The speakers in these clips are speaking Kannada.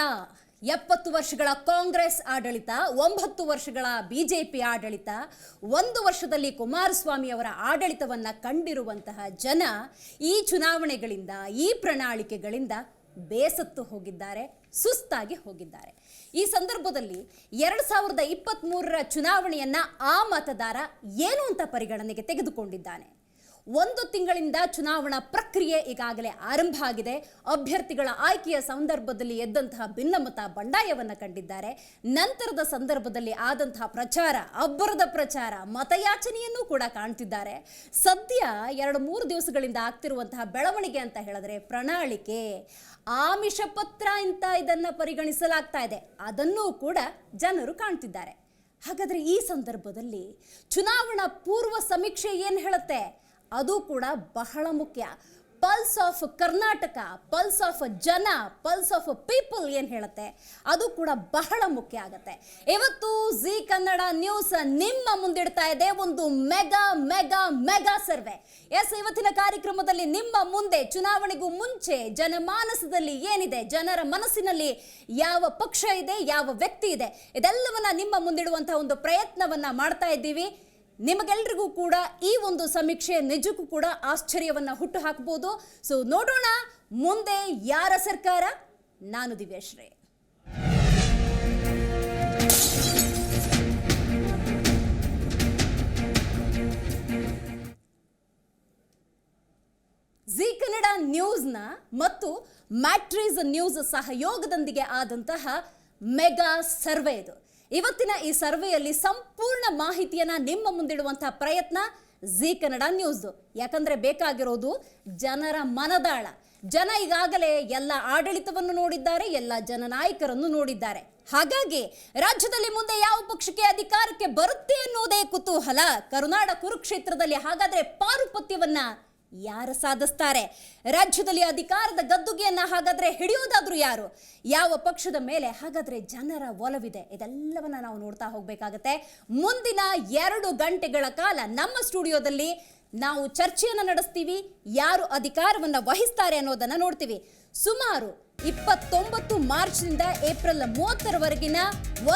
ನಮಸ್ಕಾರ. 70 ವರ್ಷಗಳ ಕಾಂಗ್ರೆಸ್ ಆಡಳಿತ, 9 ವರ್ಷಗಳ ಬಿಜೆಪಿ ಆಡಳಿತ, 1 ವರ್ಷದಲ್ಲಿ ಕುಮಾರಸ್ವಾಮಿ ಅವರ ಆಡಳಿತವನ್ನ ಕಂಡಿರುವಂತಹ ಜನ ಈ ಚುನಾವಣೆಗಳಿಂದ, ಈ ಪ್ರಣಾಳಿಕೆಗಳಿಂದ ಬೇಸತ್ತು ಹೋಗಿದ್ದಾರೆ, ಸುಸ್ತಾಗಿ ಹೋಗಿದ್ದಾರೆ. ಈ ಸಂದರ್ಭದಲ್ಲಿ 2023ರ ಚುನಾವಣೆಯನ್ನ ಆ ಮತದಾರ ಏನು ಅಂತ ಪರಿಗಣನೆಗೆ ತೆಗೆದುಕೊಂಡಿದ್ದಾನೆ. 1 ತಿಂಗಳಿಂದ ಚುನಾವಣಾ ಪ್ರಕ್ರಿಯೆ ಈಗಾಗಲೇ ಆರಂಭ ಆಗಿದೆ. ಅಭ್ಯರ್ಥಿಗಳ ಆಯ್ಕೆಯ ಸಂದರ್ಭದಲ್ಲಿ ಎದ್ದಂತಹ ಭಿನ್ನಮತ ಬಂಡಾಯವನ್ನು ಕಂಡಿದ್ದಾರೆ. ನಂತರದ ಸಂದರ್ಭದಲ್ಲಿ ಆದಂತಹ ಪ್ರಚಾರ, ಅಬ್ಬರದ ಪ್ರಚಾರ, ಮತಯಾಚನೆಯನ್ನು ಕೂಡ ಕಾಣ್ತಿದ್ದಾರೆ. ಸದ್ಯ 2-3 ದಿವಸಗಳಿಂದ ಆಗ್ತಿರುವಂತಹ ಬೆಳವಣಿಗೆ ಅಂತ ಹೇಳಿದ್ರೆ ಪ್ರಣಾಳಿಕೆ, ಆಮಿಷ ಪತ್ರ ಅಂತ ಇದನ್ನ ಪರಿಗಣಿಸಲಾಗ್ತಾ ಇದೆ. ಅದನ್ನೂ ಕೂಡ ಜನರು ಕಾಣ್ತಿದ್ದಾರೆ. ಹಾಗಾದ್ರೆ ಈ ಸಂದರ್ಭದಲ್ಲಿ ಚುನಾವಣಾ ಪೂರ್ವ ಸಮೀಕ್ಷೆ ಏನು ಹೇಳುತ್ತೆ? ಅದು ಕೂಡ ಬಹಳ ಮುಖ್ಯ. Pulse of Karnataka, pulse of ಜನ, ಪಲ್ಸ್ ಆಫ್ ಪೀಪಲ್ ಏನು ಹೇಳುತ್ತೆ ಅದು ಕೂಡ ಬಹಳ ಮುಖ್ಯ ಆಗುತ್ತೆ. ಇವತ್ತು ಜಿ ಕನ್ನಡ ನ್ಯೂಸ್ ನಿಮ್ಮ ಮುಂದಿಡ್ತಾ ಇದೆ ಒಂದು mega mega mega survey. Yes, ಇವತ್ತಿನ ಕಾರ್ಯಕ್ರಮದಲ್ಲಿ ನಿಮ್ಮ ಮುಂದೆ ಚುನಾವಣೆಗೂ ಮುಂಚೆ ಜನಮಾನಸದಲ್ಲಿ ಏನಿದೆ, ಜನರ ಮನಸ್ಸಿನಲ್ಲಿ ಯಾವ ಪಕ್ಷ ಇದೆ, ಯಾವ ವ್ಯಕ್ತಿ ಇದೆ, ಇದೆಲ್ಲವನ್ನ ನಿಮ್ಮ ಮುಂದಿಡುವಂತಹ ಒಂದು ಪ್ರಯತ್ನವನ್ನ ಮಾಡ್ತಾ ಇದ್ದೀವಿ. ನಿಮಗೆಲ್ರಿಗೂ ಕೂಡ ಈ ಒಂದು ಸಮೀಕ್ಷೆ ನಿಜಕ್ಕೂ ಕೂಡ ಆಶ್ಚರ್ಯವನ್ನ ಹುಟ್ಟು ಹಾಕಬಹುದು. ಸೊ ನೋಡೋಣ ಮುಂದೆ ಯಾರ ಸರ್ಕಾರ. ನಾನು ದಿವ್ಯಾಶ್ರೀ. ಜಿ ಕನ್ನಡ ನ್ಯೂಸ್ನ ಮತ್ತು ಮ್ಯಾಟ್ರೀಸ್ ನ್ಯೂಸ್ ಸಹಯೋಗದೊಂದಿಗೆ ಆದಂತಹ ಮೆಗಾ ಸರ್ವೆ ಇದು. ಇವತ್ತಿನ ಈ ಸರ್ವೆಯಲ್ಲಿ ಸಂಪೂರ್ಣ ಮಾಹಿತಿಯನ್ನ ನಿಮ್ಮ ಮುಂದಿಡುವಂತಹ ಪ್ರಯತ್ನ ಜಿ ಕನ್ನಡ ನ್ಯೂಸ್. ಯಾಕಂದ್ರೆ ಬೇಕಾಗಿರೋದು ಜನರ ಮನದಾಳ. ಜನ ಈಗಾಗಲೇ ಎಲ್ಲ ಆಡಳಿತವನ್ನು ನೋಡಿದ್ದಾರೆ, ಎಲ್ಲ ಜನನಾಯಕರನ್ನು ನೋಡಿದ್ದಾರೆ. ಹಾಗಾಗಿ ರಾಜ್ಯದಲ್ಲಿ ಮುಂದೆ ಯಾವ ಪಕ್ಷಕ್ಕೆ ಅಧಿಕಾರಕ್ಕೆ ಬರುತ್ತೆ ಅನ್ನೋದೇ ಕುತೂಹಲ. ಕರುನಾಡ ಕುರುಕ್ಷೇತ್ರದಲ್ಲಿ ಹಾಗಾದ್ರೆ ಪಾರುಪತ್ಯವನ್ನ ಯಾರು ಸಾಧಿಸ್ತಾರೆ? ರಾಜ್ಯದಲ್ಲಿ ಅಧಿಕಾರದ ಗದ್ದುಗೆಯನ್ನ ಹಾಗಾದ್ರೆ ಹಿಡಿಯೋದಾದ್ರೂ ಯಾರು? ಯಾವ ಪಕ್ಷದ ಮೇಲೆ ಹಾಗಾದ್ರೆ ಜನರ ಒಲವಿದೆ? ಇದೆಲ್ಲವನ್ನ ನಾವು ನೋಡ್ತಾ ಹೋಗ್ಬೇಕಾಗತ್ತೆ. ಮುಂದಿನ 2 ಗಂಟೆಗಳ ಕಾಲ ನಮ್ಮ ಸ್ಟುಡಿಯೋದಲ್ಲಿ ನಾವು ಚರ್ಚೆಯನ್ನು ನಡೆಸ್ತೀವಿ. ಯಾರು ಅಧಿಕಾರವನ್ನ ವಹಿಸ್ತಾರೆ ಅನ್ನೋದನ್ನ ನೋಡ್ತೀವಿ. ಸುಮಾರು 29 ಮಾರ್ಚ್ನಿಂದ ಏಪ್ರಿಲ್ 30ರವರೆಗಿನ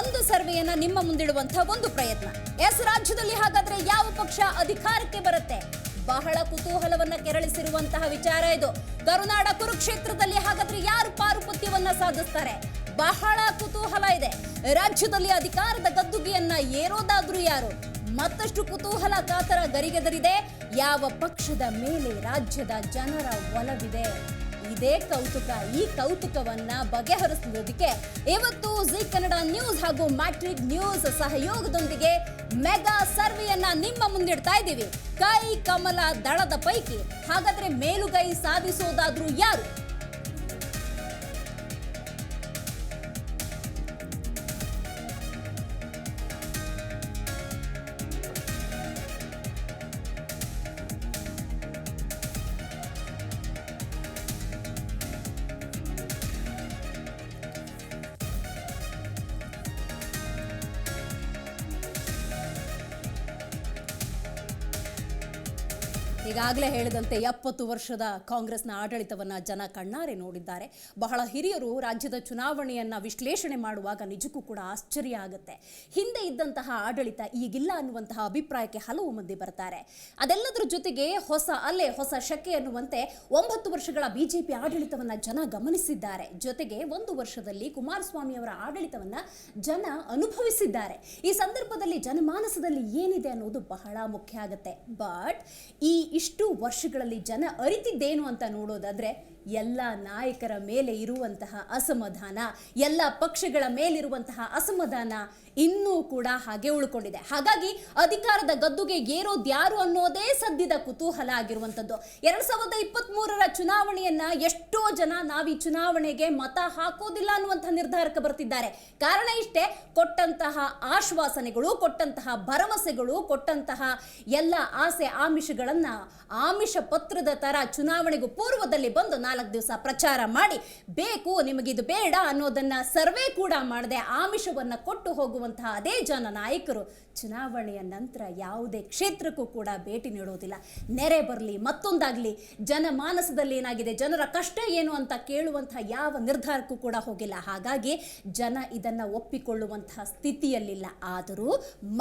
ಒಂದು ಸರ್ವೆಯನ್ನ ನಿಮ್ಮ ಮುಂದಿಡುವಂತಹ ಒಂದು ಪ್ರಯತ್ನ. ಎಸ್, ರಾಜ್ಯದಲ್ಲಿ ಹಾಗಾದ್ರೆ ಯಾವ ಪಕ್ಷ ಅಧಿಕಾರಕ್ಕೆ ಬರುತ್ತೆ? ಬಹಳ ಕುತೂಹಲವನ್ನ ಕೆರಳಿಸಿರುವಂತಹ ವಿಚಾರ ಇದು. ಕರುನಾಡ ಕುರುಕ್ಷೇತ್ರದಲ್ಲಿ ಹಾಗಾದ್ರೆ ಯಾರು ಪಾರುಪತ್ಯವನ್ನ ಸಾಧಿಸ್ತಾರೆ? ಬಹಳ ಕುತೂಹಲ ಇದೆ. ರಾಜ್ಯದಲ್ಲಿ ಅಧಿಕಾರದ ಗದ್ದುಗೆಯನ್ನ ಏರೋದಾದ್ರೂ ಯಾರು? ಮತ್ತಷ್ಟು ಕುತೂಹಲ, ಕಾತರ ಗರಿಗೆದರಿದೆ. ಯಾವ ಪಕ್ಷದ ಮೇಲೆ ರಾಜ್ಯದ ಜನರ ಒಲವಿದೆ? ಇದೇ ಕೌತುಕ. ಈ ಕೌತುಕವನ್ನ ಬಗೆಹರಿಸುವುದಕ್ಕೆ ಇವತ್ತು ಜಿ ಕನ್ನಡ ನ್ಯೂಸ್ ಹಾಗೂ ಮ್ಯಾಟ್ರಿಕ್ ನ್ಯೂಸ್ ಸಹಯೋಗದೊಂದಿಗೆ ಮೆಗಾ ಸರ್ವೆಯನ್ನ ನಿಮ್ಮ ಮುಂದಿಡ್ತಾ ಇದ್ದೀವಿ. ಕೈ ಕಮಲ ದಳದ ಪೈಕಿ ಹಾಗಾದ್ರೆ ಮೇಲುಗೈ ಸಾಧಿಸೋದಾದ್ರೂ ಯಾರು? ಈಗಾಗಲೇ ಹೇಳಿದಂತೆ 70 ವರ್ಷದ ಕಾಂಗ್ರೆಸ್ನ ಆಡಳಿತವನ್ನು ಜನ ಕಣ್ಣಾರೆ ನೋಡಿದ್ದಾರೆ. ಬಹಳ ಹಿರಿಯರು ರಾಜ್ಯದ ಚುನಾವಣೆಯನ್ನು ವಿಶ್ಲೇಷಣೆ ಮಾಡುವಾಗ ನಿಜಕ್ಕೂ ಕೂಡ ಆಶ್ಚರ್ಯ ಆಗುತ್ತೆ. ಹಿಂದೆ ಇದ್ದಂತಹ ಆಡಳಿತ ಈಗಿಲ್ಲ ಅನ್ನುವಂತಹ ಅಭಿಪ್ರಾಯಕ್ಕೆ ಹಲವು ಮಂದಿ ಬರ್ತಾರೆ. ಅದೆಲ್ಲದರ ಜೊತೆಗೆ ಹೊಸ ಅಲೆ, ಹೊಸ ಶಕೆ ಅನ್ನುವಂತೆ 9 ವರ್ಷಗಳ ಬಿಜೆಪಿ ಆಡಳಿತವನ್ನು ಜನ ಗಮನಿಸಿದ್ದಾರೆ. ಜೊತೆಗೆ 1 ವರ್ಷದಲ್ಲಿ ಕುಮಾರಸ್ವಾಮಿ ಅವರ ಆಡಳಿತವನ್ನು ಜನ ಅನುಭವಿಸಿದ್ದಾರೆ. ಈ ಸಂದರ್ಭದಲ್ಲಿ ಜನಮಾನಸದಲ್ಲಿ ಏನಿದೆ ಅನ್ನೋದು ಬಹಳ ಮುಖ್ಯ ಆಗುತ್ತೆ. ಬಟ್ ಇಷ್ಟು ವರ್ಷಗಳಲ್ಲಿ ಜನ ಅರಿತಿದ್ದೇನು ಅಂತ ನೋಡೋದಾದ್ರೆ ಎಲ್ಲ ನಾಯಕರ ಮೇಲೆ ಇರುವಂತಹ ಅಸಮಾಧಾನ, ಎಲ್ಲ ಪಕ್ಷಗಳ ಮೇಲಿರುವಂತಹ ಅಸಮಾಧಾನ ಇನ್ನೂ ಕೂಡ ಹಾಗೆ ಉಳ್ಕೊಂಡಿದೆ. ಹಾಗಾಗಿ ಅಧಿಕಾರದ ಗದ್ದುಗೆ ಏರೋದ್ಯಾರು ಅನ್ನೋದೇ ಸದ್ಯದ ಕುತೂಹಲ ಆಗಿರುವಂಥದ್ದು. 2023ರ ಚುನಾವಣೆಯನ್ನ ಎಷ್ಟೋ ಜನ ನಾವೀ ಚುನಾವಣೆಗೆ ಮತ ಹಾಕೋದಿಲ್ಲ ಅನ್ನುವಂತಹ ನಿರ್ಧಾರಕ್ಕೆ ಬರ್ತಿದ್ದಾರೆ. ಕಾರಣ ಇಷ್ಟೇ, ಕೊಟ್ಟಂತಹ ಆಶ್ವಾಸನೆಗಳು, ಕೊಟ್ಟಂತಹ ಭರವಸೆಗಳು, ಕೊಟ್ಟಂತಹ ಎಲ್ಲ ಆಸೆ ಆಮಿಷಗಳನ್ನ ಆಮಿಷ ಪತ್ರದ ತರ ಚುನಾವಣೆಗೂ ಪೂರ್ವದಲ್ಲಿ ಬಂದು 4 ದಿವಸ ಪ್ರಚಾರ ಮಾಡಿ ಬೇಕು ನಿಮಗಿದು ಬೇಡ ಅನ್ನೋದನ್ನ ಸರ್ವೆ ಕೂಡ ಮಾಡದೆ ಆಮಿಷವನ್ನ ಕೊಟ್ಟು ಹೋಗುವಂತಹ ಅದೇ ಜನನಾಯಕರು ಚುನಾವಣೆಯ ನಂತರ ಯಾವುದೇ ಕ್ಷೇತ್ರಕ್ಕೂ ಕೂಡ ಭೇಟಿ ನೀಡೋದಿಲ್ಲ. ನೆರೆ ಬರಲಿ ಮತ್ತೊಂದಾಗಲಿ ಜನಮಾನಸದಲ್ಲಿ ಏನಾಗಿದೆ, ಜನರ ಕಷ್ಟ ಏನು ಅಂತ ಕೇಳುವಂತಹ ಯಾವ ನಿರ್ಧಾರಕ್ಕೂ ಕೂಡ ಹೋಗಿಲ್ಲ. ಹಾಗಾಗಿ ಜನ ಇದನ್ನ ಒಪ್ಪಿಕೊಳ್ಳುವಂತಹ ಸ್ಥಿತಿಯಲ್ಲಿಲ್ಲ. ಆದರೂ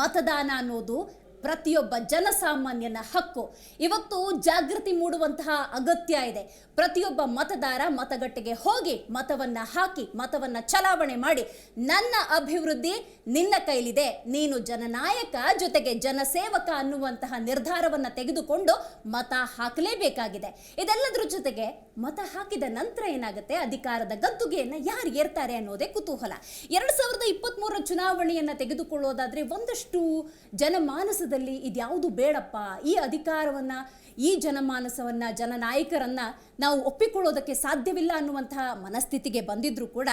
ಮತದಾನ ಅನ್ನೋದು ಪ್ರತಿಯೊಬ್ಬ ಜನಸಾಮಾನ್ಯನ ಹಕ್ಕು. ಇವತ್ತು ಜಾಗೃತಿ ಮೂಡುವಂತಹ ಅಗತ್ಯ ಇದೆ. ಪ್ರತಿಯೊಬ್ಬ ಮತದಾರ ಮತಗಟ್ಟೆಗೆ ಹೋಗಿ ಮತವನ್ನ ಹಾಕಿ ಮತವನ್ನ ಚಲಾವಣೆ ಮಾಡಿ ನನ್ನ ಅಭಿವೃದ್ಧಿ ನಿನ್ನ ಕೈಲಿದೆ, ನೀನು ಜನನಾಯಕ ಜೊತೆಗೆ ಜನಸೇವಕ ಅನ್ನುವಂತಹ ನಿರ್ಧಾರವನ್ನ ತೆಗೆದುಕೊಂಡು ಮತ ಹಾಕಲೇಬೇಕಾಗಿದೆ. ಇದೆಲ್ಲದರ ಜೊತೆಗೆ ಮತ ಹಾಕಿದ ನಂತರ ಏನಾಗುತ್ತೆ, ಅಧಿಕಾರದ ಗದ್ದುಗೆಯನ್ನ ಯಾರು ಏರ್ತಾರೆ ಅನ್ನೋದೇ ಕುತೂಹಲ. 2023 ಚುನಾವಣೆಯನ್ನ ತೆಗೆದುಕೊಳ್ಳೋದಾದ್ರೆ ಒಂದಷ್ಟು ಜನಮಾನಸದಲ್ಲಿ ಇದ್ಯಾವುದು ಬೇಡಪ್ಪ, ಈ ಅಧಿಕಾರವನ್ನ ಈ ಜನಮಾನಸವನ್ನ ಜನನಾಯಕರನ್ನ ನಾವು ಒಪ್ಪಿಕೊಳ್ಳೋದಕ್ಕೆ ಸಾಧ್ಯವಿಲ್ಲ ಅನ್ನುವಂತಹ ಮನಸ್ಥಿತಿಗೆ ಬಂದಿದ್ರು ಕೂಡ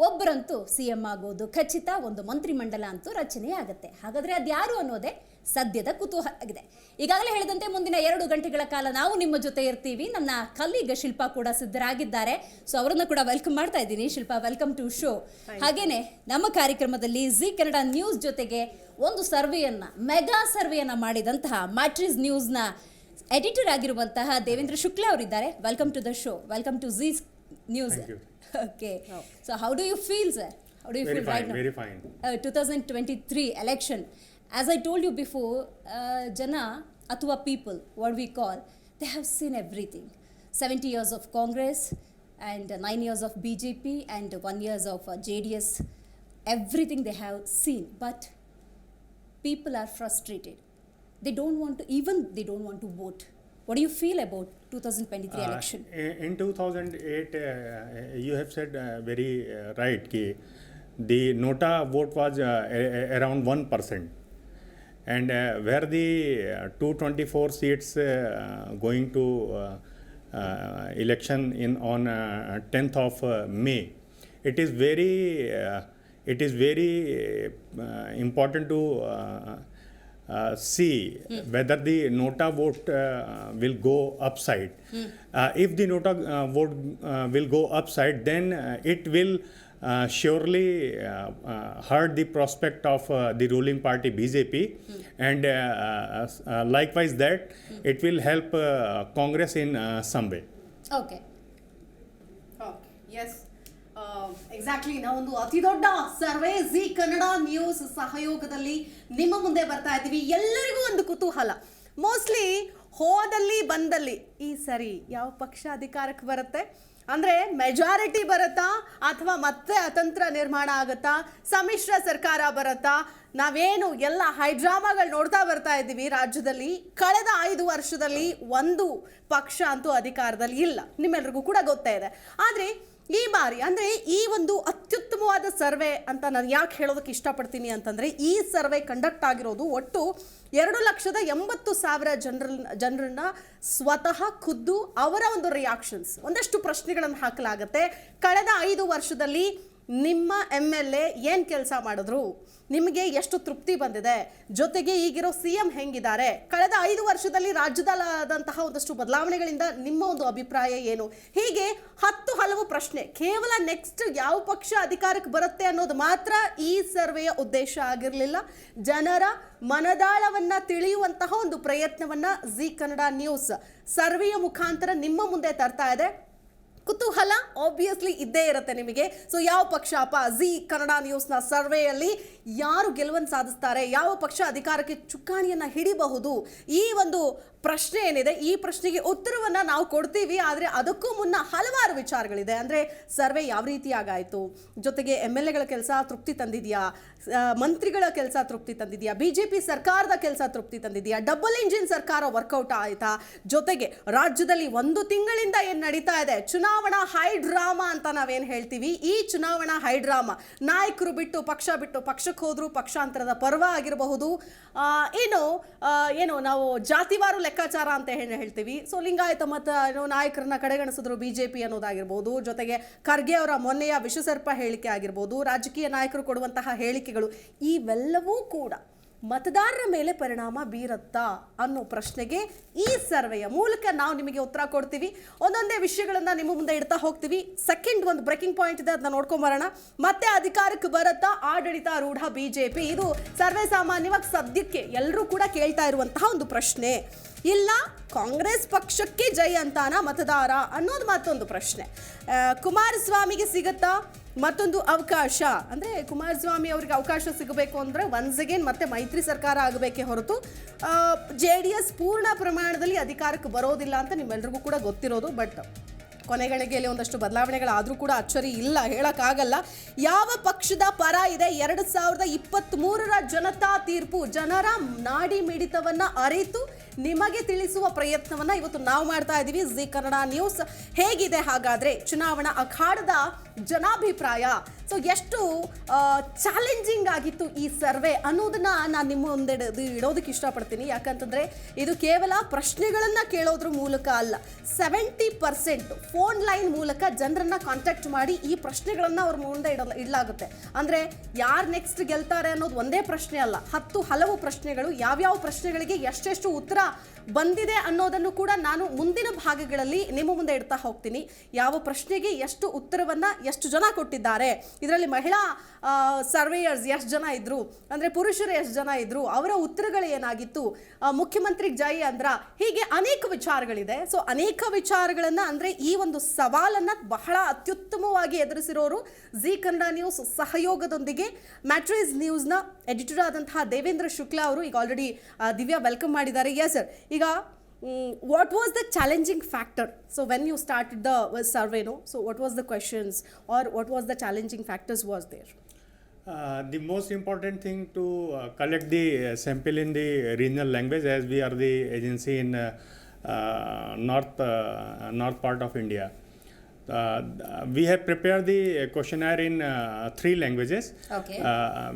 ಒಬ್ಬರಂತೂ CM ಆಗೋದು ಖಚಿತ, ಒಂದು ಮಂತ್ರಿಮಂಡಲ ಅಂತೂ ರಚನೆ ಆಗುತ್ತೆ. ಹಾಗಾದ್ರೆ ಅದ್ಯಾರು ಅನ್ನೋದೇ ಸದ್ಯದ ಕುತೂಹಲ ಆಗಿದೆ. ಈಗಾಗಲೇ ಹೇಳಿದಂತೆ ಮುಂದಿನ 2 ಗಂಟೆಗಳ ಕಾಲ ನಾವು ನಿಮ್ಮ ಜೊತೆ ಇರ್ತೀವಿ. ನನ್ನ ಕಲೀಗ ಶಿಲ್ಪಾ ಕೂಡ ಸಿದ್ಧರಾಗಿದ್ದಾರೆ. ಸೊ ಅವರನ್ನ ಕೂಡ ವೆಲ್ಕಮ್ ಮಾಡ್ತಾ ಇದ್ದೀನಿ. Shilpa, welcome to show. ಹಾಗೇನೆ ನಮ್ಮ ಕಾರ್ಯಕ್ರಮದಲ್ಲಿ ಜಿ ಕನ್ನಡ ನ್ಯೂಸ್ ಜೊತೆಗೆ ಒಂದು ಸರ್ವೆಯನ್ನ, ಮೆಗಾ ಸರ್ವೆಯನ್ನ ಮಾಡಿದಂತಹ ಮ್ಯಾಟ್ರಿಸ್ ನ್ಯೂಸ್ನ ಎಡಿಟರ್ ಆಗಿರುವಂತಹ ದೇವೇಂದ್ರ ಶುಕ್ಲಾ ಅವರಿದ್ದಾರೆ. Welcome to the show. Welcome to Zee News. Okay. So how do you feel, sir? How do you feel right now? Very fine. 2023 election. As I told you before, Jana Athwa people, what we call, they have seen everything. 70 years of Congress and 9 years of BJP and 1 year of JDS. Everything they have seen. But people are frustrated. They don't want to vote. What do you feel about 2023 election? In 2008, you have said very right कि the Nota vote was around 1%, and where the 224 seats going to election on 10th of May. It is very important to see whether the Nota vote will go upside. If the Nota vote will go upside, then it will surely hurt the prospect of the ruling party BJP, and likewise that it will help Congress in some way. Okay. Yes. Exactly ನಾವೊಂದು ಅತಿ ದೊಡ್ಡ ಸರ್ವೆ ಜಿ ಕನ್ನಡ ನ್ಯೂಸ್ ಸಹಯೋಗದಲ್ಲಿ ನಿಮ್ಮ ಮುಂದೆ ಬರ್ತಾ ಇದ್ದೀವಿ. ಎಲ್ಲರಿಗೂ ಒಂದು ಕುತೂಹಲ, ಮೋಸ್ಟ್ಲಿ ಹೋದಲ್ಲಿ ಬಂದಲ್ಲಿ ಈ ಸರಿ ಯಾವ ಪಕ್ಷ ಅಧಿಕಾರಕ್ಕೆ ಬರುತ್ತೆ, ಅಂದ್ರೆ ಮೆಜಾರಿಟಿ ಬರುತ್ತಾ ಅಥವಾ ಮತ್ತೆ ಅತಂತ್ರ ನಿರ್ಮಾಣ ಆಗುತ್ತಾ, ಸಮ್ಮಿಶ್ರ ಸರ್ಕಾರ ಬರುತ್ತಾ? ನಾವೇನು ಎಲ್ಲ ಹೈಡ್ರಾಮಾಗಳು ನೋಡ್ತಾ ಬರ್ತಾ ಇದ್ದೀವಿ ರಾಜ್ಯದಲ್ಲಿ. ಕಳೆದ 5 ವರ್ಷದಲ್ಲಿ ಒಂದು ಪಕ್ಷ ಅಂತೂ ಅಧಿಕಾರದಲ್ಲಿ ಇಲ್ಲ, ನಿಮ್ಮೆಲ್ರಿಗೂ ಕೂಡ ಗೊತ್ತೇ ಇದೆ. ಆದರೆ ಈ ಬಾರಿ ಅಂದರೆ ಈ ಒಂದು ಅತ್ಯುತ್ತಮವಾದ ಸರ್ವೆ ಅಂತ ನಾನು ಯಾಕೆ ಹೇಳೋದಕ್ಕೆ ಇಷ್ಟಪಡ್ತೀನಿ ಅಂತಂದರೆ, ಈ ಸರ್ವೆ ಕಂಡಕ್ಟ್ ಆಗಿರೋದು ಒಟ್ಟು 2,80,000 ಜನರನ್ನ ಸ್ವತಃ ಖುದ್ದು ಅವರ ಒಂದು ರಿಯಾಕ್ಷನ್ಸ್, ಒಂದಷ್ಟು ಪ್ರಶ್ನೆಗಳನ್ನು ಹಾಕಲಾಗುತ್ತೆ. ಕಳೆದ 5 ವರ್ಷದಲ್ಲಿ ನಿಮ್ಮ MLA ಏನು ಕೆಲಸ ಮಾಡಿದ್ರು, ನಿಮಗೆ ಎಷ್ಟು ತೃಪ್ತಿ ಬಂದಿದೆ, ಜೊತೆಗೆ ಈಗಿರೋ CM ಹೆಂಗಿದ್ದಾರೆ, ಕಳೆದ 5 ವರ್ಷದಲ್ಲಿ ರಾಜ್ಯದಲ್ಲಾದಂತಹ ಒಂದಷ್ಟು ಬದಲಾವಣೆಗಳಿಂದ ನಿಮ್ಮ ಒಂದು ಅಭಿಪ್ರಾಯ ಏನು, ಹೀಗೆ 10 ಹಲವು ಪ್ರಶ್ನೆ. ಕೇವಲ ನೆಕ್ಸ್ಟ್ ಯಾವ ಪಕ್ಷ ಅಧಿಕಾರಕ್ಕೆ ಬರುತ್ತೆ ಅನ್ನೋದು ಮಾತ್ರ ಈ ಸರ್ವೆಯ ಉದ್ದೇಶ ಆಗಿರಲಿಲ್ಲ. ಜನರ ಮನದಾಳವನ್ನ ತಿಳಿಯುವಂತಹ ಒಂದು ಪ್ರಯತ್ನವನ್ನ ಜಿ ಕನ್ನಡ ನ್ಯೂಸ್ ಸರ್ವೆಯ ಮುಖಾಂತರ ನಿಮ್ಮ ಮುಂದೆ ತರ್ತಾ ಇದೆ. ಕುತೂಹಲ ಆಬ್ವಿಯಸ್ಲಿ ಇದ್ದೇ ಇರುತ್ತೆ ನಿಮಗೆ. ಸೊ ಯಾವ ಪಕ್ಷ ಜಿ ಕನ್ನಡ ನ್ಯೂಸ್ನ ಸರ್ವೆಯಲ್ಲಿ ಯಾರು ಗೆಲುವನ್ನು ಸಾಧಿಸ್ತಾರೆ, ಯಾವ ಪಕ್ಷ ಅಧಿಕಾರಕ್ಕೆ ಚುಕ್ಕಾಣಿಯನ್ನು ಹಿಡಿಬಹುದು, ಈ ಒಂದು ಪ್ರಶ್ನೆ ಏನಿದೆ ಈ ಪ್ರಶ್ನೆಗೆ ಉತ್ತರವನ್ನು ನಾವು ಕೊಡ್ತೀವಿ. ಆದರೆ ಅದಕ್ಕೂ ಮುನ್ನ ಹಲವಾರು ವಿಚಾರಗಳಿದೆ. ಅಂದರೆ ಸರ್ವೆ ಯಾವ ರೀತಿಯಾಗಾಯಿತು, ಜೊತೆಗೆ MLAಗಳ ಕೆಲಸ ತೃಪ್ತಿ ತಂದಿದೆಯಾ, ಮಂತ್ರಿಗಳ ಕೆಲಸ ತೃಪ್ತಿ ತಂದಿದೆಯಾ, BJP ಸರ್ಕಾರದ ಕೆಲಸ ತೃಪ್ತಿ ತಂದಿದೆಯಾ, ಡಬಲ್ ಇಂಜಿನ್ ಸರ್ಕಾರ ವರ್ಕೌಟ್ ಆಯಿತಾ, ಜೊತೆಗೆ ರಾಜ್ಯದಲ್ಲಿ 1 ತಿಂಗಳಿಂದ ಏನು ನಡೀತಾ ಇದೆ ಚುನಾವಣಾ ಹೈಡ್ರಾಮಾ ಅಂತ ನಾವೇನು ಹೇಳ್ತೀವಿ, ಈ ಚುನಾವಣಾ ಹೈಡ್ರಾಮಾ ನಾಯಕರು ಬಿಟ್ಟು ಪಕ್ಷಕ್ಕೆ ಹೋದ್ರು, ಪಕ್ಷಾಂತರದ ಪರ್ವ ಆಗಿರಬಹುದು, ಏನು ನಾವು ಜಾತಿವಾರು ಲೆಕ್ಕಾಚಾರ ಅಂತ ಹೇಳ್ತೀವಿ. ಸೊ ಲಿಂಗಾಯತ ಮತ ನಾಯಕರನ್ನ ಕಡೆಗಣಿಸಿದ್ರು BJP ಅನ್ನೋದಾಗಿರ್ಬೋದು, ಜೊತೆಗೆ ಖರ್ಗೆ ಅವರ ಮೊನ್ನೆಯ ವಿಷಸರ್ಪ ಹೇಳಿಕೆ ಆಗಿರ್ಬೋದು, ರಾಜಕೀಯ ನಾಯಕರು ಕೊಡುವಂತಹ ಹೇಳಿಕೆಗಳು, ಇವೆಲ್ಲವೂ ಕೂಡ ಮತದಾರರ ಮೇಲೆ ಪರಿಣಾಮ ಬೀರುತ್ತಾ ಅನ್ನೋ ಪ್ರಶ್ನೆಗೆ ಈ ಸರ್ವೆಯ ಮೂಲಕ ನಾವು ನಿಮಗೆ ಉತ್ತರ ಕೊಡ್ತೀವಿ. ಒಂದೊಂದೇ ವಿಷಯಗಳನ್ನ ನಿಮ್ಮ ಮುಂದೆ ಇಡ್ತಾ ಹೋಗ್ತೀವಿ. ಸೆಕೆಂಡ್ ಒಂದು ಬ್ರೇಕಿಂಗ್ ಪಾಯಿಂಟ್ ಇದೆ, ಅದನ್ನ ನೋಡ್ಕೊಂಬರೋಣ. ಮತ್ತೆ ಅಧಿಕಾರಕ್ಕೆ ಬರುತ್ತಾ ಆಡಳಿತಾರೂಢ ಬಿಜೆಪಿ? ಇದು ಸರ್ವೇ ಸಾಮಾನ್ಯವಾಗಿ ಸದ್ಯಕ್ಕೆ ಎಲ್ಲರೂ ಕೂಡ ಕೇಳ್ತಾ ಇರುವಂತಹ ಒಂದು ಪ್ರಶ್ನೆ. ಇಲ್ಲ ಕಾಂಗ್ರೆಸ್ ಪಕ್ಷಕ್ಕೆ ಜೈ ಅಂತಾನ ಮತದಾರ ಅನ್ನೋದು ಮತ್ತೊಂದು ಪ್ರಶ್ನೆ. ಕುಮಾರಸ್ವಾಮಿಗೆ ಸಿಗತ್ತಾ ಮತ್ತೊಂದು ಅವಕಾಶ? ಅಂದರೆ ಕುಮಾರಸ್ವಾಮಿ ಅವರಿಗೆ ಅವಕಾಶ ಸಿಗಬೇಕು ಅಂದರೆ ಒನ್ಸ್ ಅಗೇನ್ ಮತ್ತೆ ಮೈತ್ರಿ ಸರ್ಕಾರ ಆಗಬೇಕೇ ಹೊರತು JDS ಪೂರ್ಣ ಪ್ರಮಾಣದಲ್ಲಿ ಅಧಿಕಾರಕ್ಕೆ ಬರೋದಿಲ್ಲ ಅಂತ ನಿಮ್ಮೆಲ್ರಿಗೂ ಕೂಡ ಗೊತ್ತಿರೋದು. ಬಟ್ ಕೊನೆಗಳಿಗೆಯಲ್ಲಿ ಒಂದಷ್ಟು ಬದಲಾವಣೆಗಳಾದರೂ ಕೂಡ ಅಚ್ಚರಿ ಇಲ್ಲ, ಹೇಳೋಕ್ಕಾಗಲ್ಲ. ಯಾವ ಪಕ್ಷದ ಪರ ಇದೆ? 2023ರ ಜನತಾ ತೀರ್ಪು, ಜನರ ನಾಡಿ ಮಿಡಿತವನ್ನು ಅರಿತು ನಿಮಗೆ ತಿಳಿಸುವ ಪ್ರಯತ್ನವನ್ನು ಇವತ್ತು ನಾವು ಮಾಡ್ತಾ ಇದ್ದೀವಿ. G Kannada news. ಹೇಗಿದೆ ಹಾಗಾದರೆ ಚುನಾವಣಾ ಅಖಾಡದ ಜನಾಭಿಪ್ರಾಯ? ಸೊ ಎಷ್ಟು ಚಾಲೆಂಜಿಂಗ್ ಆಗಿತ್ತು ಈ ಸರ್ವೆ ಅನ್ನೋದನ್ನ ನಾನು ನಿಮ್ಮ ಮುಂದೆ ಇಡೋದಕ್ಕೆ ಇಷ್ಟಪಡ್ತೀನಿ. ಯಾಕಂತಂದರೆ ಇದು ಕೇವಲ ಪ್ರಶ್ನೆಗಳನ್ನು ಕೇಳೋದ್ರ ಮೂಲಕ ಅಲ್ಲ, 70% ಫೋನ್ ಲೈನ್ ಮೂಲಕ ಜನರನ್ನ ಕಾಂಟ್ಯಾಕ್ಟ್ ಮಾಡಿ ಈ ಪ್ರಶ್ನೆಗಳನ್ನು ಅವ್ರ ಮುಂದೆ ಇಡಲಾಗುತ್ತೆ. ಅಂದರೆ ಯಾರು ನೆಕ್ಸ್ಟ್ ಗೆಲ್ತಾರೆ ಅನ್ನೋದು ಒಂದೇ ಪ್ರಶ್ನೆ ಅಲ್ಲ, ಹಲವು ಪ್ರಶ್ನೆಗಳು. ಯಾವ್ಯಾವ ಪ್ರಶ್ನೆಗಳಿಗೆ ಎಷ್ಟೆಷ್ಟು ಉತ್ತರ ಬಂದಿದೆ ಅನ್ನೋದನ್ನು ಕೂಡ ನಾನು ಮುಂದಿನ ಭಾಗಗಳಲ್ಲಿ ನಿಮ್ಮ ಮುಂದೆ ಇಡ್ತಾ ಹೋಗ್ತೀನಿ. ಯಾವ ಪ್ರಶ್ನೆಗೆ ಎಷ್ಟು ಉತ್ತರವನ್ನು ಎಷ್ಟು ಜನ ಕೊಟ್ಟಿದ್ದಾರೆ, ಇದರಲ್ಲಿ ಮಹಿಳಾ ಸರ್ವೇಯರ್ಸ್ ಎಷ್ಟು ಜನ ಇದ್ರು, ಅಂದರೆ ಪುರುಷರು ಎಷ್ಟು ಜನ ಇದ್ರು, ಅವರ ಉತ್ತರಗಳು ಏನಾಗಿತ್ತು, ಮುಖ್ಯಮಂತ್ರಿ ಜೈ ಅಂದ್ರ, ಹೀಗೆ ಅನೇಕ ವಿಚಾರಗಳಿದೆ. ಸೊ ಅನೇಕ ವಿಚಾರಗಳನ್ನು ಅಂದರೆ ಈ ಒಂದು ಸವಾಲನ್ನು ಬಹಳ ಅತ್ಯುತ್ತಮವಾಗಿ ಎದುರಿಸಿರೋರು ಜಿ ಕನ್ನಡ ನ್ಯೂಸ್ ಸಹಯೋಗದೊಂದಿಗೆ ಮ್ಯಾಟ್ರಿಸ್ ನ್ಯೂಸ್ನ ಎಡಿಟರ್ ಆದಂತಹ ದೇವೇಂದ್ರ ಶುಕ್ಲಾ ಅವರು. ಈಗ ಆಲ್ರೆಡಿ ದಿವ್ಯಾ ವೆಲ್ಕಮ್ ಮಾಡಿದ್ದಾರೆ. ಎಸ್ ಸರ್, ಈಗ what was the challenging factor? So when you started the survey, no? So what was the questions or what was the challenging factors was there? The most important thing to collect the sample in the regional language, as we are the agency in north part of India. We have prepared the questionnaire in 3 languages. Okay.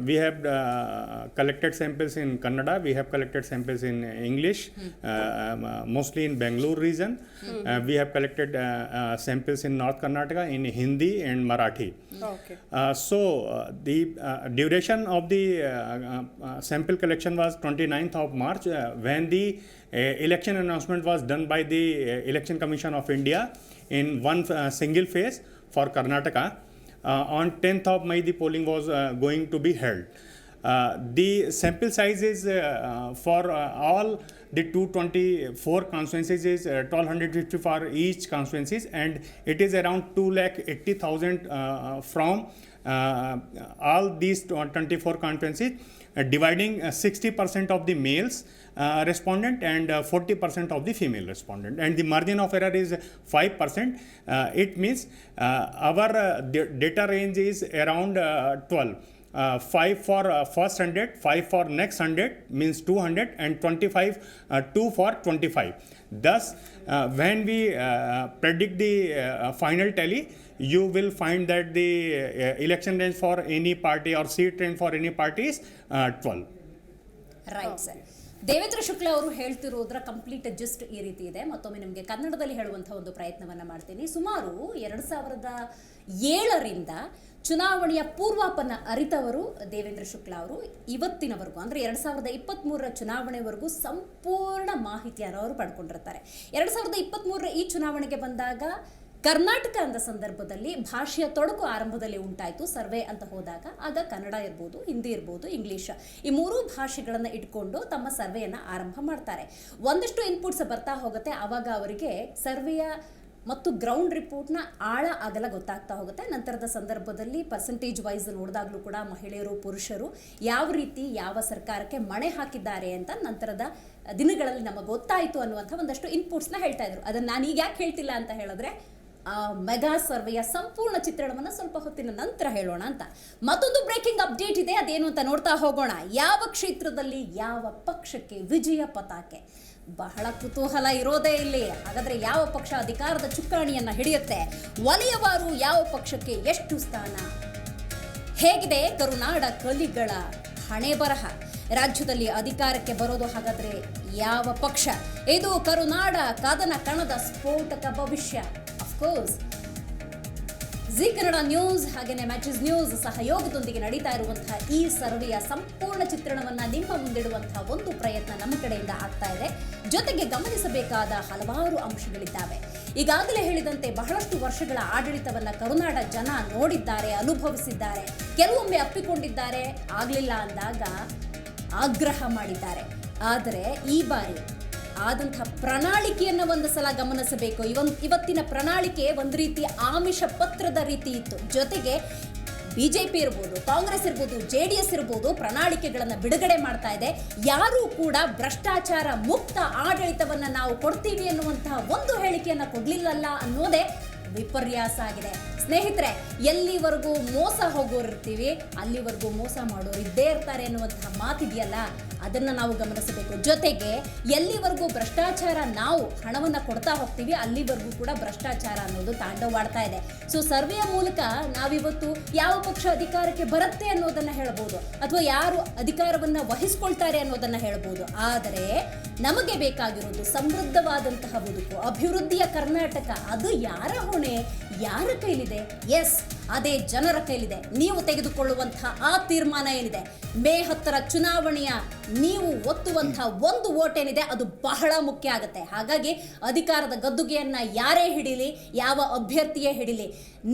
We have collected samples in Kannada, we have collected samples in English, mostly in Bangalore region. We have collected samples in North Karnataka in Hindi and Marathi. Okay. The duration of the sample collection was 29th of March when the election announcement was done by the Election Commission of India in one single phase for Karnataka. On 10th of May, the polling was going to be held. The sample size is for all the 224 constituencies is 1250 for each constituencies, and it is around 2,80,000 from all these 24 constituencies, dividing 60% of the males respondent and 40% of the female respondent, and the margin of error is 5%. It means our data range is around 12. 5 for first 100, 5 for next 100 means 200, and 25 2 for 25. Thus, when we predict the final tally, you will find that the election range for any party or seat range for any party is 12. Right sir. Devendra Shukla ಅವರು ಹೇಳ್ತಿರೋದ್ರ ಕಂಪ್ಲೀಟ್ ಜಸ್ಟ್ ಈ ರೀತಿ ಇದೆ. ಮತ್ತೊಮ್ಮೆ ನಿಮಗೆ ಕನ್ನಡದಲ್ಲಿ ಹೇಳುವಂತಹ ಒಂದು ಪ್ರಯತ್ನವನ್ನ ಮಾಡ್ತೀನಿ. ಸುಮಾರು 2007ರಿಂದ ಚುನಾವಣೆಯ ಪೂರ್ವಾಪನ್ನ ಅರಿತವರು ದೇವೇಂದ್ರ ಶುಕ್ಲಾ ಅವರು. ಇವತ್ತಿನವರೆಗೂ ಅಂದರೆ 2023ರ ಚುನಾವಣೆವರೆಗೂ ಸಂಪೂರ್ಣ ಮಾಹಿತಿಯನ್ನು ಅವರು ಪಡ್ಕೊಂಡಿರ್ತಾರೆ. 2023ರ ಈ ಚುನಾವಣೆಗೆ ಬಂದಾಗ ಕರ್ನಾಟಕ ಅಂದ ಸಂದರ್ಭದಲ್ಲಿ ಭಾಷೆಯ ತೊಡಕು ಆರಂಭದಲ್ಲಿ ಉಂಟಾಯಿತು. ಸರ್ವೆ ಅಂತ ಹೋದಾಗ ಆಗ ಕನ್ನಡ ಇರ್ಬೋದು, ಹಿಂದಿ ಇರ್ಬೋದು, ಇಂಗ್ಲೀಷ್, ಈ 3 ಭಾಷೆಗಳನ್ನು ಇಟ್ಕೊಂಡು ತಮ್ಮ ಸರ್ವೆಯನ್ನು ಆರಂಭ ಮಾಡ್ತಾರೆ. ಒಂದಷ್ಟು ಇನ್ಪುಟ್ಸ್ ಬರ್ತಾ ಹೋಗುತ್ತೆ. ಆವಾಗ ಅವರಿಗೆ ಸರ್ವೆಯ ಮತ್ತು ಗ್ರೌಂಡ್ ರಿಪೋರ್ಟ್ನ ಆಳ ಅಗಲ ಗೊತ್ತಾಗ್ತಾ ಹೋಗುತ್ತೆ. ನಂತರದ ಸಂದರ್ಭದಲ್ಲಿ ಪರ್ಸೆಂಟೇಜ್ ವೈಸ್ ನೋಡಿದಾಗಲೂ ಕೂಡ ಮಹಿಳೆಯರು ಪುರುಷರು ಯಾವ ರೀತಿ ಯಾವ ಸರ್ಕಾರಕ್ಕೆ ಮಣೆ ಹಾಕಿದ್ದಾರೆ ಅಂತ ನಂತರದ ದಿನಗಳಲ್ಲಿ ನಮಗೆ ಗೊತ್ತಾಯಿತು ಅನ್ನುವಂಥ ಒಂದಷ್ಟು ಇನ್ಪುಟ್ಸ್ನ ಹೇಳ್ತಾ ಇದ್ರು. ಅದನ್ನು ನಾನು ಈಗ ಯಾಕೆ ಹೇಳ್ತಿಲ್ಲ ಅಂತ ಹೇಳಿದ್ರೆ ಮೆಗಾ ಸರ್ವೆಯ ಸಂಪೂರ್ಣ ಚಿತ್ರಣವನ್ನು ಸ್ವಲ್ಪ ಹೊತ್ತಿನ ನಂತರ ಹೇಳೋಣ ಅಂತ. ಮತ್ತೊಂದು ಬ್ರೇಕಿಂಗ್ ಅಪ್ಡೇಟ್ ಇದೆ, ಅದೇನು ಅಂತ ನೋಡ್ತಾ ಹೋಗೋಣ. ಯಾವ ಕ್ಷೇತ್ರದಲ್ಲಿ ಯಾವ ಪಕ್ಷಕ್ಕೆ ವಿಜಯ ಪತಾಕೆ? ಬಹಳ ಕುತೂಹಲ ಇರೋದೇ ಇಲ್ಲಿ. ಹಾಗಾದ್ರೆ ಯಾವ ಪಕ್ಷ ಅಧಿಕಾರದ ಚುಕ್ಕಾಣಿಯನ್ನ ಹಿಡಿಯುತ್ತೆ? ವಲಯವಾರು ಯಾವ ಪಕ್ಷಕ್ಕೆ ಎಷ್ಟು ಸ್ಥಾನ? ಹೇಗಿದೆ ಕರುನಾಡ ಕಲಿಗಳ ಹಣೆ ಬರಹ? ರಾಜ್ಯದಲ್ಲಿ ಅಧಿಕಾರಕ್ಕೆ ಬರೋದು ಹಾಗಾದ್ರೆ ಯಾವ ಪಕ್ಷ? ಇದು ಕರುನಾಡ ಕದನ ಕಣದ ಸ್ಫೋಟಕ ಭವಿಷ್ಯ. ಅಫ್ಕೋರ್ಸ್ ಜಿ ಕನ್ನಡ ನ್ಯೂಸ್ ಹಾಗೆಯೇ ಮ್ಯಾಚಸ್ ನ್ಯೂಸ್ ಸಹಯೋಗದೊಂದಿಗೆ ನಡೀತಾ ಇರುವಂತಹ ಈ ಸರ್ವೆಯ ಸಂಪೂರ್ಣ ಚಿತ್ರಣವನ್ನ ನಿಮ್ಮ ಮುಂದಿಡುವಂತಹ ಒಂದು ಪ್ರಯತ್ನ ನಮ್ಮ ಕಡೆಯಿಂದ ಆಗ್ತಾ ಇದೆ. ಜೊತೆಗೆ ಗಮನಿಸಬೇಕಾದ ಹಲವಾರು ಅಂಶಗಳಿದ್ದಾವೆ. ಈಗಾಗಲೇ ಹೇಳಿದಂತೆ ಬಹಳಷ್ಟು ವರ್ಷಗಳ ಆಡಳಿತವನ್ನ ಕರುನಾಡ ಜನ ನೋಡಿದ್ದಾರೆ, ಅನುಭವಿಸಿದ್ದಾರೆ. ಕೆಲವೊಮ್ಮೆ ಅಪ್ಪಿಕೊಂಡಿದ್ದಾರೆ, ಆಗ್ಲಿಲ್ಲ ಅಂದಾಗ ಆಗ್ರಹ ಮಾಡಿದ್ದಾರೆ. ಆದರೆ ಈ ಬಾರಿ ಆದಂತಹ ಪ್ರಣಾಳಿಕೆಯನ್ನು ಒಂದು ಸಲ ಗಮನಿಸಬೇಕು. ಇವತ್ತಿನ ಪ್ರಣಾಳಿಕೆ ಒಂದು ರೀತಿ ಆಮಿಷ ಪತ್ರದ ರೀತಿ ಇತ್ತು. ಜೊತೆಗೆ ಬಿಜೆಪಿ ಇರ್ಬೋದು, ಕಾಂಗ್ರೆಸ್ ಇರ್ಬೋದು, JDS ಇರ್ಬೋದು ಪ್ರಣಾಳಿಕೆಗಳನ್ನು ಬಿಡುಗಡೆ ಮಾಡ್ತಾ ಇದೆ. ಯಾರೂ ಕೂಡ ಭ್ರಷ್ಟಾಚಾರ ಮುಕ್ತ ಆಡಳಿತವನ್ನ ನಾವು ಕೊಡ್ತೀವಿ ಎನ್ನುವಂತಹ ಒಂದು ಹೇಳಿಕೆಯನ್ನ ಕೊಡ್ಲಿಲ್ಲಲ್ಲ ಅನ್ನೋದೇ ವಿಪರ್ಯಾಸ ಆಗಿದೆ. ಸ್ನೇಹಿತರೆ, ಎಲ್ಲಿವರೆಗೂ ಮೋಸ ಹೋಗೋರಿರ್ತೀವಿ ಅಲ್ಲಿವರೆಗೂ ಮೋಸ ಮಾಡೋರು ಇದ್ದೇ ಇರ್ತಾರೆ ಅನ್ನುವಂತಹ ಮಾತಿದೆಯಲ್ಲ, ಅದನ್ನ ನಾವು ಗಮನಿಸಬೇಕು. ಜೊತೆಗೆ ಎಲ್ಲಿವರೆಗೂ ಭ್ರಷ್ಟಾಚಾರ ನಾವು ಹಣವನ್ನ ಕೊಡ್ತಾ ಹೋಗ್ತೀವಿ ಅಲ್ಲಿವರೆಗೂ ಕೂಡ ಭ್ರಷ್ಟಾಚಾರ ಅನ್ನೋದು ತಾಂಡವಾಡ್ತಾ ಇದೆ. ಸೊ ಸರ್ವೆಯ ಮೂಲಕ ನಾವಿವತ್ತು ಯಾವ ಪಕ್ಷ ಅಧಿಕಾರಕ್ಕೆ ಬರುತ್ತೆ ಅನ್ನೋದನ್ನ ಹೇಳ್ಬೋದು, ಅಥವಾ ಯಾರು ಅಧಿಕಾರವನ್ನ ವಹಿಸ್ಕೊಳ್ತಾರೆ ಅನ್ನೋದನ್ನ ಹೇಳ್ಬೋದು. ಆದರೆ ನಮಗೆ ಬೇಕಾಗಿರೋದು ಸಮೃದ್ಧವಾದಂತಹ ಬದುಕು, ಅಭಿವೃದ್ಧಿಯ ಕರ್ನಾಟಕ. ಅದು ಯಾರ ಹೊಣೆ, ಯಾರ ಕೈಲಿದೆ? ಎಸ್, ಅದೇ ಜನರ ಕೈಲಿದೆ. ನೀವು ತೆಗೆದುಕೊಳ್ಳುವಂತಹ ಆ ತೀರ್ಮಾನ ಏನಿದೆ, ಮೇ 10ರ ಚುನಾವಣೆಯ ನೀವು ಒತ್ತುವಂತಹ ಒಂದು ವೋಟ್ ಏನಿದೆ ಅದು ಬಹಳ ಮುಖ್ಯ ಆಗುತ್ತೆ. ಹಾಗಾಗಿ ಅಧಿಕಾರದ ಗದ್ದುಗೆಯನ್ನ ಯಾರೇ ಹಿಡೀಲಿ, ಯಾವ ಅಭ್ಯರ್ಥಿಯೇ ಹಿಡೀಲಿ,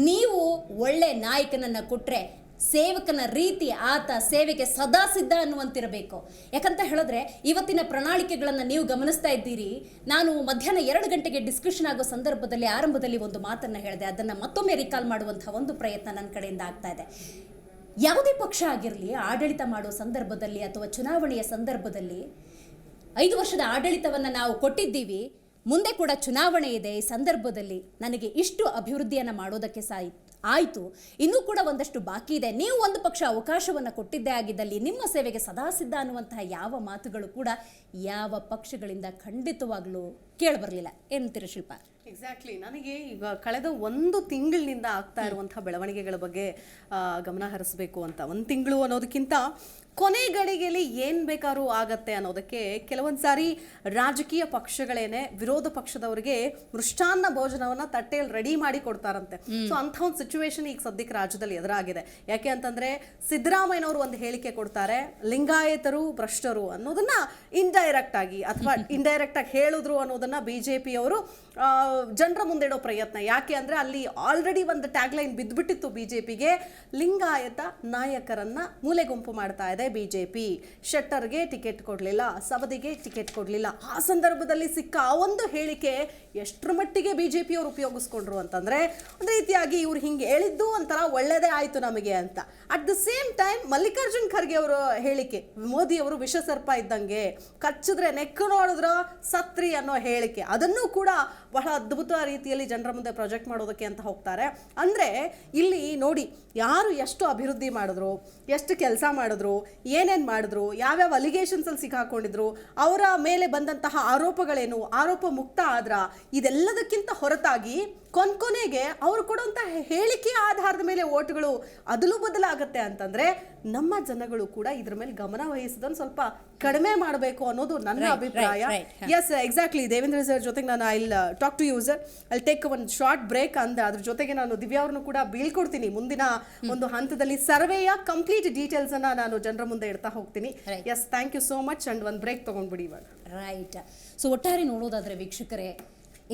ನೀವು ಒಳ್ಳೆ ನಾಯಕನನ್ನ ಕೊಟ್ರೆ ಸೇವಕನ ರೀತಿ ಆತ ಸೇವೆಗೆ ಸದಾ ಸಿದ್ಧ ಅನ್ನುವಂತಿರಬೇಕು. ಯಾಕಂತ ಹೇಳಿದ್ರೆ ಇವತ್ತಿನ ಪ್ರಣಾಳಿಕೆಗಳನ್ನು ನೀವು ಗಮನಿಸ್ತಾ ಇದ್ದೀರಿ. ನಾನು ಮಧ್ಯಾಹ್ನ 2 ಗಂಟೆಗೆ ಡಿಸ್ಕಷನ್ ಆಗೋ ಸಂದರ್ಭದಲ್ಲಿ ಆರಂಭದಲ್ಲಿ ಒಂದು ಮಾತನ್ನ ಹೇಳಿದೆ, ಅದನ್ನು ಮತ್ತೊಮ್ಮೆ ರಿಕಾಲ್ ಮಾಡುವಂತಹ ಒಂದು ಪ್ರಯತ್ನ ನನ್ನ ಕಡೆಯಿಂದ ಆಗ್ತಾ ಇದೆ. ಯಾವುದೇ ಪಕ್ಷ ಆಗಿರಲಿ, ಆಡಳಿತ ಮಾಡೋ ಸಂದರ್ಭದಲ್ಲಿ ಅಥವಾ ಚುನಾವಣೆಯ ಸಂದರ್ಭದಲ್ಲಿ 5 ವರ್ಷದ ಆಡಳಿತವನ್ನು ನಾವು ಕೊಟ್ಟಿದ್ದೀವಿ, ಮುಂದೆ ಕೂಡ ಚುನಾವಣೆ ಇದೆ, ಈ ಸಂದರ್ಭದಲ್ಲಿ ನನಗೆ ಇಷ್ಟು ಅಭಿವೃದ್ಧಿಯನ್ನು ಮಾಡೋದಕ್ಕೆ ಆಯಿತು, ಇನ್ನೂ ಕೂಡ ಒಂದಷ್ಟು ಬಾಕಿ ಇದೆ, ನೀವು ಒಂದು ಪಕ್ಷ ಅವಕಾಶವನ್ನು ಕೊಟ್ಟಿದ್ದೇ ಆಗಿದ್ದಲ್ಲಿ ನಿಮ್ಮ ಸೇವೆಗೆ ಸದಾ ಸಿದ್ಧ ಅನ್ನುವಂತಹ ಯಾವ ಮಾತುಗಳು ಕೂಡ ಯಾವ ಪಕ್ಷಗಳಿಂದ ಖಂಡಿತವಾಗ್ಲೂ ಕೇಳಿಬರಲಿಲ್ಲ. ಏನಂತೀರ ಶಿಲ್ಪ? ಎಕ್ಸಾಕ್ಟ್ಲಿ. ನನಗೆ ಈಗ ಕಳೆದ 1 ತಿಂಗಳಿನಿಂದ ಆಗ್ತಾ ಇರುವಂತಹ ಬೆಳವಣಿಗೆಗಳ ಬಗ್ಗೆ ಗಮನ ಹರಿಸಬೇಕು ಅಂತ. 1 ತಿಂಗಳು ಅನ್ನೋದಕ್ಕಿಂತ ಕೊನೆ ಗಳಿಗೆಯಲ್ಲಿ ಏನ್ ಬೇಕಾದ್ರೂ ಆಗತ್ತೆ ಅನ್ನೋದಕ್ಕೆ ಕೆಲವೊಂದು ಸಾರಿ ರಾಜಕೀಯ ಪಕ್ಷಗಳೇನೆ ವಿರೋಧ ಪಕ್ಷದವರಿಗೆ ಮೃಷ್ಟಾನ್ನ ಭೋಜನವನ್ನ ತಟ್ಟೆಯಲ್ಲಿ ರೆಡಿ ಮಾಡಿ ಕೊಡ್ತಾರಂತೆ. ಸೊ ಅಂತ ಒಂದು ಸಿಚುವೇಶನ್ ಈಗ ಸದ್ಯಕ್ಕೆ ರಾಜ್ಯದಲ್ಲಿ ಎದುರಾಗಿದೆ. ಯಾಕೆ ಅಂತಂದ್ರೆ ಸಿದ್ದರಾಮಯ್ಯನವರು ಒಂದು ಹೇಳಿಕೆ ಕೊಡ್ತಾರೆ, ಲಿಂಗಾಯತರು ಭ್ರಷ್ಟರು ಅನ್ನೋದನ್ನ ಇಂಡೈರೆಕ್ಟ್ ಆಗಿ ಅಥವಾ ಇಂಡೈರೆಕ್ಟ್ ಆಗಿ ಹೇಳಿದ್ರು ಅನ್ನೋದನ್ನ ಬಿಜೆಪಿಯವರು ಜನರ ಮುಂದೆ ಇಡೋ ಪ್ರಯತ್ನ. ಯಾಕೆ ಅಂದ್ರೆ ಅಲ್ಲಿ ಆಲ್ರೆಡಿ ಒಂದು ಟ್ಯಾಗ್ ಲೈನ್ ಬಿದ್ದುಬಿಟ್ಟಿತ್ತು ಬಿಜೆಪಿಗೆ, ಲಿಂಗಾಯತ ನಾಯಕರನ್ನ ಮೂಲೆ ಗುಂಪು ಮಾಡ್ತಾ ಇದೆ ಬಿಜೆಪಿ. ಶೆಟ್ಟರ್ಗೆ ಟಿಕೆಟ್ ಕೊಡ್ಲಿಲ್ಲ, ಸವದಿಗೆ ಟಿಕೆಟ್ ಕೊಡ್ಲಿಲ್ಲ. ಆ ಸಂದರ್ಭದಲ್ಲಿ ಸಿಕ್ಕ ಆ ಒಂದು ಹೇಳಿಕೆ ಎಷ್ಟರ ಮಟ್ಟಿಗೆ ಬಿಜೆಪಿಯವರು ಉಪಯೋಗಿಸ್ಕೊಂಡ್ರು ಅಂತಂದ್ರೆ, ಒಂದು ರೀತಿಯಾಗಿ ಇವ್ರು ಹಿಂಗೆ ಹೇಳಿದ್ದು ಒಂಥರ ಒಳ್ಳೇದೇ ಆಯ್ತು ನಮಗೆ ಅಂತ. At the same time Mallikarjun Kharge ಅವರ ಹೇಳಿಕೆ, ಮೋದಿ ಅವರು ವಿಷಸರ್ಪ ಇದ್ದಂಗೆ, ಕಚ್ಚಿದ್ರೆ ನೆಕ್ಕು ನೋಡಿದ್ರ ಸತ್ರಿ ಅನ್ನೋ ಹೇಳಿಕೆ, ಅದನ್ನು ಕೂಡ ಬಹಳ ಅದ್ಭುತ ರೀತಿಯಲ್ಲಿ ಜನರ ಮುಂದೆ ಪ್ರೊಜೆಕ್ಟ್ ಮಾಡೋದಕ್ಕೆ ಅಂತ ಹೋಗ್ತಾರೆ. ಅಂದ್ರೆ ಇಲ್ಲಿ ನೋಡಿ, ಯಾರು ಎಷ್ಟು ಅಭಿವೃದ್ಧಿ ಮಾಡಿದ್ರು, ಎಷ್ಟು ಕೆಲಸ ಮಾಡಿದ್ರು, ಏನೇನ್ ಮಾಡಿದ್ರು, ಯಾವ್ಯಾವ ಅಲಿಗೇಷನ್ಸ್ ಅಲ್ಲಿ ಸಿಕ್ಕಾಕೊಂಡಿದ್ರು, ಅವರ ಮೇಲೆ ಬಂದಂತಹ ಆರೋಪಗಳೇನು, ಆರೋಪ ಮುಕ್ತ ಆದ್ರ, ಇದೆಲ್ಲದಕ್ಕಿಂತ ಹೊರತಾಗಿ ಕೊನೆಗೆ ಅವರು ಕೊಡುವಂತ ಹೇಳಿಕೆಯ ಆಧಾರದ ಮೇಲೆ ಓಟ್ಗಳು ಅದಲು ಬದಲಾಗುತ್ತೆ ಅಂತಂದ್ರೆ ನಮ್ಮ ಜನಗಳು ಕೂಡ ಇದ್ರ ಮೇಲೆ ಗಮನ ವಹಿಸೋದನ್ನ ಸ್ವಲ್ಪ ಕಡಿಮೆ ಮಾಡಬೇಕು ಅನ್ನೋದು ನನ್ನ ಅಭಿಪ್ರಾಯ. S, exactly. ದೇವೇಂದ್ರ ಸರ್ ಜೊತೆಗೆ ನಾನು I talk to you sir, I take ಒಂದು ಶಾರ್ಟ್ ಬ್ರೇಕ್ ಅಂದ. ಅದ್ರ ಜೊತೆಗೆ ನಾನು ದಿವ್ಯಾ ಅವ್ರನ್ನು ಕೂಡ ಬೀಳ್ಕೊಡ್ತೀನಿ. ಮುಂದಿನ ಒಂದು ಹಂತದಲ್ಲಿ ಸರ್ವೆಯ ಕಂಪ್ಲೀಟ್ ಡೀಟೇಲ್ಸ್ ಅನ್ನ ನಾನು ಜನರ ಮುಂದೆ ಇಡ್ತಾ ಹೋಗ್ತೀನಿ. Yes, thank you so much. And ಒಂದು ಬ್ರೇಕ್ ತಗೊಂಡ್ಬಿಡಿ ಇವಾಗ. ರೈಟ್. ಸೊ ಒಟ್ಟಾರೆ ನೋಡೋದಾದ್ರೆ ವೀಕ್ಷಕರೇ,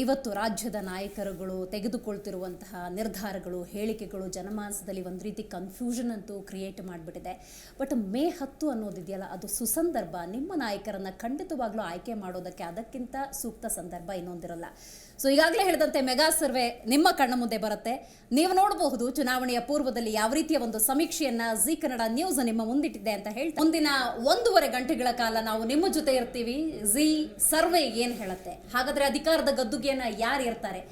ಇವತ್ತು ರಾಜ್ಯದ ನಾಯಕರುಗಳು ತೆಗೆದುಕೊಳ್ತಿರುವಂತಹ ನಿರ್ಧಾರಗಳು, ಹೇಳಿಕೆಗಳು ಜನಮಾನಸದಲ್ಲಿ ಒಂದು ರೀತಿ ಕನ್ಫ್ಯೂಷನ್ ಅಂತೂ ಕ್ರಿಯೇಟ್ ಮಾಡಿಬಿಟ್ಟಿದೆ. ಬಟ್ ಮೇ 10 ಅನ್ನೋದಿದೆಯಲ್ಲ, ಅದು ಸುಸಂದರ್ಭ. ನಿಮ್ಮ ನಾಯಕರನ್ನು ಖಂಡಿತವಾಗ್ಲೂ ಆಯ್ಕೆ ಮಾಡೋದಕ್ಕೆ ಅದಕ್ಕಿಂತ ಸೂಕ್ತ ಸಂದರ್ಭ ಇನ್ನೊಂದಿರಲ್ಲ. ಸೊ ಈಗಾಗಲೇ ಹೇಳಿದಂತೆ ಮೆಗಾ ಸರ್ವೆ ನಿಮ್ಮ ಕಣ್ಣ ಮುಂದೆ ಬರುತ್ತೆ. ನೀವು ನೋಡಬಹುದು ಚುನಾವಣೆಯ ಪೂರ್ವದಲ್ಲಿ ಯಾವ ರೀತಿಯ ಒಂದು ಸಮೀಕ್ಷೆಯನ್ನ ಜಿ ಕನ್ನಡ ನ್ಯೂಸ್ ನಿಮ್ಮ ಮುಂದಿಟ್ಟಿದೆ ಅಂತ ಹೇಳ್ತಾ, ಮುಂದಿನ 1.5 ಗಂಟೆಗಳ ಕಾಲ ನಾವು ನಿಮ್ಮ ಜೊತೆ ಇರ್ತೀವಿ. ಜಿ ಸರ್ವೆ ಏನ್ ಹೇಳುತ್ತೆ, ಹಾಗಾದ್ರೆ ಅಧಿಕಾರದ ಗದ್ದುಗೆಯನ್ನ ಯಾರು ಇರ್ತಾರೆ,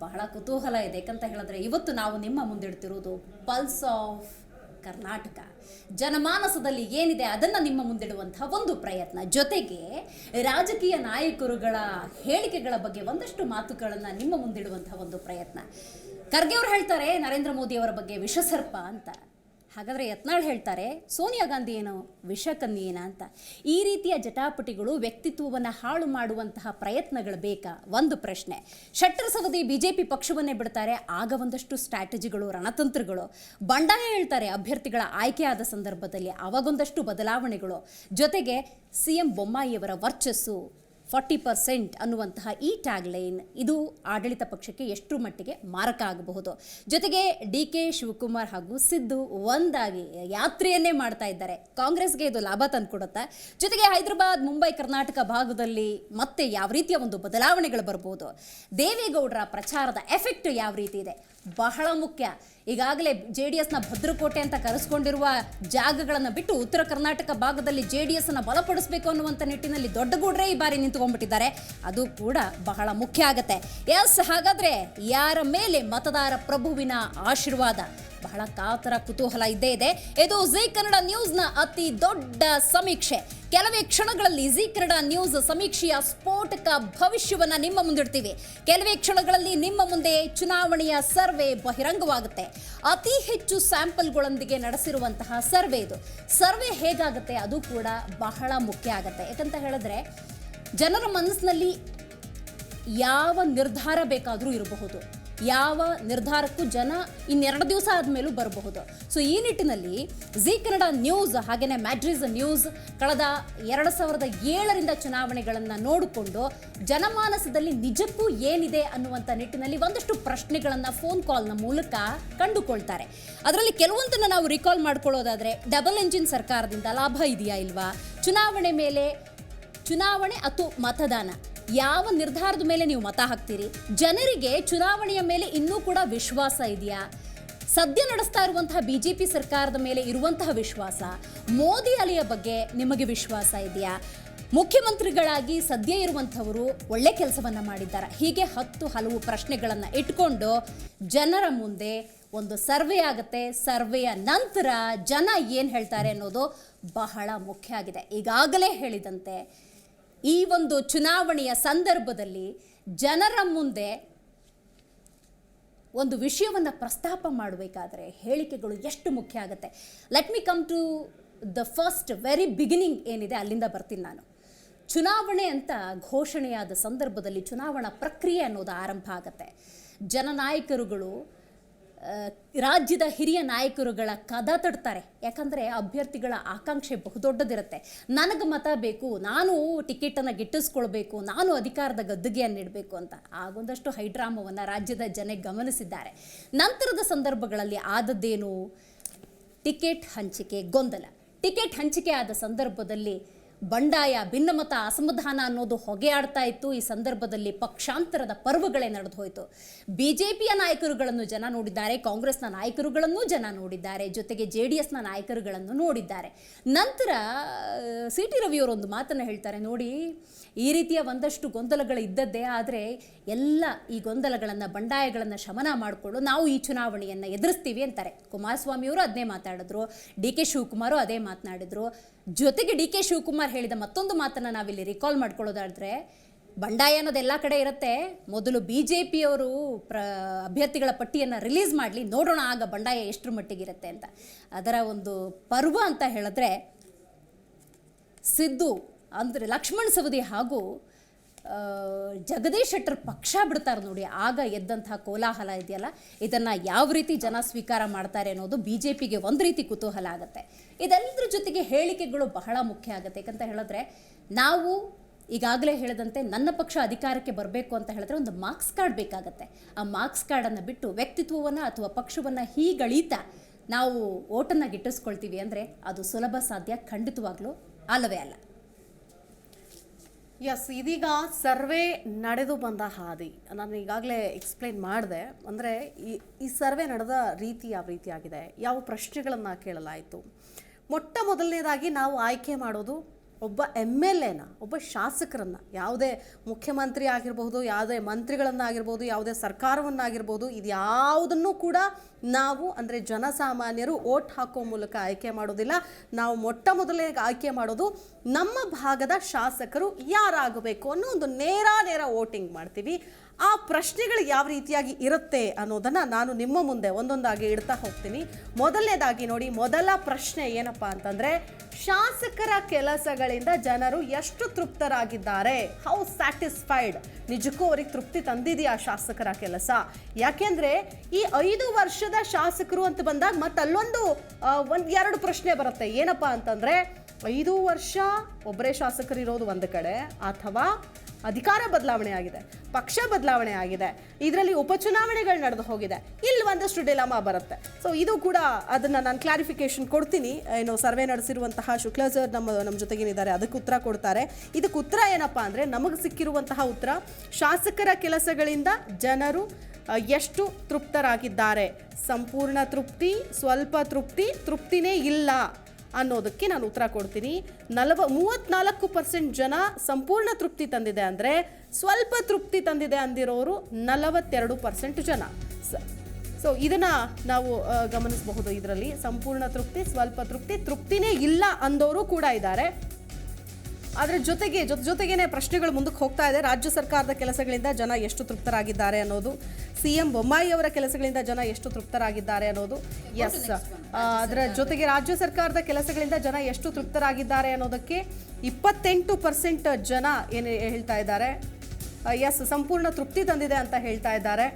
ಬಹಳ ಕುತೂಹಲ ಇದೆ. ಯಾಕಂತ ಹೇಳಿದ್ರೆ ಇವತ್ತು ನಾವು ನಿಮ್ಮ ಮುಂದಿಡ್ತಿರೋದು ಪಲ್ಸ್ ಆಫ್ ಕರ್ನಾಟಕ. ಜನಮಾನಸದಲ್ಲಿ ಏನಿದೆ ಅದನ್ನು ನಿಮ್ಮ ಮುಂದಿಡುವಂತಹ ಒಂದು ಪ್ರಯತ್ನ. ಜೊತೆಗೆ ರಾಜಕೀಯ ನಾಯಕರುಗಳ ಹೇಳಿಕೆಗಳ ಬಗ್ಗೆ ಒಂದಷ್ಟು ಮಾತುಗಳನ್ನು ನಿಮ್ಮ ಮುಂದಿಡುವಂತಹ ಒಂದು ಪ್ರಯತ್ನ. ಖರ್ಗೆ ಅವರು ಹೇಳ್ತಾರೆ ನರೇಂದ್ರ ಮೋದಿ ಅವರ ಬಗ್ಗೆ ವಿಷಸರ್ಪ ಅಂತ. ಹಾಗಾದರೆ ಯತ್ನಾಳ್ ಹೇಳ್ತಾರೆ ಸೋನಿಯಾ ಗಾಂಧಿ ಏನು ವಿಷಕನ್ಯೇನ ಅಂತ. ಈ ರೀತಿಯ ಜಟಾಪಟಿಗಳು ವ್ಯಕ್ತಿತ್ವವನ್ನು ಹಾಳು ಮಾಡುವಂತಹ ಪ್ರಯತ್ನಗಳು ಬೇಕಾ? ಒಂದು ಪ್ರಶ್ನೆ. ಶೆಟ್ಟರ್ ಸವದಿ ಬಿಜೆಪಿ ಪಕ್ಷವನ್ನೇ ಬಿಡ್ತಾರೆ, ಆಗ ಒಂದಷ್ಟು ಸ್ಟ್ರಾಟಜಿಗಳು, ರಣತಂತ್ರಗಳು. ಬಂಡಾಯ ಹೇಳ್ತಾರೆ ಅಭ್ಯರ್ಥಿಗಳ ಆಯ್ಕೆಯಾದ ಸಂದರ್ಭದಲ್ಲಿ, ಅವಾಗೊಂದಷ್ಟು ಬದಲಾವಣೆಗಳು. ಜೊತೆಗೆ CM ಬೊಮ್ಮಾಯಿಯವರ ವರ್ಚಸ್ಸು 40% ಅನ್ನುವಂತಹ ಈ ಟ್ಯಾಗ್ಲೈನ್ ಇದು ಆಡಳಿತ ಪಕ್ಷಕ್ಕೆ ಎಷ್ಟು ಮಟ್ಟಿಗೆ ಮಾರಕ ಆಗಬಹುದು. ಜೊತೆಗೆ DK ಶಿವಕುಮಾರ್ ಹಾಗೂ ಸಿದ್ದು ಒಂದಾಗಿ ಯಾತ್ರೆಯನ್ನೇ ಮಾಡ್ತಾ ಇದ್ದಾರೆ. ಕಾಂಗ್ರೆಸ್ಗೆ ಇದು ಲಾಭ ತಂದುಕೊಡುತ್ತೆ. ಜೊತೆಗೆ ಹೈದರಾಬಾದ್, ಮುಂಬೈ, ಕರ್ನಾಟಕ ಭಾಗದಲ್ಲಿ ಮತ್ತೆ ಯಾವ ರೀತಿಯ ಒಂದು ಬದಲಾವಣೆಗಳು ಬರ್ಬೋದು, ದೇವೇಗೌಡರ ಪ್ರಚಾರದ ಎಫೆಕ್ಟ್ ಯಾವ ರೀತಿ ಇದೆ, ಬಹಳ ಮುಖ್ಯ. ಈಗಾಗಲೇ JDSನ ಭದ್ರಕೋಟೆ ಅಂತ ಕರೆಸ್ಕೊಂಡಿರುವ ಜಾಗಗಳನ್ನು ಬಿಟ್ಟು ಉತ್ತರ ಕರ್ನಾಟಕ ಭಾಗದಲ್ಲಿ JDS ಅನ್ನು ಬಲಪಡಿಸಬೇಕು ಅನ್ನುವಂಥ ನಿಟ್ಟಿನಲ್ಲಿ ದೊಡ್ಡಗೌಡ್ರೆ ಈ ಬಾರಿ ನಿಂತುಕೊಂಡ್ಬಿಟ್ಟಿದ್ದಾರೆ. ಅದು ಕೂಡ ಬಹಳ ಮುಖ್ಯ ಆಗುತ್ತೆ. ಎಸ್, ಹಾಗಾದ್ರೆ ಯಾರ ಮೇಲೆ ಮತದಾರ ಪ್ರಭುವಿನ ಆಶೀರ್ವಾದ? ಬಹಳ ಕಾತರ ಕುತೂಹಲ ಇದ್ದೇ ಇದೆ. ಇದು ಜೀ ಕನ್ನಡ ನ್ಯೂಸ್ನ ಅತಿ ದೊಡ್ಡ ಸಮೀಕ್ಷೆ. ಕೆಲವೇ ಕ್ಷಣಗಳಲ್ಲಿ ಜೀ ಕನ್ನಡ ನ್ಯೂಸ್ ಸಮೀಕ್ಷೆಯ ಸ್ಫೋಟಕ ಭವಿಷ್ಯವನ್ನ ನಿಮ್ಮ ಮುಂದಿಡ್ತೀವಿ. ಕೆಲವೇ ಕ್ಷಣಗಳಲ್ಲಿ ನಿಮ್ಮ ಮುಂದೆ ಚುನಾವಣೆಯ ಸರ್ವೆ ಬಹಿರಂಗವಾಗುತ್ತೆ. ಅತಿ ಹೆಚ್ಚು ಸ್ಯಾಂಪಲ್ಗಳೊಂದಿಗೆ ನಡೆಸಿರುವಂತಹ ಸರ್ವೆ ಇದು. ಸರ್ವೆ ಹೇಗಾಗುತ್ತೆ ಅದು ಕೂಡ ಬಹಳ ಮುಖ್ಯ ಆಗುತ್ತೆ. ಯಾಕಂತ ಹೇಳಿದ್ರೆ ಜನರ ಮನಸ್ಸಿನಲ್ಲಿ ಯಾವ ನಿರ್ಧಾರ ಬೇಕಾದರೂ ಇರಬಹುದು, ಯಾವ ನಿರ್ಧಾರಕ್ಕೂ ಜನ ಇನ್ನೆರಡು ದಿವಸ ಆದಮೇಲೂ ಬರಬಹುದು. ಸೊ ಈ ನಿಟ್ಟಿನಲ್ಲಿ ಜೀ ಕನ್ನಡ ನ್ಯೂಸ್ ಹಾಗೆಯೇ ಮ್ಯಾಟ್ರಿಸ್ ನ್ಯೂಸ್ ಕಳೆದ 2007ರಿಂದ ಚುನಾವಣೆಗಳನ್ನು ನೋಡಿಕೊಂಡು ಜನಮಾನಸದಲ್ಲಿ ನಿಜಕ್ಕೂ ಏನಿದೆ ಅನ್ನುವಂಥ ನಿಟ್ಟಿನಲ್ಲಿ ಒಂದಷ್ಟು ಪ್ರಶ್ನೆಗಳನ್ನು ಫೋನ್ ಕಾಲ್ನ ಮೂಲಕ ಕಂಡುಕೊಳ್ತಾರೆ. ಅದರಲ್ಲಿ ಕೆಲವೊಂದನ್ನು ನಾವು ರಿಕಾಲ್ ಮಾಡ್ಕೊಳ್ಳೋದಾದರೆ, ಡಬಲ್ ಎಂಜಿನ್ ಸರ್ಕಾರದಿಂದ ಲಾಭ ಇದೆಯಾ ಇಲ್ವಾ, ಚುನಾವಣೆ ಅಥವಾ ಮತದಾನ, ಯಾವ ನಿರ್ಧಾರದ ಮೇಲೆ ನೀವು ಮತ ಹಾಕ್ತೀರಿ, ಜನರಿಗೆ ಚುನಾವಣೆಯ ಮೇಲೆ ಇನ್ನೂ ಕೂಡ ವಿಶ್ವಾಸ ಇದೆಯಾ, ಸದ್ಯ ನಡೆಸ್ತಾ ಇರುವಂತಹ BJP ಸರ್ಕಾರದ ಮೇಲೆ ಇರುವಂತಹ ವಿಶ್ವಾಸ, ಮೋದಿ ಅಲೆಯ ಬಗ್ಗೆ ನಿಮಗೆ ವಿಶ್ವಾಸ ಇದೆಯಾ, ಮುಖ್ಯಮಂತ್ರಿಗಳಾಗಿ ಸದ್ಯ ಇರುವಂಥವರು ಒಳ್ಳೆ ಕೆಲಸವನ್ನ ಮಾಡಿದ್ದಾರೆ. ಹೀಗೆ ಹಲವು ಪ್ರಶ್ನೆಗಳನ್ನು ಇಟ್ಕೊಂಡು ಜನರ ಮುಂದೆ ಒಂದು ಸರ್ವೆ ಆಗುತ್ತೆ. ಸರ್ವೆಯ ನಂತರ ಜನ ಏನು ಹೇಳ್ತಾರೆ ಅನ್ನೋದು ಬಹಳ ಮುಖ್ಯ ಆಗಿದೆ. ಈಗಾಗಲೇ ಹೇಳಿದಂತೆ ಈ ಒಂದು ಚುನಾವಣೆಯ ಸಂದರ್ಭದಲ್ಲಿ ಜನರ ಮುಂದೆ ಒಂದು ವಿಷಯವನ್ನು ಪ್ರಸ್ತಾಪ ಮಾಡಬೇಕಾದ್ರೆ ಹೇಳಿಕೆಗಳು ಎಷ್ಟು ಮುಖ್ಯ ಆಗುತ್ತೆ. Let me come to the first very beginning ಏನಿದೆ ಅಲ್ಲಿಂದ ಬರ್ತೀನಿ ನಾನು. ಚುನಾವಣೆ ಅಂತ ಘೋಷಣೆಯಾದ ಸಂದರ್ಭದಲ್ಲಿ ಚುನಾವಣಾ ಪ್ರಕ್ರಿಯೆ ಅನ್ನೋದು ಆರಂಭ ಆಗುತ್ತೆ. ಜನನಾಯಕರುಗಳು ರಾಜ್ಯದ ಹಿರಿಯ ನಾಯಕರುಗಳ ಕದ ತಡ್ತಾರೆ. ಯಾಕಂದರೆ ಅಭ್ಯರ್ಥಿಗಳ ಆಕಾಂಕ್ಷೆ ಬಹುದೊಡ್ಡದಿರುತ್ತೆ. ನನಗೆ ಮತ ಬೇಕು, ನಾನು ಟಿಕೆಟನ್ನು ಗಿಟ್ಟಿಸ್ಕೊಳ್ಬೇಕು, ನಾನು ಅಧಿಕಾರದ ಗದ್ದುಗೆಯನ್ನಿಡಬೇಕು ಅಂತ. ಆಗೊಂದಷ್ಟು ಹೈಡ್ರಾಮವನ್ನು ರಾಜ್ಯದ ಜನ ಗಮನಿಸಿದ್ದಾರೆ. ನಂತರದ ಸಂದರ್ಭಗಳಲ್ಲಿ ಆದದ್ದೇನು? ಟಿಕೆಟ್ ಹಂಚಿಕೆ ಗೊಂದಲ. ಟಿಕೆಟ್ ಹಂಚಿಕೆ ಆದ ಸಂದರ್ಭದಲ್ಲಿ ಬಂಡಾಯ, ಭಿನ್ನಮತ, ಅಸಮಾಧಾನ ಅನ್ನೋದು ಹೊಗೆ ಆಡ್ತಾ ಇತ್ತು. ಈ ಸಂದರ್ಭದಲ್ಲಿ ಪಕ್ಷಾಂತರದ ಪರ್ವಗಳೇ ನಡೆದು ಹೋಯಿತು. BJPಯ ನಾಯಕರುಗಳನ್ನು ಜನ ನೋಡಿದ್ದಾರೆ, ಕಾಂಗ್ರೆಸ್ನ ನಾಯಕರುಗಳನ್ನು ಜನ ನೋಡಿದ್ದಾರೆ, ಜೊತೆಗೆ JDSನ ನಾಯಕರುಗಳನ್ನು ನೋಡಿದ್ದಾರೆ. ನಂತರ CT ರವಿಯವರು ಒಂದು ಮಾತನ್ನು ಹೇಳ್ತಾರೆ, ನೋಡಿ ಈ ರೀತಿಯ ಒಂದಷ್ಟು ಗೊಂದಲಗಳು ಇದ್ದದ್ದೇ, ಆದರೆ ಎಲ್ಲ ಈ ಗೊಂದಲಗಳನ್ನು, ಬಂಡಾಯಗಳನ್ನು ಶಮನ ಮಾಡಿಕೊಂಡು ನಾವು ಈ ಚುನಾವಣೆಯನ್ನು ಎದುರಿಸ್ತೀವಿ ಅಂತಾರೆ. ಕುಮಾರಸ್ವಾಮಿಯವರು ಅದನ್ನೇ ಮಾತಾಡಿದ್ರು, DK ಶಿವಕುಮಾರು ಅದೇ ಮಾತನಾಡಿದ್ರು. ಜೊತೆಗೆ DK ಶಿವಕುಮಾರ್ ಹೇಳಿದ ಮತ್ತೊಂದು ಮಾತನ್ನು ನಾವಿಲ್ಲಿ ರಿಕಾಲ್ ಮಾಡ್ಕೊಳ್ಳೋದಾದ್ರೆ, ಬಂಡಾಯ ಅನ್ನೋದು ಎಲ್ಲ ಕಡೆ ಇರುತ್ತೆ, ಮೊದಲು BJPಯವರು ಅಭ್ಯರ್ಥಿಗಳ ಪಟ್ಟಿಯನ್ನು ರಿಲೀಸ್ ಮಾಡಲಿ, ನೋಡೋಣ ಆಗ ಬಂಡಾಯ ಎಷ್ಟರ ಮಟ್ಟಿಗಿರುತ್ತೆ ಅಂತ. ಅದರ ಒಂದು ಪರ್ವ ಅಂತ ಹೇಳಿದ್ರೆ ಸಿದ್ದು ಅಂದರೆ ಲಕ್ಷ್ಮಣ್ ಸವದಿ ಹಾಗೂ ಜಗದೀಶ್ ಶೆಟ್ಟರ್ ಪಕ್ಷ ಬಿಡ್ತಾರೆ ನೋಡಿ, ಆಗ ಎದ್ದಂತಹ ಕೋಲಾಹಲ ಇದೆಯಲ್ಲ, ಇದನ್ನು ಯಾವ ರೀತಿ ಜನ ಸ್ವೀಕಾರ ಮಾಡ್ತಾರೆ ಅನ್ನೋದು BJPಗೆ ಒಂದು ರೀತಿ ಕುತೂಹಲ ಆಗುತ್ತೆ. ಇದೆಲ್ಲದರ ಜೊತೆಗೆ ಹೇಳಿಕೆಗಳು ಬಹಳ ಮುಖ್ಯ ಆಗುತ್ತೆ. ಯಾಕಂತ ಹೇಳಿದ್ರೆ ನಾವು ಈಗಾಗಲೇ ಹೇಳಿದಂತೆ ನನ್ನ ಪಕ್ಷ ಅಧಿಕಾರಕ್ಕೆ ಬರಬೇಕು ಅಂತ ಹೇಳಿದ್ರೆ ಒಂದು ಮಾರ್ಕ್ಸ್ ಕಾರ್ಡ್ ಬೇಕಾಗತ್ತೆ. ಆ ಮಾರ್ಕ್ಸ್ ಕಾರ್ಡನ್ನು ಬಿಟ್ಟು ವ್ಯಕ್ತಿತ್ವವನ್ನು ಅಥವಾ ಪಕ್ಷವನ್ನು ಹೀಗಳೀತ ನಾವು ಓಟನ್ನು ಗಿಟ್ಟಿಸ್ಕೊಳ್ತೀವಿ ಅಂದರೆ ಅದು ಸುಲಭ ಸಾಧ್ಯ ಖಂಡಿತವಾಗ್ಲೂ ಅಲ್ಲವೇ ಅಲ್ಲ. ಎಸ್, ಇದೀಗ ಸರ್ವೆ ನಡೆದು ಬಂದ ಹಾದಿ ನಾನು ಈಗಾಗಲೇ ಎಕ್ಸ್ಪ್ಲೇನ್ ಮಾಡಿದೆ. ಅಂದರೆ ಈ ಸರ್ವೆ ನಡೆದ ರೀತಿ ಯಾವ ರೀತಿ ಆಗಿದೆ, ಯಾವ ಪ್ರಶ್ನೆಗಳನ್ನು ಕೇಳಲಾಯಿತು. ಮೊಟ್ಟ ಮೊದಲನೇದಾಗಿ ನಾವು ಆಯ್ಕೆ ಮಾಡೋದು ಒಬ್ಬ MLAನ, ಒಬ್ಬ ಶಾಸಕರನ್ನು. ಯಾವುದೇ ಮುಖ್ಯಮಂತ್ರಿ ಆಗಿರ್ಬೋದು, ಯಾವುದೇ ಮಂತ್ರಿಗಳನ್ನಾಗಿರ್ಬೋದು, ಯಾವುದೇ ಸರ್ಕಾರವನ್ನಾಗಿರ್ಬೋದು, ಇದು ಯಾವುದನ್ನು ಕೂಡ ನಾವು ಅಂದರೆ ಜನಸಾಮಾನ್ಯರು ಓಟ್ ಹಾಕೋ ಮೂಲಕ ಆಯ್ಕೆ ಮಾಡೋದಿಲ್ಲ. ನಾವು ಮೊಟ್ಟ ಮೊದಲೇ ಆಯ್ಕೆ ಮಾಡೋದು ನಮ್ಮ ಭಾಗದ ಶಾಸಕರು ಯಾರಾಗಬೇಕು ಅನ್ನೋ ಒಂದು ನೇರ ವೋಟಿಂಗ್ ಮಾಡ್ತೀವಿ. ಆ ಪ್ರಶ್ನೆಗಳು ಯಾವ ರೀತಿಯಾಗಿ ಇರುತ್ತೆ ಅನ್ನೋದನ್ನು ನಾನು ನಿಮ್ಮ ಮುಂದೆ ಒಂದೊಂದಾಗಿ ಇಡ್ತಾ ಹೋಗ್ತೀನಿ. ಮೊದಲನೇದಾಗಿ ನೋಡಿ, ಮೊದಲ ಪ್ರಶ್ನೆ ಏನಪ್ಪ ಅಂತಂದರೆ, ಶಾಸಕರ ಕೆಲಸಗಳಿಂದ ಜನರು ಎಷ್ಟು ತೃಪ್ತರಾಗಿದ್ದಾರೆ? How satisfied? ನಿಜಕ್ಕೂ ಅವ್ರಿಗೆ ತೃಪ್ತಿ ತಂದಿದೆಯಾ ಶಾಸಕರ ಕೆಲಸ? ಯಾಕೆಂದರೆ ಈ 5 ವರ್ಷದ ಶಾಸಕರು ಅಂತ ಬಂದಾಗ ಮತ್ತಲ್ಲೊಂದು ಎರಡು ಪ್ರಶ್ನೆ ಬರುತ್ತೆ. ಏನಪ್ಪ ಅಂತಂದರೆ, 5 ವರ್ಷ ಒಬ್ಬರೇ ಶಾಸಕರು ಇರೋದು ಒಂದು ಕಡೆ, ಅಥವಾ ಅಧಿಕಾರ ಬದಲಾವಣೆ ಆಗಿದೆ, ಪಕ್ಷ ಬದಲಾವಣೆ ಆಗಿದೆ, ಇದರಲ್ಲಿ ಉಪಚುನಾವಣೆಗಳು ನಡೆದು ಹೋಗಿದೆ, ಇಲ್ಲಿ ಒಂದಷ್ಟು ಡಿಲಮಾ ಬರುತ್ತೆ. ಸೊ ಇದು ಕೂಡ ಅದನ್ನು ನಾನು ಕ್ಲಾರಿಫಿಕೇಶನ್ ಕೊಡ್ತೀನಿ. ಏನು ಸರ್ವೆ ನಡೆಸಿರುವಂತಹ ಶುಕ್ಲಾ ಸರ್ ನಮ್ಮ ಜೊತೆಗೇನಿದ್ದಾರೆ, ಅದಕ್ಕೆ ಉತ್ತರ ಕೊಡ್ತಾರೆ. ಇದಕ್ಕೆ ಉತ್ತರ ಏನಪ್ಪ ಅಂದರೆ, ನಮಗೆ ಸಿಕ್ಕಿರುವಂತಹ ಉತ್ತರ, ಶಾಸಕರ ಕೆಲಸಗಳಿಂದ ಜನರು ಎಷ್ಟು ತೃಪ್ತರಾಗಿದ್ದಾರೆ? ಸಂಪೂರ್ಣ ತೃಪ್ತಿ, ಸ್ವಲ್ಪ ತೃಪ್ತಿ, ತೃಪ್ತಿನೇ ಇಲ್ಲ ಅನ್ನೋದಕ್ಕೆ ನಾನು ಉತ್ತರ ಕೊಡ್ತೀನಿ. 34% ಜನ ಸಂಪೂರ್ಣ ತೃಪ್ತಿ ತಂದಿದೆ ಅಂದರೆ, ಸ್ವಲ್ಪ ತೃಪ್ತಿ ತಂದಿದೆ ಅಂದಿರೋರು 42% ಜನ. ಸೊ ಇದನ್ನು ನಾವು ಗಮನಿಸಬಹುದು. ಇದರಲ್ಲಿ ಸಂಪೂರ್ಣ ತೃಪ್ತಿ, ಸ್ವಲ್ಪ ತೃಪ್ತಿ, ತೃಪ್ತಿನೇ ಇಲ್ಲ ಅಂದವರು ಕೂಡ ಇದ್ದಾರೆ. ಅದರ ಜೊತೆಗೇನೆ ಪ್ರಶ್ನೆಗಳು ಮುಂದಕ್ಕೆ ಹೋಗ್ತಾ ಇದೆ. ರಾಜ್ಯ ಸರ್ಕಾರದ ಕೆಲಸಗಳಿಂದ ಜನ ಎಷ್ಟು ತೃಪ್ತರಾಗಿದ್ದಾರೆ ಅನ್ನೋದು, CM ಬೊಮ್ಮಾಯಿ ಅವರ ಕೆಲಸಗಳಿಂದ ಜನ ಎಷ್ಟು ತೃಪ್ತರಾಗಿದ್ದಾರೆ ಅನ್ನೋದು, ಎಸ್. ಅದರ ಜೊತೆಗೆ ರಾಜ್ಯ ಸರ್ಕಾರದ ಕೆಲಸಗಳಿಂದ ಜನ ಎಷ್ಟು ತೃಪ್ತರಾಗಿದ್ದಾರೆ ಅನ್ನೋದಕ್ಕೆ 28% ಜನ ಏನು ಹೇಳ್ತಾ ಇದ್ದಾರೆ, ಎಸ್, ಸಂಪೂರ್ಣ ತೃಪ್ತಿ ತಂದಿದೆ ಅಂತ ಹೇಳ್ತಾ ಇದ್ದಾರೆ.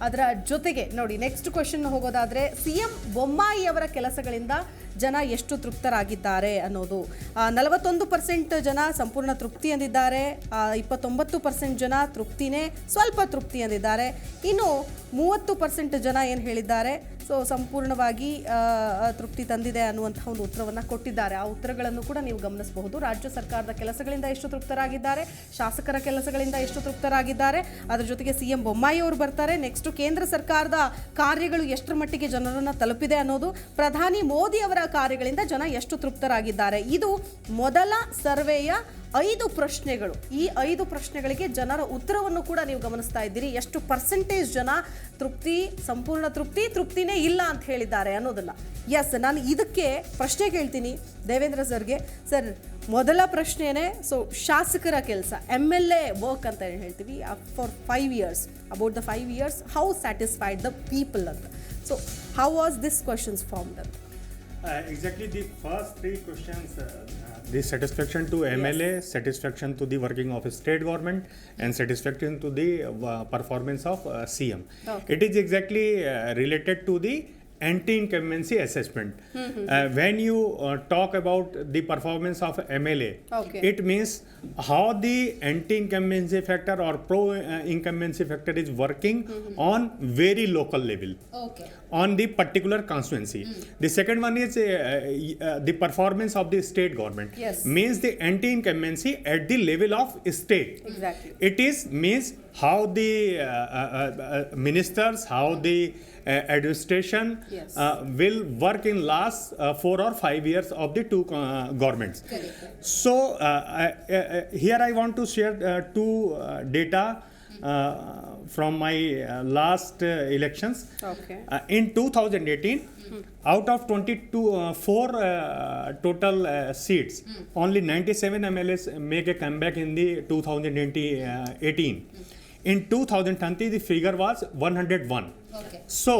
ಅದರ ಜೊತೆಗೆ ನೋಡಿ, ನೆಕ್ಸ್ಟ್ ಕ್ವೆಶ್ಚನ್ ಹೋಗೋದಾದರೆ, CM ಬೊಮ್ಮಾಯಿ ಅವರ ಕೆಲಸಗಳಿಂದ ಜನ ಎಷ್ಟು ತೃಪ್ತರಾಗಿದ್ದಾರೆ ಅನ್ನೋದು. 41% ಜನ ಸಂಪೂರ್ಣ ತೃಪ್ತಿ ಎಂದಿದ್ದಾರೆ, 29% ಜನ ತೃಪ್ತಿನೇ, ಸ್ವಲ್ಪ ತೃಪ್ತಿ ಎಂದಿದ್ದಾರೆ. ಇನ್ನು 30% ಜನ ಏನು ಹೇಳಿದ್ದಾರೆ, ಸೊ ಸಂಪೂರ್ಣವಾಗಿ ತೃಪ್ತಿ ತಂದಿದೆ ಅನ್ನುವಂತಹ ಒಂದು ಉತ್ತರವನ್ನು ಕೊಟ್ಟಿದ್ದಾರೆ. ಆ ಉತ್ತರಗಳನ್ನು ಕೂಡ ನೀವು ಗಮನಿಸಬಹುದು. ರಾಜ್ಯ ಸರ್ಕಾರದ ಕೆಲಸಗಳಿಂದ ಎಷ್ಟು ತೃಪ್ತರಾಗಿದ್ದಾರೆ, ಶಾಸಕರ ಕೆಲಸಗಳಿಂದ ಎಷ್ಟು ತೃಪ್ತರಾಗಿದ್ದಾರೆ, ಅದರ ಜೊತೆಗೆ CM ಬೊಮ್ಮಾಯಿ ಅವರು ಬರ್ತಾರೆ. ನೆಕ್ಸ್ಟ್ ಕೇಂದ್ರ ಸರ್ಕಾರದ ಕಾರ್ಯಗಳು ಎಷ್ಟರ ಮಟ್ಟಿಗೆ ಜನರನ್ನು ತಲುಪಿದೆ ಅನ್ನೋದು, ಪ್ರಧಾನಿ ಮೋದಿ ಅವರ ಕಾರ್ಯಗಳಿಂದ ಜನ ಎಷ್ಟು ತೃಪ್ತರಾಗಿದ್ದಾರೆ. ಇದು ಮೊದಲ ಸರ್ವೆಯ 5 ಪ್ರಶ್ನೆಗಳು. ಈ 5 ಪ್ರಶ್ನೆಗಳಿಗೆ ಜನರ ಉತ್ತರವನ್ನು ಕೂಡ ನೀವು ಗಮನಿಸ್ತಾ ಇದ್ದೀರಿ. ಎಷ್ಟು ಪರ್ಸೆಂಟೇಜ್ ಜನ ತೃಪ್ತಿ, ಸಂಪೂರ್ಣ ತೃಪ್ತಿ, ತೃಪ್ತಿನೇ ಇಲ್ಲ ಅಂತ ಹೇಳಿದ್ದಾರೆ ಅನ್ನೋದನ್ನು. ಎಸ್, ನಾನು ಇದಕ್ಕೆ ಪ್ರಶ್ನೆ ಕೇಳ್ತೀನಿ ದೇವೇಂದ್ರ ಸರ್ಗೆ. ಸರ್, ಮೊದಲ ಪ್ರಶ್ನೆನೇ, ಸೊ ಶಾಸಕರ ಕೆಲಸ, MLA ವರ್ಕ್ ಅಂತ ಏನು ಹೇಳ್ತೀವಿ, for 5 years, about the 5 years, how satisfied the people ಅಂತ. So how was this questions formed? Exactly the first 3 questions, the satisfaction to MLA, satisfaction to the working of a state government, and satisfaction to the performance of CM. Okay. It is exactly related to the anti-incumbency assessment. When you talk about the performance of MLA, Okay. it means how the anti-incumbency factor or pro-incumbency factor is working on very local level. Okay. On the particular constituency. The second one is the performance of the state government. Yes. Means the anti-incumbency at the level of state. Exactly. It is means how the ministers, how the administration Yes. will work in last 4 or 5 years of the two governments. Correct. So here I want to share 2 data from my last elections. Okay. In 2018, out of 4 total seats, only 97 MLAs make a comeback in the 2018. In 2020, the figure was 101. Okay. So,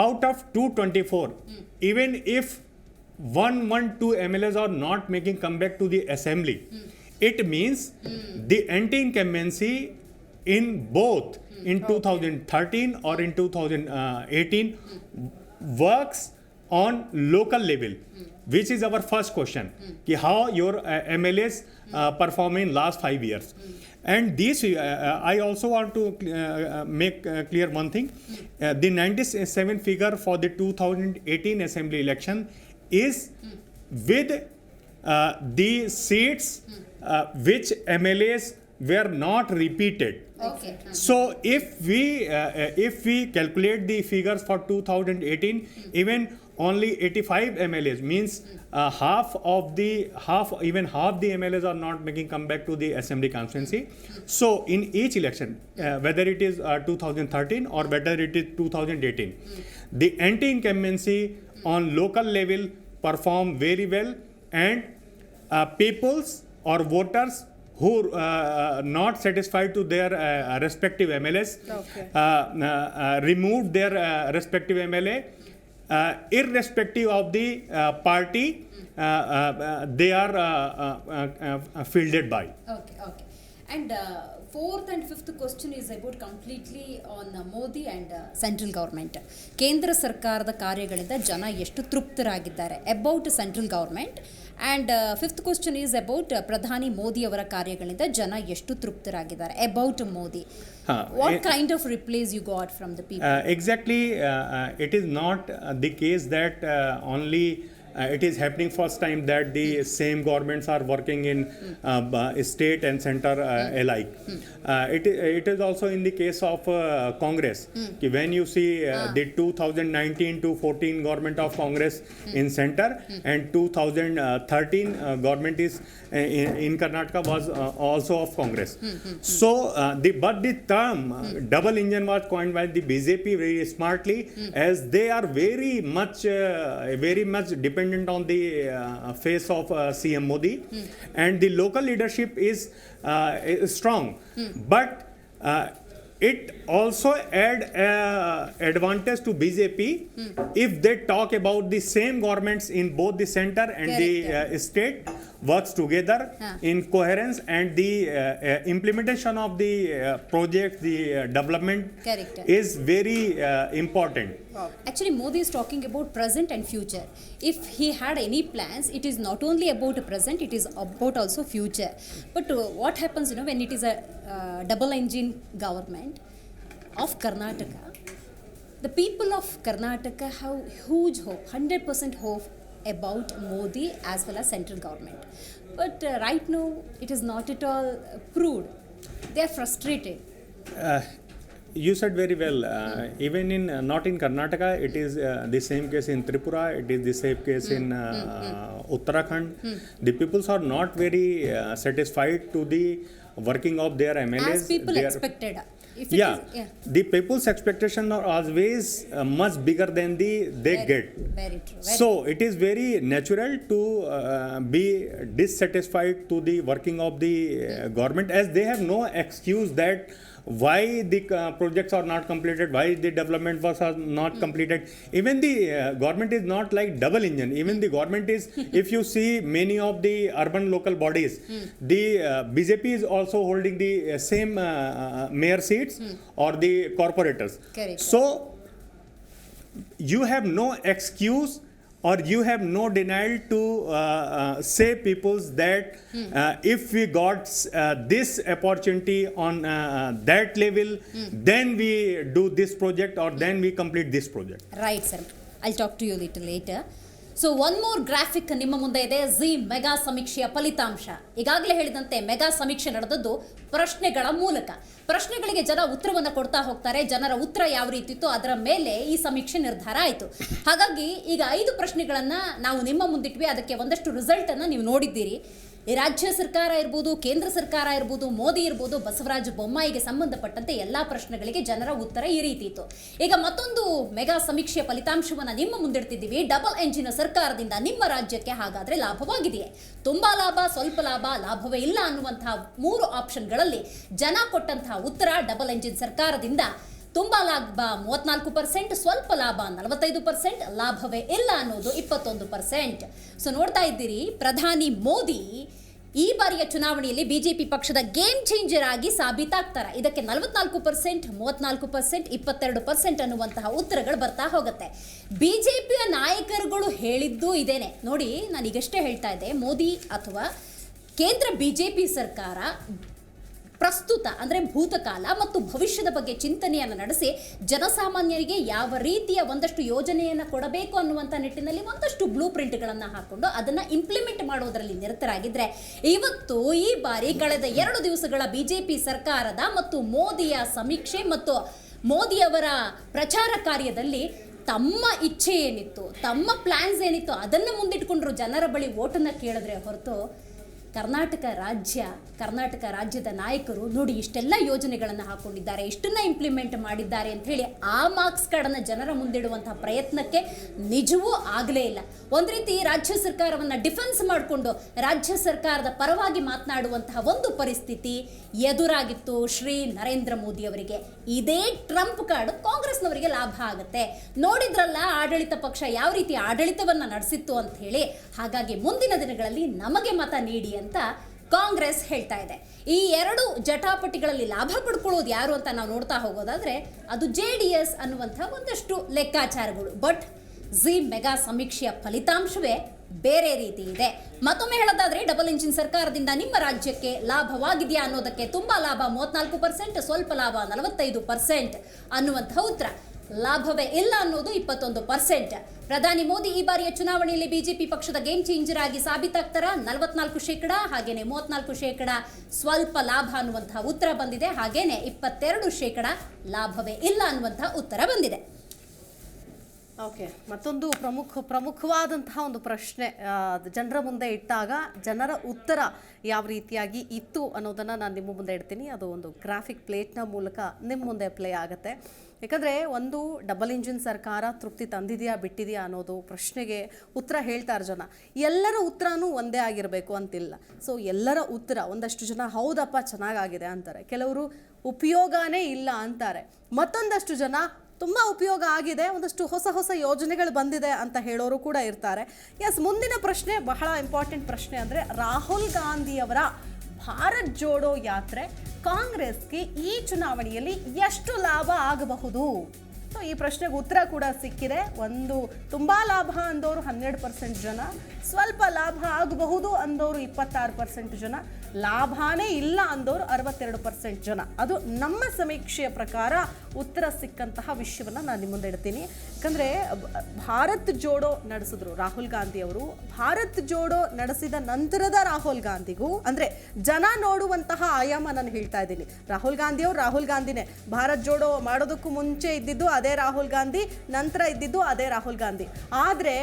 out of 224, even if 112 MLAs are not making comeback to the assembly, it means the anti-incumbency in both in 2013 or in 2018 works on local level, which is our first question, ki how your MLAs perform in last 5 years. And this I also want to make clear one thing. The 97 figure for the 2018 assembly election is with the seats which MLAs were not repeated. Okay. So if we calculate the figures for 2018, even only 85 MLAs means half the MLAs are not making comeback to the assembly constituency. So in each election, whether it is 2013 or whether it is 2018, the anti-incumbency on local level perform very well, and peoples or voters who not satisfied to their respective MLAs, Okay. removed their respective MLA, irrespective of the party they are fielded by. Okay, okay. And fourth and fifth question is about completely on Modi and central government. ಕೇಂದ್ರ ಸರ್ಕಾರದ ಕಾರ್ಯಗಳಿಂದ ಜನ ಎಷ್ಟು ತೃಪ್ತರಾಗಿದ್ದಾರೆ about central government. And fifth question is about ಪ್ರಧಾನಿ ಮೋದಿ ಅವರ ಕಾರ್ಯಗಳಿಂದ ಜನ ಎಷ್ಟು ತೃಪ್ತರಾಗಿದ್ದಾರೆ about Modi. What kind of replies you got from the people? Exactly, it is not the case that only it is happening first time that the same governments are working in state and center alike. It is also in the case of Congress. When you see the 2019 to 14 government of Congress in center and 2013 government is in Karnataka was also of Congress. So but the term double engine was coined by the BJP very smartly, as they are very much dependent on the face of CM Modi, and the local leadership is strong, but it also add advantage to BJP if they talk about the same governments in both the center and the state works together in coherence, and the implementation of the project, the development Correct. is very important. Actually, Modi is talking about present and future. If he had any plans, it is not only about present, it is about also future. But what happens, when it is a double engine government of Karnataka, the people of Karnataka have huge hope, 100% hope about Modi as well as central government. But right now, it is not at all proved. They are frustrated. You said very well. Even in not in Karnataka, it is the same case in Tripura. It is the same case in Uttarakhand. The peoples are not very satisfied to the working of their MLAs. As people They are- expected. If it Yeah, is, the people's expectation are always much bigger than they very, get. Very true. So it is very natural to be dissatisfied to the working of the government, as they have no excuse that why the projects are not completed, why the development works are not completed. Even the government is not like double engine. Even the government is, if you see many of the urban local bodies, the BJP is also holding the same mayor seats or the corporators. Correct. So you have no excuse or you have no denial to say peoples that if we got this opportunity on that level, then we do this project or then we complete this project. Right, sir. I'll talk to you a little later. So one more graphic ನಿಮ್ಮ ಮುಂದೆ ಇದೆ. ಝೀ ಮೆಗಾ ಸಮೀಕ್ಷೆಯ ಫಲಿತಾಂಶ. ಈಗಾಗಲೇ ಹೇಳಿದಂತೆ ಮೆಗಾ ಸಮೀಕ್ಷೆ ನಡೆದದ್ದು ಪ್ರಶ್ನೆಗಳ ಮೂಲಕ. ಪ್ರಶ್ನೆಗಳಿಗೆ ಜನ ಉತ್ತರವನ್ನು ಕೊಡ್ತಾ ಹೋಗ್ತಾರೆ. ಜನರ ಉತ್ತರ ಯಾವ ರೀತಿ ಇತ್ತು ಅದರ ಮೇಲೆ ಈ ಸಮೀಕ್ಷೆ ನಿರ್ಧಾರ ಆಯಿತು. ಹಾಗಾಗಿ ಈಗ 5 ಪ್ರಶ್ನೆಗಳನ್ನು ನಾವು ನಿಮ್ಮ ಮುಂದಿಟ್ವಿ. ಅದಕ್ಕೆ ಒಂದಷ್ಟು ರಿಸಲ್ಟನ್ನು ನೀವು ನೋಡಿದ್ದೀರಿ. ಈ ರಾಜ್ಯ ಸರ್ಕಾರ ಇರ್ಬೋದು, ಕೇಂದ್ರ ಸರ್ಕಾರ ಇರ್ಬೋದು, ಮೋದಿ ಇರ್ಬೋದು, ಬಸವರಾಜ ಬೊಮ್ಮಾಯಿಗೆ ಸಂಬಂಧಪಟ್ಟಂತೆ ಎಲ್ಲ ಪ್ರಶ್ನೆಗಳಿಗೆ ಜನರ ಉತ್ತರ ಈ ರೀತಿ ಇತ್ತು. ಈಗ ಮತ್ತೊಂದು ಮೆಗಾ ಸಮೀಕ್ಷೆಯ ಫಲಿತಾಂಶವನ್ನು ನಿಮ್ಮ ಮುಂದಿಡ್ತಿದ್ದೀವಿ. ಡಬಲ್ ಎಂಜಿನ್ ಸರ್ಕಾರದಿಂದ ನಿಮ್ಮ ರಾಜ್ಯಕ್ಕೆ ಹಾಗಾದರೆ ಲಾಭವಾಗಿದೆಯೇ? ತುಂಬಾ ಲಾಭ, ಸ್ವಲ್ಪ ಲಾಭ, ಲಾಭವೇ ಇಲ್ಲ ಅನ್ನುವಂತಹ 3 ಆಪ್ಷನ್ಗಳಲ್ಲಿ ಜನ ಕೊಟ್ಟಂತಹ ಉತ್ತರ ಡಬಲ್ ಎಂಜಿನ್ ಸರ್ಕಾರದಿಂದ ತುಂಬಾ ಲಾಭ 34%, ಸ್ವಲ್ಪ ಲಾಭ 45%, ಲಾಭವೇ ಇಲ್ಲ ಅನ್ನೋದು 21%. ಸೊ ನೋಡ್ತಾ ಇದ್ದೀರಿ, ಪ್ರಧಾನಿ ಮೋದಿ ಈ ಬಾರಿಯ ಚುನಾವಣೆಯಲ್ಲಿ ಬಿಜೆಪಿ ಪಕ್ಷದ ಗೇಮ್ ಚೇಂಜರ್ ಆಗಿ ಸಾಬೀತಾಗ್ತಾರೆ. ಇದಕ್ಕೆ 44%, 34%, 22% ಅನ್ನುವಂತಹ ಉತ್ತರಗಳು ಬರ್ತಾ ಹೋಗುತ್ತೆ. ಬಿಜೆಪಿಯ ನಾಯಕರುಗಳು ಹೇಳಿದ್ದು ಇದೇನೆ ನೋಡಿ. ನಾನು ಈಗಷ್ಟೇ ಹೇಳ್ತಾ ಇದ್ದೆ, ಮೋದಿ ಅಥವಾ ಕೇಂದ್ರ ಬಿಜೆಪಿ ಸರ್ಕಾರ ಪ್ರಸ್ತುತ ಅಂದರೆ ಭೂತಕಾಲ ಮತ್ತು ಭವಿಷ್ಯದ ಬಗ್ಗೆ ಚಿಂತನೆಯನ್ನು ನಡೆಸಿ ಜನಸಾಮಾನ್ಯರಿಗೆ ಯಾವ ರೀತಿಯ ಒಂದಷ್ಟು ಯೋಜನೆಯನ್ನು ಕೊಡಬೇಕು ಅನ್ನುವಂಥ ನಿಟ್ಟಿನಲ್ಲಿ ಒಂದಷ್ಟು ಬ್ಲೂ ಪ್ರಿಂಟ್ಗಳನ್ನು ಹಾಕೊಂಡು ಅದನ್ನು ಇಂಪ್ಲಿಮೆಂಟ್ ಮಾಡೋದರಲ್ಲಿ ನಿರತರಾಗಿದ್ದರೆ, ಇವತ್ತು ಈ ಬಾರಿ ಕಳೆದ 2 ದಿವಸಗಳ ಬಿಜೆಪಿ ಸರ್ಕಾರದ ಮತ್ತು ಮೋದಿಯ ಸಮೀಕ್ಷೆ ಮತ್ತು ಮೋದಿಯವರ ಪ್ರಚಾರ ಕಾರ್ಯದಲ್ಲಿ ತಮ್ಮ ಇಚ್ಛೆ ಏನಿತ್ತು, ತಮ್ಮ ಪ್ಲ್ಯಾನ್ಸ್ ಏನಿತ್ತು ಅದನ್ನು ಮುಂದಿಟ್ಕೊಂಡ್ರು. ಜನರ ಬಳಿ ಓಟನ್ನು ಕೇಳಿದ್ರೆ ಹೊರತು ಕರ್ನಾಟಕ ರಾಜ್ಯದ ನಾಯಕರು ನೋಡಿ ಇಷ್ಟೆಲ್ಲ ಯೋಜನೆಗಳನ್ನು ಹಾಕೊಂಡಿದ್ದಾರೆ, ಇಷ್ಟನ್ನ ಇಂಪ್ಲಿಮೆಂಟ್ ಮಾಡಿದ್ದಾರೆ ಅಂತ ಹೇಳಿ ಆ ಮಾರ್ಕ್ಸ್ ಕಾರ್ಡನ್ನು ಜನರ ಮುಂದಿಡುವಂತಹ ಪ್ರಯತ್ನಕ್ಕೆ ನಿಜವೂ ಆಗಲೇ ಇಲ್ಲ. ಒಂದು ರೀತಿ ರಾಜ್ಯ ಸರ್ಕಾರವನ್ನು ಡಿಫೆನ್ಸ್ ಮಾಡಿಕೊಂಡು ರಾಜ್ಯ ಸರ್ಕಾರದ ಪರವಾಗಿ ಮಾತನಾಡುವಂತಹ ಒಂದು ಪರಿಸ್ಥಿತಿ ಎದುರಾಗಿತ್ತು ಶ್ರೀ ನರೇಂದ್ರ ಮೋದಿ ಅವರಿಗೆ. ಇದೇ ಟ್ರಂಪ್ ಕಾರ್ಡ್ ಕಾಂಗ್ರೆಸ್ನವರಿಗೆ ಲಾಭ ಆಗುತ್ತೆ. ನೋಡಿದ್ರಲ್ಲ ಆಡಳಿತ ಪಕ್ಷ ಯಾವ ರೀತಿ ಆಡಳಿತವನ್ನು ನಡೆಸಿತ್ತು ಅಂತ ಹೇಳಿ. ಹಾಗಾಗಿ ಮುಂದಿನ ದಿನಗಳಲ್ಲಿ ನಮಗೆ ಮತ ನೀಡಿ ಅಂತ ಕಾಂಗ್ರೆಸ್ ಹೇಳ್ತಾ ಇದೆ. ಈ ಎರಡು ಜಟಾಪಟಿಗಳಲ್ಲಿ ಲಾಭ ಪಡ್ಕೊಳ್ಳೋದು ಯಾರು ಅಂತ ನಾವು ನೋಡ್ತಾ ಹೋಗೋದಾದ್ರೆ ಅದು JDS ಅನ್ನುವಂಥ ಒಂದಷ್ಟು ಲೆಕ್ಕಾಚಾರಗಳು. ಬಟ್ ಝೀ ಮೆಗಾ ಸಮೀಕ್ಷೆಯ ಫಲಿತಾಂಶವೇ ಬೇರೆ ರೀತಿ ಇದೆ. ಮತ್ತೊಮ್ಮೆ ಹೇಳೋದಾದ್ರೆ ಡಬಲ್ ಇಂಜಿನ್ ಸರ್ಕಾರದಿಂದ ನಿಮ್ಮ ರಾಜ್ಯಕ್ಕೆ ಲಾಭವಾಗಿದೆಯಾ ಅನ್ನೋದಕ್ಕೆ ತುಂಬಾ ಲಾಭ 34%, ಸ್ವಲ್ಪ ಲಾಭ 45% ಅನ್ನುವಂಥ ಉತ್ತರ. ಲಾಭವೇ ಇಲ್ಲ ಅನ್ನೋದು 21%. ಪ್ರಧಾನಿ ಮೋದಿ ಈ ಬಾರಿಯ ಚುನಾವಣೆಯಲ್ಲಿ ಬಿಜೆಪಿ ಪಕ್ಷದ ಗೇಮ್ ಚೇಂಜರ್ ಆಗಿ ಸಾಬೀತಾಗ್ತಾರ 44%, ಹಾಗೇನೆ 34% ಸ್ವಲ್ಪ ಲಾಭ ಅನ್ನುವಂತಹ ಉತ್ತರ ಬಂದಿದೆ. ಹಾಗೇನೆ 22% ಲಾಭವೇ ಇಲ್ಲ ಅನ್ನುವಂತಹ ಉತ್ತರ ಬಂದಿದೆ. ಓಕೆ, ಮತ್ತೊಂದು ಪ್ರಮುಖವಾದಂತಹ ಒಂದು ಪ್ರಶ್ನೆ ಜನರ ಮುಂದೆ ಇಟ್ಟಾಗ ಜನರ ಉತ್ತರ ಯಾವ ರೀತಿಯಾಗಿ ಇತ್ತು ಅನ್ನೋದನ್ನು ನಾನು ನಿಮ್ಮ ಮುಂದೆ ಇಡ್ತೀನಿ. ಅದು ಒಂದು ಗ್ರಾಫಿಕ್ ಪ್ಲೇಟ್ನ ಮೂಲಕ ನಿಮ್ಮ ಮುಂದೆ ಪ್ಲೇ ಆಗುತ್ತೆ. ಯಾಕಂದರೆ ಒಂದು ಡಬಲ್ ಇಂಜಿನ್ ಸರ್ಕಾರ ತೃಪ್ತಿ ತಂದಿದೆಯಾ ಬಿಟ್ಟಿದೆಯಾ ಅನ್ನೋದು ಪ್ರಶ್ನೆಗೆ ಉತ್ತರ ಹೇಳ್ತಾರೆ ಜನ. ಎಲ್ಲರ ಉತ್ತರನೂ ಒಂದೇ ಆಗಿರಬೇಕು ಅಂತಿಲ್ಲ. ಸೊ ಎಲ್ಲರ ಉತ್ತರ, ಒಂದಷ್ಟು ಜನ ಹೌದಪ್ಪ ಚೆನ್ನಾಗಾಗಿದೆ ಅಂತಾರೆ, ಕೆಲವರು ಉಪಯೋಗನೇ ಇಲ್ಲ ಅಂತಾರೆ, ಮತ್ತೊಂದಷ್ಟು ಜನ ತುಂಬ ಉಪಯೋಗ ಆಗಿದೆ, ಒಂದಷ್ಟು ಹೊಸ ಯೋಜನೆಗಳು ಬಂದಿದೆ ಅಂತ ಹೇಳೋರು ಕೂಡ ಇರ್ತಾರೆ. ಎಸ್, ಮುಂದಿನ ಪ್ರಶ್ನೆ ಬಹಳ ಇಂಪಾರ್ಟೆಂಟ್ ಪ್ರಶ್ನೆ. ಅಂದರೆ ರಾಹುಲ್ ಗಾಂಧಿಯವರ ಭಾರತ್ ಜೋಡೋ ಯಾತ್ರೆ ಕಾಂಗ್ರೆಸ್ಗೆ ಈ ಚುನಾವಣೆಯಲ್ಲಿ ಎಷ್ಟು ಲಾಭ ಆಗಬಹುದು? ಸೊ ಈ ಪ್ರಶ್ನೆಗೆ ಉತ್ತರ ಕೂಡ ಸಿಕ್ಕಿದೆ. ಒಂದು ತುಂಬ ಲಾಭ ಅಂದವರು 12% ಜನ, ಸ್ವಲ್ಪ ಲಾಭ ಆಗಬಹುದು ಅಂದವರು 26% ಜನ, ಲಾಭನೇ ಇಲ್ಲ ಅಂದವರು 62% ಜನ. ಅದು ನಮ್ಮ ಸಮೀಕ್ಷೆಯ ಪ್ರಕಾರ ಉತ್ತರ ಸಿಕ್ಕಂತಹ ವಿಷಯವನ್ನು ನಾನು ನಿಮ್ಮ ಮುಂದೆ ಇಡ್ತೀನಿ. ಯಾಕಂದರೆ ಭಾರತ್ ಜೋಡೋ ನಡೆಸಿದ್ರು ರಾಹುಲ್ ಗಾಂಧಿ ಅವರು. ಭಾರತ್ ಜೋಡೋ ನಡೆಸಿದ ನಂತರದ ರಾಹುಲ್ ಗಾಂಧಿಗೂ, ಅಂದರೆ ಜನ ನೋಡುವಂತಹ ಆಯಾಮ ನಾನು ಹೇಳ್ತಾ ಇದ್ದೀನಿ. ರಾಹುಲ್ ಗಾಂಧಿಯವರು ರಾಹುಲ್ ಗಾಂಧಿನೇ. ಭಾರತ್ ಜೋಡೋ ಮಾಡೋದಕ್ಕೂ ಮುಂಚೆ ಇದ್ದಿದ್ದು ಅದೇ ರಾಹುಲ್ ಗಾಂಧಿ, ನಂತರ ಇದ್ದಿದ್ದು ಅದೇ ರಾಹುಲ್ ಗಾಂಧಿ. ಆದರೆ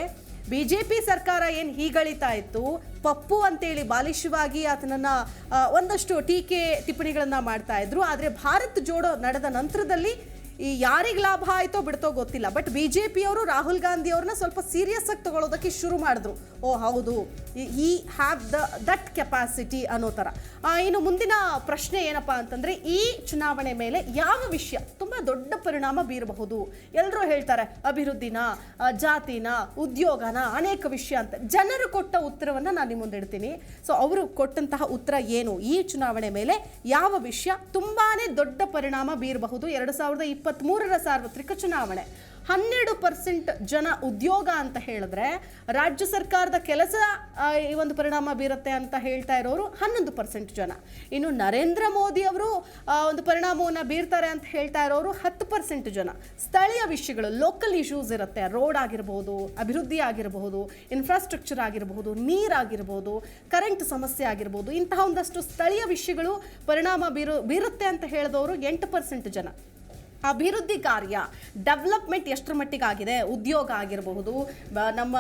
BJP ಸರ್ಕಾರ ಏನು ಹೀಗಳಿತಾ ಇತ್ತು, ಪಪ್ಪು ಅಂತೇಳಿ ಬಾಲಿಶವಾಗಿ ಆತನನ್ನು ಒಂದಷ್ಟು ಟೀಕೆ ಟಿಪ್ಪಣಿಗಳನ್ನು ಮಾಡ್ತಾ ಇದ್ರು. ಆದರೆ ಭಾರತ್ ಜೋಡೋ ನಡೆದ ನಂತರದಲ್ಲಿ ಈ ಯಾರಿಗೆ ಲಾಭ ಆಯಿತೋ ಬಿಡ್ತೋ ಗೊತ್ತಿಲ್ಲ, ಬಟ್ BJPಯವರು ರಾಹುಲ್ ಗಾಂಧಿ ಅವ್ರನ್ನ ಸ್ವಲ್ಪ ಸೀರಿಯಸ್ ಆಗಿ ತಗೊಳ್ಳೋದಕ್ಕೆ ಶುರು ಮಾಡಿದ್ರು. ಓ ಹೌದು, ಈ ಹ್ಯಾವ್ ದಟ್ ಕೆಪಾಸಿಟಿ ಅನ್ನೋ ಥರ. ಇನ್ನು ಮುಂದಿನ ಪ್ರಶ್ನೆ ಏನಪ್ಪ ಅಂತಂದರೆ, ಈ ಚುನಾವಣೆ ಮೇಲೆ ಯಾವ ವಿಷಯ ತುಂಬ ದೊಡ್ಡ ಪರಿಣಾಮ ಬೀರಬಹುದು? ಎಲ್ಲರೂ ಹೇಳ್ತಾರೆ ಅಭಿವೃದ್ಧಿನ, ಜಾತಿನ, ಉದ್ಯೋಗನ, ಅನೇಕ ವಿಷಯ ಅಂತ. ಜನರು ಕೊಟ್ಟ ಉತ್ತರವನ್ನು ನಾನು ನಿಮ್ಮ ಮುಂದೆ ಇಡ್ತೀನಿ. ಸೊ ಅವರು ಕೊಟ್ಟಂತಹ ಉತ್ತರ ಏನು? ಈ ಚುನಾವಣೆ ಮೇಲೆ ಯಾವ ವಿಷಯ ತುಂಬಾ ದೊಡ್ಡ ಪರಿಣಾಮ ಬೀರಬಹುದು? 2023ರ ಸಾರ್ವತ್ರಿಕ ಚುನಾವಣೆ. 12% ಜನ ಉದ್ಯೋಗ ಅಂತ ಹೇಳಿದ್ರೆ, ರಾಜ್ಯ ಸರ್ಕಾರದ ಕೆಲಸ ಈ ಒಂದು ಪರಿಣಾಮ ಬೀರುತ್ತೆ ಅಂತ ಹೇಳ್ತಾ ಇರೋರು 11% ಜನ. ಇನ್ನು ನರೇಂದ್ರ ಮೋದಿ ಅವರು ಒಂದು ಪರಿಣಾಮವನ್ನು ಬೀರ್ತಾರೆ ಅಂತ ಹೇಳ್ತಾ ಇರೋರು 10% ಜನ. ಸ್ಥಳೀಯ ವಿಷಯಗಳು, ಲೋಕಲ್ ಇಶ್ಯೂಸ್ ಇರುತ್ತೆ, ರೋಡ್ ಆಗಿರಬಹುದು, ಅಭಿವೃದ್ಧಿ ಆಗಿರಬಹುದು, ಇನ್ಫ್ರಾಸ್ಟ್ರಕ್ಚರ್ ಆಗಿರಬಹುದು, ನೀರಾಗಿರ್ಬೋದು, ಕರೆಂಟ್ ಸಮಸ್ಯೆ ಆಗಿರ್ಬೋದು, ಇಂತಹ ಒಂದಷ್ಟು ಸ್ಥಳೀಯ ವಿಷಯಗಳು ಪರಿಣಾಮ ಬೀರುತ್ತೆ ಅಂತ ಹೇಳಿದವರು 8% ಜನ. ಅಭಿವೃದ್ಧಿ ಕಾರ್ಯ, ಡೆವಲಪ್ಮೆಂಟ್ ಎಷ್ಟರ ಮಟ್ಟಿಗೆ ಆಗಿದೆ, ಉದ್ಯೋಗ ಆಗಿರಬಹುದು, ನಮ್ಮ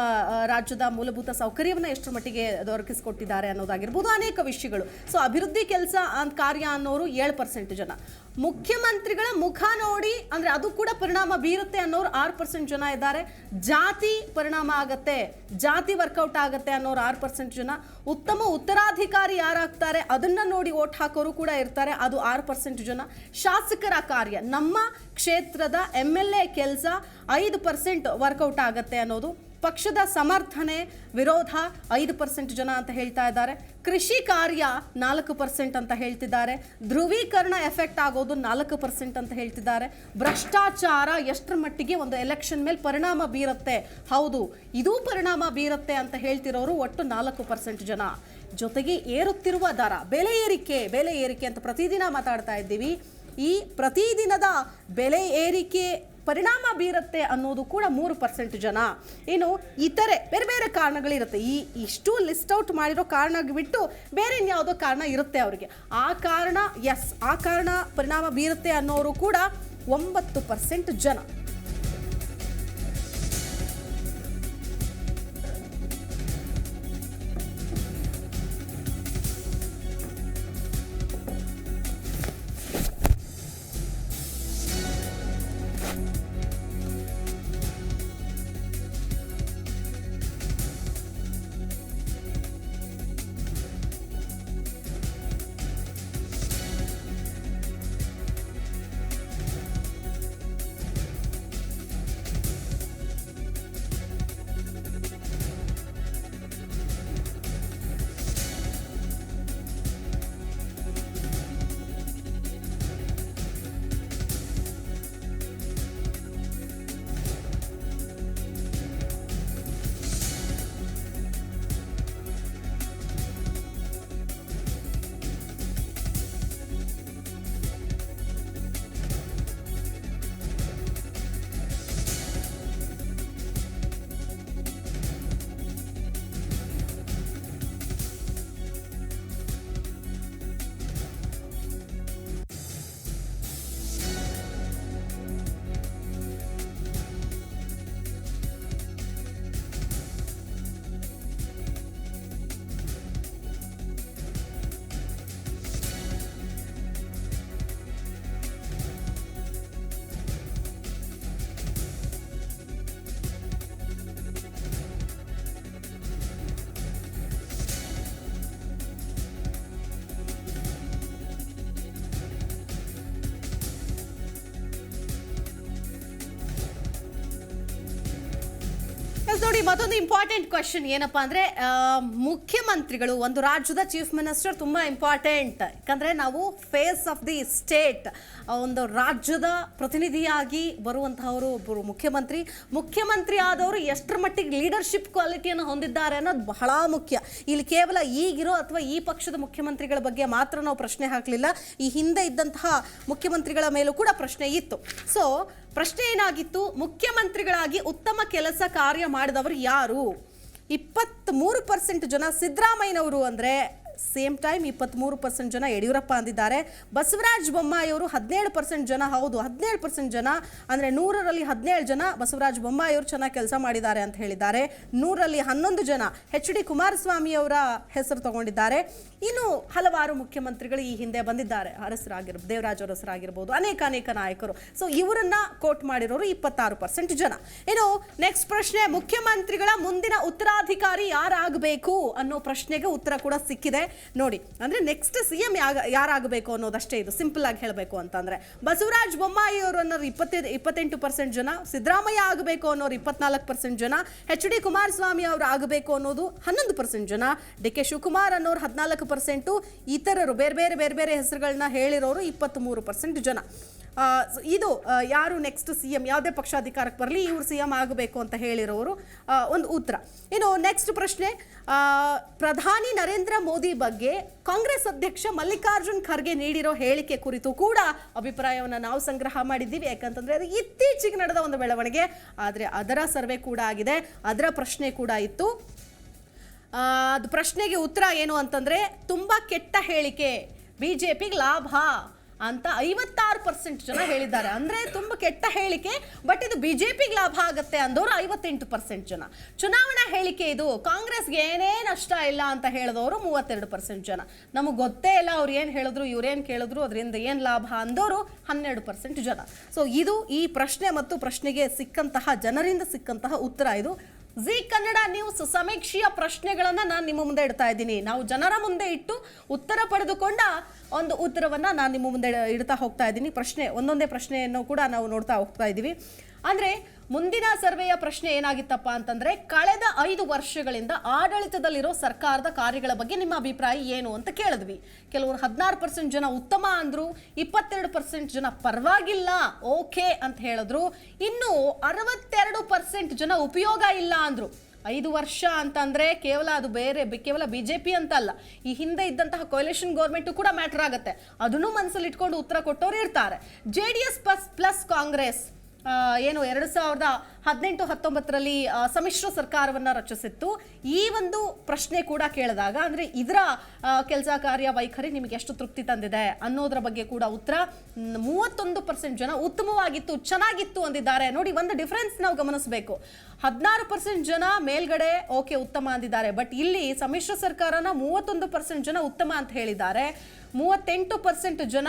ರಾಜ್ಯದ ಮೂಲಭೂತ ಸೌಕರ್ಯವನ್ನು ಎಷ್ಟರ ಮಟ್ಟಿಗೆ ದೊರಕಿಸಿಕೊಟ್ಟಿದ್ದಾರೆ ಅನ್ನೋದಾಗಿರ್ಬೋದು, ಅನೇಕ ವಿಷಯಗಳು. ಸೊ ಅಭಿವೃದ್ಧಿ ಕೆಲಸ ಕಾರ್ಯ ಅನ್ನೋರು 7% ಜನ. ಮುಖ್ಯಮಂತ್ರಿಗಳ ಮುಖ ನೋಡಿ, ಅಂದರೆ ಅದು ಕೂಡ ಪರಿಣಾಮ ಬೀರುತ್ತೆ ಅನ್ನೋರು 6% ಜನ ಇದ್ದಾರೆ. ಜಾತಿ ಪರಿಣಾಮ ಆಗತ್ತೆ, ಜಾತಿ ವರ್ಕೌಟ್ ಆಗುತ್ತೆ ಅನ್ನೋರು 6% ಜನ. ಉತ್ತಮ ಉತ್ತರಾಧಿಕಾರಿ ಯಾರಾಗ್ತಾರೆ ಅದನ್ನ ನೋಡಿ ಓಟ್ ಹಾಕೋರು ಕೂಡ ಇರ್ತಾರೆ, ಅದು 6% ಜನ. ಶಾಸಕರ ಕಾರ್ಯ, ನಮ್ಮ ಕ್ಷೇತ್ರದ MLA ಕೆಲಸ 5% ವರ್ಕೌಟ್ ಆಗತ್ತೆ ಅನ್ನೋದು. ಪಕ್ಷದ ಸಮರ್ಥನೆ, ವಿರೋಧ 5% ಜನ ಅಂತ ಹೇಳ್ತಾ ಇದ್ದಾರೆ. ಕೃಷಿ ಕಾರ್ಯ 4% ಅಂತ ಹೇಳ್ತಿದ್ದಾರೆ. ಧ್ರುವೀಕರಣ ಎಫೆಕ್ಟ್ ಆಗೋದು 4% ಅಂತ ಹೇಳ್ತಿದ್ದಾರೆ. ಭ್ರಷ್ಟಾಚಾರ ಎಷ್ಟರ ಮಟ್ಟಿಗೆ ಒಂದು ಎಲೆಕ್ಷನ್ ಮೇಲೆ ಪರಿಣಾಮ ಬೀರುತ್ತೆ, ಹೌದು ಇದು ಪರಿಣಾಮ ಬೀರುತ್ತೆ ಅಂತ ಹೇಳ್ತಿರೋರು ಒಟ್ಟು 4% ಜನ. ಜೊತೆಗೆ ಏರುತ್ತಿರುವ ದರ, ಬೆಲೆ ಏರಿಕೆ ಅಂತ ಪ್ರತಿದಿನ ಮಾತಾಡ್ತಾ ಇದ್ದೀವಿ. ಈ ಪ್ರತಿದಿನದ ಬೆಲೆ ಏರಿಕೆ ಪರಿಣಾಮ ಬೀರುತ್ತೆ ಅನ್ನೋದು ಕೂಡ 3% ಜನ. ಇನ್ನು ಇತರೆ ಬೇರೆ ಬೇರೆ ಕಾರಣಗಳಿರುತ್ತೆ. ಇಷ್ಟು ಲಿಸ್ಟ್ ಔಟ್ ಮಾಡಿರೋ ಕಾರಣ ಬಿಟ್ಟು ಬೇರೆ ಇನ್ಯಾವುದೋ ಕಾರಣ ಇರುತ್ತೆ ಅವರಿಗೆ. ಆ ಕಾರಣ ಪರಿಣಾಮ ಬೀರುತ್ತೆ ಅನ್ನೋರು ಕೂಡ 9% ಜನ. ನೋಡಿ ಮತ್ತೊಂದು ಇಂಪಾರ್ಟೆಂಟ್ ಕ್ವೆಶನ್ ಏನಪ್ಪಾ ಅಂದ್ರೆ ಮುಖ್ಯಮಂತ್ರಿಗಳು, ಒಂದು ರಾಜ್ಯದ ಚೀಫ್ ಮಿನಿಸ್ಟರ್ ತುಂಬಾ ಇಂಪಾರ್ಟೆಂಟ್. ಯಾಕಂದ್ರೆ ನಾವು ಫೇಸ್ ಆಫ್ ದಿ ಸ್ಟೇಟ್, ಒಂದು ರಾಜ್ಯದ ಪ್ರತಿನಿಧಿಯಾಗಿ ಬರುವಂತಹವರು ಒಬ್ಬರು ಮುಖ್ಯಮಂತ್ರಿ ಆದವರು ಎಷ್ಟರ ಮಟ್ಟಿಗೆ ಲೀಡರ್ಶಿಪ್ ಕ್ವಾಲಿಟಿಯನ್ನು ಹೊಂದಿದ್ದಾರೆ ಅನ್ನೋದು ಬಹಳ ಮುಖ್ಯ. ಇಲ್ಲಿ ಕೇವಲ ಈಗಿರೋ ಅಥವಾ ಈ ಪಕ್ಷದ ಮುಖ್ಯಮಂತ್ರಿಗಳ ಬಗ್ಗೆ ಮಾತ್ರ ನಾವು ಪ್ರಶ್ನೆ ಹಾಕಲಿಲ್ಲ, ಈ ಹಿಂದೆ ಇದ್ದಂತಹ ಮುಖ್ಯಮಂತ್ರಿಗಳ ಮೇಲೂ ಕೂಡ ಪ್ರಶ್ನೆ ಇತ್ತು. ಸೊ ಪ್ರಶ್ನೆ ಏನಾಗಿತ್ತು, ಮುಖ್ಯಮಂತ್ರಿಗಳಾಗಿ ಉತ್ತಮ ಕೆಲಸ ಕಾರ್ಯ ಮಾಡಿದವರು ಯಾರು? 23% ಜನ ಸಿದ್ದರಾಮಯ್ಯನವರು ಅಂದರೆ ಸೇಮ್ ಟೈಮ್ 23% ಜನ ಯಡಿಯೂರಪ್ಪ ಅಂದಿದ್ದಾರೆ. ಬಸವರಾಜ ಬೊಮ್ಮಾಯಿ ಅವರು 17% ಜನ, ಹೌದು 17% ಜನ ಅಂದರೆ 100ರಲ್ಲಿ 17 ಜನ ಬಸವರಾಜ ಬೊಮ್ಮಾಯಿ ಅವರು ಚೆನ್ನಾಗಿ ಕೆಲಸ ಮಾಡಿದ್ದಾರೆ ಅಂತ ಹೇಳಿದ್ದಾರೆ. 100ರಲ್ಲಿ 11 ಜನ HD ಕುಮಾರಸ್ವಾಮಿ ಅವರ ಹೆಸರು ತಗೊಂಡಿದ್ದಾರೆ. ಇನ್ನು ಹಲವಾರು ಮುಖ್ಯಮಂತ್ರಿಗಳು ಈ ಹಿಂದೆ ಬಂದಿದ್ದಾರೆ, ಅರಸರಾಗಿರ್ಬೋದು, ದೇವರಾಜ್ ಅರಸರಾಗಿರ್ಬೋದು, ಅನೇಕ ನಾಯಕರು. ಸೊ ಇವರನ್ನ ಕೋಟ್ ಮಾಡಿರೋರು 26% ಜನ. ಇನ್ನು ನೆಕ್ಸ್ಟ್ ಪ್ರಶ್ನೆ, ಮುಖ್ಯಮಂತ್ರಿಗಳ ಮುಂದಿನ ಉತ್ತರಾಧಿಕಾರಿ ಯಾರಾಗಬೇಕು ಅನ್ನೋ ಪ್ರಶ್ನೆಗೆ ಉತ್ತರ ಕೂಡ ಸಿಕ್ಕಿದೆ. ನೋಡಿ, ಅಂದ್ರೆ ನೆಕ್ಸ್ಟ್ CM ಯಾರಾಗಬೇಕು ಅನ್ನೋದಷ್ಟೇ, ಇದು ಸಿಂಪಲ್ ಆಗಿ ಹೇಳಬೇಕು ಅಂತಂದ್ರೆ ಬಸವರಾಜ ಬೊಮ್ಮಾಯಿ ಅವರು ಅನ್ನೋರು 28% ಜನ, ಸಿದ್ದರಾಮಯ್ಯ ಆಗಬೇಕು ಅನ್ನೋರು 24% ಜನ, HD ಕುಮಾರಸ್ವಾಮಿ ಅವರು ಆಗಬೇಕು ಅನ್ನೋದು 11% ಜನ, DK ಶಿವಕುಮಾರ್ ಅನ್ನೋರು 14%, ಇತರರು ಬೇರೆ ಬೇರೆ ಹೆಸರುಗಳನ್ನ ಹೇಳಿರೋರು 23% ಜನ. ಇದು ಯಾರು ನೆಕ್ಸ್ಟ್ CM, ಯಾವುದೇ ಪಕ್ಷ ಅಧಿಕಾರಕ್ಕೆ ಬರಲಿ ಇವರು CM ಆಗಬೇಕು ಅಂತ ಹೇಳಿರೋರು ಒಂದು ಉತ್ತರ. ಇನ್ನು ನೆಕ್ಸ್ಟ್ ಪ್ರಶ್ನೆ, ಪ್ರಧಾನಿ ನರೇಂದ್ರ ಮೋದಿ ಬಗ್ಗೆ ಕಾಂಗ್ರೆಸ್ ಅಧ್ಯಕ್ಷ ಮಲ್ಲಿಕಾರ್ಜುನ್ ಖರ್ಗೆ ನೀಡಿರೋ ಹೇಳಿಕೆ ಕುರಿತು ಕೂಡ ಅಭಿಪ್ರಾಯವನ್ನು ನಾವು ಸಂಗ್ರಹ ಮಾಡಿದ್ದೀವಿ. ಯಾಕಂತಂದ್ರೆ ಅದು ಇತ್ತೀಚೆಗೆ ನಡೆದ ಒಂದು ಬೆಳವಣಿಗೆ, ಆದರೆ ಅದರ ಸರ್ವೆ ಕೂಡ ಆಗಿದೆ, ಅದರ ಪ್ರಶ್ನೆ ಕೂಡ ಇತ್ತು. ಅದು ಪ್ರಶ್ನೆಗೆ ಉತ್ತರ ಏನು ಅಂತಂದ್ರೆ, ತುಂಬಾ ಕೆಟ್ಟ ಹೇಳಿಕೆ, BJPಗೆ ಲಾಭ ಅಂತ 56% ಜನ ಹೇಳಿದ್ದಾರೆ. ಅಂದ್ರೆ ತುಂಬಾ ಕೆಟ್ಟ ಹೇಳಿಕೆ, ಬಟ್ ಇದು BJPಗೆ ಲಾಭ ಆಗುತ್ತೆ ಅಂದವರು 58% ಜನ. ಚುನಾವಣಾ ಹೇಳಿಕೆ ಇದು, ಕಾಂಗ್ರೆಸ್ಗೆ ಏನೇ ನಷ್ಟ ಇಲ್ಲ ಅಂತ ಹೇಳಿದವರು 32% ಜನ. ನಮಗೆ ಗೊತ್ತೇ ಇಲ್ಲ ಅವ್ರು ಏನು ಹೇಳಿದ್ರು, ಇವ್ರೇನು ಕೇಳಿದ್ರು, ಅದರಿಂದ ಏನು ಲಾಭ ಅಂದವರು 12% ಜನ. ಸೊ ಇದು ಈ ಪ್ರಶ್ನೆ ಮತ್ತು ಪ್ರಶ್ನೆಗೆ ಸಿಕ್ಕಂತಹ ಜನರಿಂದ ಸಿಕ್ಕಂತಹ ಉತ್ತರ. ಇದು ಜಿ ಕನ್ನಡ ನ್ಯೂಸ್ ಸಮೀಕ್ಷೆಯ ಪ್ರಶ್ನೆಗಳನ್ನ ನಾನು ನಿಮ್ಮ ಮುಂದೆ ಇಡ್ತಾ ಇದ್ದೀನಿ. ನಾವು ಜನರ ಮುಂದೆ ಇಟ್ಟು ಉತ್ತರ ಪಡೆದುಕೊಂಡ ಒಂದು ಉತ್ತರವನ್ನ ನಾನು ನಿಮ್ಮ ಮುಂದೆ ಇಡ್ತಾ ಹೋಗ್ತಾ ಇದ್ದೀನಿ. ಒಂದೊಂದೇ ಪ್ರಶ್ನೆಯನ್ನು ಕೂಡ ನಾವು ನೋಡ್ತಾ ಹೋಗ್ತಾ ಇದ್ದೀವಿ. ಅಂದ್ರೆ ಮುಂದಿನ ಸರ್ವೆಯ ಪ್ರಶ್ನೆ ಏನಾಗಿತ್ತಪ್ಪ ಅಂತಂದ್ರೆ, ಕಳೆದ 5 ವರ್ಷಗಳಿಂದ ಆಡಳಿತದಲ್ಲಿರೋ ಸರ್ಕಾರದ ಕಾರ್ಯಗಳ ಬಗ್ಗೆ ನಿಮ್ಮ ಅಭಿಪ್ರಾಯ ಏನು ಅಂತ ಕೇಳಿದ್ವಿ. ಕೆಲವರು 16% ಜನ ಉತ್ತಮ ಅಂದ್ರು, 22% ಜನ ಪರವಾಗಿಲ್ಲ ಓಕೆ ಅಂತ ಹೇಳಿದ್ರು, ಇನ್ನು 62% ಜನ ಉಪಯೋಗ ಇಲ್ಲ ಅಂದ್ರು. 5 ವರ್ಷ ಅಂತಂದ್ರೆ ಕೇವಲ BJP ಅಂತಲ್ಲ, ಈ ಹಿಂದೆ ಇದ್ದಂತಹ ಕೊಯಲೇಷನ್ ಗೌರ್ಮೆಂಟ್ ಕೂಡ ಮ್ಯಾಟರ್ ಆಗುತ್ತೆ. ಅದನ್ನು ಮನಸ್ಸಲ್ಲಿ ಇಟ್ಕೊಂಡು ಉತ್ತರ ಕೊಟ್ಟವರು ಇರ್ತಾರೆ. JDS ಪ್ಲಸ್ ಕಾಂಗ್ರೆಸ್ ಏನು 2018-19ರಲ್ಲಿ ಸಮ್ಮಿಶ್ರ ಸರ್ಕಾರವನ್ನ ರಚಿಸಿತ್ತು. ಈ ಒಂದು ಪ್ರಶ್ನೆ ಕೂಡ ಕೇಳಿದಾಗ ಅಂದ್ರೆ ಇದರ ಕೆಲಸ ಕಾರ್ಯ ವೈಖರಿ ನಿಮಗೆ ಎಷ್ಟು ತೃಪ್ತಿ ತಂದಿದೆ ಅನ್ನೋದ್ರ ಬಗ್ಗೆ ಕೂಡ ಉತ್ತರ 31% ಜನ ಉತ್ತಮವಾಗಿತ್ತು, ಚೆನ್ನಾಗಿತ್ತು ಅಂದಿದ್ದಾರೆ. ನೋಡಿ, ಒಂದು ಡಿಫರೆನ್ಸ್ ನಾವು ಗಮನಿಸಬೇಕು. 16% ಜನ ಮೇಲ್ಗಡೆ ಓಕೆ ಉತ್ತಮ ಅಂದಿದ್ದಾರೆ, ಬಟ್ ಇಲ್ಲಿ ಸಮ್ಮಿಶ್ರ ಸರ್ಕಾರನ 31% ಜನ ಉತ್ತಮ ಅಂತ ಹೇಳಿದ್ದಾರೆ, 38% ಜನ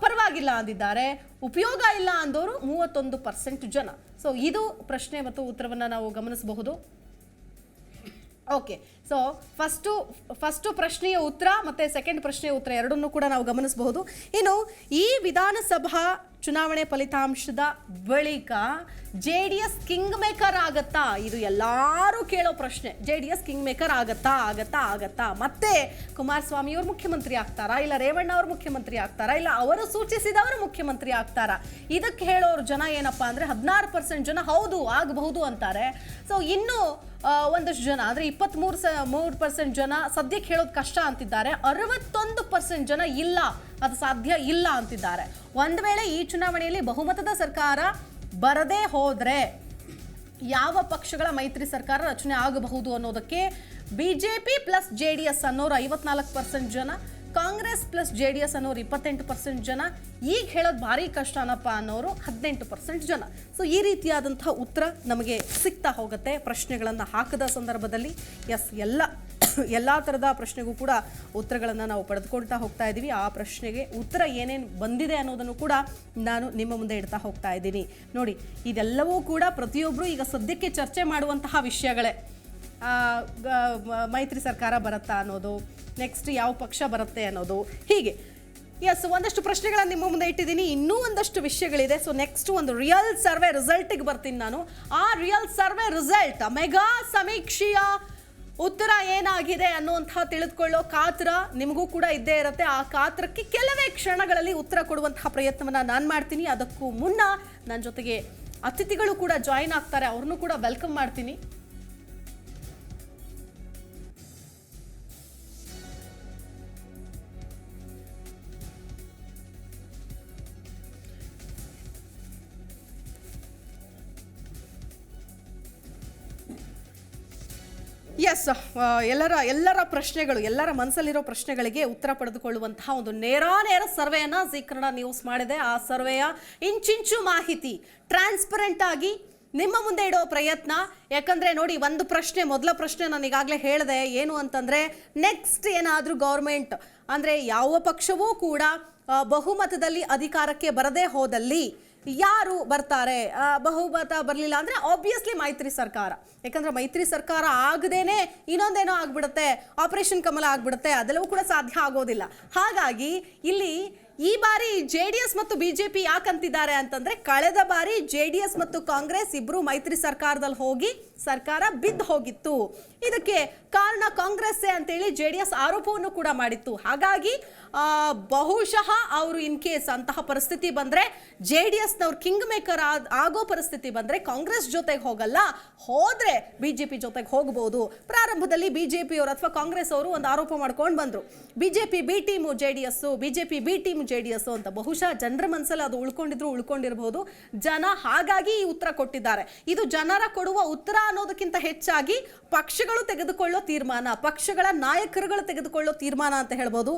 ಪರವಾಗಿಲ್ಲ ಅಂದಿದ್ದಾರೆ, ಉಪಯೋಗ ಇಲ್ಲ ಅಂದವರು 31% ಜನ. ಸೊ ಇದು ಪ್ರಶ್ನೆ ಮತ್ತು ಉತ್ತರವನ್ನು ನಾವು ಗಮನಿಸಬಹುದು. ಓಕೆ, ಸೊ ಫಸ್ಟು ಪ್ರಶ್ನೆಯ ಉತ್ತರ ಮತ್ತು ಸೆಕೆಂಡ್ ಪ್ರಶ್ನೆಯ ಉತ್ತರ ಎರಡನ್ನೂ ಕೂಡ ನಾವು ಗಮನಿಸಬಹುದು. ಇನ್ನು ಈ ವಿಧಾನಸಭಾ ಚುನಾವಣೆ ಫಲಿತಾಂಶದ ಬಳಿಕ JDS ಕಿಂಗ್ ಮೇಕರ್ ಆಗತ್ತಾ? ಇದು ಎಲ್ಲರೂ ಕೇಳೋ ಪ್ರಶ್ನೆ. JDS ಕಿಂಗ್ ಮೇಕರ್ ಆಗತ್ತಾ? ಮತ್ತೆ ಕುಮಾರಸ್ವಾಮಿ ಅವರು ಮುಖ್ಯಮಂತ್ರಿ ಆಗ್ತಾರಾ, ಇಲ್ಲ ರೇವಣ್ಣ ಅವರು ಮುಖ್ಯಮಂತ್ರಿ ಆಗ್ತಾರಾ, ಇಲ್ಲ ಅವರು ಸೂಚಿಸಿದವರು ಮುಖ್ಯಮಂತ್ರಿ ಆಗ್ತಾರಾ? ಇದಕ್ಕೆ ಹೇಳೋರು ಜನ ಏನಪ್ಪಾ ಅಂದ್ರೆ 16% ಜನ ಹೌದು ಆಗಬಹುದು ಅಂತಾರೆ. ಸೊ ಇನ್ನು ಒಂದಷ್ಟು ಜನ ಅಂದ್ರೆ 23% ಜನ ಸದ್ಯಕ್ಕೆ ಹೇಳೋದು ಕಷ್ಟ ಅಂತಿದ್ದಾರೆ. 61% ಜನ ಇಲ್ಲ, ಅದು ಸಾಧ್ಯ ಇಲ್ಲ ಅಂತಿದ್ದಾರೆ. ಒಂದು ವೇಳೆ ಈ ಚುನಾವಣೆಯಲ್ಲಿ ಬಹುಮತದ ಸರ್ಕಾರ ಬರದೇ ಹೋದ್ರೆ ಯಾವ ಪಕ್ಷಗಳ ಮೈತ್ರಿ ಸರ್ಕಾರ ರಚನೆ ಆಗಬಹುದು ಅನ್ನೋದಕ್ಕೆ BJP ಪ್ಲಸ್ JDS ಅನ್ನೋರು 54% ಜನ, ಕಾಂಗ್ರೆಸ್ ಪ್ಲಸ್ JDS ಅನ್ನೋರು 28% ಜನ, ಈಗ ಹೇಳೋದು ಭಾರಿ ಕಷ್ಟ ಅನ್ನಪ್ಪ ಅನ್ನೋರು 18% ಜನ. ಸೊ ಈ ರೀತಿಯಾದಂತಹ ಉತ್ತರ ನಮಗೆ ಸಿಗ್ತಾ ಹೋಗುತ್ತೆ ಪ್ರಶ್ನೆಗಳನ್ನು ಹಾಕದ ಸಂದರ್ಭದಲ್ಲಿ. ಎಸ್, ಎಲ್ಲ ಥರದ ಪ್ರಶ್ನೆಗೂ ಕೂಡ ಉತ್ತರಗಳನ್ನು ನಾವು ಪಡೆದುಕೊಳ್ತಾ ಹೋಗ್ತಾ ಇದ್ದೀವಿ. ಆ ಪ್ರಶ್ನೆಗೆ ಉತ್ತರ ಏನೇನು ಬಂದಿದೆ ಅನ್ನೋದನ್ನು ಕೂಡ ನಾನು ನಿಮ್ಮ ಮುಂದೆ ಇಡ್ತಾ ಹೋಗ್ತಾ ಇದ್ದೀನಿ. ನೋಡಿ, ಇದೆಲ್ಲವೂ ಕೂಡ ಪ್ರತಿಯೊಬ್ಬರು ಈಗ ಸದ್ಯಕ್ಕೆ ಚರ್ಚೆ ಮಾಡುವಂತಹ ವಿಷಯಗಳೇ. ಮೈತ್ರಿ ಸರ್ಕಾರ ಬರುತ್ತಾ ಅನ್ನೋದು, ನೆಕ್ಸ್ಟ್ ಯಾವ ಪಕ್ಷ ಬರುತ್ತೆ ಅನ್ನೋದು, ಹೀಗೆ ಎಸ್, ಒಂದಷ್ಟು ಪ್ರಶ್ನೆಗಳನ್ನು ನಿಮ್ಮ ಮುಂದೆ ಇಟ್ಟಿದ್ದೀನಿ, ಇನ್ನೂ ಒಂದಷ್ಟು ವಿಷಯಗಳಿದೆ. ಸೊ ನೆಕ್ಸ್ಟ್ ಒಂದು ರಿಯಲ್ ಸರ್ವೆ ರಿಸಲ್ಟಿಗೆ ಬರ್ತೀನಿ ನಾನು. ಆ ರಿಯಲ್ ಸರ್ವೆ ರಿಸಲ್ಟ್, ಮೆಗಾ ಸಮೀಕ್ಷೆಯ ಉತ್ತರ ಏನಾಗಿದೆ ಅನ್ನುವಂತಹ ತಿಳಿದುಕೊಳ್ಳೋ ಕಾತರ ನಿಮಗೂ ಕೂಡ ಇದ್ದೇ ಇರುತ್ತೆ. ಆ ಕಾತ್ರಕ್ಕೆ ಕೆಲವೇ ಕ್ಷಣಗಳಲ್ಲಿ ಉತ್ತರ ಕೊಡುವಂತಹ ಪ್ರಯತ್ನವನ್ನು ನಾನು ಮಾಡ್ತೀನಿ. ಅದಕ್ಕೂ ಮುನ್ನ ನನ್ನ ಜೊತೆಗೆ ಅತಿಥಿಗಳು ಕೂಡ ಜಾಯಿನ್ ಆಗ್ತಾರೆ, ಅವ್ರನ್ನೂ ಕೂಡ ವೆಲ್ಕಮ್ ಮಾಡ್ತೀನಿ. ಎಸ್, ಎಲ್ಲರ ಪ್ರಶ್ನೆಗಳು, ಎಲ್ಲರ ಮನಸ್ಸಲ್ಲಿರೋ ಪ್ರಶ್ನೆಗಳಿಗೆ ಉತ್ತರ ಪಡೆದುಕೊಳ್ಳುವಂತಹ ಒಂದು ನೇರ ಸರ್ವೆಯನ್ನು ಜೀ ಕನ್ನಡ ನ್ಯೂಸ್ ಮಾಡಿದೆ. ಆ ಸರ್ವೆಯ ಇಂಚಿಂಚು ಮಾಹಿತಿ ಟ್ರಾನ್ಸ್ಪರೆಂಟ್ ಆಗಿ ನಿಮ್ಮ ಮುಂದೆ ಇಡೋ ಪ್ರಯತ್ನ. ಯಾಕಂದರೆ ನೋಡಿ, ಒಂದು ಪ್ರಶ್ನೆ, ಮೊದಲ ಪ್ರಶ್ನೆ ನಾನು ಈಗಾಗಲೇ ಹೇಳಿದೆ, ಏನು ಅಂತಂದರೆ ನೆಕ್ಸ್ಟ್ ಏನಾದರೂ ಗೌರ್ಮೆಂಟ್ ಅಂದರೆ ಯಾವ ಪಕ್ಷವೂ ಕೂಡ ಬಹುಮತದಲ್ಲಿ ಅಧಿಕಾರಕ್ಕೆ ಬರದೇ ಹೋದಲ್ಲಿ ಯಾರು ಬರ್ತಾರೆ, ಬಹುಮತ ಬರಲಿಲ್ಲ ಅಂದರೆ ಆಬ್ವಿಯಸ್ಲಿ ಮೈತ್ರಿ ಸರ್ಕಾರ. ಯಾಕಂದರೆ ಮೈತ್ರಿ ಸರ್ಕಾರ ಆಗದೇನೆ ಇನ್ನೊಂದೇನೋ ಆಗ್ಬಿಡುತ್ತೆ, ಆಪರೇಷನ್ ಕಮಲ ಆಗ್ಬಿಡುತ್ತೆ, ಅದೆಲ್ಲವೂ ಕೂಡ ಸಾಧ್ಯ ಆಗೋದಿಲ್ಲ. ಹಾಗಾಗಿ ಇಲ್ಲಿ ಈ ಬಾರಿ JDS ಮತ್ತು BJP ಯಾಕಂತಿದ್ದಾರೆ ಅಂತಂದ್ರೆ, ಕಳೆದ ಬಾರಿ JDS ಮತ್ತು ಕಾಂಗ್ರೆಸ್ ಇಬ್ರು ಮೈತ್ರಿ ಸರ್ಕಾರದಲ್ಲಿ ಹೋಗಿ ಸರ್ಕಾರ ಬಿದ್ದು ಹೋಗಿತ್ತು. ಇದಕ್ಕೆ ಕಾರಣ ಕಾಂಗ್ರೆಸ್ಸೇ ಅಂತೇಳಿ JDS ಆರೋಪವನ್ನು ಕೂಡ ಮಾಡಿತ್ತು. ಹಾಗಾಗಿ ಬಹುಶಃ ಅವರು ಇನ್ ಕೇಸ್ ಅಂತಹ ಪರಿಸ್ಥಿತಿ ಬಂದರೆ, JDSನವ್ರು ಕಿಂಗ್ ಮೇಕರ್ ಆಗೋ ಪರಿಸ್ಥಿತಿ ಬಂದರೆ ಕಾಂಗ್ರೆಸ್ ಜೊತೆಗೆ ಹೋಗಲ್ಲ, ಹೋದರೆ BJP ಜೊತೆಗೆ ಹೋಗ್ಬೋದು. ಪ್ರಾರಂಭದಲ್ಲಿ BJP ಅವರು ಅಥವಾ ಕಾಂಗ್ರೆಸ್ ಅವರು ಒಂದು ಆರೋಪ ಮಾಡ್ಕೊಂಡು ಬಂದರು, BJP B team JDS, BJP B team JDS ಅಂತ. ಬಹುಶಃ ಜನರ ಮನಸ್ಸಲ್ಲಿ ಅದು ಉಳ್ಕೊಂಡಿರಬಹುದು ಜನ, ಹಾಗಾಗಿ ಈ ಉತ್ತರ ಕೊಟ್ಟಿದ್ದಾರೆ. ಇದು ಜನರ ಕೊಡುವ ಉತ್ತರ ಅನ್ನೋದಕ್ಕಿಂತ ಹೆಚ್ಚಾಗಿ ಪಕ್ಷಗಳು ತೆಗೆದುಕೊಳ್ಳೋ ತೀರ್ಮಾನ, ಪಕ್ಷಗಳ ನಾಯಕರುಗಳು ತೆಗೆದುಕೊಳ್ಳೋ ತೀರ್ಮಾನ ಅಂತ ಹೇಳ್ಬೋದು.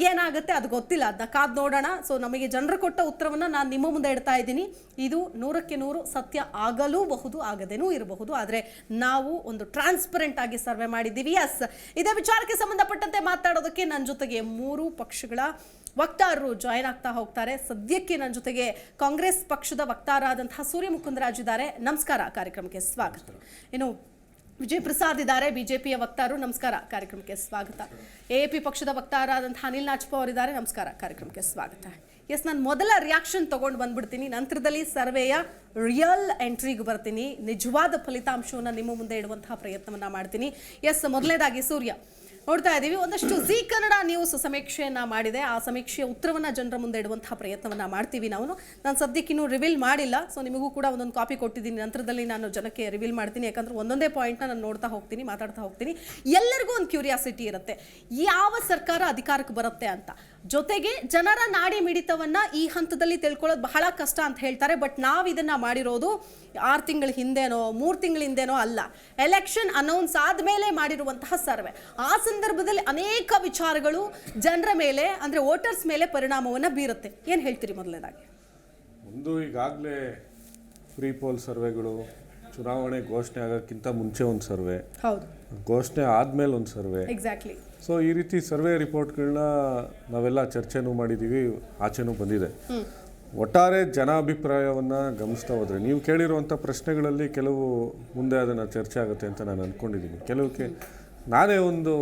ಏನಾಗುತ್ತೆ ಅದು ಗೊತ್ತಿಲ್ಲ, ಅದನ್ನ ಕಾದು ನೋಡೋಣ. ಸೊ ನಮಗೆ ಜನರು ಕೊಟ್ಟ ಉತ್ತರವನ್ನು ನಾನು ನಿಮ್ಮ ಮುಂದೆ ಇಡ್ತಾ ಇದ್ದೀನಿ. ಇದು 100ಕ್ಕೆ 100 ಸತ್ಯ ಆಗಲೂಬಹುದು, ಆಗದೇನೂ ಇರಬಹುದು. ಆದರೆ ನಾವು ಒಂದು ಟ್ರಾನ್ಸ್ಪರೆಂಟ್ ಆಗಿ ಸರ್ವೆ ಮಾಡಿದ್ದೀವಿ. ಎಸ್, ಇದೇ ವಿಚಾರಕ್ಕೆ ಸಂಬಂಧಪಟ್ಟಂತೆ ಮಾತಾಡೋದಕ್ಕೆ ನನ್ನ ಜೊತೆಗೆ 3 ಪಕ್ಷಗಳ ವಕ್ತಾರರು ಜಾಯಿನ್ ಆಗ್ತಾ ಹೋಗ್ತಾರೆ. ಸದ್ಯಕ್ಕೆ ನನ್ನ ಜೊತೆಗೆ ಕಾಂಗ್ರೆಸ್ ಪಕ್ಷದ ವಕ್ತಾರ ಆದಂತಹ ಸೂರ್ಯ ಮುಕುಂದರಾಜ್ ಇದ್ದಾರೆ. ನಮಸ್ಕಾರ, ಕಾರ್ಯಕ್ರಮಕ್ಕೆ ಸ್ವಾಗತ. ಇನ್ನು ವಿಜಯ್ ಪ್ರಸಾದ್ ಇದ್ದಾರೆ, ಬಿಜೆಪಿಯ ವಕ್ತಾರರು. ನಮಸ್ಕಾರ, ಕಾರ್ಯಕ್ರಮಕ್ಕೆ ಸ್ವಾಗತ. AAP ಪಕ್ಷದ ವಕ್ತಾರರಾದಂತಹ ಅನಿಲ್ ನಾಚ್ಪೋ ಅವರಿದ್ದಾರೆ. ನಮಸ್ಕಾರ, ಕಾರ್ಯಕ್ರಮಕ್ಕೆ ಸ್ವಾಗತ. ಎಸ್, ನಾನು ಮೊದಲ ರಿಯಾಕ್ಷನ್ ತೊಗೊಂಡು ಬಂದ್ಬಿಡ್ತೀನಿ, ನಂತರದಲ್ಲಿ ಸರ್ವೆಯ ರಿಯಲ್ ಎಂಟ್ರಿಗೆ ಬರ್ತೀನಿ, ನಿಜವಾದ ಫಲಿತಾಂಶವನ್ನು ನಿಮ್ಮ ಮುಂದೆ ಇಡುವಂತಹ ಪ್ರಯತ್ನವನ್ನು ಮಾಡ್ತೀನಿ. ಎಸ್, ಮೊದಲನೇದಾಗಿ ಸೂರ್ಯ, ನೋಡ್ತಾ ಇದ್ದೀವಿ ಒಂದಷ್ಟು ಜೀ ಕನ್ನಡ ನ್ಯೂಸ್ ಸಮೀಕ್ಷೆಯನ್ನು ಮಾಡಿದೆ. ಆ ಸಮೀಕ್ಷೆಯ ಉತ್ತರವನ್ನು ಜನರ ಮುಂದೆ ಇಡುವಂತಹ ಪ್ರಯತ್ನವನ್ನು ಮಾಡ್ತೀವಿ ನಾವು. ನಾನು ಸದ್ಯಕ್ಕಿನ್ನೂ ರಿವೀಲ್ ಮಾಡಿಲ್ಲ, ಸೊ ನಿಮಗೂ ಕೂಡ ಒಂದೊಂದು ಕಾಪಿ ಕೊಟ್ಟಿದ್ದೀನಿ, ನಂತರದಲ್ಲಿ ನಾನು ಜನಕ್ಕೆ ರಿವೀಲ್ ಮಾಡ್ತೀನಿ. ಯಾಕಂದರೆ ಒಂದೊಂದೇ ಪಾಯಿಂಟ್ನ ನಾನು ನೋಡ್ತಾ ಹೋಗ್ತೀನಿ, ಮಾತಾಡ್ತಾ ಹೋಗ್ತೀನಿ. ಎಲ್ಲರಿಗೂ ಒಂದು ಕ್ಯೂರಿಯಾಸಿಟಿ ಇರುತ್ತೆ, ಯಾವ ಸರ್ಕಾರ ಅಧಿಕಾರಕ್ಕೆ ಬರುತ್ತೆ ಅಂತ. ಜೊತೆಗೆ ಜನರ ನಾಡಿ ಮಿಡಿತವನ್ನು ಈ ಹಂತದಲ್ಲಿ ತಿಳ್ಕೊಳ್ಳೋದು ಬಹಳ ಕಷ್ಟ ಅಂತ ಹೇಳ್ತಾರೆ. ಬಟ್ ನಾವು ಇದನ್ನು ಮಾಡಿರೋದು 6 ತಿಂಗಳ ಹಿಂದೆನೋ 3 ತಿಂಗಳ ಹಿಂದೆನೋ ಅಲ್ಲ, ಎಲೆಕ್ಷನ್ ಅನೌನ್ಸ್ ಆದಮೇಲೆ ಮಾಡಿರುವಂತಹ ಸರ್ವೆ. ಆ ಸಂದರ್ಭದಲ್ಲಿ ಅನೇಕ ವಿಚಾರಗಳು ಜನರ ಮೇಲೆ, ಅಂದರೆ ವೋಟರ್ಸ್ ಮೇಲೆ ಪರಿಣಾಮವನ್ನು ಬೀರುತ್ತೆ. ಏನು ಹೇಳ್ತೀರಿ ಮೊದಲನೇದಾಗಿ? ಒಂದು, ಈಗಾಗಲೇ ಪ್ರೀ ಪೋಲ್ ಸರ್ವೆಗಳು, ಚುನಾವಣೆ ಘೋಷಣೆ ಆಗೋಕ್ಕಿಂತ ಮುಂಚೆ ಒಂದು ಸರ್ವೆ, ಹೌದು, ಘೋಷಣೆ ಆದಮೇಲೆ ಒಂದು ಸರ್ವೆ, ಎಕ್ಸಾಕ್ಟ್ಲಿ. ಸೊ ಈ ರೀತಿ ಸರ್ವೆ ರಿಪೋರ್ಟ್ಗಳನ್ನ ನಾವೆಲ್ಲ ಚರ್ಚೆನೂ ಮಾಡಿದ್ದೀವಿ, ಆಚೆನೂ ಬಂದಿದೆ. ಒಟ್ಟಾರೆ ಜನಾಭಿಪ್ರಾಯವನ್ನು ಗಮನಿಸ್ತಾ ಹೋದರೆ, ನೀವು ಕೇಳಿರುವಂಥ ಪ್ರಶ್ನೆಗಳಲ್ಲಿ ಕೆಲವು ಮುಂದೆ ಅದನ್ನು ಚರ್ಚೆ ಆಗುತ್ತೆ ಅಂತ ನಾನು ಅಂದ್ಕೊಂಡಿದ್ದೀನಿ. ಕೆಲವಕ್ಕೆ ನಾನೇ ಒಂದು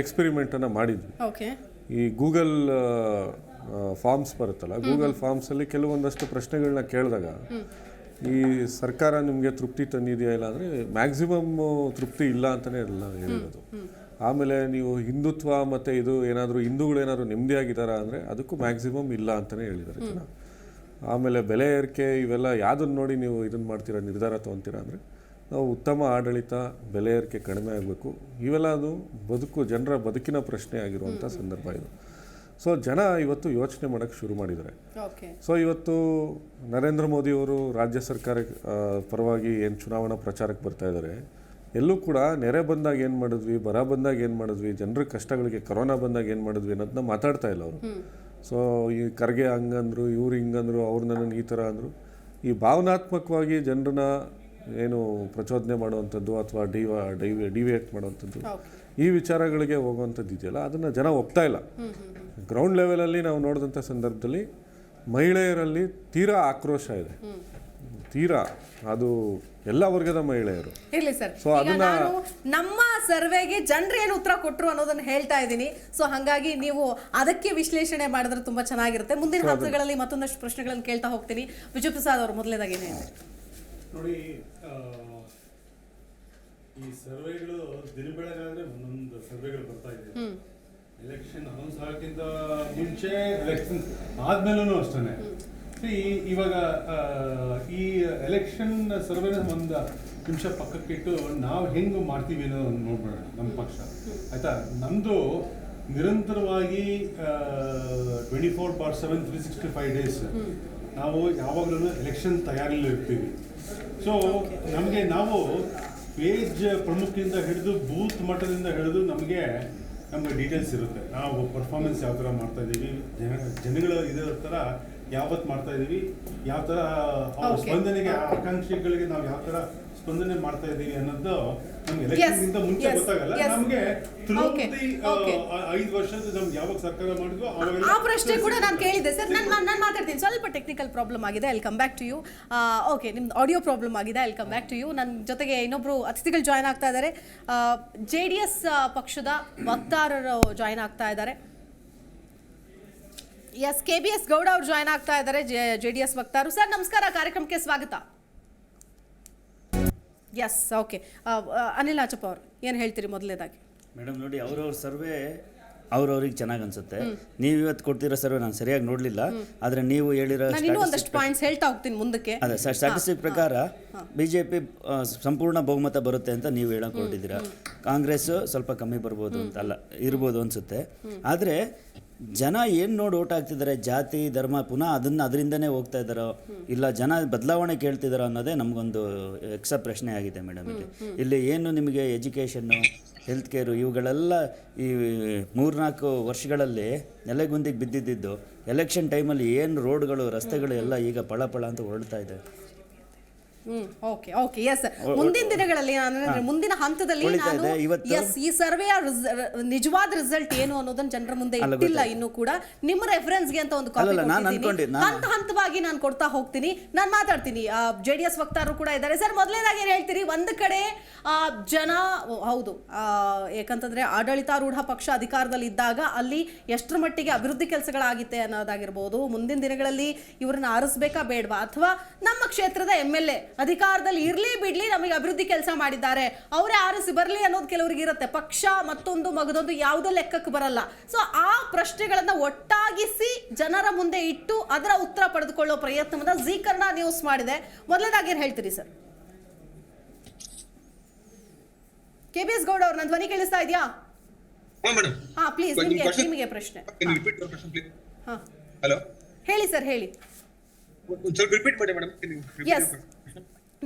ಎಕ್ಸ್ಪೆರಿಮೆಂಟನ್ನು ಮಾಡಿದ್ವಿ. ಈ ಗೂಗಲ್ ಫಾರ್ಮ್ಸ್ ಬರುತ್ತಲ್ಲ, ಗೂಗಲ್ ಫಾರ್ಮ್ಸಲ್ಲಿ ಕೆಲವೊಂದಷ್ಟು ಪ್ರಶ್ನೆಗಳನ್ನ ಕೇಳಿದಾಗ, ಈ ಸರ್ಕಾರ ನಿಮಗೆ ತೃಪ್ತಿ ತಂದಿದೆಯಾ ಇಲ್ಲ ಅಂದರೆ ಮ್ಯಾಕ್ಸಿಮಮ್ ತೃಪ್ತಿ ಇಲ್ಲ ಅಂತಲೇ ಎಲ್ಲ ಹೇಳಿರೋದು. ಆಮೇಲೆ ನೀವು ಹಿಂದುತ್ವ ಮತ್ತು ಇದು ಏನಾದರೂ ಹಿಂದೂಗಳೇನಾದ್ರು ನೆಮ್ಮದಿಯಾಗಿದ್ದಾರಾ ಅಂದರೆ ಅದಕ್ಕೂ ಮ್ಯಾಕ್ಸಿಮಮ್ ಇಲ್ಲ ಅಂತಲೇ ಹೇಳಿದ್ದಾರೆ ಜನ. ಆಮೇಲೆ ಬೆಲೆ ಏರಿಕೆ ಇವೆಲ್ಲ ಯಾವುದನ್ನು ನೋಡಿ ನೀವು ಇದನ್ನು ಮಾಡ್ತೀರಾ, ನಿರ್ಧಾರ ತೊಗೊತೀರಾ ಅಂದರೆ ನಾವು ಉತ್ತಮ ಆಡಳಿತ, ಬೆಲೆ ಏರಿಕೆ ಕಡಿಮೆ ಆಗಬೇಕು, ಇವೆಲ್ಲ ಅದು ಜನರ ಬದುಕಿನ ಪ್ರಶ್ನೆ ಆಗಿರುವಂಥ ಸಂದರ್ಭ ಇದು. ಸೊ ಜನ ಇವತ್ತು ಯೋಚನೆ ಮಾಡೋಕ್ಕೆ ಶುರು ಮಾಡಿದ್ದಾರೆ. ಸೊ ಇವತ್ತು ನರೇಂದ್ರ ಮೋದಿಯವರು ರಾಜ್ಯ ಸರ್ಕಾರ ಪರವಾಗಿ ಏನು ಚುನಾವಣಾ ಪ್ರಚಾರಕ್ಕೆ ಬರ್ತಾ ಇದ್ದಾರೆ, ಎಲ್ಲೂ ಕೂಡ ನೆರೆ ಬಂದಾಗ ಏನು ಮಾಡಿದ್ವಿ, ಬರ ಬಂದಾಗ ಏನು ಮಾಡಿದ್ವಿ, ಜನರ ಕಷ್ಟಗಳಿಗೆ, ಕೊರೋನಾ ಬಂದಾಗ ಏನು ಮಾಡಿದ್ವಿ ಅನ್ನೋದನ್ನ ಮಾತಾಡ್ತಾ ಇಲ್ಲ ಅವರು. ಸೊ ಈ ಖರ್ಗೆ ಹಂಗಂದ್ರು, ಇವ್ರು ಹಿಂಗಂದ್ರು, ಅವ್ರು ನನ್ನನ್ನು ಈ ಥರ ಅಂದರು. ಈ ಭಾವನಾತ್ಮಕವಾಗಿ ಜನರನ್ನ ಏನು ಪ್ರಚೋದನೆ ಮಾಡುವಂಥದ್ದು ಅಥವಾ ಡಿವಿಯೇಟ್ ಮಾಡುವಂಥದ್ದು, ಈ ವಿಚಾರಗಳಿಗೆ ಹೋಗುವಂಥದ್ದು ಇದೆಯಲ್ಲ, ಅದನ್ನು ಜನ ಒಪ್ತಾ ಇಲ್ಲ. ಗ್ರೌಂಡ್ ಲೆವೆಲಲ್ಲಿ ನಾವು ನೋಡಿದಂಥ ಸಂದರ್ಭದಲ್ಲಿ ಮಹಿಳೆಯರಲ್ಲಿ ತೀರಾ ಆಕ್ರೋಶ ಇದೆ, ತೀರಾ, ಅದು ಎಲ್ಲ ವರ್ಗದ ಮಹಿಳೆಯರು. ಇರಲಿ ಸರ್, ನಮ್ಮ ಸರ್ವೆಗೆ ಜನರು ಏನು ಉತ್ತರ ಕೊಟ್ಟರು ಅನ್ನೋದನ್ನ ಹೇಳ್ತಾ ಇದ್ದೀನಿ. ಸೊ ಹಾಗಾಗಿ ನೀವು ಅದಕ್ಕೆ ವಿಶ್ಲೇಷಣೆ ಮಾಡಿದ್ರೆ ತುಂಬಾ ಚೆನ್ನಾಗಿರುತ್ತೆ. ಮುಂದಿನ ಹಂತಗಳಲ್ಲಿ ಮತ್ತೊಂದಷ್ಟು ಪ್ರಶ್ನೆಗಳನ್ನು ಕೇಳ್ತಾ ಹೋಗ್ತೀನಿ. ವಿಜಯ್ ಪ್ರಸಾದ್ ಅವರು ಮೊದಲನೇದಾಗಿ ಏನು ಹೇಳ್ತಾರೆ? ನೋಡಿ, ಈ ಸರ್ವೆಗಳು ದಿನ ಬೆಳಗಾದ್ರೆ ಒಂದೊಂದು ಸರ್ವೆಗಳು ಬರ್ತಾ ಇದೆ. ಎಲೆಕ್ಷನ್ ಅನೌನ್ಸ್ ಆಗೋಕ್ಕಿಂತ ಮುಂಚೆ, ಎಲೆಕ್ಷನ್ ಆದ್ಮೇಲೂ ಅಷ್ಟೇ. ಇವಾಗ ಈ ಎಲೆಕ್ಷನ್ ಸರ್ವೆನ ಒಂದು ನಿಮಿಷ ಪಕ್ಕಕ್ಕಿಟ್ಟು ನಾವು ಹೆಂಗೆ ಮಾಡ್ತೀವಿ ಅನ್ನೋದು ನೋಡ್ಬೇಡ. ನಮ್ಮ ಪಕ್ಷ ಆಯ್ತಾ, ನಮ್ಮದು ನಿರಂತರವಾಗಿ 24/7 365 ಡೇಸ್ ನಾವು ಯಾವಾಗಲೂ ಎಲೆಕ್ಷನ್ ತಯಾರಿಯಲ್ಲಿ ಇರ್ತೀವಿ. ಸೊ ನಾವು ಪೇಜ್ ಪ್ರಮುಖದಿಂದ ಹಿಡಿದು ಬೂತ್ ಮಟ್ಟದಿಂದ ಹಿಡಿದು ನಮಗೆ ಡೀಟೇಲ್ಸ್ ಇರುತ್ತೆ. ನಾವು ಪರ್ಫಾರ್ಮೆನ್ಸ್ ಯಾವ ಥರ ಮಾಡ್ತಾ ಇದ್ದೀವಿ, ಜನಗಳ ಇದೇ ಥರ ಯಾವತ್ತು ಮಾಡ್ತಾ ಇದ್ದೀವಿ, ಯಾವ ಥರ ಸ್ಪಂದನೆಗೆ, ಆಕಾಂಕ್ಷಿಗಳಿಗೆ ನಾವು ಯಾವ ಥರ ಸ್ಪಂದನೆ ಮಾಡ್ತಾ ಇದ್ದೀವಿ ಅನ್ನೋದು ನಮ್ಗೆ ಎಲೆಕ್ಷನ್ಗಿಂತ ಮುಂಚೆ ಗೊತ್ತಾಗಲ್ಲ. ನಮಗೆ 5 ವರ್ಷದ ನಮ್ಗೆ ಯಾವಾಗ ಸರ್ಕಾರ ಮಾಡಿದ್ವು ಆ ಪ್ರಶ್ನೆ ಕೂಡ ನಾನು ಕೇಳಿದ್ದೆ ಸರ್. ನಾನು ಮಾತಾಡ್ತೀನಿ. ಸ್ವಲ್ಪ ಟೆಕ್ನಿಕಲ್ ಪ್ರಾಬ್ಲಮ್ ಆಗಿದೆ, I come back to you. Okay, ನಿಮ್ದು ಆಡಿಯೋ ಪ್ರಾಬ್ಲಮ್ ಆಗಿದೆ, I come back to you. ನನ್ನ ಜೊತೆಗೆ ಇನ್ನೊಬ್ರು ಅತಿಥಿಗಳು ಜಾಯ್ನ್ ಆಗ್ತಾ ಇದ್ದಾರೆ. JDS ಪಕ್ಷದ ವಕ್ತಾರರು ಜಾಯ್ನ್ ಆಗ್ತಾ ಇದ್ದಾರೆ. ಎಸ್, KBS ಗೌಡ ಅವರು ಜಾಯ್ನ್ ಆಗ್ತಾ ಇದ್ದಾರೆ, JDS ವಕ್ತಾರು. ಸರ್ ನಮಸ್ಕಾರ, ಕಾರ್ಯಕ್ರಮಕ್ಕೆ ಸ್ವಾಗತ. S, okay. ಅನಿಲ್ ಆಚಪ್ಪ ಅವರು ಏನು ಹೇಳ್ತೀರಿ ಮೊದಲನೇದಾಗಿ? ಮೇಡಮ್ ನೋಡಿ, ಅವ್ರವ್ರ ಸರ್ವೆ ಅವ್ರವ್ರಿಗೆ ಚೆನ್ನಾಗಿ ಅನ್ಸುತ್ತೆ. ನೀವು ಇವತ್ತು ಕೊಡ್ತಿರೋ ಸರ್ವೆ ನಾನು ಸರಿಯಾಗಿ ನೋಡಲಿಲ್ಲ, ಆದರೆ ನೀವು ಹೇಳಿರೋ ಇನ್ನೂ ಒಂದಷ್ಟು ಪಾಯಿಂಟ್ಸ್ ಹೇಳ್ತಾ ಹೋಗ್ತೀನಿ ಮುಂದಕ್ಕೆ. ಅದೇ ಸ್ಟ್ಯಾಟಿಸ್ಟಿಕ್ ಪ್ರಕಾರ BJP ಸಂಪೂರ್ಣ ಬಹುಮತ ಬರುತ್ತೆ ಅಂತ ನೀವು ಹೇಳಕ್ ಹೊರಟಿದ್ದೀರಾ. ಕಾಂಗ್ರೆಸ್ ಸ್ವಲ್ಪ ಕಮ್ಮಿ ಬರ್ಬೋದು ಅಂತ ಅಲ್ಲ, ಇರ್ಬೋದು ಅನ್ಸುತ್ತೆ. ಆದರೆ ಜನ ಏನು ನೋಡಿ ಓಟ್ ಹಾಕ್ತಿದ್ದಾರೆ, ಜಾತಿ ಧರ್ಮ ಪುನಃ ಅದರಿಂದನೇ ಹೋಗ್ತಾ ಇದ್ದಾರೋ ಇಲ್ಲ ಜನ ಬದಲಾವಣೆ ಕೇಳ್ತಿದ್ದಾರೋ ಅನ್ನೋದೇ ನಮಗೊಂದು ಪ್ರಶ್ನೆ ಆಗಿದೆ ಮೇಡಮ್. ಇಲ್ಲಿ ಏನು ನಿಮಗೆ ಎಜುಕೇಷನ್ನು, ಹೆಲ್ತ್ ಕೇರು ಇವುಗಳೆಲ್ಲ ಈ 3-4 ವರ್ಷಗಳಲ್ಲಿ ನೆಲೆಗುಂದಿಗೆ ಬಿದ್ದಿದ್ದು, ಎಲೆಕ್ಷನ್ ಟೈಮಲ್ಲಿ ಏನು ರೋಡ್ಗಳು ರಸ್ತೆಗಳು ಎಲ್ಲ ಈಗ ಪಳ ಅಂತ ಹೊರಡ್ತಾ ಇದೆ. Okay, yes. ಮುಂದಿನ ದಿನಗಳಲ್ಲಿ, ಮುಂದಿನ ಹಂತದಲ್ಲಿ ನಾನು ಈ ಸರ್ವೆಯ ನಿಜವಾದ ರಿಸಲ್ಟ್ ಏನು ಅನ್ನೋದನ್ನ ಜನರ ಮುಂದೆ ಇಟ್ಟಿಲ್ಲ ಇನ್ನೂ ಕೂಡ. ನಿಮ್ಮ ರೆಫರೆನ್ಸ್ಗೆ ಅಂತ ಒಂದು ಕಾಪಿ ಹಂತ ಹಂತವಾಗಿ ನಾನು ಕೊಡ್ತಾ ಹೋಗ್ತೀನಿ. ನಾನು ಮಾತಾಡ್ತೀನಿ. JDS ವಕ್ತಾರರು ಕೂಡ ಇದ್ದಾರೆ. ಸರ್ ಮೊದಲನೇದಾಗಿ ಏನು ಹೇಳ್ತೀರಿ? ಒಂದು ಕಡೆ ಜನ ಹೌದು, ಯಾಕಂತಂದ್ರೆ ಆಡಳಿತಾರೂಢ ಪಕ್ಷ ಅಧಿಕಾರದಲ್ಲಿ ಇದ್ದಾಗ ಅಲ್ಲಿ ಎಷ್ಟರ ಮಟ್ಟಿಗೆ ಅಭಿವೃದ್ಧಿ ಕೆಲಸಗಳಾಗಿತ್ತೆ ಅನ್ನೋದಾಗಿರ್ಬೋದು, ಮುಂದಿನ ದಿನಗಳಲ್ಲಿ ಇವ್ರನ್ನ ಆರಿಸ್ಬೇಕಾ ಬೇಡವಾ, ಅಥವಾ ನಮ್ಮ ಕ್ಷೇತ್ರದ MLA ಅಧಿಕಾರದಲ್ಲಿ ಇರ್ಲಿ ಬಿಡ್ಲಿ ನಮಗೆ ಅಭಿವೃದ್ಧಿ ಕೆಲಸ ಮಾಡಿದ್ದಾರೆ, ಅವರೇ ಆರಿಸಿ ಬರಲಿ ಅನ್ನೋದು ಕೆಲವರಿಗೆ ಇರುತ್ತೆ. ಪಕ್ಷ ಮತ್ತೊಂದು ಮಗದೊಂದು ಯಾವುದೋ ಲೆಕ್ಕಕ್ಕೆ ಬರಲ್ಲ. ಸೊ ಆ ಪ್ರಶ್ನೆಗಳನ್ನ ಒಟ್ಟಾಗಿಸಿ ಜನರ ಮುಂದೆ ಇಟ್ಟು ಅದರ ಉತ್ತರ ಪಡೆದುಕೊಳ್ಳೋ ಪ್ರಯತ್ನವನ್ನ ಜೀ ಕನ್ನಡ ನ್ಯೂಸ್ ಮಾಡಿದೆ. ಮೊದಲನೇದಾಗಿ ಏನು ಹೇಳ್ತೀರಿ ಸರ್? KBS ಗೌಡ ಅವ್ರ ನನ್ನ ಧ್ವನಿ ಕೇಳಿಸ್ತಾ ಇದೆಯಾ? ಹಾ ಪ್ಲೀಸ್, ನಿಮಗೆ ಪ್ರಶ್ನೆ. ಹಲೋ, ಹೇಳಿ ಸರ್, ಹೇಳಿ. ಸ್ವಲ್ಪ ರಿಪೀಟ್ ಮಾಡಿ ಮೇಡಮ್. ಎಸ್,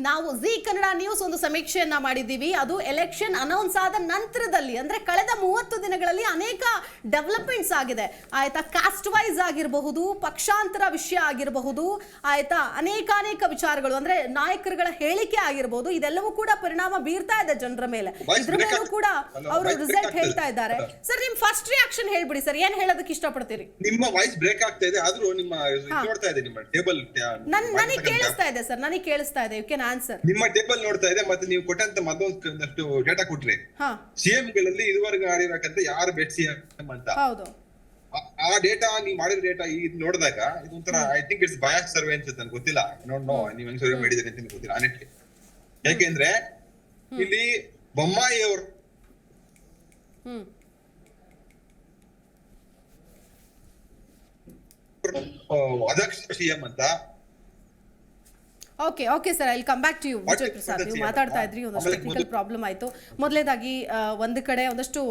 ನಾವು ಜೀ ಕನ್ನಡ ನ್ಯೂಸ್ ಒಂದು ಸಮೀಕ್ಷೆಯನ್ನ ಮಾಡಿದ್ದೀವಿ. ಅದು ಎಲೆಕ್ಷನ್ ಅನೌನ್ಸ್ ಆದ ನಂತರದಲ್ಲಿ, ಅಂದ್ರೆ ಕಳೆದ 30 ದಿನಗಳಲ್ಲಿ ಅನೇಕ ಡೆವಲಪ್ಮೆಂಟ್ಸ್ ಆಗಿದೆ ಆಯ್ತಾ. ಕಾಸ್ಟ್ ವೈಸ್ ಆಗಿರಬಹುದು, ಪಕ್ಷಾಂತರ ವಿಷಯ ಆಗಿರಬಹುದು ಆಯ್ತಾ, ಅನೇಕ ವಿಚಾರಗಳು, ಅಂದ್ರೆ ನಾಯಕರುಗಳ ಹೇಳಿಕೆ ಆಗಿರಬಹುದು, ಇದೆಲ್ಲವೂ ಕೂಡ ಪರಿಣಾಮ ಬೀರ್ತಾ ಇದೆ ಜನರ ಮೇಲೆ. ಇದ್ರ ಮೇಲೂ ಕೂಡ ಅವರು ರಿಸಲ್ಟ್ ಹೇಳ್ತಾ ಇದ್ದಾರೆ. ಸರ್ ನಿಮ್ ಫಸ್ಟ್ ರಿಯಾಕ್ಷನ್ ಹೇಳ್ಬಿಡಿ ಸರ್, ಏನ್ ಹೇಳೋದಕ್ಕೆ ಇಷ್ಟಪಡ್ತೀರಿ? ನಿಮ್ಮ ವಾಯ್ಸ್ ಬ್ರೇಕ್ ಆಗ್ತಾ ಇದೆ, ಆದ್ರೂ ನಿಮ್ಮ ನೋಡ್ತಾ ಇದೆ, ನಿಮ್ಮ ಟೇಬಲ್ ನನಗೆ ಕೇಳಿಸ್ತಾ ಇದೆ ಸರ್, ನನಗೆ ಕೇಳಿಸ್ತಾ ಇದೆ. You can answer. ನಿಮ್ಮ ಟೇಬಲ್ ನೋಡ್ತಾ ಇದೆ, ಮತ್ತೆ ನೀವು ಕೊಟ್ಟಂತ ಮತ್ತೊಂದಷ್ಟು ಡೇಟಾ ಕೊಟ್ರಿ. CM ಗಳಲ್ಲಿ ಇದುವರೆಗೆ ಆಡಿರಕಂತ ಯಾರು ಬೆಟ್ CM ಅಂತ. ಹೌದು, ಆ ಡೇಟಾ ನೀವು ಮಾಡಿದ ಡೇಟಾ ಇದು ನೋಡಿದಾಗ ಇದೊಂಥರ I think it's bias survey ಅನ್ಸುತ್ತೆ, ನನಗೆ ಗೊತ್ತಿಲ್ಲ. ನೋ ನೀವು ಹೆಂಗ್ ಸರ್ವೆ ಮಾಡಿದ್ದೀರಿ ಅಂತ ಗೊತ್ತಿಲ್ಲ ಆನೆಟ್ಲಿ. ಯಾಕೆಂದ್ರೆ ಇಲ್ಲಿ ಬೊಮ್ಮಾಯಿ ಅವರು ಅಧ್ಯಕ್ಷ CM ಅಂತ. Okay sir, I come back to you. Vijay Prasad, ನೀವು ಮಾತಾಡ್ತಾ ಇದ್ರಿ, ಒಂದಷ್ಟು ಟೆಕ್ನಿಕಲ್ ಪ್ರಾಬ್ಲಮ್ ಆಯಿತು. ಮೊದಲೇದಾಗಿ ಒಂದು ಕಡೆ ಒಂದಷ್ಟು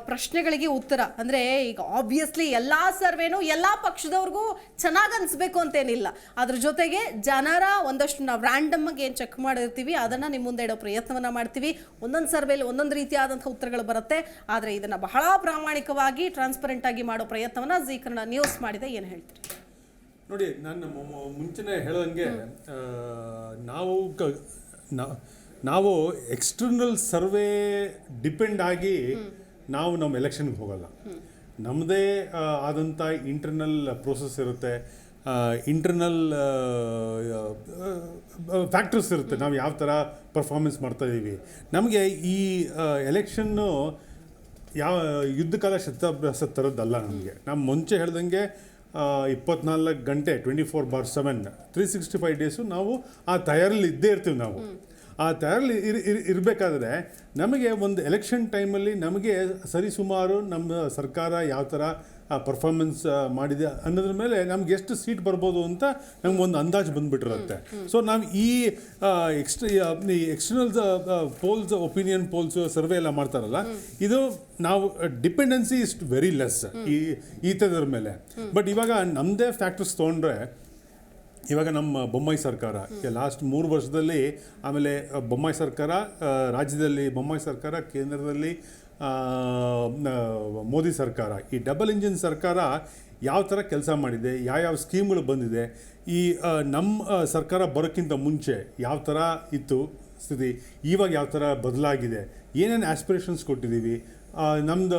ಪ್ರಶ್ನೆಗಳಿಗೆ ಉತ್ತರ, ಅಂದರೆ ಈಗ ಆಬ್ವಿಯಸ್ಲಿ ಎಲ್ಲ ಸರ್ವೇನು ಎಲ್ಲ ಪಕ್ಷದವ್ರಿಗೂ ಚೆನ್ನಾಗಿ ಅನಿಸ್ಬೇಕು ಅಂತೇನಿಲ್ಲ. ಅದ್ರ ಜೊತೆಗೆ ಜನರ ಒಂದಷ್ಟು ನಾವು ರ್ಯಾಂಡಮ್ ಆಗಿ ಏನು ಚೆಕ್ ಮಾಡಿರ್ತೀವಿ ಅದನ್ನು ನಿಮ್ಮ ಮುಂದೆ ಇಡೋ ಪ್ರಯತ್ನವನ್ನು ಮಾಡ್ತೀವಿ. ಒಂದೊಂದು ಸರ್ವೇಲಿ ಒಂದೊಂದು ರೀತಿಯಾದಂಥ ಉತ್ತರಗಳು ಬರುತ್ತೆ. ಆದರೆ ಇದನ್ನು ಬಹಳ ಪ್ರಾಮಾಣಿಕವಾಗಿ ಟ್ರಾನ್ಸ್ಪರೆಂಟ್ ಆಗಿ ಮಾಡೋ ಪ್ರಯತ್ನವನ್ನು ಜೀ ಕನ್ನಡ ನ್ಯೂಸ್ ಮಾಡಿದೆ. ಏನು ಹೇಳ್ತೀರಿ? ನೋಡಿ, ನಾನು ಮುಂಚೆನೇ ಹೇಳೋಂಗೆ ನಾವು ಎಕ್ಸ್ಟರ್ನಲ್ ಸರ್ವೆ ಡಿಪೆಂಡ್ ಆಗಿ ನಾವು ನಮ್ಮ ಎಲೆಕ್ಷನ್ಗೆ ಹೋಗಲ್ಲ. ನಮ್ಮದೇ ಆದಂಥ ಇಂಟರ್ನಲ್ ಪ್ರೋಸೆಸ್ ಇರುತ್ತೆ. ಇಂಟರ್ನಲ್ ಫ್ಯಾಕ್ಟರ್ಸ್ ಇರುತ್ತೆ, ನಾವು ಯಾವ ಥರ ಪರ್ಫಾರ್ಮೆನ್ಸ್ ಮಾಡ್ತಾಯಿದ್ದೀವಿ. ನಮಗೆ ಈ ಎಲೆಕ್ಷನ್ನು ಯಾವ ಯುದ್ಧಕಾಲ ಶಸ್ತ್ರಾಭ್ಯಾಸ ಥರದ್ದಲ್ಲ. ನಮಗೆ ನಾವು ಮುಂಚೆ ಹೇಳ್ದಂಗೆ 24 ಗಂಟೆ 24/7 365 ಡೇಸು ನಾವು ಆ ತಯಾರಲ್ಲಿ ಇದ್ದೇ ಇರ್ತೀವಿ. ನಾವು ಆ ತಯಾರಲ್ಲಿ ಇರಬೇಕಾದ್ರೆ ನಮಗೆ ಒಂದು ಎಲೆಕ್ಷನ್ ಟೈಮಲ್ಲಿ ನಮಗೆ ಸರಿಸುಮಾರು ನಮ್ಮ ಸರ್ಕಾರ ಯಾವ ಥರ ಪರ್ಫಾರ್ಮೆನ್ಸ್ ಮಾಡಿದೆ ಅನ್ನೋದ್ರ ಮೇಲೆ ನಮ್ಗೆ ಎಷ್ಟು ಸೀಟ್ ಬರ್ಬೋದು ಅಂತ ನಮ್ಗೆ ಒಂದು ಅಂದಾಜು ಬಂದುಬಿಟ್ಟಿರುತ್ತೆ. ಸೊ ನಾವು ಈ external poles, opinion poles, survey ಎಲ್ಲ ಮಾಡ್ತಾರಲ್ಲ, ಇದು ನಾವು ಡಿಪೆಂಡೆನ್ಸಿ ಇಸ್ ವೆರಿ ಲೆಸ್ ಈ ಥರದ ಮೇಲೆ. ಬಟ್ ಇವಾಗ ನಮ್ಮದೇ ಫ್ಯಾಕ್ಟರ್ಸ್ ತೊಗೊಂಡ್ರೆ, ಇವಾಗ ನಮ್ಮ ಬೊಮ್ಮಾಯಿ ಸರ್ಕಾರ ಲಾಸ್ಟ್ 3 ವರ್ಷದಲ್ಲಿ, ಆಮೇಲೆ ಬೊಮ್ಮಾಯಿ ಸರ್ಕಾರ ರಾಜ್ಯದಲ್ಲಿ, ಬೊಮ್ಮಾಯಿ ಸರ್ಕಾರ ಕೇಂದ್ರದಲ್ಲಿ, ಮೋದಿ ಸರ್ಕಾರ, ಈ ಡಬಲ್ ಇಂಜಿನ್ ಸರ್ಕಾರ ಯಾವ ಥರ ಕೆಲಸ ಮಾಡಿದೆ, ಯಾವ ಸ್ಕೀಮ್ಗಳು ಬಂದಿದೆ, ಈ ನಮ್ಮ ಸರ್ಕಾರ ಬರೋಕ್ಕಿಂತ ಮುಂಚೆ ಯಾವ ಥರ ಇತ್ತು ಸ್ಥಿತಿ, ಇವಾಗ ಯಾವ ಥರ ಬದಲಾಗಿದೆ, ಏನೇನು ಆಸ್ಪಿರೇಷನ್ಸ್ ಕೊಟ್ಟಿದ್ದೀವಿ, ನಮ್ಮದು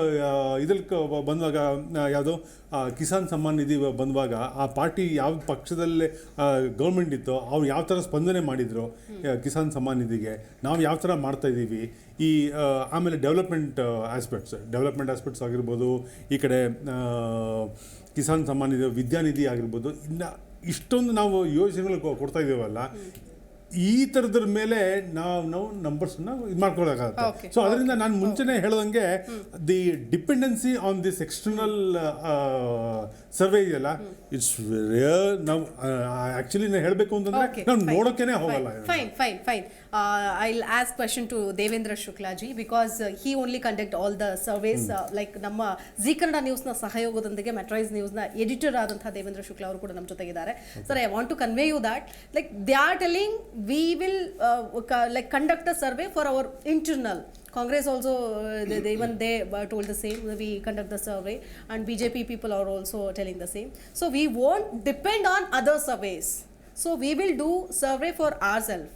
ಇದ್ರಲ್ಲಿ ಬಂದಾಗ ಯಾವುದೋ ಕಿಸಾನ್ ಸಮ್ಮಾನ್ ನಿಧಿ ಬಂದುವಾಗ ಆ ಪಾರ್ಟಿ ಯಾವ ಪಕ್ಷದಲ್ಲೇ ಗೌರ್ಮೆಂಟ್ ಇತ್ತೋ ಅವ್ರು ಯಾವ ಥರ ಸ್ಪಂದನೆ ಮಾಡಿದ್ರು ಕಿಸಾನ್ ಸಮ್ಮಾನ್ ನಿಧಿಗೆ, ನಾವು ಯಾವ ಥರ ಮಾಡ್ತಾಯಿದ್ದೀವಿ. ಈ ಆಮೇಲೆ ಡೆವಲಪ್ಮೆಂಟ್ ಆಸ್ಪೆಕ್ಟ್ಸ್ ಆಗಿರ್ಬೋದು, ಈ ಕಡೆ ಕಿಸಾನ್ ಸಮ್ಮಾನ್ ನಿಧಿ, ವಿದ್ಯಾನಿಧಿ ಆಗಿರ್ಬೋದು, ಇನ್ನು ಇಷ್ಟೊಂದು ನಾವು ಯೋಜನೆಗಳು ಕೊಡ್ತಾ ಇದ್ದೀವಲ್ಲ, ಈ ಥರದ್ರ ಮೇಲೆ ನಾವು ನಂಬರ್ಸನ್ನ ಇದು ಮಾಡ್ಕೊಳಕ್ಕಾಗುತ್ತೆ. ಸೊ ಅದರಿಂದ ನಾನು ಮುಂಚೆನೇ ಹೇಳ್ದಂಗೆ the dependency on this external survey ಇದೆಯಲ್ಲ, ಇಟ್ಸ್ ರಿಯಲ್. ನಾವು ಆ್ಯಕ್ಚುಲಿ ಹೇಳಬೇಕು ಅಂತಂದರೆ ನಾವು ನೋಡೋಕ್ಕೇ ಹೋಗಲ್ಲ. Fine. I'll ask question to Devendra Shuklaji because he only conduct all the surveys. Like ನಮ್ಮ ಜಿ ಕನ್ನಡ ನ್ಯೂಸ್ನ ಸಹಯೋಗದೊಂದಿಗೆ ಮೆಟ್ರೈಸ್ ನ್ಯೂಸ್ನ ಎಡಿಟರ್ ಆದಂತಹ ದೇವೇಂದ್ರ ಶುಕ್ಲಾ ಅವರು ಕೂಡ ನಮ್ಮ ಜೊತೆಗಿದ್ದಾರೆ. Sir, I want to convey you that like they are telling we will conduct a survey for our internal. Congress also, even they told the same, we conduct the survey, and BJP people are also telling the same. So we won't depend on other surveys. So we will do survey for ourselves.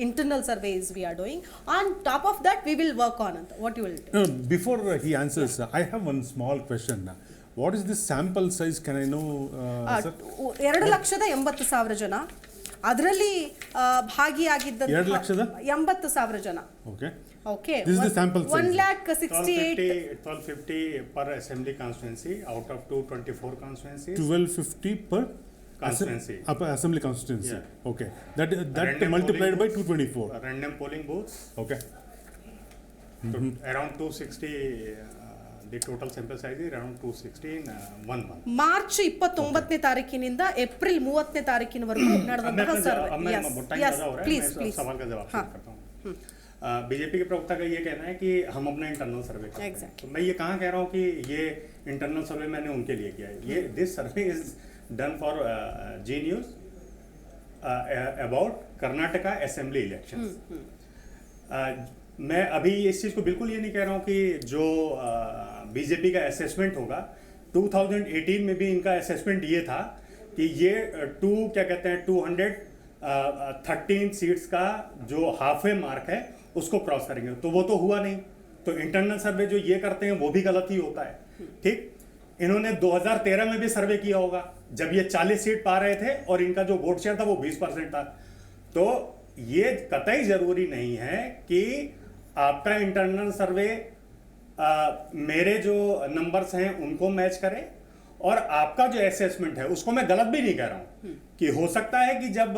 Internal surveys we are doing. On top of that, we will work on it. What you will do? Before he answers, I have one small question. What is this sample size? Can I know, sir? 2,80,000 ಜನ ಅದರಲ್ಲಿ ಭಾಗಿಯಾಗಿದ್ದ 2,80,000 ಜನ. Okay. This is the sample size. 1,68,000 1250 per assembly constituency out of 224 constituencies. 1250 per constituency. Assembly constituency. Yeah. Okay. That multiplied by 224. Random polling booths. Okay. Around 260. The total sample size is around 260 in 1 month. March 29ನೇ ತಾರೀಕಿನಿಂದ ಏಪ್ರಿಲ್ 30ನೇ ತಾರೀಕಿನವರೆಗೂ ನಡೆದಂತಹ ಸರ್ವೆ. Yes, please. सवाल का जवाब करता हूँ. बीजेपी के प्रवक्ता का ये कहना है कि हम अपना इंटरनल सर्वे करते हैं. तो मैं ये कहाँ कह रहा हूँ कि ये इंटरनल सर्वे मैंने उनके लिए किया है. ये this survey is done for Zee News about Karnataka assembly election. मैं अभी इस चीज़ को बिल्कुल ये नहीं कह रहा हूँ कि जो बीजेपी का असेसमेंट होगा, 2018 में भी इनका असेसमेंट ये था कि ये 213 सीट्स का जो हाफवे मार्क है उसको क्रॉस करेंगे. तो वो तो हुआ नहीं. तो इंटरनल सर्वे जो ये करते हैं वो भी गलत ही होता है. ठीक. इन्होंने 2013 में भी सर्वे किया होगा जब ये 40 सीट पा रहे थे और इनका जो वोट शेयर था वो 20% था. तो ये कतई जरूरी नहीं है कि आपका इंटरनल सर्वे मेरे जो नंबर्स हैं उनको मैच करे और आपका जो असेसमेंट है उसको मैं गलत भी नहीं कह रहा हूं कि हो सकता है कि जब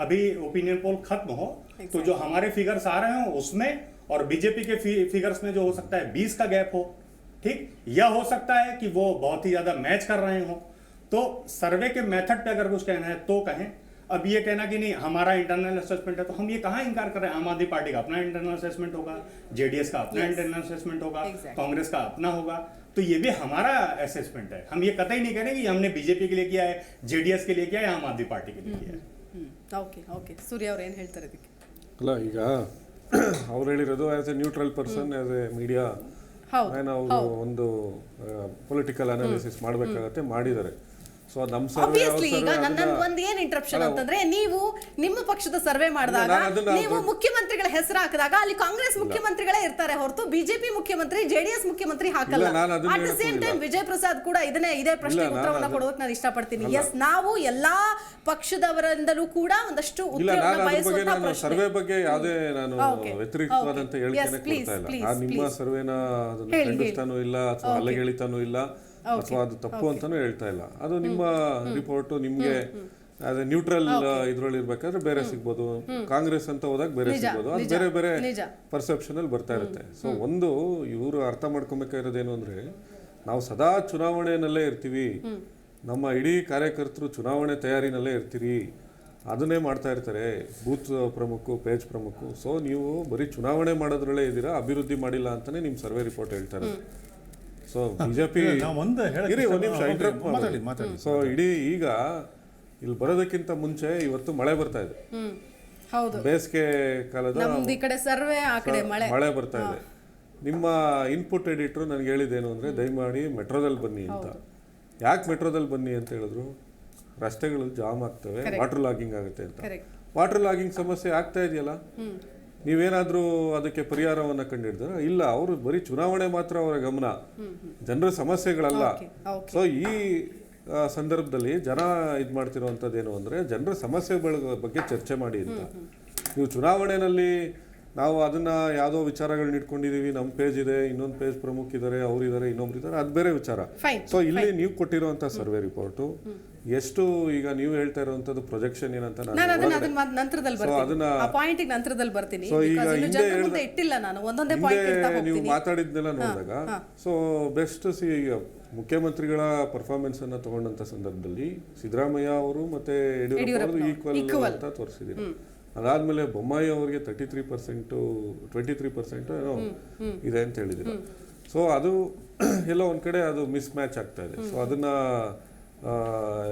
अभी ओपिनियन पोल खत्म हो तो जो हमारे फिगर्स आ रहे हो उसमें और बीजेपी के फिगर्स में जो हो सकता है 20 का गैप हो. ठीक. या हो सकता है कि वो बहुत ही ज्यादा मैच कर रहे हो. तो सर्वे के मेथड पे अगर कुछ कहना है तो कहें. अब ये कहना कि नहीं हमारा इंटरनल असेसमेंट है, तो हम ये कहाँ इनकार कर रहे हैं. आम आदमी पार्टी का अपना इंटरनल असेसमेंट होगा, जेडीएस का अपना इंटरनल असेसमेंट होगा, कांग्रेस का अपना होगा. तो ये भी हमारा असेसमेंट है. हम ये कतई नहीं कह रहे कि हमने बीजेपी के लिए किया है, जेडीएस के लिए किया है, आम आदमी पार्टी के लिए किया है. ಓಕೆ ಸೂರ್ಯ ಅವ್ರು ಏನು ಹೇಳ್ತಾರೆ ಇದಕ್ಕೆ? ಅಲ್ಲ, ಈಗ ಅವ್ರು ಹೇಳಿರೋದು as A neutral person, as A media ನಾವು ಒಂದು ಪೊಲಿಟಿಕಲ್ ಅನಾಲಿಸಿಸ್ ಮಾಡಬೇಕಾಗತ್ತೆ, ಮಾಡಿದ್ದಾರೆ. ಸೊ ನಮ್ಮ ಸರ್ವೆ ಆಬ್ವಿಯಸ್ಲಿ ಈಗ ನನ್ನ ಒಂದ್ ಏನ್ ಇಂಟರಪ್ಷನ್ ಅಂತಂದ್ರೆ, ನೀವು ನಿಮ್ಮ ಪಕ್ಷದ ಸರ್ವೆ ಮಾಡಿದಾಗ ನೀವು ಮುಖ್ಯಮಂತ್ರಿಗಳ ಹೆಸರು ಹಾಕಿದಾಗ ಅಲ್ಲಿ ಕಾಂಗ್ರೆಸ್ ಮುಖ್ಯಮಂತ್ರಿಗಳೇ ಇರ್ತಾರೆ ಹೊರತು ಬಿಜೆಪಿ ಮುಖ್ಯಮಂತ್ರಿ ಜೆಡಿಎಸ್ ಮುಖ್ಯಮಂತ್ರಿ ಹಾಕಲ್ಲ. At the same time Vijay Prasad ಕೂಡ ಇದೇ ಪ್ರಶ್ನೆ ಉತ್ತರವನ್ನ ಕೊಡೋದಕ್ಕೆ ನಾನು ಇಷ್ಟಪಡ್ತೀನಿ. ಎಸ್, ನಾವು ಎಲ್ಲಾ ಪಕ್ಷದವರಿಂದಲೂ ಕೂಡ ಒಂದಷ್ಟು ಉತ್ತರವನ್ನ ಬಯಸುವಂತ ಪ್ರಶ್ನೆ. ಸರ್ವೆ ಬಗ್ಗೆ ಯಾವುದೇ ನಾನು ವ್ಯತಿರಿಕ್ತವಾದಂತ ಹೇಳಿಕೆನೆ ಕೊಡ್ತಾ ಇಲ್ಲ. ನಿಮ್ಮ ಸರ್ವೆನ ಖಂಡಿಸ್ತಾನೂ ಇಲ್ಲ ಅಥವಾ ಅಲ್ಲಗೆಳಿತಾನೂ ಇಲ್ಲ ಅಥವಾ ಅದು ತಪ್ಪು ಅಂತಾನು ಹೇಳ್ತಾ ಇಲ್ಲ. ಅದು ನಿಮ್ಮ ರಿಪೋರ್ಟ್, ನಿಮ್ಗೆ ಅದೇ ನ್ಯೂಟ್ರಲ್ ಇದ್ರಲ್ಲಿ ಇರ್ಬೇಕಾದ್ರೆ ಬೇರೆ ಸಿಗ್ಬೋದು, ಕಾಂಗ್ರೆಸ್ ಅಂತ ಹೋದಾಗ ಬೇರೆ ಸಿಗ್ಬೋದು, ಅದು ಬೇರೆ ಬೇರೆ ಪರ್ಸೆಪ್ಷನ್ ಅಲ್ಲಿ ಬರ್ತಾ ಇರುತ್ತೆ. ಸೊ ಒಂದು ಇವರು ಅರ್ಥ ಮಾಡ್ಕೊಬೇಕಾಗಿರೋದೇನು ಅಂದ್ರೆ, ನಾವು ಸದಾ ಚುನಾವಣೆಯಲ್ಲೇ ಇರ್ತೀವಿ, ನಮ್ಮ ಇಡೀ ಕಾರ್ಯಕರ್ತರು ಚುನಾವಣೆ ತಯಾರಿನಲ್ಲೇ ಇರ್ತೀರಿ, ಅದನ್ನೇ ಮಾಡ್ತಾ ಇರ್ತಾರೆ, ಬೂತ್ ಪ್ರಮುಖ, ಪೇಜ್ ಪ್ರಮುಖ. ಸೊ ನೀವು ಬರೀ ಚುನಾವಣೆ ಮಾಡೋದ್ರಲ್ಲೇ ಇದ್ದೀರಾ, ಅಭಿವೃದ್ಧಿ ಮಾಡಿಲ್ಲ ಅಂತಾನೆ ನಿಮ್ ಸರ್ವೆ ರಿಪೋರ್ಟ್ ಹೇಳ್ತಾರೆ. ಸೊ ಬಿಜೆಪಿ ಸೊ ಇಡೀ ಈಗ ಇಲ್ಲಿ ಬರೋದಕ್ಕಿಂತ ಮುಂಚೆ ಇವತ್ತು ಮಳೆ ಬರ್ತಾ ಇದೆ, ಬೇಸಿಗೆ ಕಾಲದ ಮಳೆ ಬರ್ತಾ ಇದೆ. ನಿಮ್ಮ ಇನ್ಪುಟ್ ಎಡಿಟರ್ ನನಗೆ ಹೇಳಿದ್ದೇನು ಅಂದ್ರೆ, ದಯಮಾಡಿ ಮೆಟ್ರೋದಲ್ಲಿ ಬನ್ನಿ ಅಂತ. ಯಾಕೆ ಮೆಟ್ರೋದಲ್ಲಿ ಬನ್ನಿ ಅಂತ ಹೇಳಿದ್ರು? ರಸ್ತೆಗಳು ಜಾಮ್ ಆಗ್ತವೆ, ವಾಟರ್ ಲಾಗಿಂಗ್ ಆಗುತ್ತೆ ಅಂತ. ವಾಟರ್ ಲಾಗಿಂಗ್ ಸಮಸ್ಯೆ ಆಗ್ತಾ ಇದೆಯಲ್ಲ, ನೀವೇನಾದ್ರೂ ಅದಕ್ಕೆ ಪರಿಹಾರವನ್ನ ಕಂಡಿಡಿದ್ರೆ? ಇಲ್ಲ, ಅವರು ಬರೀ ಚುನಾವಣೆ ಮಾತ್ರ ಅವರ ಗಮನ, ಜನರ ಸಮಸ್ಯೆಗಳಲ್ಲ. ಸೊ ಈ ಸಂದರ್ಭದಲ್ಲಿ ಜನ ಇದು ಮಾಡ್ತಿರೋವಂಥದ್ದೇನು ಅಂದ್ರೆ, ಜನರ ಸಮಸ್ಯೆಗಳ ಬಗ್ಗೆ ಚರ್ಚೆ ಮಾಡಿ ಅಂತ. ನೀವು ಚುನಾವಣೆಯಲ್ಲಿ ನಾವು ಅದನ್ನ ಯಾವುದೋ ವಿಚಾರಗಳನ್ನ ಇಟ್ಕೊಂಡಿದೀವಿ, ನಮ್ಮ ಪೇಜ್ ಇದೆ, ಇನ್ನೊಂದು ಪೇಜ್ ಪ್ರಮುಖ ಇದ್ದಾರೆ, ಅವರಿದ್ದಾರೆ, ಇನ್ನೊಬ್ರು ಇದ್ದಾರೆ, ಅದು ಬೇರೆ ವಿಚಾರ. ಸೊ ಇಲ್ಲಿ ನೀವು ಕೊಟ್ಟಿರುವಂತ ಸರ್ವೆ ರಿಪೋರ್ಟ್ ಎಷ್ಟು, ಈಗ ನೀವು ಹೇಳ್ತಾ ಇರುವಂತದ್ದು ಪ್ರೊಜೆಕ್ಷನ್ ಏನಂತ ನೀವು ಮಾತಾಡಿದ್ನೆಲ್ಲ ನೋಡಿದಾಗ, ಸೊ ಬೆಸ್ಟ್ ಈಗ ಮುಖ್ಯಮಂತ್ರಿಗಳ ಪರ್ಫಾರ್ಮೆನ್ಸ್ ಅನ್ನ ತಗೊಂಡಂತ ಸಂದರ್ಭದಲ್ಲಿ ಸಿದ್ದರಾಮಯ್ಯ ಅವರು ಮತ್ತೆ ಯಡಿಯೂರಪ್ಪ ಅವರು ಈಕ್ವಲ್ ಅಂತ ತೋರಿಸಿದ್ರು. ಅದಾದ್ಮೇಲೆ ಬೊಮ್ಮಾಯಿ ಅವರಿಗೆ 23% ಏನೋ ಇದೆ ಅಂತ ಹೇಳಿದ್ರು. ಸೊ ಅದು ಎಲ್ಲ ಒಂದ್ ಕಡೆ ಅದು ಮಿಸ್ ಮ್ಯಾಚ್ ಆಗ್ತಾ ಇದೆ. ಸೊ ಅದನ್ನ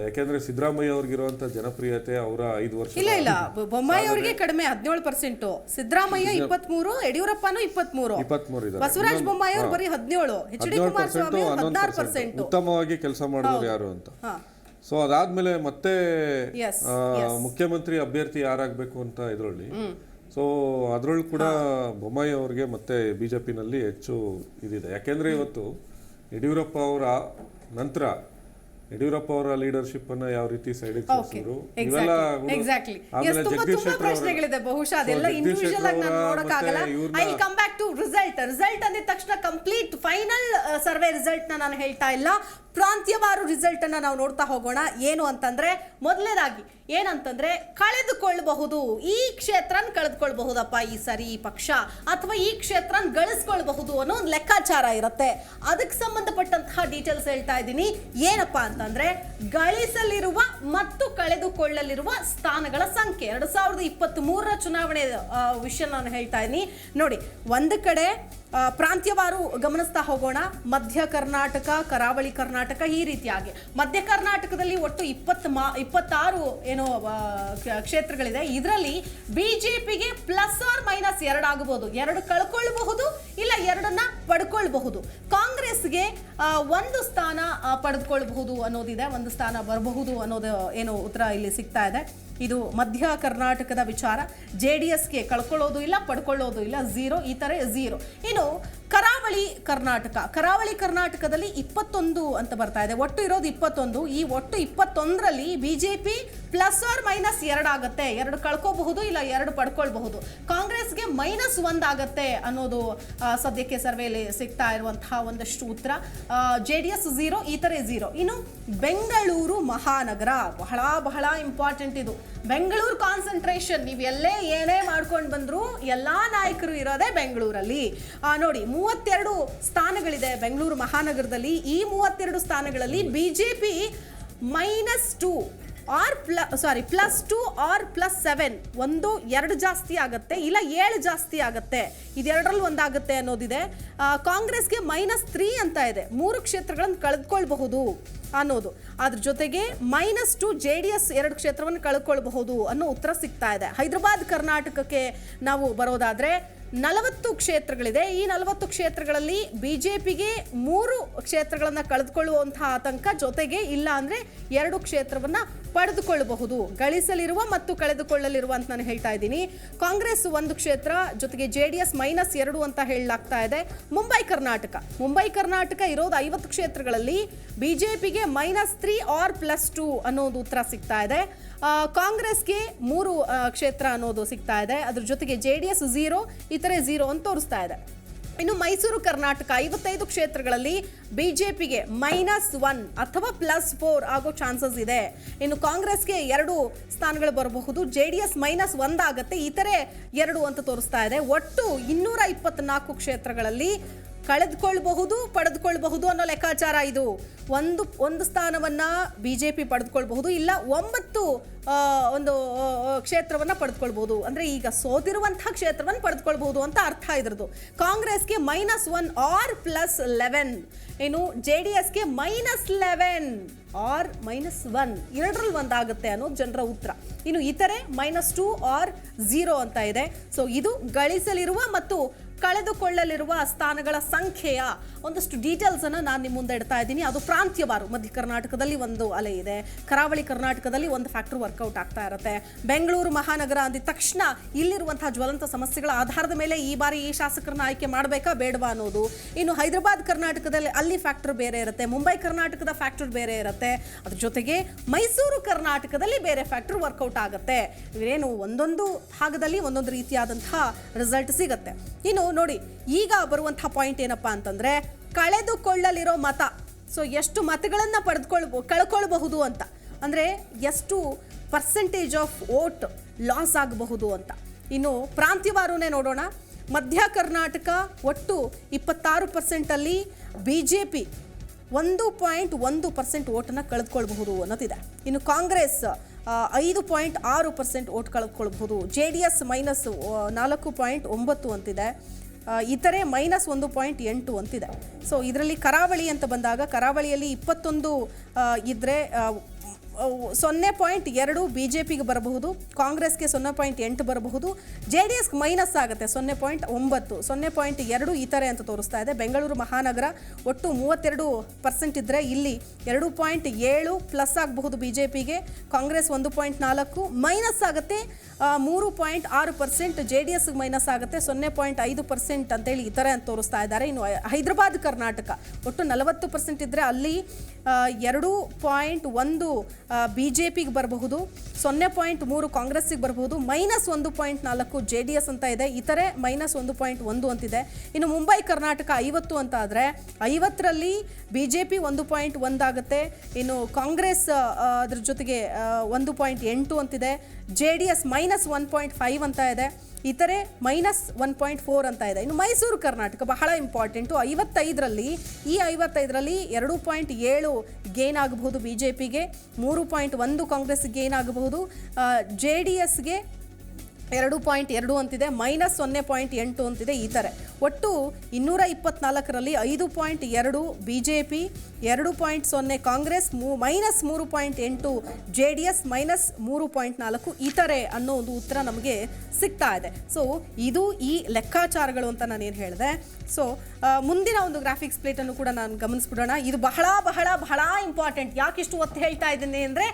ಯಾಕೆಂದ್ರೆ ಸಿದ್ದರಾಮಯ್ಯ ಅವ್ರಿಗಿರುವಂತ ಜನಪ್ರಿಯತೆ ಅವರ 5 ವರ್ಷ ಇಲ್ಲ ಬೊಮ್ಮಾಯಿ ಅವರಿಗೆ ಕಡಿಮೆ 17%, ಸಿದ್ದರಾಮಯ್ಯ 23, ಯಡಿಯೂರಪ್ಪನೂ 23, ಬಸವರಾಜ ಬೊಮ್ಮಾಯಿ ಅವರು ಬರೀ 17, ಎಚ್ ಡಿ ಕುಮಾರಸ್ವಾಮಿ 16%. ಉತ್ತಮವಾಗಿ ಕೆಲಸ ಮಾಡಿದವರು ಯಾರು ಅಂತ. ಸೊ ಅದಾದ್ಮೇಲೆ ಮತ್ತೆ ಮುಖ್ಯಮಂತ್ರಿ ಅಭ್ಯರ್ಥಿ ಯಾರಾಗಬೇಕು ಅಂತ ಇದರಲ್ಲಿ, ಸೊ ಅದ್ರೊಳಗೆ ಕೂಡ ಬೊಮ್ಮಾಯಿ ಅವ್ರಿಗೆ ಮತ್ತೆ ಬಿಜೆಪಿನಲ್ಲಿ ಹೆಚ್ಚು ಇದಿದೆ. ಯಾಕೆಂದ್ರೆ ಇವತ್ತು ಯಡಿಯೂರಪ್ಪ ಅವರ ನಂತರ ಯಡಿಯೂರಪ್ಪ ಅವರ ಲೀಡರ್ಶಿಪ್ ಅನ್ನ ಯಾವ ರೀತಿ ಸೈಡ್ ತೋರಿಸಿದ್ರು, ಇವೆಲ್ಲ ಆಮೇಲೆ ಜಗದೀಶ್ ಶೆಟ್ಟರ್ ರಿಸಲ್ಟ್ ಅಂದಿದ ತಕ್ಷಣ ಕಂಪ್ಲೀಟ್ ಫೈನಲ್ ಸರ್ವೆ ರಿಸಲ್ಟ್ ನಾನು ಹೇಳ್ತಾ ಇಲ್ಲ, ಪ್ರಾಂತ್ಯವಾರು ರಿಸಲ್ಟ್ ಅನ್ನ ನಾವು ನೋಡ್ತಾ ಹೋಗೋಣ. ಏನು ಅಂತಂದ್ರೆ, ಮೊದಲನೇದಾಗಿ ಏನಂತಂದ್ರೆ, ಕಳೆದುಕೊಳ್ಳಬಹುದು, ಈ ಕ್ಷೇತ್ರನ ಕಳೆದುಕೊಳ್ಬಹುದಪ್ಪ ಈ ಸರಿ ಈ ಪಕ್ಷ, ಅಥವಾ ಈ ಕ್ಷೇತ್ರನ ಗಳಿಸ್ಕೊಳ್ಬಹುದು ಅನ್ನೋ ಒಂದು ಲೆಕ್ಕಾಚಾರ ಇರುತ್ತೆ. ಅದಕ್ಕೆ ಸಂಬಂಧಪಟ್ಟಂತಹ ಡೀಟೇಲ್ಸ್ ಹೇಳ್ತಾ ಇದ್ದೀನಿ. ಏನಪ್ಪಾ ಅಂತಂದ್ರೆ, ಗಳಿಸಲಿರುವ ಮತ್ತು ಕಳೆದುಕೊಳ್ಳಲಿರುವ ಸ್ಥಾನಗಳ ಸಂಖ್ಯೆ 2023ರ ಚುನಾವಣೆ ವಿಷಯ ನಾನು ಹೇಳ್ತಾ ಇದ್ದೀನಿ. ನೋಡಿ, ಒಂದು ಕಡೆ ಪ್ರಾಂತ್ಯವಾರು ಗಮನಿಸ್ತಾ ಹೋಗೋಣ. ಮಧ್ಯ ಕರ್ನಾಟಕ, ಕರಾವಳಿ ಕರ್ನಾಟಕ, ಈ ರೀತಿಯಾಗಿ ಮಧ್ಯ ಕರ್ನಾಟಕದಲ್ಲಿ ಒಟ್ಟು 26 ಏನೋ ಕ್ಷೇತ್ರಗಳಿದೆ. ಇದರಲ್ಲಿ ಬಿಜೆಪಿಗೆ +2 ಆಗಬಹುದು, 2 ಕಳ್ಕೊಳ್ಬಹುದು, ಇಲ್ಲ 2ನ್ನ ಪಡ್ಕೊಳ್ಬಹುದು. ಕಾಂಗ್ರೆಸ್ಗೆ 1 ಸ್ಥಾನ ಪಡೆದುಕೊಳ್ಬಹುದು ಅನ್ನೋದಿದೆ, 1 ಸ್ಥಾನ ಬರಬಹುದು ಅನ್ನೋದು ಏನೋ ಉತ್ತರ ಇಲ್ಲಿ ಸಿಗ್ತಾ ಇದೆ. ಇದು ಮಧ್ಯ ಕರ್ನಾಟಕದ ವಿಚಾರ. JDSಗೆ ಕಳ್ಕೊಳ್ಳೋದು ಇಲ್ಲ, ಪಡ್ಕೊಳ್ಳೋದು ಇಲ್ಲ, 0, ಈ ತರ 0. ಇನ್ನು ಕರಾವಳಿ ಕರ್ನಾಟಕದಲ್ಲಿ 21 ಅಂತ ಬರ್ತಾ ಇದೆ. ಒಟ್ಟು ಇರೋದು 21. ಈ ಒಟ್ಟು 21ರಲ್ಲಿ ಬಿಜೆಪಿ +2 ಆಗುತ್ತೆ, 2 ಕಳ್ಕೋಬಹುದು, ಇಲ್ಲ 2 ಪಡ್ಕೊಳ್ಬಹುದು. ಕಾಂಗ್ರೆಸ್ಗೆ -1 ಆಗತ್ತೆ ಅನ್ನೋದು ಸದ್ಯಕ್ಕೆ ಸರ್ವೆಯಲ್ಲಿ ಸಿಗ್ತಾ ಇರುವಂತಹ ಒಂದಷ್ಟು ಉತ್ತರ. JDS 0, ಈ ತರ 0. ಇನ್ನು ಬೆಂಗಳೂರು ಮಹಾನಗರ ಬಹಳ ಇಂಪಾರ್ಟೆಂಟ್ ಇದು. ಬೆಂಗಳೂರು ಕಾನ್ಸಂಟ್ರೇಷನ್, ನೀವು ಎಲ್ಲೇ ಏನೇ ಮಾಡ್ಕೊಂಡು ಬಂದ್ರು ಎಲ್ಲಾ ನಾಯಕರು ಇರೋದೇ ಬೆಂಗಳೂರಲ್ಲಿ. ನೋಡಿ, 32 ಸ್ಥಾನಗಳಿದೆ ಬೆಂಗಳೂರು ಮಹಾನಗರದಲ್ಲಿ. ಈ 32 ಸ್ಥಾನಗಳಲ್ಲಿ ಬಿಜೆಪಿ -2 +2 ಆರ್ +7, 1, 2 ಜಾಸ್ತಿ ಆಗತ್ತೆ, ಇಲ್ಲ 7 ಜಾಸ್ತಿ ಆಗತ್ತೆ, ಇದೆರಡರಲ್ಲಿ ಒಂದಾಗುತ್ತೆ ಅನ್ನೋದಿದೆ. ಕಾಂಗ್ರೆಸ್ಗೆ -3 ಅಂತ ಇದೆ, 3 ಕ್ಷೇತ್ರಗಳನ್ನು ಕಳೆದುಕೊಳ್ಬಹುದು ಅನ್ನೋದು. ಅದ್ರ ಜೊತೆಗೆ -2 JDS 2 ಕ್ಷೇತ್ರವನ್ನು ಕಳ್ಕೊಳ್ಬಹುದು ಅನ್ನೋ ಉತ್ತರ ಸಿಗ್ತಾ ಇದೆ. ಹೈದರಾಬಾದ್ ಕರ್ನಾಟಕಕ್ಕೆ ನಾವು ಬರೋದಾದ್ರೆ 40 ಕ್ಷೇತ್ರಗಳಿದೆ. ಈ 40 ಕ್ಷೇತ್ರಗಳಲ್ಲಿ ಬಿಜೆಪಿಗೆ 3 ಕ್ಷೇತ್ರಗಳನ್ನ ಕಳೆದುಕೊಳ್ಳುವಂತಹ ಆತಂಕ, ಜೊತೆಗೆ ಇಲ್ಲ ಅಂದ್ರೆ 2 ಕ್ಷೇತ್ರವನ್ನ ಪಡೆದುಕೊಳ್ಳಬಹುದು. ಗಳಿಸಲಿರುವ ಮತ್ತು ಕಳೆದುಕೊಳ್ಳಲಿರುವ ಅಂತ ನಾನು ಹೇಳ್ತಾ ಇದ್ದೀನಿ. ಕಾಂಗ್ರೆಸ್ 1 ಕ್ಷೇತ್ರ, ಜೊತೆಗೆ JDS -2 ಅಂತ ಹೇಳಲಾಗ್ತಾ ಇದೆ. ಮುಂಬೈ ಕರ್ನಾಟಕ ಇರೋದು 50 ಕ್ಷೇತ್ರಗಳಲ್ಲಿ ಬಿಜೆಪಿಗೆ -3 or +2 ಅನ್ನೋದು ಉತ್ತರ ಸಿಗ್ತಾ ಇದೆ. ಕಾಂಗ್ರೆಸ್ಗೆ 3 ಕ್ಷೇತ್ರ ಅನ್ನೋದು ಸಿಗ್ತಾ ಇದೆ. ಅದ್ರ ಜೊತೆಗೆ JDS 0, ಇತರೆ 0 ಅಂತ ತೋರಿಸ್ತಾ ಇದೆ. ಇನ್ನು ಮೈಸೂರು ಕರ್ನಾಟಕ 55 ಕ್ಷೇತ್ರಗಳಲ್ಲಿ ಬಿಜೆಪಿಗೆ -1 ಅಥವಾ +4 ಆಗೋ ಚಾನ್ಸಸ್ ಇದೆ. ಇನ್ನು ಕಾಂಗ್ರೆಸ್ಗೆ 2 ಸ್ಥಾನಗಳು ಬರಬಹುದು, JDS -1 ಆಗುತ್ತೆ, ಇತರೆ 2 ಅಂತ ತೋರಿಸ್ತಾ ಇದೆ. ಒಟ್ಟು 224 ಕ್ಷೇತ್ರಗಳಲ್ಲಿ ಕಳೆದುಕೊಳ್ಳಬಹುದು, ಪಡೆದುಕೊಳ್ಳಬಹುದು ಅನ್ನೋ ಲೆಕ್ಕಾಚಾರ ಇದು. ಒಂದು ಸ್ಥಾನವನ್ನ ಬಿಜೆಪಿ ಪಡೆದುಕೊಳ್ಬಹುದು, ಇಲ್ಲ 9 ಒಂದು ಕ್ಷೇತ್ರವನ್ನ ಪಡೆದುಕೊಳ್ಬಹುದು. ಅಂದ್ರೆ ಈಗ ಸೋತಿರುವಂತಹ ಕ್ಷೇತ್ರವನ್ನು ಪಡೆದುಕೊಳ್ಬಹುದು ಅಂತ ಅರ್ಥ ಇದ್ರದ್ದು. ಕಾಂಗ್ರೆಸ್ಗೆ -1 or +11, ಇನ್ನು JDSಗೆ -11 or -1, ಎರಡರಲ್ಲಿ ಒಂದಾಗುತ್ತೆ ಅನ್ನೋದು ಜನರ ಉತ್ತರ. ಇನ್ನು ಇತರೆ -2 or 0 ಅಂತ ಇದೆ. ಸೊ ಇದು ಗಳಿಸಲಿರುವ ಮತ್ತು ಕಳೆದುಕೊಳ್ಳಲಿರುವ ಸ್ಥಾನಗಳ ಸಂಖ್ಯೆಯ ಒಂದಷ್ಟು ಡೀಟೇಲ್ಸ್ ಅನ್ನು ನಾನು ನಿಮ್ಮ ಮುಂದೆ ಇಡ್ತಾ ಇದ್ದೀನಿ. ಅದು ಪ್ರಾಂತ್ಯವಾರು. ಮಧ್ಯ ಕರ್ನಾಟಕದಲ್ಲಿ ಒಂದು ಅಲೆ ಇದೆ, ಕರಾವಳಿ ಕರ್ನಾಟಕದಲ್ಲಿ ಒಂದು ಫ್ಯಾಕ್ಟರ್ ವರ್ಕೌಟ್ ಆಗ್ತಾ ಇರುತ್ತೆ. ಬೆಂಗಳೂರು ಮಹಾನಗರ ಅಂದ ತಕ್ಷಣ ಇಲ್ಲಿರುವಂತಹ ಜ್ವಲಂತ ಸಮಸ್ಯೆಗಳ ಆಧಾರದ ಮೇಲೆ ಈ ಬಾರಿ ಈ ಶಾಸಕರನ್ನ ಆಯ್ಕೆ ಮಾಡಬೇಕಾ ಬೇಡವಾ ಅನ್ನೋದು. ಇನ್ನು ಹೈದರಾಬಾದ್ ಕರ್ನಾಟಕದಲ್ಲಿ ಅಲ್ಲಿ ಫ್ಯಾಕ್ಟರ್ ಬೇರೆ ಇರುತ್ತೆ, ಮುಂಬೈ ಕರ್ನಾಟಕದ ಫ್ಯಾಕ್ಟರ್ ಬೇರೆ ಇರುತ್ತೆ, ಅದ್ರ ಜೊತೆಗೆ ಮೈಸೂರು ಕರ್ನಾಟಕದಲ್ಲಿ ಬೇರೆ ಫ್ಯಾಕ್ಟರ್ ವರ್ಕೌಟ್ ಆಗುತ್ತೆ. ಇವೇನು ಒಂದೊಂದು ಭಾಗದಲ್ಲಿ ಒಂದೊಂದು ರೀತಿಯಾದಂತಹ ರಿಸಲ್ಟ್ ಸಿಗುತ್ತೆ. ಇನ್ನು ನೋಡಿ, ಈಗ ಬರುವಂತಹ ಪಾಯಿಂಟ್ ಏನಪ್ಪಾ ಅಂತಂದ್ರೆ ಕಳೆದುಕೊಳ್ಳಲಿರೋ ಮತ. ಸೊ ಎಷ್ಟು ಮತಗಳನ್ನ ಕಳ್ಕೊಳ್ಬಹುದು ಅಂತ, ಅಂದ್ರೆ ಎಷ್ಟು ಪರ್ಸೆಂಟೇಜ್ ಆಫ್ ವೋಟ್ ಲಾಸ್ ಆಗಬಹುದು ಅಂತ. ಇನ್ನು ಪ್ರಾಂತ್ಯವಾರುನೇ ನೋಡೋಣ. ಮಧ್ಯ ಕರ್ನಾಟಕ ಒಟ್ಟು 26% ಅಲ್ಲಿ ಬಿಜೆಪಿ 1.1% ಓಟನ್ನು ಕಳೆದುಕೊಳ್ಬಹುದು ಅನ್ನೋದಿದೆ. ಇನ್ನು ಕಾಂಗ್ರೆಸ್ 5.6% ಓಟ್ ಕಳೆದುಕೊಳ್ಬಹುದು. JDS -4.9 ಅಂತಿದೆ, ಇತರೆ -1.8 ಅಂತಿದೆ. ಸೊ ಇದರಲ್ಲಿ ಕರಾವಳಿ ಅಂತ ಬಂದಾಗ ಕರಾವಳಿಯಲ್ಲಿ 21 ಇದ್ರೆ 0.2 ಬಿಜೆಪಿಗೆ ಬರಬಹುದು, ಕಾಂಗ್ರೆಸ್ಗೆ 0.8 ಬರಬಹುದು, JDSಗೆ ಮೈನಸ್ ಆಗುತ್ತೆ 0.9, 0.2 ಇತರೆ ಅಂತ ತೋರಿಸ್ತಾ ಇದೆ. ಬೆಂಗಳೂರು ಮಹಾನಗರ ಒಟ್ಟು 32% ಇದ್ದರೆ ಇಲ್ಲಿ 2.7 ಪ್ಲಸ್ ಆಗಬಹುದು ಬಿಜೆಪಿಗೆ, ಕಾಂಗ್ರೆಸ್ 1.4 ಮೈನಸ್ ಆಗುತ್ತೆ 3.6%, JDSಗೆ ಮೈನಸ್ ಆಗುತ್ತೆ 0.5% ಅಂತೇಳಿ ಇತರೆ ಅಂತ ತೋರಿಸ್ತಾ ಇದ್ದಾರೆ. ಇನ್ನು ಹೈದರಾಬಾದ್ ಕರ್ನಾಟಕ ಒಟ್ಟು 40% ಇದ್ದರೆ ಅಲ್ಲಿ 2.1 ಬಿಜೆಪಿಗೆ ಬರಬಹುದು, 0.3 ಕಾಂಗ್ರೆಸ್ಸಿಗೆ ಬರಬಹುದು, -1.4 JDS ಅಂತ ಇದೆ, ಇತರೆ -1.1 ಅಂತಿದೆ. ಇನ್ನು ಮುಂಬೈ ಕರ್ನಾಟಕ 50 ಅಂತ ಆದರೆ 50ರಲ್ಲಿ ಬಿಜೆಪಿ 1.1 ಆಗುತ್ತೆ, ಇನ್ನು ಕಾಂಗ್ರೆಸ್ ಅದ್ರ ಜೊತೆಗೆ 1.8 ಅಂತಿದೆ, JDS -1.5 ಅಂತ ಇದೆ, ಇತರೆ -1.4 ಅಂತ ಇದೆ. ಇನ್ನು ಮೈಸೂರು ಕರ್ನಾಟಕ ಬಹಳ ಇಂಪಾರ್ಟೆಂಟು. 55ರಲ್ಲಿ 2.7 ಗೇನ್ ಆಗಬಹುದು ಬಿಜೆಪಿಗೆ, 3.1 ಕಾಂಗ್ರೆಸ್ ಗೇನ್ ಆಗಬಹುದು, JDSಗೆ 2.2 ಅಂತಿದೆ, -0.8 ಅಂತಿದೆ, ಈ ಥರ ಒಟ್ಟು 224ರಲ್ಲಿ 5.2 ಬಿಜೆಪಿ, 2.0 ಕಾಂಗ್ರೆಸ್, -3.8 JDS, -3.4 ಇತರೆ ಅನ್ನೋ ಒಂದು ಉತ್ತರ ನಮಗೆ ಸಿಗ್ತಾ ಇದೆ. ಸೊ ಇದು ಈ ಲೆಕ್ಕಾಚಾರಗಳು ಅಂತ ನಾನೇನು ಹೇಳಿದೆ. ಸೊ ಮುಂದಿನ ಒಂದು ಗ್ರಾಫಿಕ್ಸ್ ಪ್ಲೇಟನ್ನು ಕೂಡ ನಾನು ಗಮನಿಸ್ಬಿಡೋಣ. ಇದು ಬಹಳ ಬಹಳ ಬಹಳ ಇಂಪಾರ್ಟೆಂಟ್. ಯಾಕಿಷ್ಟು ಒತ್ತು ಹೇಳ್ತಾ ಇದ್ದೀನಿ ಅಂದರೆ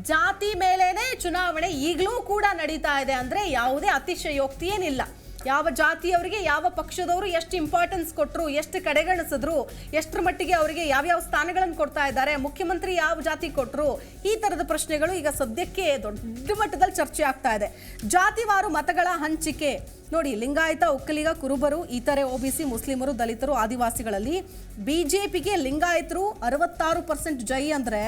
ಜಾತಿ ಮೇಲೇನೆ ಚುನಾವಣೆ ಈಗಲೂ ಕೂಡ ನಡೀತಾ ಇದೆ ಅಂದರೆ ಯಾವುದೇ ಅತಿಶಯೋಕ್ತಿ ಏನಿಲ್ಲ. ಯಾವ ಜಾತಿಯವರಿಗೆ ಯಾವ ಪಕ್ಷದವರು ಎಷ್ಟು ಇಂಪಾರ್ಟೆನ್ಸ್ ಕೊಟ್ಟರು, ಎಷ್ಟು ಕಡೆಗಣಿಸಿದ್ರು, ಎಷ್ಟರ ಮಟ್ಟಿಗೆ ಅವರಿಗೆ ಯಾವ್ಯಾವ ಸ್ಥಾನಗಳನ್ನು ಕೊಡ್ತಾ ಇದ್ದಾರೆ, ಮುಖ್ಯಮಂತ್ರಿ ಯಾವ ಜಾತಿ ಕೊಟ್ಟರು, ಈ ಥರದ ಪ್ರಶ್ನೆಗಳು ಈಗ ಸದ್ಯಕ್ಕೆ ದೊಡ್ಡ ಮಟ್ಟದಲ್ಲಿ ಚರ್ಚೆ ಆಗ್ತಾ ಇದೆ. ಜಾತಿವಾರು ಮತಗಳ ಹಂಚಿಕೆ ನೋಡಿ, ಲಿಂಗಾಯತ, ಒಕ್ಕಲಿಗ, ಕುರುಬರು, ಇತರೆ OBC, ಮುಸ್ಲಿಮರು, ದಲಿತರು, ಆದಿವಾಸಿಗಳಲ್ಲಿ ಬಿಜೆಪಿಗೆ ಲಿಂಗಾಯತರು 66% ಜೈ ಅಂದರೆ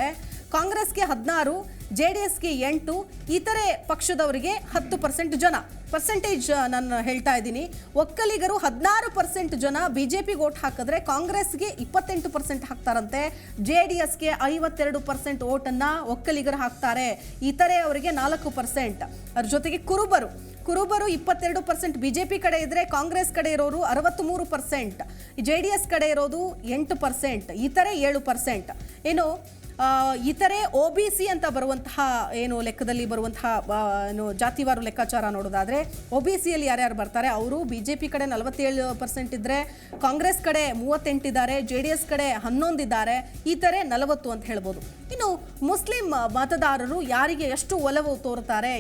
ಕಾಂಗ್ರೆಸ್ಗೆ 16, JDSಗೆ 8, ಇತರೆ ಪಕ್ಷದವರಿಗೆ 10% ಜನ ಪರ್ಸೆಂಟೇಜ್ ನಾನು ಹೇಳ್ತಾ ಇದ್ದೀನಿ. ಒಕ್ಕಲಿಗರು 16% ಜನ ಬಿಜೆಪಿಗೆ ಓಟ್ ಹಾಕಿದ್ರೆ ಕಾಂಗ್ರೆಸ್ಗೆ 28% ಹಾಕ್ತಾರಂತೆ, JDSಗೆ 52% ಓಟನ್ನು ಒಕ್ಕಲಿಗರು ಹಾಕ್ತಾರೆ, ಇತರೆ ಅವರಿಗೆ 4%. ಅದ್ರ ಜೊತೆಗೆ ಕುರುಬರು 22% ಬಿಜೆಪಿ ಕಡೆ ಇದ್ರೆ ಕಾಂಗ್ರೆಸ್ ಕಡೆ ಇರೋರು 63%, JDS ಕಡೆ ಇರೋದು 8%, ಇತರೆ 7%. ಏನು ಇತರೆ OBC ಅಂತ ಬರುವಂತಹ ಏನು ಲೆಕ್ಕದಲ್ಲಿ ಬರುವಂತಹ ಏನು ಜಾತಿವಾರು ಲೆಕ್ಕಾಚಾರ ನೋಡೋದಾದ್ರೆ OBCಯಲ್ಲಿ ಯಾರ್ಯಾರು ಬರ್ತಾರೆ ಅವರು BJP ಕಡೆ 47% ಇದ್ರೆ, ಕಾಂಗ್ರೆಸ್ ಕಡೆ 38 ಇದ್ದಾರೆ, JDS ಕಡೆ 11 ಇದ್ದಾರೆ, ಇತರೆ 40 ಅಂತ ಹೇಳ್ಬೋದು. ಇನ್ನು ಮುಸ್ಲಿಂ ಮತದಾರರು ಯಾರಿಗೆ ಎಷ್ಟು ಒಲವು ತೋರುತ್ತಾರೆ,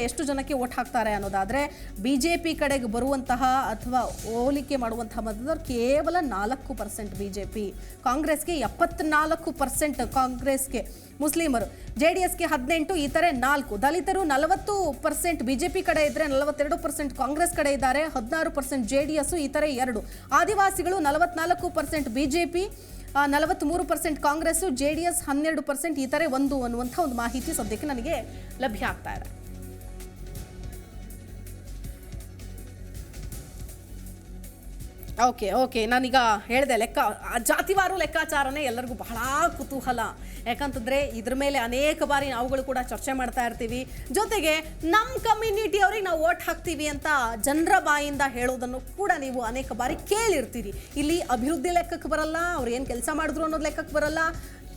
ಎಷ್ಟು ಜನಕ್ಕೆ ವೋಟ್ ಹಾಕ್ತಾರೆ ಅನ್ನೋದಾದ್ರೆ BJP ಕಡೆಗೆ ಬರುವಂತಹ ಅಥವಾ ಹೋಲಿಕೆ ಮಾಡುವಂತಹ ಮತದಾರರು ಕೇವಲ 4% BJP, ಕಾಂಗ್ರೆಸ್ಗೆ 74% ಕಾಂಗ್ರೆಸ್ಗೆ ಮುಸ್ಲಿಮರು, JDSಗೆ 18, ಇತರೆ 4, ದಲಿತರು 40% BJP ಕಡೆ ಇದ್ರೆ 42% ಕಾಂಗ್ರೆಸ್ ಕಡೆ ಇದ್ದಾರೆ, 16% JDS, ಇತರೆ 2, ಆದಿವಾಸಿಗಳು 44% BJP, 43% ಕಾಂಗ್ರೆಸ್, JDS 12%, ಇತರೆ 1 ಅನ್ನುವಂಥ ಒಂದು ಮಾಹಿತಿ ಸದ್ಯಕ್ಕೆ ನನಗೆ ಲಭ್ಯ ಆಗ್ತಾ ಇದೆ. ಓಕೆ ನಾನೀಗ ಹೇಳಿದೆ ಜಾತಿವಾರು ಲೆಕ್ಕಾಚಾರನೇ ಎಲ್ಲರಿಗೂ ಬಹಳ ಕುತೂಹಲ. ಯಾಕಂತಂದರೆ ಇದ್ರ ಮೇಲೆ ಅನೇಕ ಬಾರಿ ನಾವುಗಳು ಕೂಡ ಚರ್ಚೆ ಮಾಡ್ತಾ ಇರ್ತೀವಿ. ಜೊತೆಗೆ ನಮ್ಮ ಕಮ್ಯುನಿಟಿ ಅವ್ರಿಗೆ ನಾವು ವೋಟ್ ಹಾಕ್ತೀವಿ ಅಂತ ಜನರ ಬಾಯಿಂದ ಹೇಳೋದನ್ನು ಕೂಡ ನೀವು ಅನೇಕ ಬಾರಿ ಕೇಳಿರ್ತೀರಿ. ಇಲ್ಲಿ ಅಭಿವೃದ್ಧಿ ಲೆಕ್ಕಕ್ಕೆ ಬರಲ್ಲ, ಅವ್ರು ಏನು ಕೆಲಸ ಮಾಡಿದ್ರು ಅನ್ನೋದು ಲೆಕ್ಕಕ್ಕೆ ಬರಲ್ಲ.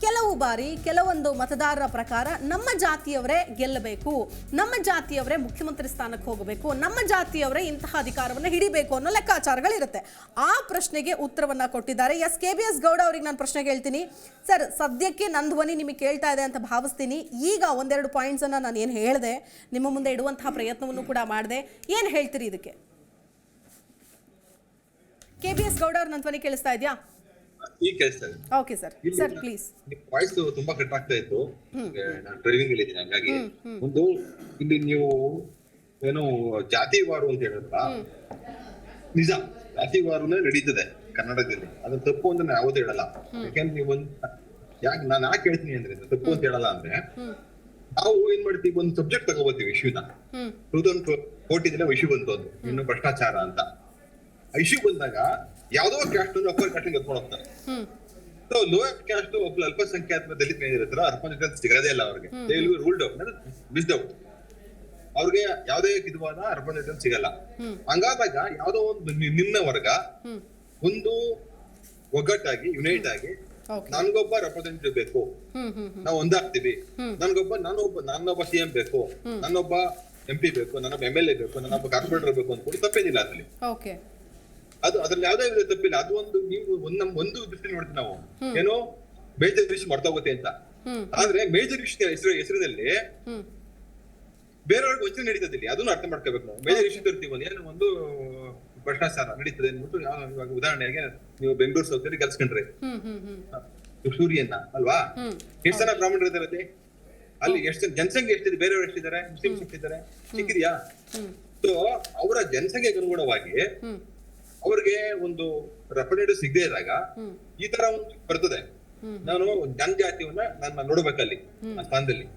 ಕೆಲವು ಬಾರಿ ಕೆಲವೊಂದು ಮತದಾರರ ಪ್ರಕಾರ ನಮ್ಮ ಜಾತಿಯವರೇ ಗೆಲ್ಲಬೇಕು, ನಮ್ಮ ಜಾತಿಯವರೇ ಮುಖ್ಯಮಂತ್ರಿ ಸ್ಥಾನಕ್ಕೆ ಹೋಗಬೇಕು, ನಮ್ಮ ಜಾತಿಯವರೇ ಇಂತಹ ಅಧಿಕಾರವನ್ನು ಹಿಡಿಬೇಕು ಅನ್ನೋ ಲೆಕ್ಕಾಚಾರಗಳಿರುತ್ತೆ. ಆ ಪ್ರಶ್ನೆಗೆ ಉತ್ತರವನ್ನು ಕೊಟ್ಟಿದ್ದಾರೆ KBS ಗೌಡ ಅವರಿಗೆ ನಾನು ಪ್ರಶ್ನೆ ಕೇಳ್ತೀನಿ. ಸರ್, ಸದ್ಯಕ್ಕೆ ನನ್ನ ಧ್ವನಿ ನಿಮಗೆ ಕೇಳ್ತಾ ಇದೆ ಅಂತ ಭಾವಿಸ್ತೀನಿ. ಈಗ ಒಂದೆರಡು ಪಾಯಿಂಟ್ಸನ್ನು ನಾನು ಏನು ಹೇಳಿದೆ ನಿಮ್ಮ ಮುಂದೆ ಇಡುವಂತಹ ಪ್ರಯತ್ನವನ್ನು ಕೂಡ ಮಾಡಿದೆ. ಏನು ಹೇಳ್ತೀರಿ ಇದಕ್ಕೆ? KBS ಗೌಡ ಅವ್ರು ನನ್ನ ಧ್ವನಿ ಕೇಳಿಸ್ತಾ ಇದೆಯಾ? ಈಗ ಕೇಳಿಸ್ತಾ ಇದೆ. Okay sir please. ವಾಯ್ಸ್ ತುಂಬಾ ಕಟ್ ಆಗ್ತಾ ಇತ್ತು, ನಾನು ಡ್ರೈವಿಂಗ್ ಅಲ್ಲಿ ಇದ್ದೀನಿ, ಹಾಗಾಗಿ ಒಂದು ಇಲ್ಲಿ ನೀವು ಏನು ಜಾತಿವಾರು ಅಂತ ಹೇಳಿದ್ರ, ನಿಜ ಜಾತಿವಾರುನೇ ನಡೀತದೆ ಕರ್ನಾಟಕದಲ್ಲಿ. ಅದು ತಪ್ಪು ಅಂತ ನಾನು ಯಾವತ್ತೂ ಹೇಳಲ್ಲ. ಯಾಕೆಂದ್ರೆ ನೀವು ನಾನು ಯಾಕೆ ಹೇಳ್ತೀನಿ ಅಂದ್ರೆ ತಪ್ಪು ಅಂತ ಹೇಳಲ್ಲ ಅಂದ್ರೆ, ನಾವು ಏನ್ ಮಾಡ್ತೀವಿ, ಒಂದು ಸಬ್ಜೆಕ್ಟ್ ತಗೋಬೋತೀವಿ, ಇಶ್ಯೂನ 2014 ಇಶ್ಯೂ ಬಂತು, ಅದು ಇನ್ನು ಭ್ರಷ್ಟಾಚಾರ ಅಂತ. ಇಶ್ಯೂ ಬಂದಾಗ ಯಾವ್ದೋ ಕ್ಯಾಸ್ಟ್ ಅಪ್ಪರ್ ಕ್ಯಾಸ್ಟ್ ಎತ್ಕೊಂಡು ಹೋಗ್ತಾರೆ. ಸೊ ಲೋಯರ್ ಕ್ಯಾಸ್ಟ್ ಅಲ್ಪಸಂಖ್ಯಾತ ದಲಿತ ಏನಿರುತ್ತಲ್ಲ, ಅರ್ಪಣೆ ಸಿಗದೇ ಇಲ್ಲ ಅವ್ರಿಗೆ, ರೂಲ್ಡ್ ಔಟ್, ಮಿಸ್ಡ್ ಔಟ್. ಅವ್ರಿಗೆ ಯಾವ್ದೇ ವಿಧವಾದ ಅರ್ಪಣೆ ಸಿಗಲ್ಲ. ಹಂಗಾದಾಗ ಯಾವ್ದೋ ಒಂದು ನಿಮ್ನ ವರ್ಗ ಒಂದು ಒಗ್ಗಟ್ಟಾಗಿ ಯುನೈಟ್ ಆಗಿ ನನ್ಗೊಬ್ಬ ರೆಪ್ರೆಸೆಂಟೇಟಿವ್ ಬೇಕು, ನಾವು ಒಂದಾಗ್ತೀವಿ, ನನ್ನೊಬ್ಬ CM ಬೇಕು, ನನ್ನೊಬ್ಬ MP ಬೇಕು, ನನ್ನೊಬ್ಬ MLA ಬೇಕು, ನನ್ನೊಬ್ಬ ಕಾರ್ಪೊರೇಟರ್ ಬೇಕು ಅಂತ ತಪ್ಪೇನಿಲ್ಲ ಅದ್ರಲ್ಲಿ. ಅದ್ರಲ್ಲಿ ಯಾವ್ದೇ ತಪ್ಪಿಲ್ಲ. ಅದು ಒಂದು ನೀವು ಒಂದು ದೃಷ್ಟಿ ನೋಡ್ತೀವಿ ನಾವು, ಏನೋ ಮೇಜರ್ ಇಶ್ಯೂ ಮಾಡ್ತಾ ಹೋಗುತ್ತೆ ಅಂತ. ಆದ್ರೆ ಮೇಜರ್ ಇಶ್ಯೂ ಹೆಸರಿನಲ್ಲಿ ಬೇರೆಯವ್ರಿಗೆ ವಂಚನೆ ನಡೀತದಿಲ್ಲ, ಅದನ್ನು ಅರ್ಥ ಮಾಡ್ಕೋಬೇಕು ನಾವು. ಮೇಜರ್ ಇಶ್ಯೂ ತರ್ತೀವಿ, ಏನೋ ಒಂದು ಭ್ರಷ್ಟಾಚಾರ ನಡೀತದೆ ಅಂದ್ಬಿಟ್ಟು, ಇವಾಗ ಉದಾಹರಣೆಗೆ ನೀವು ಬೆಂಗಳೂರು ಸೌತಲ್ಲಿ ಕೆಲ್ಸ್ಕೊಂಡ್ರಿ ಸೂರ್ಯನ್ನ ಅಲ್ವಾ, ಎಷ್ಟು ಜನ ಬ್ರಾಹ್ಮಣರು ಇದಾರೆ ಅಲ್ಲಿ, ಎಷ್ಟು ಜನಸಂಖ್ಯೆ ಎಷ್ಟಿದೆ, ಬೇರೆಯವ್ರು ಎಷ್ಟಿದ್ದಾರೆ, ಮುಸ್ಲಿಮ್ಸ್ ಎಷ್ಟಿದ್ದಾರೆ, ಸಿಕ್ಕಿದ್ಯಾ? ಸೊ ಅವರ ಜನಸಂಖ್ಯೆಗೆ ಅನುಗುಣವಾಗಿ ಅವ್ರಿಗೆ ಒಂದು ರೆಪ್ರೆಸೆಂಟೇಟಿವ್ ಸಿಗದೆ ಇದ್ದಾಗ ಈ ತರ ಒಂದು ಬರ್ತದೆ. ನಾನು ಜನಜಾತಿಯನ್ನ ನನ್ನ ನೋಡ್ಬೇಕಲ್ಲಿ, ಆ ಸ್ಥಾನದಲ್ಲಿ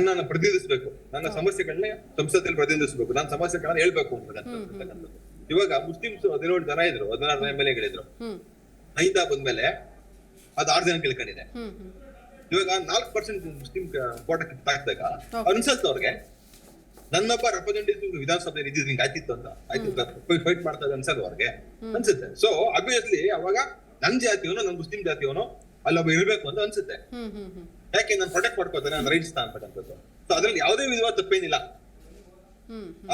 ನನ್ನ ಪ್ರತಿನಿಧಿಸ್ಬೇಕು, ನನ್ನ ಸಮಸ್ಯೆಗಳನ್ನ ಸಂಸದಲ್ಲಿ ಪ್ರತಿನಿಧಿಸ್ಬೇಕು, ನನ್ನ ಸಮಸ್ಯೆಗಳನ್ನ ಹೇಳ್ಬೇಕು ಅಂತ. ಇವಾಗ ಮುಸ್ಲಿಮ್ಸ್ 17 ಜನ ಇದ್ರು, 16 MLAಗಳಿದ್ರು. 5 ಬಂದ್ಮೇಲೆ ಅದು 6 ಜನ ಕೇಳ್ಕೊಂಡಿದೆ. ಇವಾಗ 4% ಮುಸ್ಲಿಂ ಕೋಟ ಕಿತ್ತಾಕ್ದಾಗ ಅನ್ಸಲ್ತು ಅವ್ರಿಗೆ, ನನ್ನೊಬ್ಬ ರೆಪ್ರೆಸೆಂಟೇಟಿವ್ ವಿಧಾನಸಭೆ ಇದ್ದಿದ್ದು ಹಿಂಗೆ ಆಯ್ತಿತ್ತು ಅಂತ, ಆಯ್ತು ಫೈಟ್ ಮಾಡ್ತಾ ಇದೆ ಅನ್ಸಲ್ಲ ಅವ್ರಿಗೆ, ಅನ್ಸುತ್ತೆ. ಸೊ ಅಬ್ವಿಯಸ್ಲಿ ಅವಾಗ ನನ್ ಜಾತಿಯವನು, ನನ್ ಮುಸ್ಲಿಂ ಜಾತಿಯವನು ಅಲ್ಲೊಬ್ಬ ಇರ್ಬೇಕು ಅಂತ ಅನ್ಸುತ್ತೆ. ಯಾಕೆ ನಾನು ಪ್ರೊಟೆಕ್ಟ್ ಮಾಡ್ಕೋತಾನೆ, ನಾನು ರೈಟ್ಸ್ ಅಂತಕ್ಕಂಥದ್ದು. ಸೊ ಅದ್ರಲ್ಲಿ ಯಾವುದೇ ವಿಧವಾದ ತಪ್ಪೇನಿಲ್ಲ.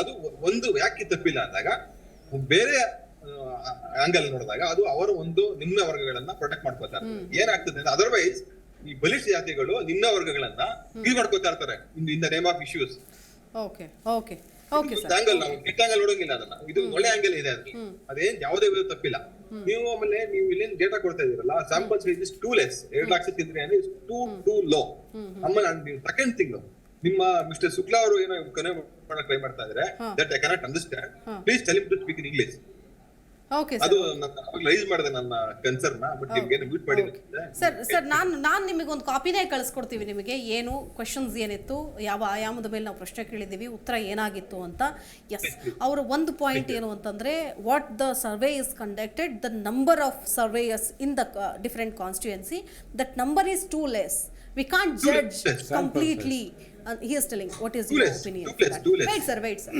ಅದು ಒಂದು ಯಾಕೆ ತಪ್ಪಿಲ್ಲ ಅಂದಾಗ, ಬೇರೆ ಆಂಗಲ್ ನೋಡಿದಾಗ ಅದು ಅವರ ಒಂದು ನಿಮ್ನ ವರ್ಗಗಳನ್ನ ಪ್ರೊಟೆಕ್ಟ್ ಮಾಡ್ಕೋತಾರೆ. ಏನಾಗ್ತದೆ ಅಂದ್ರೆ, ಅದರ್ವೈಸ್ ಈ ಬಲಿಷ್ಠ ಜಾತಿಗಳು ನಿಮ್ನ ವರ್ಗಗಳನ್ನ ಫೀಲ್ ಮಾಡ್ಕೋತಾ ಇರ್ತಾರೆ in the name of issues. Angle ನಾವು ಕೆಟ್ಟ ಆಂಗಲ್ ನೋಡೋಂಗಿಲ್ಲ ಅದನ್ನ, ಇದು ಒಳ್ಳೆ ಆಂಗಲ್ ಇದೆ ಅದ್ರಲ್ಲಿ, ಅದೇನ್ ಯಾವುದೇ ತಪ್ಪಿಲ್ಲ. ನೀವು ಆಮೇಲೆ ನೀವು ಇಲ್ಲೇನ್ ಡೇಟಾ ಕೊಡ್ತಾ ಇದೀರಲ್ಲ, samples is too less, 2 lakh ತಿಂದ್ರೆ ಟೂ ಲೋ. ಆಮೇಲೆ ಸೆಕೆಂಡ್ ಥಿಂಗ್, ನಿಮ್ಮ ಮಿಸ್ಟರ್ ಶುಕ್ಲಾ ಅವರು ಏನೋ ಕೊನೆ ಮಾಡಕ್ ಟ್ರೈ ಮಾಡ್ತಾ ಇದ್ರೆ, that I cannot understand, please tell him to speak in English. ಅದು ರೈಸ್ ಮಾಡಿದೆ ನನ್ನ ಕನ್ಸರ್ನ್, ಬಟ್ ನಿಮ್ಗೆ ಮ್ಯೂಟ್ ಮಾಡಿದೆ. ಸರ್ ನಾನು ನಿಮಗೆ ಒಂದು ಕಾಪಿನೇ ಕಳಿಸ್ಕೊಡ್ತೀವಿ ನಿಮಗೆ, ಏನು ಕ್ವೆಶನ್ಸ್ ಏನಿತ್ತು, ಯಾವ ಆಯಾಮದ ಮೇಲೆ ನಾವು ಪ್ರಶ್ನೆ ಕೇಳಿದ್ದೀವಿ, ಉತ್ತರ ಏನಾಗಿತ್ತು ಅಂತ. ಎಸ್, ಅವರ ಒಂದು ಪಾಯಿಂಟ್ ಏನು ಅಂತಂದ್ರೆ, what the survey is conducted, the number of surveyors in the different constituency, that number is two less, we can't judge completely he is telling what is Too your less, opinion too for less, that. too less. wait sir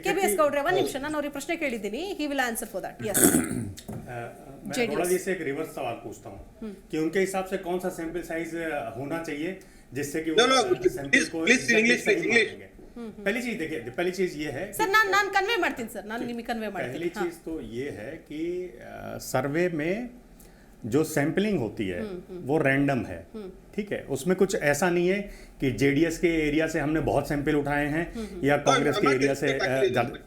KBS ಗೌಡ್ರೆ ಒಂದು ನಿಮಿಷ ನಾನು ಅವ್ರಿಗೆ ಪ್ರಶ್ನೆ ಕೇಳಿದ್ದೀನಿ, he will answer for that. Yes. मैं JDS. थोड़ा जी से एक रिवर्स सवाल पूछता हूँ कि उनके हिसाब से कौन सा सैंपल साइज होना चाहिए जिससे कि No, no, सैंपल को please, English, सही English. मानेंगे। पहली चीज देखिए, पहली चीज ये है ಸರ್ ನಾನು ಕನ್ವೆ ಮಾಡ್ತೀನಿ ಸರ್, ನಾನು ನಿಮಗೆ कन्वे पहली ಮಾಡ್ತೀನಿ. चीज तो ये है कि सर्वे में जो सैंपलिंग होती है वो रैंडम है, ठीक है। उसमें कुछ ऐसा नहीं है कि जेडीएस के एरिया से हमने बहुत सैंपल उठाए हैं या कांग्रेस के एरिया से ज्यादा।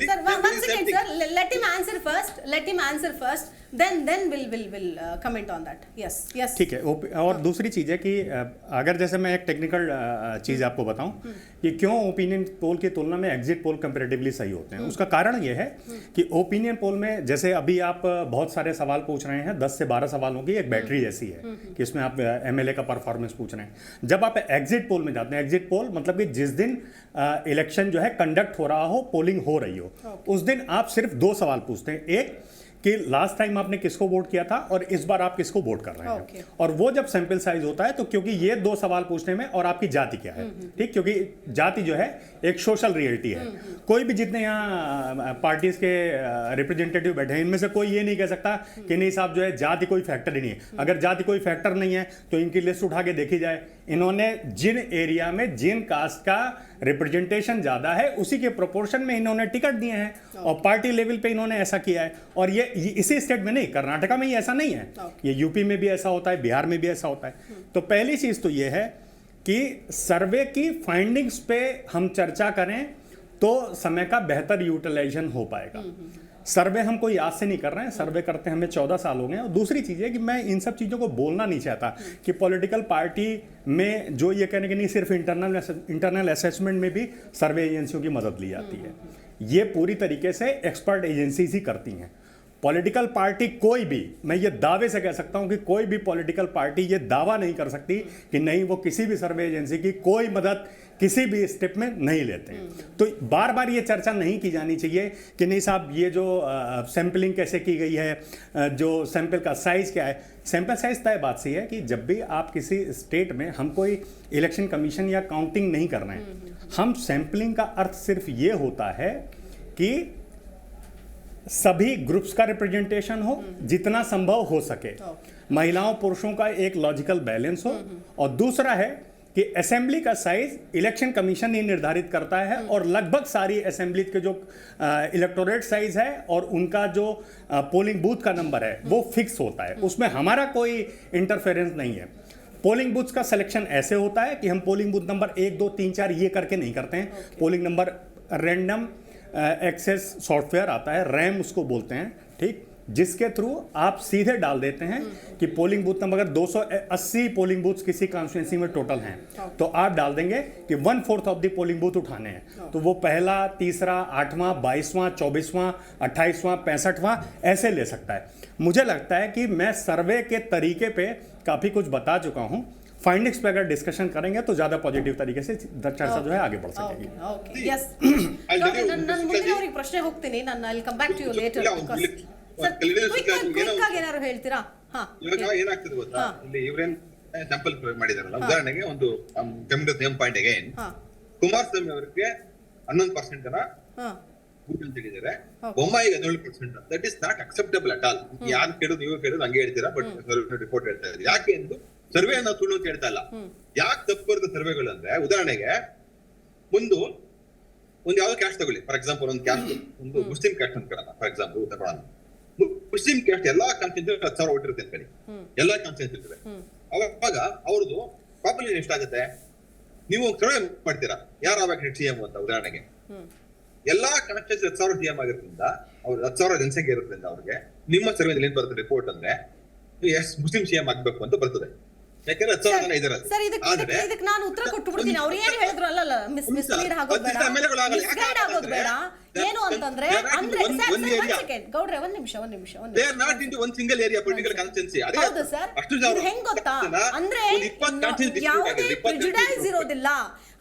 Sir, one second, sir. Let him answer first. Let him answer first. Then we'll comment on that. Yes. ठीक है। और दूसरी चीज़ है कि अगर जैसे मैं एक टेक्निकल चीज़ आपको बताऊं कि क्यों ओपिनियन पोल की तुलना में एग्जिट पोल कंपैरेटिवली सही होते हैं, उसका कारण ये है कि ओपिनियन पोल में जैसे अभी आप बहुत सारे सवाल पूछ रहे हैं, 10 से 12 सवालों की एक बैटरी ऐसी है कि इसमें आप एमएलए का परफॉर्मेंस पूछ रहे हैं। जब आप एग्जिट पोल में जाते हैं, एग्जिट पोल मतलब कि जिस दिन इलेक्शन जो है कंडक्ट हो रहा हो, पोलिंग हो रही हो, उस दिन आप सिर्फ 2 सवाल पूछते हैं। एक कि लास्ट टाइम आपने किसको वोट किया था और इस बार आप किसको वोट कर रहे हैं। Okay. और वो जब सैंपल साइज होता है तो क्योंकि ये 2 सवाल पूछने में और आपकी जाति क्या है, ठीक, क्योंकि जाति जो है एक सोशल रियलिटी है। कोई भी जितने यहाँ पार्टीज के रिप्रेजेंटेटिव बैठे हैं इनमें से कोई ये नहीं कह सकता कि नहीं साहब जो है जाति कोई फैक्टर ही नहीं है। अगर जाति कोई फैक्टर नहीं है तो इनकी लिस्ट उठा के देखी जाए, इन्होंने जिन एरिया में जिन कास्ट का रिप्रेजेंटेशन ज्यादा है उसी के प्रोपोर्शन में इन्होंने टिकट दिए हैं और पार्टी लेवल पे इन्होंने ऐसा किया है। और ये इसी स्टेट में नहीं, कर्नाटका में ही ऐसा नहीं है, ये यूपी में भी ऐसा होता है, बिहार में भी ऐसा होता है। तो पहली चीज तो ये है कि सर्वे की फाइंडिंग्स पे हम चर्चा करें तो समय का बेहतर यूटिलाइजेशन हो पाएगा। सर्वे हम कोई आज से नहीं कर रहे हैं, सर्वे करते हमें 14 साल हो गए हैं। और दूसरी चीज़ है कि मैं इन सब चीज़ों को बोलना नहीं चाहता कि पॉलिटिकल पार्टी में जो ये कहने कि नहीं सिर्फ इंटरनल असेसमेंट में भी सर्वे एजेंसियों की मदद ली जाती है, ये पूरी तरीके से एक्सपर्ट एजेंसीज ही करती हैं। पॉलिटिकल पार्टी कोई भी, मैं ये दावे से कह सकता हूं कि कोई भी पॉलिटिकल पार्टी ये दावा नहीं कर सकती कि नहीं वो किसी भी सर्वे एजेंसी की कोई मदद किसी भी स्टेप में नहीं लेते हैं। तो बार बार ये चर्चा नहीं की जानी चाहिए कि नहीं साहब ये जो सैंपलिंग कैसे की गई है, जो सैंपल का साइज क्या है। सैंपल साइज तय बात सी है कि जब भी आप किसी स्टेट में, हम कोई इलेक्शन कमीशन या काउंटिंग नहीं कर रहे हैं, हम सैंपलिंग का अर्थ सिर्फ ये होता है कि सभी ग्रुप्स का रिप्रेजेंटेशन हो, जितना संभव हो सके, महिलाओं पुरुषों का एक लॉजिकल बैलेंस हो। और दूसरा है कि असेंबली का साइज इलेक्शन कमीशन ही निर्धारित करता है और लगभग सारी असेंबली के जो इलेक्टोरेट साइज है और उनका जो पोलिंग बूथ का नंबर है वो फिक्स होता है, उसमें हमारा कोई इंटरफेरेंस नहीं है। पोलिंग बूथ्स का सिलेक्शन ऐसे होता है कि हम पोलिंग बूथ नंबर 1 2 3 4 ये करके नहीं करते हैं। Polling number random access software आता है, रैम उसको बोलते हैं, ठीक, जिसके थ्रू आप सीधे डाल देते हैं कि पोलिंग बूथ नंबर अगर 280 पोलिंग बूथ्स किसी कॉन्स्टिट्यूंसी में टोटल हैं तो आप डाल देंगे कि 1/4 ऑफ द पोलिंग बूथ उठाने हैं। तो वो पहला, तीसरा, 8वां, 22वां, 24वां, 28वां, 65वां ऐसे ले सकता है। मुझे लगता है कि मैं सर्वे के तरीके पे काफ़ी कुछ बता चुका हूँ। फाइंडिंग्स पे अगर डिस्कशन करेंगे तो ज़्यादा पॉजिटिव तरीके से चर्चा जो है आगे बढ़ सकेगी। Yes. ನಾನು ಮುಂದಿನ ಅವ್ರಿಗೆ ಪ್ರಶ್ನೆ ಹೋಗ್ತೀನಿ, ನಾನು I will come back to you later because quick ಆಗಿ ಏನಾದ್ರು ಹೇಳ್ತೀರಾ? ಇವಾಗ ಏನಾಗ್ತದೆ ಗೊತ್ತಾ, ಇಲ್ಲಿ ಇವ್ರೇನ್ ಸ್ಯಾಂಪಲ್ ಮಾಡಿದಾರಲ್ಲ, ಉದಾಹರಣೆಗೆ ಒಂದು ಸೇಮ್ ಪಾಯಿಂಟ್ ಅಗೇನ್, ಕುಮಾರಸ್ವಾಮಿ ಅವರಿಗೆ 11% ಜನ ಬೂತ್ ಅಂತ ಹೇಳಿದ್ದಾರೆ, ಬೊಮ್ಮಾಯಿಗೆ 17%. That is not acceptable at all. ಯಾರು ಕೇಳೋದು ನೀವು ಕೇಳೋದು ಹಂಗೆ ಹೇಳ್ತೀರಾ, ಬಟ್ ರಿಪೋರ್ಟ್ ಹೇಳ್ತಾ ಇದ್ದಾರೆ. ಯಾಕೆ ಎಂದು ಸರ್ವೆ ನಾವು ಸುಳ್ಳು ಅಂತ ಹೇಳ್ತಾ ಇಲ್ಲ. ಯಾಕೆ ತಪ್ಪು ಬರುತ್ತೆ ಸರ್ವೆಗಳು ಅಂದ್ರೆ, ಉದಾಹರಣೆಗೆ ಒಂದು ಯಾವ್ದೋ ಕ್ಯಾಸ್ಟ್ ತಗೊಳ್ಳಿ, ಫಾರ್ ಎಕ್ಸಾಂಪಲ್ ಒಂದು ಕ್ಯಾಸ್ಟ್, ಒಂದು ಮುಸ್ಲಿಂ ಕ್ಯಾಸ್ಟ್ ಅಂತ ಕೇಳೋಣ, ಫಾರ್ ಎಕ್ಸಾಂಪಲ್ ತಗೊಳ್ಳೋಣ. ಮುಸ್ಲಿಂ ಕ್ಯಾಸ್ಟ್ ಎಲ್ಲಾ ಕಾನ್ಸ್ಟಿಟ್ಯೂನ್ಸಿ 10,000 ವೋಟ್ ಇರುತ್ತೆ ಅಂತ ಹೇಳಿ, ಎಲ್ಲಾ ಕಾನ್ಸ್ಟಿಟ್ಯೂನ್ಸಿ ಇರ್ತದೆ. ಅವಾಗ ಅವ್ರದ್ದು ಪಾಪ್ಯುಲೇಷನ್ ಎಷ್ಟಾಗುತ್ತೆ? ನೀವು ಸರ್ವೆ ಮಾಡ್ತೀರಾ ಯಾರು ಆಗ್ಬೇಕು ಸಿಎಂ ಅಂತ, ಉದಾಹರಣೆಗೆ ಎಲ್ಲಾ ಕಾನ್ಸ್ಟಿಟ್ಯೂನ್ಸಿ 10,000 ಸಿಎಂ ಆಗಿರೋದ್ರಿಂದ, ಅವ್ರು 10,000 ಜನಸಂಖ್ಯೆ ಇರೋದ್ರಿಂದ ಅವ್ರಿಗೆ ನಿಮ್ಮ ಸರ್ವೆದಲ್ಲಿ ಏನ್ ಬರುತ್ತೆ ರಿಪೋರ್ಟ್ ಅಂದ್ರೆ ಮುಸ್ಲಿಂ ಸಿಎಂ ಆಗ್ಬೇಕು ಅಂತ ಬರ್ತದೆ. ಯಾಕಂದ್ರೆ 10,000 ಜನ ಇದಾರೆ. ಇದಕ್ಕೆ ನಾನು ಉತ್ತರ ಕೊಟ್ಟು ಬಿಡ್ತೀನಿ. ಅವ್ರು ಏನು ಹೇಳಿದ್ರು ಅಲ್ಲ ಮಿಸ್ಲೀಡ್ ಆಗೋದು ಬೇಡ, ಏನು ಅಂತಂದ್ರೆ ಅಂದ್ರೆ ಗೌಡ್ರೆ ಒಂದ್ ನಿಮಿಷ They are not into one single area political constituency. ಹೌದು ಸರ್, ಹೆಂಗ್ ಗೊತ್ತಾ ಅಂದ್ರೆ ಯಾವುದೇ ಪ್ರಿಜುಡೈಸ್ ಇರೋದಿಲ್ಲ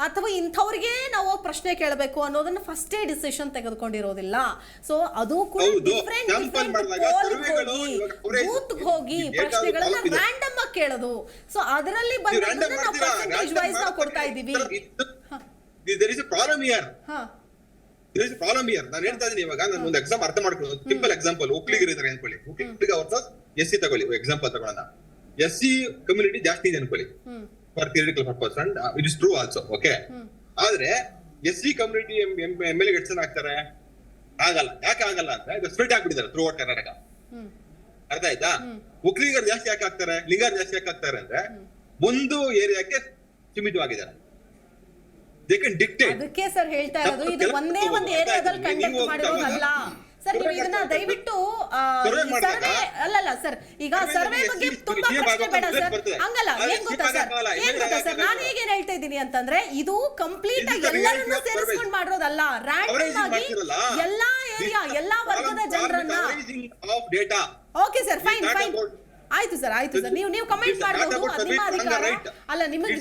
ಅಥವಾ ಇಂಥವ್ರಿಗೆ ನಾವು ಪ್ರಶ್ನೆ ಕೇಳಬೇಕು ಅನ್ನೋದನ್ನ ಫಸ್ಟೇ ಡಿಸಿಷನ್ ತೆಗೆದುಕೊಂಡಿರೋದಿಲ್ಲ. ಸೊ ಅದು ಕೂಡ ಡಿಫರೆಂಟ್ ಬೂತ್ ಹೋಗಿ ಪ್ರಶ್ನೆಗಳನ್ನ ರ್ಯಾಂಡಮ್ ಆಗಿ ಕೇಳೋದು. ಸೊ ಅದರಲ್ಲಿ ಬಂದದನ್ನ ನಾವು ಪರ್ಸೆಂಟೇಜ್ ವೈಸ್ ನಾವು ಕೊಡ್ತಾ ಇದೀವಿ. There is a problem here. There is a problem here. ನಾನು ಹೇಳ್ತಾ ಇದೀನಿ ಇವಾಗ, ನಾನು ಒಂದು ಎಕ್ಸಾಮ್ ಅರ್ಥ ಮಾಡ್ಕೊಳ್ಳೋದು. ಸಿಂಪಲ್ ಎಕ್ಸಾಂಪಲ್, ಒಕ್ಕಲಿಗರು ಇದ್ದಾರೆ ಅನ್ಕೊಳ್ಳಿ, ಒಕ್ಕಲಿಗ ವರ್ಸಸ್ SC ತಗೊಳ್ಳಿ, ಎಕ್ಸಾಂಪಲ್ ತಗೊಳ್ಳೋಣ. SC ಕಮ್ಯುನಿಟಿ ಜಾಸ್ತಿ ಇದೆ ಅನ್ಕೊಳ್ಳಿ for theoretical purpose and it is true also, okay. ಆದ್ರೆ SC ಕಮ್ಯುನಿಟಿ MLA ಎಷ್ಟು ಜನ ಆಗ್ತಾರೆ? ಆಗಲ್ಲ. ಯಾಕೆ ಆಗಲ್ಲ ಅಂದ್ರೆ ಇದು ಸ್ಪ್ಲಿಟ್ ಆಗ್ಬಿಟ್ಟಿದ್ದಾರೆ ಥ್ರೂ ಔಟ್ ಕರ್ನಾಟಕ. ಅರ್ಥ ಆಯ್ತಾ? ಒಕ್ಕಲಿಗರು ಜಾಸ್ತಿ ಯಾಕೆ ಆಗ್ತಾರೆ, ಲಿಂಗಾರ್ ಜಾಸ್ತಿ ಯಾಕೆ ಆಗ್ತಾರೆ ಅಂದ್ರೆ ಒಂದು ಏರಿಯಾಕ್ಕೆ ಸೀಮಿತವಾಗಿದ್ದಾರೆ. They can dictate. ಅದಕ್ಕೆ ಸರ್ ಹೇಳ್ತಾ ಇರೋದು, ಇದು ಒಂದೇ ಒಂದು ಏರಿಯಾದಲ್ಲಿ ಕಂಡಕ್ಟ್ ಮಾಡಿರೋದಲ್ಲ ಸರ್. ನೀವು ಇದನ್ನ ದಯವಿಟ್ಟು ಸರ್ವೆ ಅಲ್ಲಲ್ಲ ಸರ್, ಈಗ ಸರ್ವೆ ಬಗ್ಗೆ ತುಂಬಾ ಪ್ರಶ್ನೆ ಬೇಡ ಸರ್. ಹಂಗಲ್ಲ, ಏನ್ ಗೊತ್ತಾ ಸರ್, ನಾನು ಹೇಗೇನ್ ಹೇಳ್ತಾ ಇದ್ದೀನಿ ಅಂತಂದ್ರೆ, ಇದು ಕಂಪ್ಲೀಟ್ ಆಗಿ ಎಲ್ಲರನ್ನೂ ಸೇರಿಸ್ಕೊಂಡು ಮಾಡಿರೋದಲ್ಲ, ರ್ಯಾಂಡಮ್ ಆಗಿ ಎಲ್ಲಾ ಏರಿಯಾ ಎಲ್ಲಾ ವರ್ಗದ ಜನರನ್ನ. Okay sir, fine. ಆಯ್ತು ಸರ್, ನೀವು ಕಮೆಂಟ್ ಮಾಡಬಹುದು, ಅದು ನಿಮ್ಮ ಅಧಿಕಾರ. ಅಲ್ಲ, ನಿಮಗೆ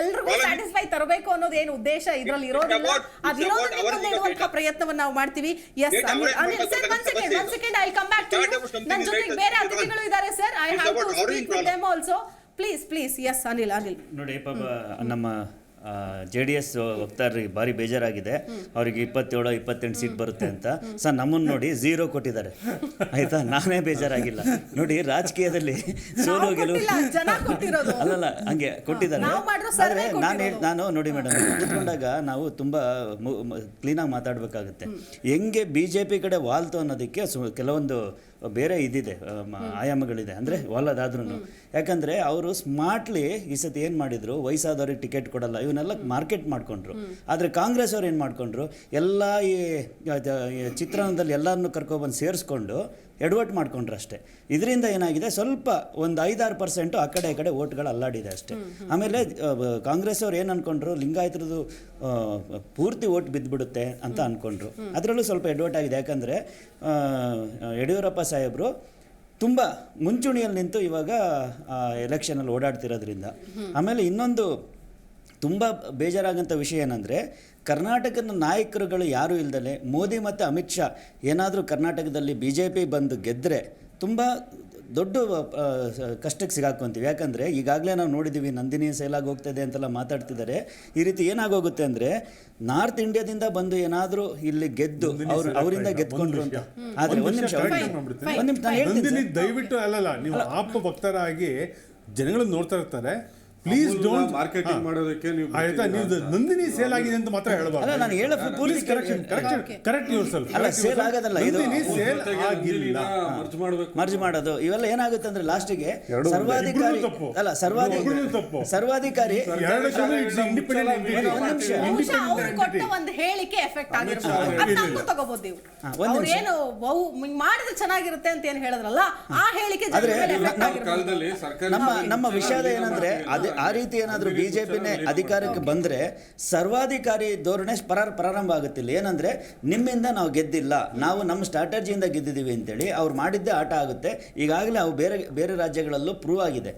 ಎಲ್ರಿಗೂ ಸ್ಯಾಟಿಸ್ಫೈ ತರಬೇಕು ಅನ್ನೋದು ಏನು ಉದ್ದೇಶ ಇದ್ರಲ್ಲಿ ಇರೋದಿಲ್ಲ. ಅದಿರೋದನ್ನ ಇಡುವಂತಹ ಪ್ರಯತ್ನವನ್ನು ನಾವು ಮಾಡ್ತೀವಿ. Yes Anil sir, one second I come back to you. ನನ್ನ ಜೊತೆಗೆ ಬೇರೆ ಅತಿಥಿಗಳು ಇದ್ದಾರೆ sir, I have to speak with them also. Please. Yes Anil. ನೋಡಿ ಪಾಪ, ನಮ್ಮ JDS ವಕ್ತಾರರಿಗೆ ಭಾರಿ ಬೇಜಾರಾಗಿದೆ. ಅವರಿಗೆ 27-28 ಸೀಟ್ ಬರುತ್ತೆ ಅಂತ. ಸರ್, ನಮ್ಮನ್ನು ನೋಡಿ 0 ಕೊಟ್ಟಿದ್ದಾರೆ, ಆಯ್ತಾ? ನಾನೇ ಬೇಜಾರಾಗಿಲ್ಲ. ನೋಡಿ, ರಾಜಕೀಯದಲ್ಲಿ ಸೋಲು ಗೆಲುವು ಅಲ್ಲಲ್ಲ, ಹಂಗೆ ಕೊಟ್ಟಿದ್ದಾರೆ. ಆದರೆ ನಾನು ನೋಡಿ ಮೇಡಮ್, ಕೂತ್ಕೊಂಡಾಗ ನಾವು ತುಂಬ ಕ್ಲೀನಾಗಿ ಮಾತಾಡಬೇಕಾಗುತ್ತೆ. ಹೆಂಗೆ BJP ಕಡೆ ವಾಲ್ತು ಅನ್ನೋದಕ್ಕೆ ಕೆಲವೊಂದು ಬೇರೆ ಇದಿದೆ, ಆಯಾಮಗಳಿದೆ. ಅಂದರೆ ಒಲ್ಲದಾದ್ರೂ ಯಾಕಂದರೆ ಅವರು ಸ್ಮಾರ್ಟ್ಲಿ ಈ ಸತಿ ಏನು ಮಾಡಿದರು, ವಯಸ್ಸಾದವ್ರಿಗೆ ಟಿಕೆಟ್ ಕೊಡಲ್ಲ, ಇವನ್ನೆಲ್ಲ ಮಾರ್ಕೆಟ್ ಮಾಡಿಕೊಂಡ್ರು. ಆದರೆ ಕಾಂಗ್ರೆಸ್ ಅವ್ರು ಏನು ಮಾಡಿಕೊಂಡ್ರು, ಎಲ್ಲ ಈ ಚಿತ್ರಣದಲ್ಲಿ ಎಲ್ಲರನ್ನೂ ಕರ್ಕೊಬಂದು ಸೇರಿಸ್ಕೊಂಡು ಎಡವಟ್ ಮಾಡ್ಕೊಂಡ್ರು ಅಷ್ಟೇ. ಇದರಿಂದ ಏನಾಗಿದೆ, ಸ್ವಲ್ಪ ಒಂದು 5-6% ಆ ಕಡೆ ಈ ಕಡೆ ಓಟ್ಗಳು ಅಲ್ಲಾಡಿದೆ ಅಷ್ಟೇ. ಆಮೇಲೆ ಕಾಂಗ್ರೆಸ್ ಅವ್ರು ಏನು ಅಂದ್ಕೊಂಡ್ರು, ಲಿಂಗಾಯತರದು ಪೂರ್ತಿ ಓಟ್ ಬಿದ್ದುಬಿಡುತ್ತೆ ಅಂತ ಅಂದ್ಕೊಂಡ್ರು. ಅದರಲ್ಲೂ ಸ್ವಲ್ಪ ಎಡವಟ್ ಆಗಿದೆ. ಯಾಕಂದರೆ ಯಡಿಯೂರಪ್ಪ ಸಾಹೇಬರು ತುಂಬ ಮುಂಚೂಣಿಯಲ್ಲಿ ನಿಂತು ಇವಾಗ ಎಲೆಕ್ಷನಲ್ಲಿ ಓಡಾಡ್ತಿರೋದ್ರಿಂದ. ಆಮೇಲೆ ಇನ್ನೊಂದು ತುಂಬ ಬೇಜಾರಾಗಂಥ ವಿಷಯ ಏನಂದರೆ, ಕರ್ನಾಟಕದ ನಾಯಕರುಗಳು ಯಾರೂ ಇಲ್ದಲೆ ಮೋದಿ ಮತ್ತು ಅಮಿತ್ ಶಾ ಏನಾದರೂ ಕರ್ನಾಟಕದಲ್ಲಿ BJP ಬಂದು ಗೆದ್ದರೆ ತುಂಬ ದೊಡ್ಡ ಕಷ್ಟಕ್ಕೆ ಸಿಗಾಕೊಂತೀವಿ. ಯಾಕಂದರೆ ಈಗಾಗಲೇ ನಾವು ನೋಡಿದ್ದೀವಿ, ನಂದಿನಿ ಸೇಲಾಗಿ ಹೋಗ್ತಾಯಿದೆ ಅಂತೆಲ್ಲ ಮಾತಾಡ್ತಿದ್ದಾರೆ. ಈ ರೀತಿ ಏನಾಗೋಗುತ್ತೆ ಅಂದರೆ, ನಾರ್ತ್ ಇಂಡಿಯಾದಿಂದ ಬಂದು ಏನಾದರೂ ಇಲ್ಲಿ ಗೆದ್ದು ಅವರಿಂದ ಗೆದ್ಕೊಂಡ್ರು ಅಂತ. ಆದರೆ ಒಂದು ನಿಮಿಷ ನಾನು ಹೇಳ್ತೀನಿ, ದಯವಿಟ್ಟು ಅಲ್ಲಲ್ಲ, ನೀವು ಆಪ್ ವಕ್ತಾರಾಗಿ ಜನಗಳು ನೋಡ್ತಾ ಇರ್ತಾರೆ. ಪ್ಲೀಸ್ ಡೋಂಟ್ ಮಾರ್ಕೆಟಿಂಗ್ ಮಾಡೋದಕ್ಕೆ ನೀವು ಆಯ್ತಾ, ನೀವು ನಂದಿನಿ ಸೇಲ್ ಆಗಿದೆ ಅಂತ ಮಾತ್ರ ಹೇಳಬಾರ್ದು. ಅಲ್ಲ, ನಾನು ಹೇಳೋ ಪೂರ್ತಿ ಕರೆಕ್ಟ್ ಯುವರ್ಸೆಲ್ಫ್. ಅಲ್ಲ, ಸೇಲ್ ಆಗೋದಲ್ಲ, ಇದು ಸೇಲ್ ಆಗಿಲ್ಲ, ಮರ್ಜ್ ಮಾಡೋದು. ಇವೆಲ್ಲ ಏನಾಗುತ್ತೆ ಅಂದ್ರೆ ಲಾಸ್ಟಿಗೆ ಸರ್ವಾಧಿಕಾರಿ ಅಲ್ಲ, ಸರ್ವಾಧಿಕಾರಿ ಒಂದು ಹೇಳಿಕೆ ಎಫೆಕ್ಟ್ ಆಗಿರ್ಬೋದು, ತಗೋಬಹುದು ನೀವು. ಅವ್ರೇನು ಮಾಡಿದ್ರೆ ಚೆನ್ನಾಗಿರುತ್ತೆ ಅಂತ ಏನ್ ಹೇಳಿದ್ರಲ್ಲ, ಆ ಹೇಳಿಕೆ ನಮ್ಮ ವಿಷಯದ ಏನಂದ್ರೆ, ಆ ರೀತಿ ಏನಾದರೂ BJPನೇ ಅಧಿಕಾರಕ್ಕೆ ಬಂದರೆ ಸರ್ವಾಧಿಕಾರಿ ಧೋರಣೆ ಪ್ರಾರಂಭ ಆಗುತ್ತಿಲ್ಲ. ಏನಂದರೆ, ನಿಮ್ಮಿಂದ ನಾವು ಗೆದ್ದಿಲ್ಲ, ನಾವು ನಮ್ಮ ಸ್ಟ್ರಾಟಜಿಯಿಂದ ಗೆದ್ದಿದ್ದೀವಿ ಅಂತೇಳಿ ಅವ್ರು ಮಾಡಿದ್ದೇ ಆಟ ಆಗುತ್ತೆ. ಈಗಾಗಲೇ ಅವು ಬೇರೆ ರಾಜ್ಯಗಳಲ್ಲೂ ಪ್ರೂವ್ ಆಗಿದೆ.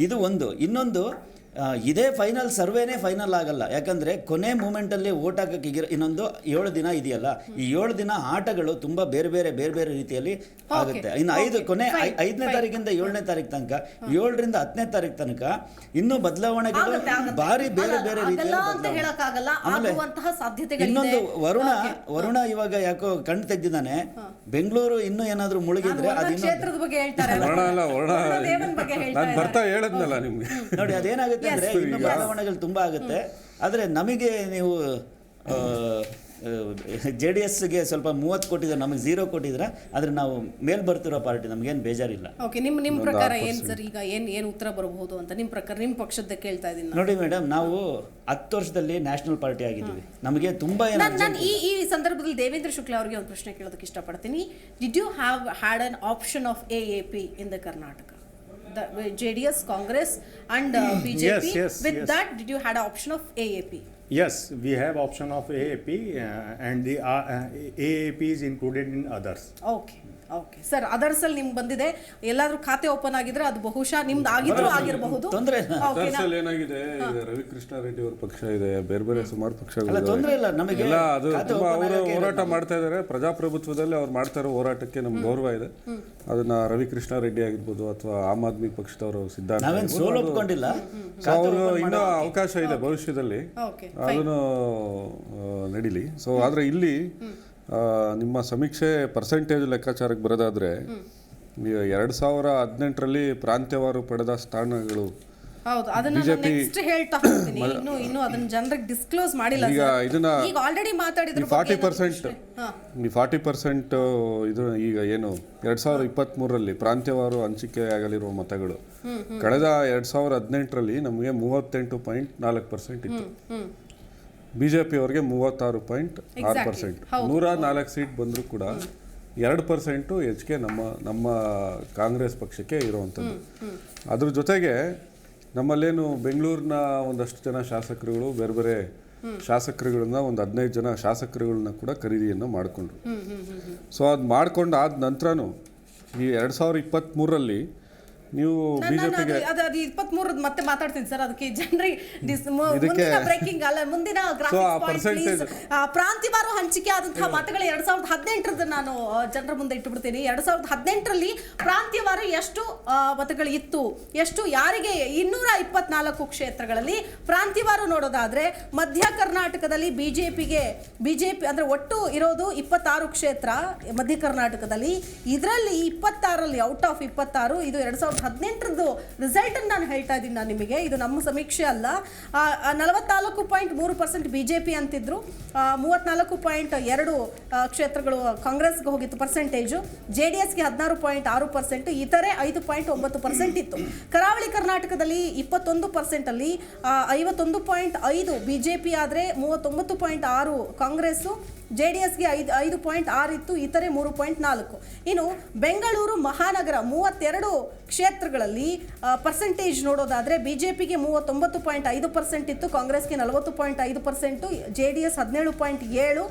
ಇದು ಒಂದು. ಇನ್ನೊಂದು, ಇದೇ ಫೈನಲ್ ಸರ್ವೇನೇ ಫೈನಲ್ ಆಗಲ್ಲ. ಯಾಕಂದರೆ ಕೊನೆ ಮೂಮೆಂಟಲ್ಲಿ ಓಟ್ ಹಾಕೋಕ್ಕೆ ಇನ್ನೊಂದು 7 ದಿನ ಇದೆಯಲ್ಲ, ಈ 7 ದಿನ ಆಟಗಳು ತುಂಬ ಬೇರೆ ಬೇರೆ ರೀತಿಯಲ್ಲಿ ಆಗುತ್ತೆ. ಇನ್ನು 5ನೇ ತಾರೀಕಿಂದ 7ನೇ ತಾರೀಕು ತನಕ, 7ರಿಂದ 10ನೇ ತಾರೀಕು ತನಕ ಇನ್ನೂ ಬದಲಾವಣೆಗಳು ಭಾರಿ ಬೇರೆ ರೀತಿಯಲ್ಲಿ. ಇನ್ನೊಂದು, ವರುಣ ಇವಾಗ ಯಾಕೋ ಕಣ್ಣು ತೆಗೆದಿದ್ದಾನೆ. ಬೆಂಗಳೂರು ಇನ್ನೂ ಏನಾದರೂ ಮುಳುಗಿದ್ರೆ ಬರ್ತಾ ಹೇಳದ್ನಲ್ಲ ನಿಮ್ಗೆ. ನೋಡಿ, ಅದೇನಾಗುತ್ತೆ ಅಂದ್ರೆ, ಇನ್ನು ಬದಲಾವಣೆಗಳು ತುಂಬ ಆಗುತ್ತೆ. ಆದರೆ ನಮಗೆ ನೀವು JDSಗೆ ಸ್ವಲ್ಪ 30 ಕೊಟ್ಟಿದ್ರೆ, ನಮಗೆ 0 ಕೊಟ್ಟಿದ್ರೆ, ಆದರೆ ನಾವು ಮೇಲ್ ಬರ್ತಿರೋ ಪಾರ್ಟಿ, ನಮಗೇನು ಬೇಜಾರಿಲ್ಲ. ಓಕೆ, ನಿಮ್ಮ ಪ್ರಕಾರ ಏನು ಸರ್, ಈಗ ಏನು ಉತ್ತರ ಬರಬಹುದು ಅಂತ ನಿಮ್ಮ ಪ್ರಕಾರ, ನಿಮ್ಮ ಪಕ್ಷದ ಕೇಳ್ತಾ ಇದ್ದೀನಿ. ನೋಡಿ ಮೇಡಮ್, ನಾವು 10 ವರ್ಷದಲ್ಲಿ ನ್ಯಾಷನಲ್ ಪಾರ್ಟಿ ಆಗಿದ್ದೀವಿ. ನಮಗೆ ತುಂಬ ನಾನು ಈ ಸಂದರ್ಭದಲ್ಲಿ ದೇವೇಂದ್ರ ಶುಕ್ಲಾ ಅವರಿಗೆ ಒಂದು ಪ್ರಶ್ನೆ ಕೇಳೋದಕ್ಕೆ ಇಷ್ಟಪಡ್ತೀನಿ. Did you have had an option of AAP in the Karnataka? JDS, Congress and BJP. With that, did you had an option of AAP? Yes, we have option of AAP and the AAP is included in others. Okay okay sir others ಅಲ್ಲಿ ನಿಮ್ಗೆ ಬಂದಿದೆ, ಎಲ್ಲಾದ್ರೂ ಖಾತೆ ಓಪನ್ ಆಗಿದ್ರೆ ಅದು ಬಹುಶಃ ನಿಮ್ದು ಆಗಿದ್ರು ಆಗಿರಬಹುದು. ತೊಂದ್ರೆ ಇಲ್ಲ. ಅದರ್ಸಲ್ಲಿ ಏನಾಗಿದೆ, ಈಗ ರವಿಕೃಷ್ಣ ರೆಡ್ಡಿ ಅವ್ರ ಪಕ್ಷ ಇದೆ, ಬೇರೆ ಬೇರೆ ಸುಮಾರು ಪಕ್ಷಗಳು ತೊಂದ್ರೆ ಇಲ್ಲ ನಮಗೆ. ಎಲ್ಲ ಅದು ಖಾತೆ ತುಂಬಾ open ಅವರು ಆಗಕ್ಕೆ ಹೋರಾಟ ಮಾಡ್ತಾ ಇದ್ದಾರೆ. ಪ್ರಜಾಪ್ರಭುತ್ವದಲ್ಲಿ ಅವ್ರು ಮಾಡ್ತಾ ಇರೋ ಹೋರಾಟಕ್ಕೆ ನಮ್ಗೆ ಗೌರವ ಇದೆ. ಅದನ್ನ ರವಿಕೃಷ್ಣ ರೆಡ್ಡಿ ಆಗಿರ್ಬೋದು ಅಥವಾ ಆಮ್ ಆದ್ಮಿ ಪಕ್ಷದವರು ಸಿದ್ಧಾಂತ ನಾವೇನು ಸೋಲು ಒಪ್ಕೊಂಡಿಲ್ಲ. ಅವರು ಇನ್ನೂ ಅವಕಾಶ ಇದೆ ಭವಿಷ್ಯದಲ್ಲಿ, ಓಕೆ ಅದನ್ನು ನಡೀಲಿ. ಸೊ ಆದರೆ ಇಲ್ಲಿ ನಿಮ್ಮ ಸಮೀಕ್ಷೆ ಪರ್ಸೆಂಟೇಜ್ ಲೆಕ್ಕಾಚಾರಕ್ಕೆ ಬರೋದಾದ್ರೆ 2018ರಲ್ಲಿ ಪ್ರಾಂತ್ಯವಾರು ಪಡೆದ ಸ್ಥಾನಗಳು ಹೌದು, ಅದನ್ನ ನೆಕ್ಸ್ಟ್ ಹೇಳ್ತಾ ಹೋಗ್ತೀನಿ. ಇನ್ನು ಅದನ್ನ ಜನರಿಗೆ ಡಿಸ್ಕ್ಲೋಸ್ ಮಾಡಿಲ್ಲ. ಈಗ ಇದನ್ನ ಈಗ ಆಲ್ರೆಡಿ ಮಾತಾಡಿದ್ರು 40% ಇದು ಈಗ ಏನು 2023ರಲ್ಲಿ ಪ್ರಾಂತ್ಯವಾರು ಹಂಚಿಕೆ ಆಗಲಿರುವ ಮತಗಳು ಕಳೆದ 2018ರಲ್ಲಿ ನಮಗೆ 38.4% ಇತ್ತು. ಬಿಜೆಪಿ ಅವರಿಗೆ 36.6%. 104 ಸೀಟ್ ಬಂದರೂ ಕೂಡ 2% ಹೆಚ್ಚಿಗೆ ನಮ್ಮ ಕಾಂಗ್ರೆಸ್ ಪಕ್ಷಕ್ಕೆ ಇರುವಂಥದ್ದು. ಅದ್ರ ಜೊತೆಗೆ ನಮ್ಮಲ್ಲೇನು ಬೆಂಗಳೂರಿನ ಒಂದಷ್ಟು ಜನ ಶಾಸಕರುಗಳು ಬೇರೆ ಬೇರೆ ಶಾಸಕರುಗಳನ್ನ ಒಂದು 15 ಜನ ಶಾಸಕರುಗಳನ್ನ ಕೂಡ ಖರೀದಿಯನ್ನು ಮಾಡಿಕೊಂಡ್ರು. ಸೊ ಅದು ಮಾಡ್ಕೊಂಡು ಆದ ನಂತರನೂ ಈ 2023ರಲ್ಲಿ ನೀವು ಬಿಜೆಪಿಗೆ 23 ಮತ್ತೆ ಮಾತಾಡ್ತೀನಿ ಸರ್. ಅದಕ್ಕೆ ಜನರಿಗೆ ಬ್ರೇಕಿಂಗ್ ಅಲ್ಲ, ಮುಂದಿನ ಪ್ರಾಂತ್ಯವಾರು ಹಂಚಿಕೆ ಆದಂತಹ ಮತಗಳು 2018 ನಾನು ಜನರ ಮುಂದೆ ಇಟ್ಟುಬಿಡ್ತೀನಿ. 2018ರಲ್ಲಿ ಪ್ರಾಂತ್ಯವಾರು ಎಷ್ಟು ಮತಗಳು ಇತ್ತು, ಎಷ್ಟು ಯಾರಿಗೆ 224 ಕ್ಷೇತ್ರಗಳಲ್ಲಿ ಪ್ರಾಂತ್ಯವಾರು ನೋಡೋದಾದ್ರೆ ಮಧ್ಯ ಕರ್ನಾಟಕದಲ್ಲಿ ಬಿಜೆಪಿ ಅಂದ್ರೆ ಒಟ್ಟು ಇರೋದು 26 ಕ್ಷೇತ್ರ ಮಧ್ಯ ಕರ್ನಾಟಕದಲ್ಲಿ. ಇದರಲ್ಲಿ 26ರಲ್ಲಿ ಔಟ್ ಆಫ್ 26 ಇದು 2018 ರಿಸಲ್ಟ್ ನಾನು ಹೇಳ್ತಾ ಇದ್ದೀನಿ ನಾನು ನಿಮಗೆ. ಇದು ನಮ್ಮ ಸಮೀಕ್ಷೆ ಅಲ್ಲ. 44.3% ಬಿಜೆಪಿ ಅಂತಿದ್ರು, 34.2 ಕ್ಷೇತ್ರಗಳು ಕಾಂಗ್ರೆಸ್ಗೆ ಹೋಗಿತ್ತು ಪರ್ಸೆಂಟೇಜು, JDSಗೆ 16.6%, ಇತರೆ 5.9% ಇತ್ತು. ಕರಾವಳಿ ಕರ್ನಾಟಕದಲ್ಲಿ 21% ಅಲ್ಲಿ 51.5 ಬಿಜೆಪಿ ಆದರೆ 39.6 ಕಾಂಗ್ರೆಸ್ಸು, JDSಗೆ 5.6 ಇತ್ತು, ಇತರೆ 3.4. ಇನ್ನು ಬೆಂಗಳೂರು ಮಹಾನಗರ 32 ಕ್ಷೇತ್ರಗಳಲ್ಲಿ ಪರ್ಸೆಂಟೇಜ್ ನೋಡೋದಾದ್ರೆ ಬಿಜೆಪಿಗೆ 39.5% ಇತ್ತು, ಕಾಂಗ್ರೆಸ್ಗೆ 40.5%, JDS 17.7,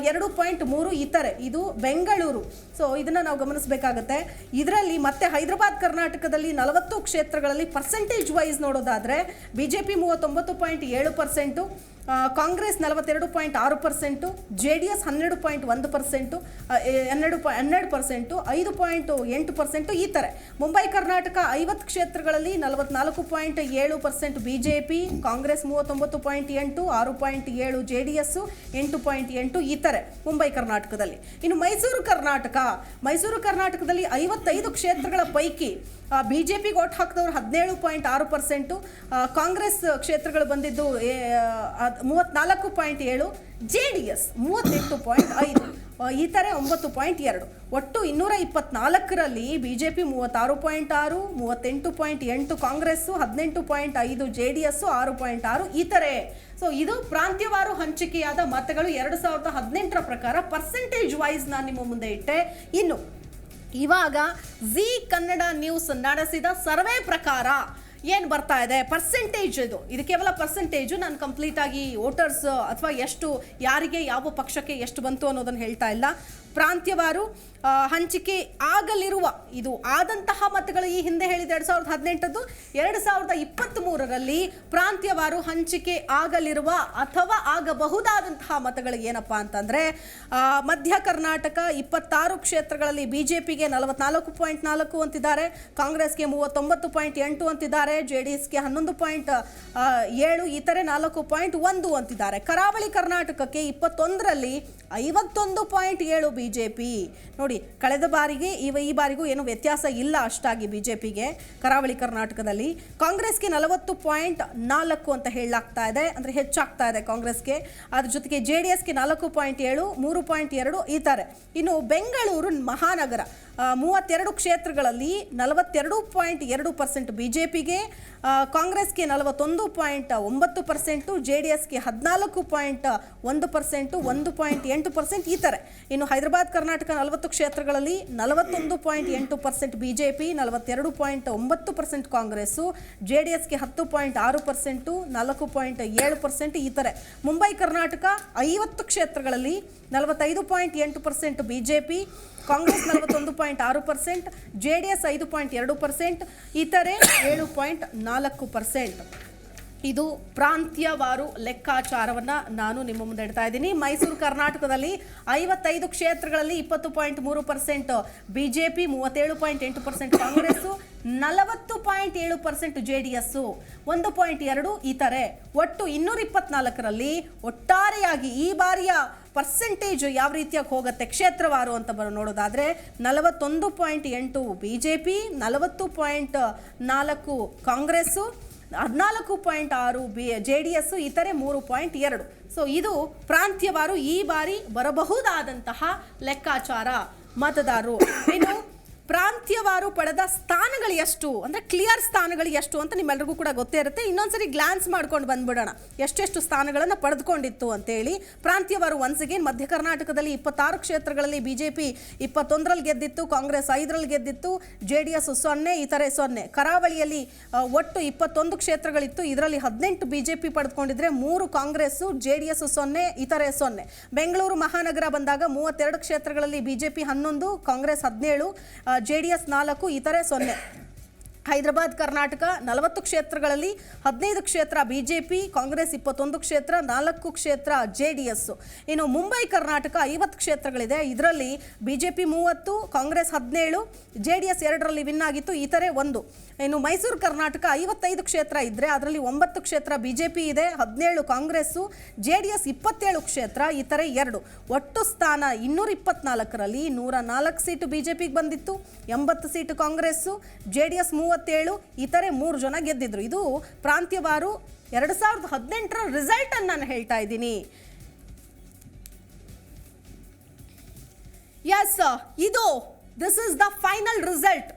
2.3 ಇತರೆ. ಇದು ಬೆಂಗಳೂರು. ಸೊ ಇದನ್ನ ನಾವು ಗಮನಿಸಬೇಕಾಗತ್ತೆ. ಇದರಲ್ಲಿ ಮತ್ತೆ ಹೈದರಾಬಾದ್ ಕರ್ನಾಟಕದಲ್ಲಿ 40 ಕ್ಷೇತ್ರಗಳಲ್ಲಿ ಪರ್ಸೆಂಟೇಜ್ ವೈಸ್ ನೋಡೋದಾದ್ರೆ ಬಿಜೆಪಿ 39.7%, ಕಾಂಗ್ರೆಸ್ 42.6%, JDS 12.1%, 12%, 5.8% ಈ ಥರ. ಮುಂಬೈ ಕರ್ನಾಟಕ 50 ಕ್ಷೇತ್ರಗಳಲ್ಲಿ 44.7% ಬಿಜೆಪಿ, ಕಾಂಗ್ರೆಸ್ 39.8, 6.7 JDS, 8.8 ಈ ಥರ ಮುಂಬೈ ಕರ್ನಾಟಕದಲ್ಲಿ. ಇನ್ನು ಮೈಸೂರು ಕರ್ನಾಟಕದಲ್ಲಿ 55 ಕ್ಷೇತ್ರಗಳ ಪೈಕಿ ಬಿಜೆಪಿಗೆ ಓಟ್ ಹಾಕಿದವರು 17.6%, ಕಾಂಗ್ರೆಸ್ ಕ್ಷೇತ್ರಗಳು ಬಂದಿದ್ದು 34.7, JDS 38.5, ಇತರೆ 9.2. ಒಟ್ಟು 224ರಲ್ಲಿ ಬಿಜೆಪಿ 36.6, 38.8 ಕಾಂಗ್ರೆಸ್, 18.5 JDS, 6.6 ಇತರೆ. ಸೊ ಇದು ಪ್ರಾಂತ್ಯವಾರು ಹಂಚಿಕೆಯಾದ ಮತಗಳು 2018 ಪ್ರಕಾರ ಪರ್ಸೆಂಟೇಜ್ ವೈಸ್ ನಾನು ನಿಮ್ಮ ಮುಂದೆ ಇಟ್ಟೆ. ಇನ್ನು ಇವಾಗ ಜಿ ಕನ್ನಡ ನ್ಯೂಸ್ ನಡೆಸಿದ ಸರ್ವೆ ಪ್ರಕಾರ ಏನು ಬರ್ತಾ ಇದೆ ಪರ್ಸೆಂಟೇಜ್, ಇದು ಕೇವಲ ಪರ್ಸೆಂಟೇಜು. ನಾನು ಕಂಪ್ಲೀಟ್ ಆಗಿ ವೋಟರ್ಸ್ ಅಥವಾ ಎಷ್ಟು ಯಾರಿಗೆ ಯಾವ ಪಕ್ಷಕ್ಕೆ ಎಷ್ಟು ಬಂತು ಅನ್ನೋದನ್ನು ಹೇಳ್ತಾ ಇಲ್ಲ. ಪ್ರಾಂತ್ಯವಾರು ಹಂಚಿಕೆ ಆಗಲಿರುವ ಇದು ಆದಂತಹ ಮತಗಳು ಈ ಹಿಂದೆ ಹೇಳಿದ 2018ದ್ದು 2023ರಲ್ಲಿ ಪ್ರಾಂತ್ಯವಾರು ಹಂಚಿಕೆ ಆಗಲಿರುವ ಅಥವಾ ಆಗಬಹುದಾದಂತಹ ಮತಗಳು ಏನಪ್ಪಾ ಅಂತಂದ್ರೆ ಮಧ್ಯ ಕರ್ನಾಟಕ 26 ಕ್ಷೇತ್ರಗಳಲ್ಲಿ ಬಿಜೆಪಿಗೆ 44.4 ಅಂತಿದ್ದಾರೆ, ಕಾಂಗ್ರೆಸ್ಗೆ 39.8 ಅಂತಿದ್ದಾರೆ, JDSಗೆ 11.7, ಇತರೆ 4.1 ಅಂತಿದ್ದಾರೆ. ಕರಾವಳಿ ಕರ್ನಾಟಕಕ್ಕೆ 21ರಲ್ಲಿ 51.7 ಬಿಜೆಪಿ. ನೋಡಿ ಕಳೆದ ಬಾರಿಗೆ ಈ ಬಾರಿಗೂ ಏನು ವ್ಯತ್ಯಾಸ ಇಲ್ಲ ಅಷ್ಟಾಗಿ ಬಿಜೆಪಿಗೆ ಕರಾವಳಿ ಕರ್ನಾಟಕದಲ್ಲಿ. ಕಾಂಗ್ರೆಸ್ಗೆ 40.4 ಅಂತ ಹೇಳಲಾಗ್ತಾ ಇದೆ, ಅಂದರೆ ಹೆಚ್ಚಾಗ್ತಾ ಇದೆ ಕಾಂಗ್ರೆಸ್ಗೆ. ಅದ್ರ ಜೊತೆಗೆ JDSಗೆ 4.7, 3.2 ಈ ಥರ. ಇನ್ನು ಬೆಂಗಳೂರು ಮಹಾನಗರ 32 ಕ್ಷೇತ್ರಗಳಲ್ಲಿ 42.2% ಬಿಜೆಪಿಗೆ, ಕಾಂಗ್ರೆಸ್ಗೆ 41.9%, JDSಗೆ 14.1%, 1.8% ಈ ಥರ. ಇನ್ನು ಹೈದರಾಬಾದ್ ಹೈದರಾಬಾದ್ ಕರ್ನಾಟಕ 40 ಕ್ಷೇತ್ರಗಳಲ್ಲಿ 41.8% BJP, 42.9% ಕಾಂಗ್ರೆಸ್ಸು, JDSಗೆ 10.6%, 4.7% ಇತರೆ. ಮುಂಬೈ ಕರ್ನಾಟಕ 50 ಕ್ಷೇತ್ರಗಳಲ್ಲಿ 45.8% BJP, ಕಾಂಗ್ರೆಸ್ 41.6%, JDS 5.2%, ಇತರೆ 7.4%. ಇದು ಪ್ರಾಂತ್ಯವಾರು ಲೆಕ್ಕಾಚಾರವನ್ನು ನಾನು ನಿಮ್ಮ ಮುಂದೆ ಇಡ್ತಾ ಇದ್ದೀನಿ. ಮೈಸೂರು ಕರ್ನಾಟಕದಲ್ಲಿ 55 ಕ್ಷೇತ್ರಗಳಲ್ಲಿ 20.3% BJP, 37.8% ಕಾಂಗ್ರೆಸ್ಸು, 40.7% JDS, 1.2 ಇತರೆ. ಒಟ್ಟು 224ರಲ್ಲಿ ಒಟ್ಟಾರೆಯಾಗಿ ಈ ಬಾರಿಯ ಪರ್ಸೆಂಟೇಜ್ ಯಾವ ರೀತಿಯಾಗಿ ಹೋಗುತ್ತೆ ಕ್ಷೇತ್ರವಾರು ಅಂತ ನೋಡೋದಾದರೆ 41.8 BJP, 40.4 ಕಾಂಗ್ರೆಸ್ಸು, 14.6 JDS, ಇತರೆ 3.2. ಸೊ ಇದು ಪ್ರಾಂತ್ಯವಾರು ಈ ಬಾರಿ ಬರಬಹುದಾದಂತಹ ಲೆಕ್ಕಾಚಾರ ಮತದಾರರು. ಇನ್ನು ಪ್ರಾಂತ್ಯವಾರು ಪಡೆದ ಸ್ಥಾನಗಳು ಎಷ್ಟು ಅಂದರೆ ಕ್ಲಿಯರ್ ಸ್ಥಾನಗಳು ಎಷ್ಟು ಅಂತ ನಿಮ್ಮೆಲ್ಲರಿಗೂ ಕೂಡ ಗೊತ್ತೇ ಇರುತ್ತೆ. ಇನ್ನೊಂದ್ಸರಿ ಗ್ಲಾನ್ಸ್ ಮಾಡ್ಕೊಂಡು ಬಂದ್ಬಿಡೋಣ ಎಷ್ಟೆಷ್ಟು ಸ್ಥಾನಗಳನ್ನು ಪಡೆದುಕೊಂಡಿತ್ತು ಅಂತೇಳಿ. ಪ್ರಾಂತ್ಯವಾರು ಒನ್ಸ್ ಅಗೇನ್ ಮಧ್ಯ ಕರ್ನಾಟಕದಲ್ಲಿ 26 ಕ್ಷೇತ್ರಗಳಲ್ಲಿ BJP 21ರಲ್ಲಿ ಗೆದ್ದಿತ್ತು, ಕಾಂಗ್ರೆಸ್ 5ರಲ್ಲಿ ಗೆದ್ದಿತ್ತು, JDS 0, ಇತರೆ 0. ಕರಾವಳಿಯಲ್ಲಿ ಒಟ್ಟು 21 ಕ್ಷೇತ್ರಗಳಿತ್ತು, ಇದರಲ್ಲಿ 18 BJP ಪಡೆದುಕೊಂಡಿದ್ರೆ 3 ಕಾಂಗ್ರೆಸ್ಸು, JDS 0, ಇತರೆ 0. ಬೆಂಗಳೂರು ಮಹಾನಗರ ಬಂದಾಗ 32 ಕ್ಷೇತ್ರಗಳಲ್ಲಿ BJP 11, ಕಾಂಗ್ರೆಸ್ 17, JDS 4, ಇತರೆ 0. ಹೈದರಾಬಾದ್ ಕರ್ನಾಟಕ 40 ಕ್ಷೇತ್ರಗಳಲ್ಲಿ 15 ಕ್ಷೇತ್ರ BJP, ಕಾಂಗ್ರೆಸ್ 21 ಕ್ಷೇತ್ರ, 4 ಕ್ಷೇತ್ರ JDS. ಇನ್ನು ಮುಂಬೈ ಕರ್ನಾಟಕ 50 ಕ್ಷೇತ್ರಗಳಿದೆ, ಇದರಲ್ಲಿ BJP 30, ಕಾಂಗ್ರೆಸ್ 17, JDS 2ರಲ್ಲಿ ವಿನ್ ಆಗಿತ್ತು, ಇತರೆ 1. ಇನ್ನು ಮೈಸೂರು ಕರ್ನಾಟಕ 55 ಕ್ಷೇತ್ರ ಇದ್ದರೆ ಅದರಲ್ಲಿ 9 ಕ್ಷೇತ್ರ BJP ಇದೆ, 17 ಕಾಂಗ್ರೆಸ್ಸು, JDS 27 ಕ್ಷೇತ್ರ, ಇತರೆ 2. ಒಟ್ಟು ಸ್ಥಾನ 224ರಲ್ಲಿ 104 ಸೀಟು BJPಗೆ ಬಂದಿತ್ತು, 80 ಸೀಟು ಕಾಂಗ್ರೆಸ್ಸು, JDS 37, ಇತರೆ 3 ಜನ ಗೆದ್ದಿದ್ರು. ಇದು ಪ್ರಾಂತ್ಯವಾರು 2018ರ ರಿಸಲ್ಟ್ ಅನ್ನು ನಾನು ಹೇಳ್ತಾ ಇದ್ದೀನಿ. ಎಸ್, ಇದು this is the final result.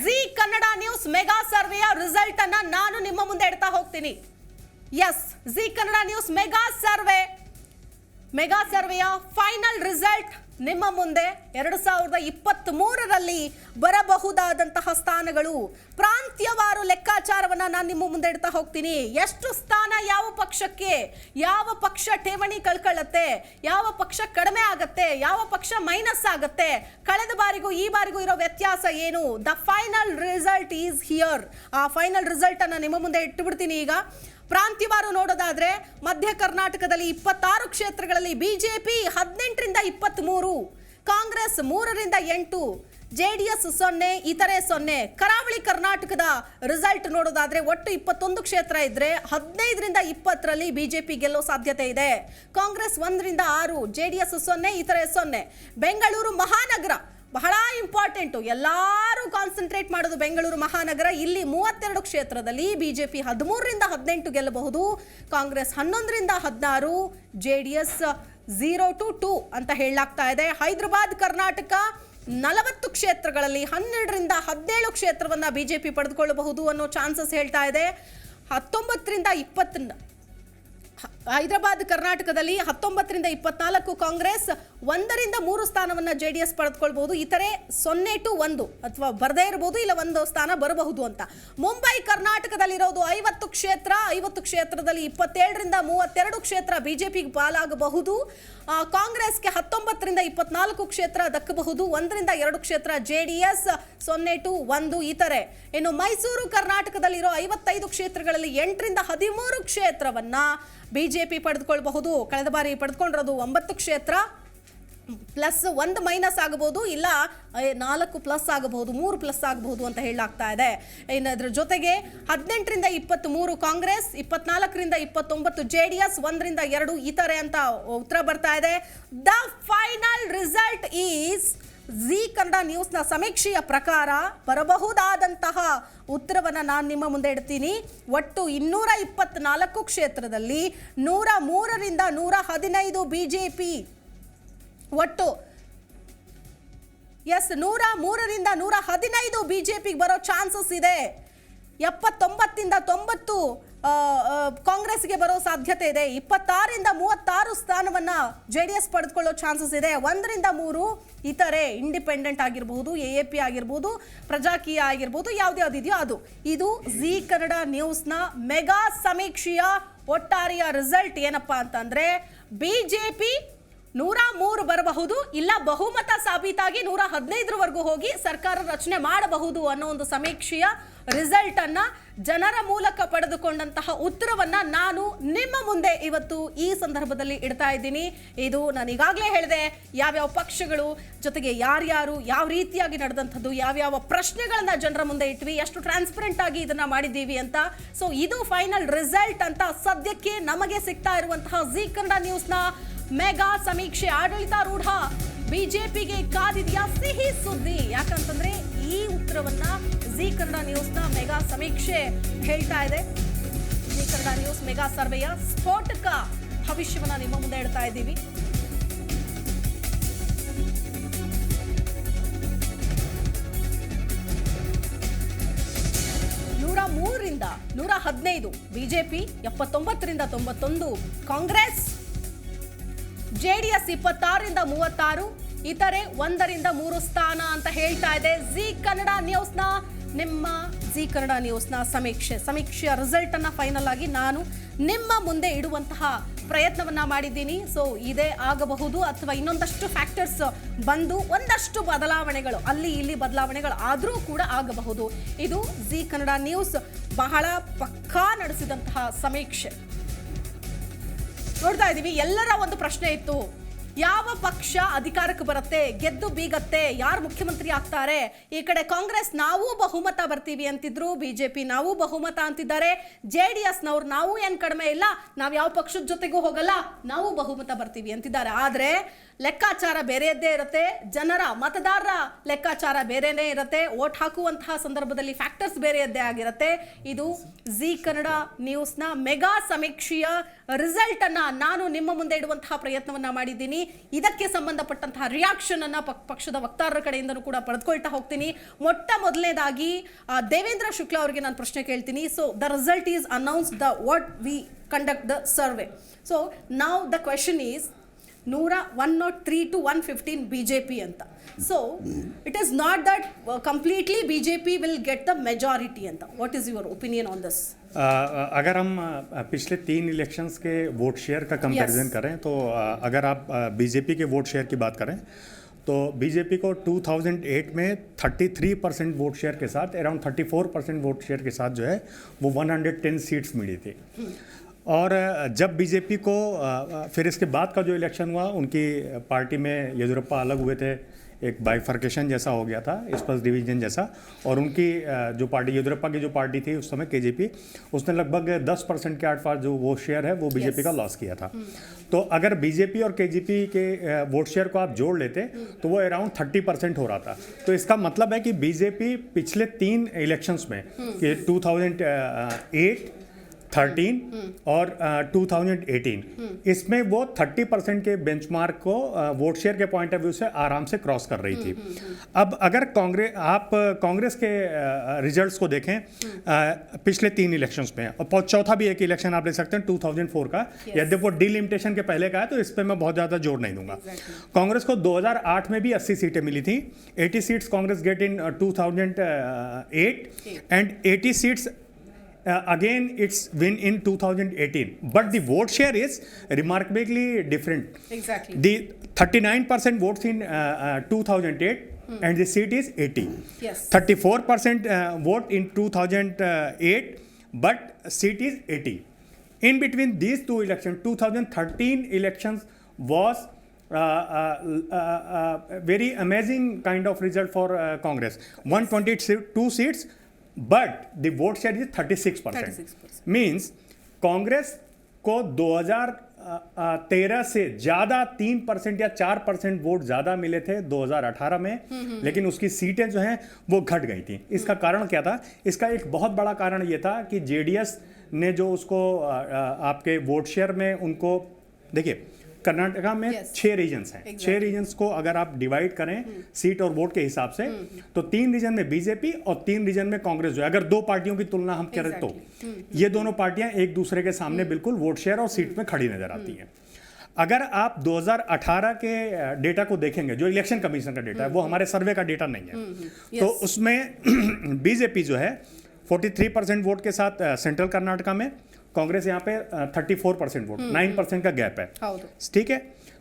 Zee Kannada news mega ಸರ್ವೆಯ ರಿಸಲ್ಟ್ ಅನ್ನ ನಾನು ನಿಮ್ಮ ಮುಂದೆ ಇಡ್ತಾ ಹೋಗ್ತೀನಿ. Yes, Zee Kannada news mega ಸರ್ವೆಯ ಫೈನಲ್ ರಿಸಲ್ಟ್ ನಿಮ್ಮ ಮುಂದೆ. 2023ರಲ್ಲಿ ಬರಬಹುದಾದಂತಹ ಸ್ಥಾನಗಳು ಪ್ರಾಂತ್ಯವಾರು ಲೆಕ್ಕಾಚಾರವನ್ನ ನಾನು ನಿಮ್ಮ ಮುಂದೆ ಇಡ್ತಾ ಹೋಗ್ತೀನಿ. ಎಷ್ಟು ಸ್ಥಾನ ಯಾವ ಪಕ್ಷಕ್ಕೆ, ಯಾವ ಪಕ್ಷ ಠೇವಣಿ ಕಳ್ಕೊಳ್ಳುತ್ತೆ, ಯಾವ ಪಕ್ಷ ಕಡಿಮೆ ಆಗತ್ತೆ, ಯಾವ ಪಕ್ಷ ಮೈನಸ್ ಆಗತ್ತೆ, ಕಳೆದ ಬಾರಿಗೂ ಈ ಬಾರಿಗೂ ಇರೋ ವ್ಯತ್ಯಾಸ ಏನು. The final result is here. ಆ ಫೈನಲ್ ರಿಸಲ್ಟ್ ಅನ್ನ ನಿಮ್ಮ ಮುಂದೆ ಇಟ್ಟುಬಿಡ್ತೀನಿ. ಈಗ ಪ್ರಾಂತ್ಯವಾರು ನೋಡೋದಾದ್ರೆ ಮಧ್ಯ ಕರ್ನಾಟಕದಲ್ಲಿ 26 ಕ್ಷೇತ್ರಗಳಲ್ಲಿ BJP 18ರಿಂದ 23, ಕಾಂಗ್ರೆಸ್ 3ರಿಂದ 8, JDS 0, ಇತರೆ 0. ಕರಾವಳಿ ಕರ್ನಾಟಕದ ರಿಸಲ್ಟ್ ನೋಡೋದಾದ್ರೆ ಒಟ್ಟು 21 ಕ್ಷೇತ್ರ ಇದ್ರೆ 15ರಿಂದ 20ರಲ್ಲಿ BJP ಗೆಲ್ಲೋ ಸಾಧ್ಯತೆ ಇದೆ. ಕಾಂಗ್ರೆಸ್ 1ರಿಂದ 6, JDS 0, ಇತರೆ 0. ಬೆಂಗಳೂರು ಮಹಾನಗರ ಬಹಳ ಇಂಪಾರ್ಟೆಂಟು, ಎಲ್ಲರೂ ಕಾನ್ಸಂಟ್ರೇಟ್ ಮಾಡೋದು ಬೆಂಗಳೂರು ಮಹಾನಗರ. ಇಲ್ಲಿ 32 ಕ್ಷೇತ್ರದಲ್ಲಿ BJP 13ರಿಂದ 18 ಗೆಲ್ಲಬಹುದು, ಕಾಂಗ್ರೆಸ್ 11ರಿಂದ 16, JDS 0 to 2 ಅಂತ ಹೇಳಲಾಗ್ತಾ ಇದೆ. ಹೈದರಾಬಾದ್ ಕರ್ನಾಟಕ 40 ಕ್ಷೇತ್ರಗಳಲ್ಲಿ 12ರಿಂದ 17 ಕ್ಷೇತ್ರವನ್ನ BJP ಪಡೆದುಕೊಳ್ಳಬಹುದು ಅನ್ನೋ ಚಾನ್ಸಸ್ ಹೇಳ್ತಾ ಇದೆ. 19ರಿಂದ 20 ಹೈದರಾಬಾದ್ ಕರ್ನಾಟಕದಲ್ಲಿ 19ರಿಂದ 24 ಕಾಂಗ್ರೆಸ್, 1ರಿಂದ 3 ಸ್ಥಾನವನ್ನು JDS ಪಡೆದುಕೊಳ್ಬಹುದು, ಇತರೆ 0 to 1 ಅಥವಾ ಬರದೇ ಇರಬಹುದು, ಇಲ್ಲ 1 ಸ್ಥಾನ ಬರಬಹುದು ಅಂತ. ಮುಂಬೈ ಕರ್ನಾಟಕದಲ್ಲಿರೋದು 50 ಕ್ಷೇತ್ರ, 50 ಕ್ಷೇತ್ರದಲ್ಲಿ 27ರಿಂದ 32 ಕ್ಷೇತ್ರ BJPಗೆ ಪಾಲಾಗಬಹುದು, ಕಾಂಗ್ರೆಸ್ಗೆ 19ರಿಂದ 24 ಕ್ಷೇತ್ರ ದಕ್ಕಬಹುದು, 1ರಿಂದ 2 ಕ್ಷೇತ್ರ JDS, 0 to 1 ಇತರೆ. ಇನ್ನು ಮೈಸೂರು ಕರ್ನಾಟಕದಲ್ಲಿರೋ 55 ಕ್ಷೇತ್ರಗಳಲ್ಲಿ 8ರಿಂದ 13 ಕ್ಷೇತ್ರವನ್ನ BJP ಪಡೆದುಕೊಳ್ಳಬಹುದು. ಕಳೆದ ಬಾರಿ ಪಡೆದುಕೊಂಡಿರೋದು 9 ಕ್ಷೇತ್ರ, ಪ್ಲಸ್ 1 ಮೈನಸ್ ಆಗಬಹುದು, ಇಲ್ಲ 4 ಪ್ಲಸ್ ಆಗಬಹುದು, 3 ಪ್ಲಸ್ ಆಗಬಹುದು ಅಂತ ಹೇಳಲಾಗ್ತಾ ಇದೆ. ಇನ್ನು ಅದರ ಜೊತೆಗೆ 18ರಿಂದ 23 ಕಾಂಗ್ರೆಸ್, 24ರಿಂದ 29 JDS, 1ರಿಂದ 2 ಇತರೆ ಅಂತ ಉತ್ತರ ಬರ್ತಾ ಇದೆ. The final result is Zee Kannada ನ್ಯೂಸ್ನ ಸಮೀಕ್ಷೆಯ ಪ್ರಕಾರ ಬರಬಹುದಾದಂತಹ ಉತ್ತರವನ್ನು ನಾನು ನಿಮ್ಮ ಮುಂದೆ ಇಡ್ತೀನಿ. ಒಟ್ಟು 224 ಕ್ಷೇತ್ರದಲ್ಲಿ 103ರಿಂದ 115 BJP, ಒಟ್ಟು 103ರಿಂದ 115 BJPಗೆ ಬರೋ ಚಾನ್ಸಸ್ ಇದೆ. 79ರಿಂದ 90 ಕಾಂಗ್ರೆಸ್ಗೆ ಬರೋ ಸಾಧ್ಯತೆ ಇದೆ. 26ರಿಂದ 36 ಸ್ಥಾನವನ್ನ JDS ಪಡೆದುಕೊಳ್ಳೋ ಚಾನ್ಸಸ್ ಇದೆ. 1ರಿಂದ 3 ಇತರೆ ಇಂಡಿಪೆಂಡೆಂಟ್ ಆಗಿರಬಹುದು, AAP ಆಗಿರಬಹುದು, ಪ್ರಜಾಕೀಯ ಆಗಿರಬಹುದು, ಯಾವ್ದ್ಯಾವ್ದಿದೆಯೋ ಅದು. ಇದು ಜಿ ಕನ್ನಡ ನ್ಯೂಸ್ನ ಮೆಗಾ ಸಮೀಕ್ಷೆಯ ಒಟ್ಟಾರೆಯ ರಿಸಲ್ಟ್. ಏನಪ್ಪಾ ಅಂತಂದ್ರೆ ಬಿಜೆಪಿ 103 ಬರಬಹುದು, ಇಲ್ಲ ಬಹುಮತ ಸಾಬೀತಾಗಿ 115ರವರೆಗೂ ಹೋಗಿ ಸರ್ಕಾರ ರಚನೆ ಮಾಡಬಹುದು ಅನ್ನೋ ಒಂದು ಸಮೀಕ್ಷೆಯ ರಿಸಲ್ಟ್ ಅನ್ನ, ಜನರ ಮೂಲಕ ಪಡೆದುಕೊಂಡಂತಹ ಉತ್ತರವನ್ನ ನಾನು ನಿಮ್ಮ ಮುಂದೆ ಇವತ್ತು ಈ ಸಂದರ್ಭದಲ್ಲಿ ಇಡ್ತಾ ಇದ್ದೀನಿ. ಇದು ನಾನು ಈಗಾಗಲೇ ಹೇಳಿದೆ, ಯಾವ್ಯಾವ ಪಕ್ಷಗಳು ಜೊತೆಗೆ ಯಾರ್ಯಾರು ಯಾವ ರೀತಿಯಾಗಿ ನಡೆದಂಥದ್ದು, ಯಾವ್ಯಾವ ಪ್ರಶ್ನೆಗಳನ್ನ ಜನರ ಮುಂದೆ ಇಟ್ವಿ, ಎಷ್ಟು ಟ್ರಾನ್ಸ್ಪರೆಂಟ್ ಆಗಿ ಇದನ್ನ ಮಾಡಿದ್ದೀವಿ ಅಂತ. ಸೊ ಇದು ಫೈನಲ್ ರಿಸಲ್ಟ್ ಅಂತ ಸದ್ಯಕ್ಕೆ ನಮಗೆ ಸಿಗ್ತಾ ಇರುವಂತಹ ಜಿ ಕನ್ನಡ ನ್ಯೂಸ್ನ ಮೆಗಾ ಸಮೀಕ್ಷೆ. ಆಡಳಿತಾರೂಢ ಬಿಜೆಪಿಗೆ ಕಾದಿದೆಯಾ ಸಿಹಿ ಸುದ್ದಿ? ಯಾಕಂತಂದ್ರೆ ಈ ಉತ್ತರವನ್ನ ಜಿ ಕನ್ನಡ ನ್ಯೂಸ್ನ ಮೆಗಾ ಸಮೀಕ್ಷೆ ಹೇಳ್ತಾ ಇದೆ. ಜಿ ಕನ್ನಡ ನ್ಯೂಸ್ ಮೆಗಾ ಸರ್ವೆಯ ಸ್ಫೋಟಕ ಭವಿಷ್ಯವನ್ನ ನಿಮ್ಮ ಮುಂದೆ ಇಡ್ತಾ ಇದ್ದೀವಿ. ರಿಂದ 115 ಬಿಜೆಪಿ, 79ರಿಂದ 91 ಕಾಂಗ್ರೆಸ್, JDS 26ರಿಂದ 36, ಇತರೆ 1ರಿಂದ 3 ಸ್ಥಾನ ಅಂತ ಹೇಳ್ತಾ ಇದೆ ಜಿ ಕನ್ನಡ ನ್ಯೂಸ್ನ ನಿಮ್ಮ ಜಿ ಕನ್ನಡ ನ್ಯೂಸ್ನ ಸಮೀಕ್ಷೆಯ ರಿಸಲ್ಟ್ ಅನ್ನ ಫೈನಲ್ ಆಗಿ ನಾನು ನಿಮ್ಮ ಮುಂದೆ ಇಡುವಂತಹ ಪ್ರಯತ್ನವನ್ನ ಮಾಡಿದ್ದೀನಿ. ಸೊ ಇದೇ ಆಗಬಹುದು ಅಥವಾ ಇನ್ನೊಂದಷ್ಟು ಫ್ಯಾಕ್ಟರ್ಸ್ ಬಂದು ಒಂದಷ್ಟು ಬದಲಾವಣೆಗಳು ಅಲ್ಲಿ ಇಲ್ಲಿ ಬದಲಾವಣೆಗಳು ಆದರೂ ಕೂಡ ಆಗಬಹುದು. ಇದು ಜಿ ಕನ್ನಡ ನ್ಯೂಸ್ ಬಹಳ ಪಕ್ಕಾ ನಡೆಸಿದಂತಹ ಸಮೀಕ್ಷೆ. ನೋಡ್ತಾ ಇದ್ದೀವಿ, ಎಲ್ಲರ ಒಂದು ಪ್ರಶ್ನೆ ಇತ್ತು, ಯಾವ ಪಕ್ಷ ಅಧಿಕಾರಕ್ಕೆ ಬರುತ್ತೆ, ಗೆದ್ದು ಬೀಗತ್ತೆ, ಯಾರು ಮುಖ್ಯಮಂತ್ರಿ ಆಗ್ತಾರೆ? ಈ ಕಡೆ ಕಾಂಗ್ರೆಸ್ ನಾವು ಬಹುಮತ ಬರ್ತೀವಿ ಅಂತಿದ್ರು, ಬಿಜೆಪಿ ನಾವು ಬಹುಮತ ಅಂತಿದ್ದಾರೆ, JDS ನವ್ರು ನಾವು ಏನ್ ಕಡಿಮೆ ಇಲ್ಲ, ನಾವು ಯಾವ ಪಕ್ಷದ ಜೊತೆಗೂ ಹೋಗಲ್ಲ, ನಾವು ಬಹುಮತ ಬರ್ತೀವಿ ಅಂತಿದ್ದಾರೆ. ಆದ್ರೆ ಲೆಕ್ಕಾಚಾರ ಬೇರೆಯದ್ದೇ ಇರುತ್ತೆ, ಜನರ ಮತದಾರರ ಲೆಕ್ಕಾಚಾರ ಬೇರೆನೇ ಇರುತ್ತೆ, ವೋಟ್ ಹಾಕುವಂತಹ ಸಂದರ್ಭದಲ್ಲಿ ಫ್ಯಾಕ್ಟರ್ಸ್ ಬೇರೆಯದ್ದೇ ಆಗಿರುತ್ತೆ. ಇದು ಜಿ ಕನ್ನಡ ನ್ಯೂಸ್ನ ಮೆಗಾ ಸಮೀಕ್ಷೆಯ ರಿಸಲ್ಟ್ ಅನ್ನ ನಾನು ನಿಮ್ಮ ಮುಂದೆ ಇಡುವಂತಹ ಪ್ರಯತ್ನವನ್ನ ಮಾಡಿದ್ದೀನಿ. ಇದಕ್ಕೆ ಸಂಬಂಧಪಟ್ಟಂತಹ ರಿಯಾಕ್ಷನ್ ಅನ್ನ ಪಕ್ಷದ ವಕ್ತಾರರ ಕಡೆಯಿಂದನೂ ಕೂಡ ಪಡೆದುಕೊಳ್ತಾ ಹೋಗ್ತೀನಿ. ಮೊಟ್ಟ ಮೊದಲನೇದಾಗಿ ದೇವೇಂದ್ರ ಶುಕ್ಲಾ ಅವರಿಗೆ ನಾನು ಪ್ರಶ್ನೆ ಕೇಳ್ತೀನಿ. So the result is announced the what we conduct the survey. So now the question is 103 to 115 BJP anta. So it is not that completely BJP will get the majority anta. What is your opinion on this? अगर हम पिछले 3 इलेक्शंस के वोट शेयर का कंपैरिजन करें तो अगर आप बीजेपी के वोट शेयर की बात करें तो बीजेपी को 2008 में 33% वोट शेयर के साथ अराउंड 34% वोट शेयर के साथ जो है वो 110 सीट्स मिली थी. और जब बीजेपी को फिर इसके बाद का जो इलेक्शन हुआ उनकी पार्टी में येदियुरप्पा अलग हुए थे, एक बाइफर्केशन जैसा हो गया था, स्पष्ट डिवीजन जैसा. और उनकी जो पार्टी येदियुरप्पा की जो पार्टी थी उस समय KJP, उसने लगभग 10% के आसपास जो वो शेयर है वो बीजेपी का लॉस किया था. तो अगर बीजेपी और KJP के वोट शेयर को आप जोड़ लेते तो वो अराउंड 30% हो रहा था. तो इसका मतलब है कि बीजेपी पिछले 3 इलेक्शंस में कि 2008, 13 और 2018 इसमें वो 30% के बेंचमार्क को वोट शेयर के पॉइंट ऑफ व्यू से आराम से क्रॉस कर रही थी. अब अगर कांग्रेस के रिजल्ट्स को देखें पिछले 3 इलेक्शंस में, और चौथा भी एक इलेक्शन आप ले सकते हैं 2004 का, यद्यपि वो डिलिमिटेशन के पहले का है तो इस पर मैं बहुत ज़्यादा जोर नहीं दूंगा. कांग्रेस को 2008 में भी 80 सीटें मिली थी. 80 seats Congress get in 2008 and 80 seats again it's win in 2018, but the vote share is remarkably different. Exactly. The 39% votes in 2008 and the seat is 80. Yes. 34% vote in 2008 but seat is 80. In between these two elections, 2013 elections was very amazing kind of result for Congress. 122 seats but the vote share is 36%. Means Congress को 2013 से ज़्यादा 3% या 4% वोट ज़्यादा मिले थे 2018 में, लेकिन उसकी सीटें जो हैं वो घट गई थी. इसका कारण क्या था? इसका एक बहुत बड़ा कारण ये था कि JDS ने जो उसको आपके वोट शेयर में उनको, देखिए कर्नाटका में Yes. 6 रीजन्स हैं। 6 रीजन्स को अगर आप डिवाइड करें सीट और वोट के हिसाब से, तो 3 रीजन में बीजेपी और 3 रीजन में कांग्रेस जो है, अगर 2 पार्टियों की तुलना हम करें तो ये दोनों पार्टियां एक दूसरे के सामने बिल्कुल वोट शेयर और सीट में खड़ी नजर आती हैं। अगर आप 2018 के डेटा को देखेंगे, जो इलेक्शन कमीशन का डेटा है, वो हमारे सर्वे का डेटा नहीं है, तो उसमें बीजेपी जो है 43% वोट के साथ सेंट्रल कर्नाटका में, कांग्रेस यहाँ पे 34% वोट, 9% का गैप है, ठीक है।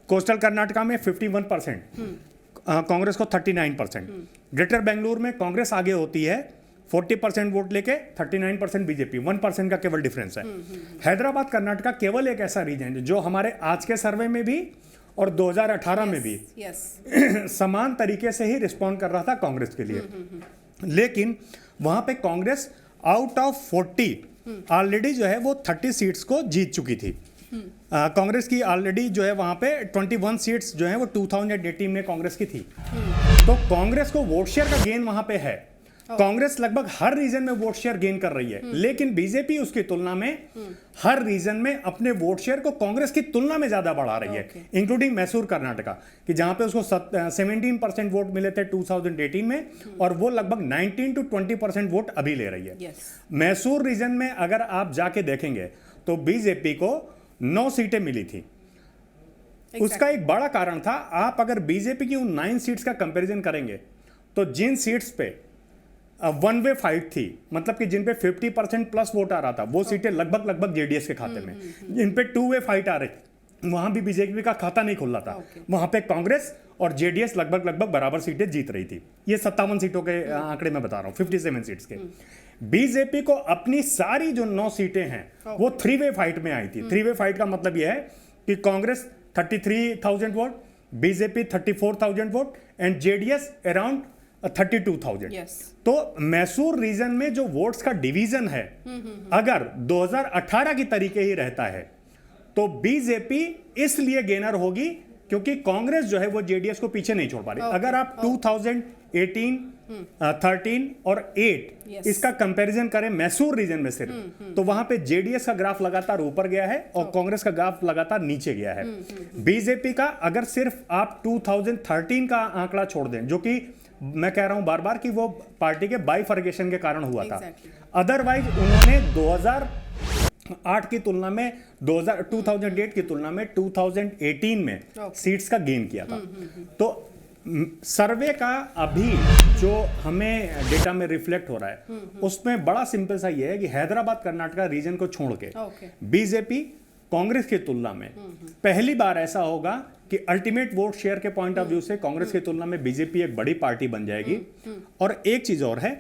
कोस्टल कर्नाटका में 51%, कांग्रेस को 39%। ग्रेटर बेंगलुरु में कांग्रेस आगे होती है 40% वोट लेके, 39% बीजेपी, 1% का केवल डिफरेंस है। हैदराबाद कर्नाटका केवल एक ऐसा रीजन है जो हमारे आज के सर्वे में भी और 2018 में भी समान तरीके से ही रिस्पॉन्ड कर रहा था कांग्रेस के लिए, लेकिन वहां पे कांग्रेस आउट ऑफ 40 ऑलरेडी जो है वो 30 सीट्स को जीत चुकी थी। कांग्रेस की ऑलरेडी जो है वहां पे 21 सीट्स जो है वो 2018 में कांग्रेस की थी। तो कांग्रेस को वोट शेयर का गेन वहां पे है। कांग्रेस लगभग हर रीजन में वोट शेयर गेन कर रही है, लेकिन बीजेपी उसकी तुलना में हर रीजन में अपने वोट शेयर को कांग्रेस की तुलना में ज्यादा बढ़ा रही है, इंक्लूडिंग मैसूर कर्नाटका, कि जहां पे उसको 17% वोट मिले थे 2018 में, और वो लगभग 19 to 20% वोट अभी ले रही है। मैसूर रीजन में अगर आप जाके देखेंगे तो बीजेपी को 9 सीटें मिली थी। उसका एक बड़ा कारण था, आप अगर बीजेपी की उन 9 सीट्स का कंपैरिजन करेंगे तो जिन सीट्स पे वन वे फाइट थी, मतलब कि जिन पे 50% प्लस वोट आ रहा था, वो सीटें लगभग जेडीएस के खाते में, जिन पे 2 वे फाइट आ रही थी वहां भी बीजेपी का खाता नहीं खुल रहा था, वहां पे कांग्रेस और जेडीएस लगभग बराबर सीटें जीत रही थी। ये 57 सीटों के आंकड़े में बता रहा हूं, 57 सीट्स के। बीजेपी को अपनी सारी जो 9 सीटें हैं वो 3 वे फाइट में आई थी। 3 वे फाइट का मतलब यह है कि Congress 33,000 vote, BJP 34,000 vote and JDS around 32,000। तो मैसूर रीजन में जो वोट्स का डिवीजन है, अगर 2018 की तरीके ही रहता है तो बीजेपी इसलिए गेनर होगी क्योंकि कांग्रेस जो है वो जेडीएस को पीछे नहीं छोड़ पा रही। अगर आप 2018, 13 और 8 इसका कंपैरिजन करें मैसूर रीजन में सिर्फ, तो वहां पे जेडीएस का ग्राफ लगातार ऊपर गया है और कांग्रेस का ग्राफ लगातार नीचे गया है। बीजेपी का अगर सिर्फ आप 2013 का आंकड़ा छोड़ दें, जो कि मैं कह रहा हूं बार बार कि वो पार्टी के बाइफर्गेशन के कारण हुआ था, अदरवाइज उन्होंने 2008 की तुलना में 2008 की तुलना में 2018 में सीट्स का गेन किया था। तो सर्वे का अभी जो हमें डेटा में रिफ्लेक्ट हो रहा है उसमें बड़ा सिंपल सा ये है कि हैदराबाद कर्नाटका रीजन को छोड़ के बीजेपी कांग्रेस की तुलना में पहली बार ऐसा होगा कि अल्टीमेट वोट शेयर के पॉइंट ऑफ व्यू से कांग्रेस की तुलना में बीजेपी एक बड़ी पार्टी बन जाएगी। और एक चीज और है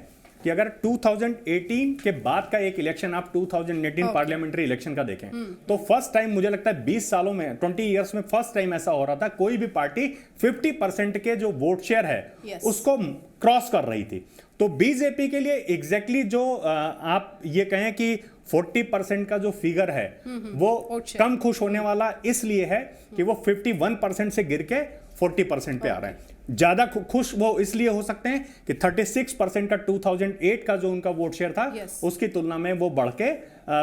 कि अगर 2018 के बाद का एक इलेक्शन आप 2018 पार्लियामेंट्री इलेक्शन का देखें तो फर्स्ट टाइम मुझे लगता है 20 सालों में 20 इयर्स में फर्स्ट टाइम ऐसा हो रहा था, कोई भी पार्टी 50% के जो वोट शेयर है उसको क्रॉस कर रही थी। तो बीजेपी के लिए एग्जैक्टली जो आप ये कहें कि 40% का जो फिगर है वो कम खुश होने वाला इसलिए है कि वो 51% से गिर के 40% पे आ रहे हैं। ज्यादा खुश वो इसलिए हो सकते हैं कि 36% का 2008 का जो उनका वोट शेयर था उसकी तुलना में वो बढ़ के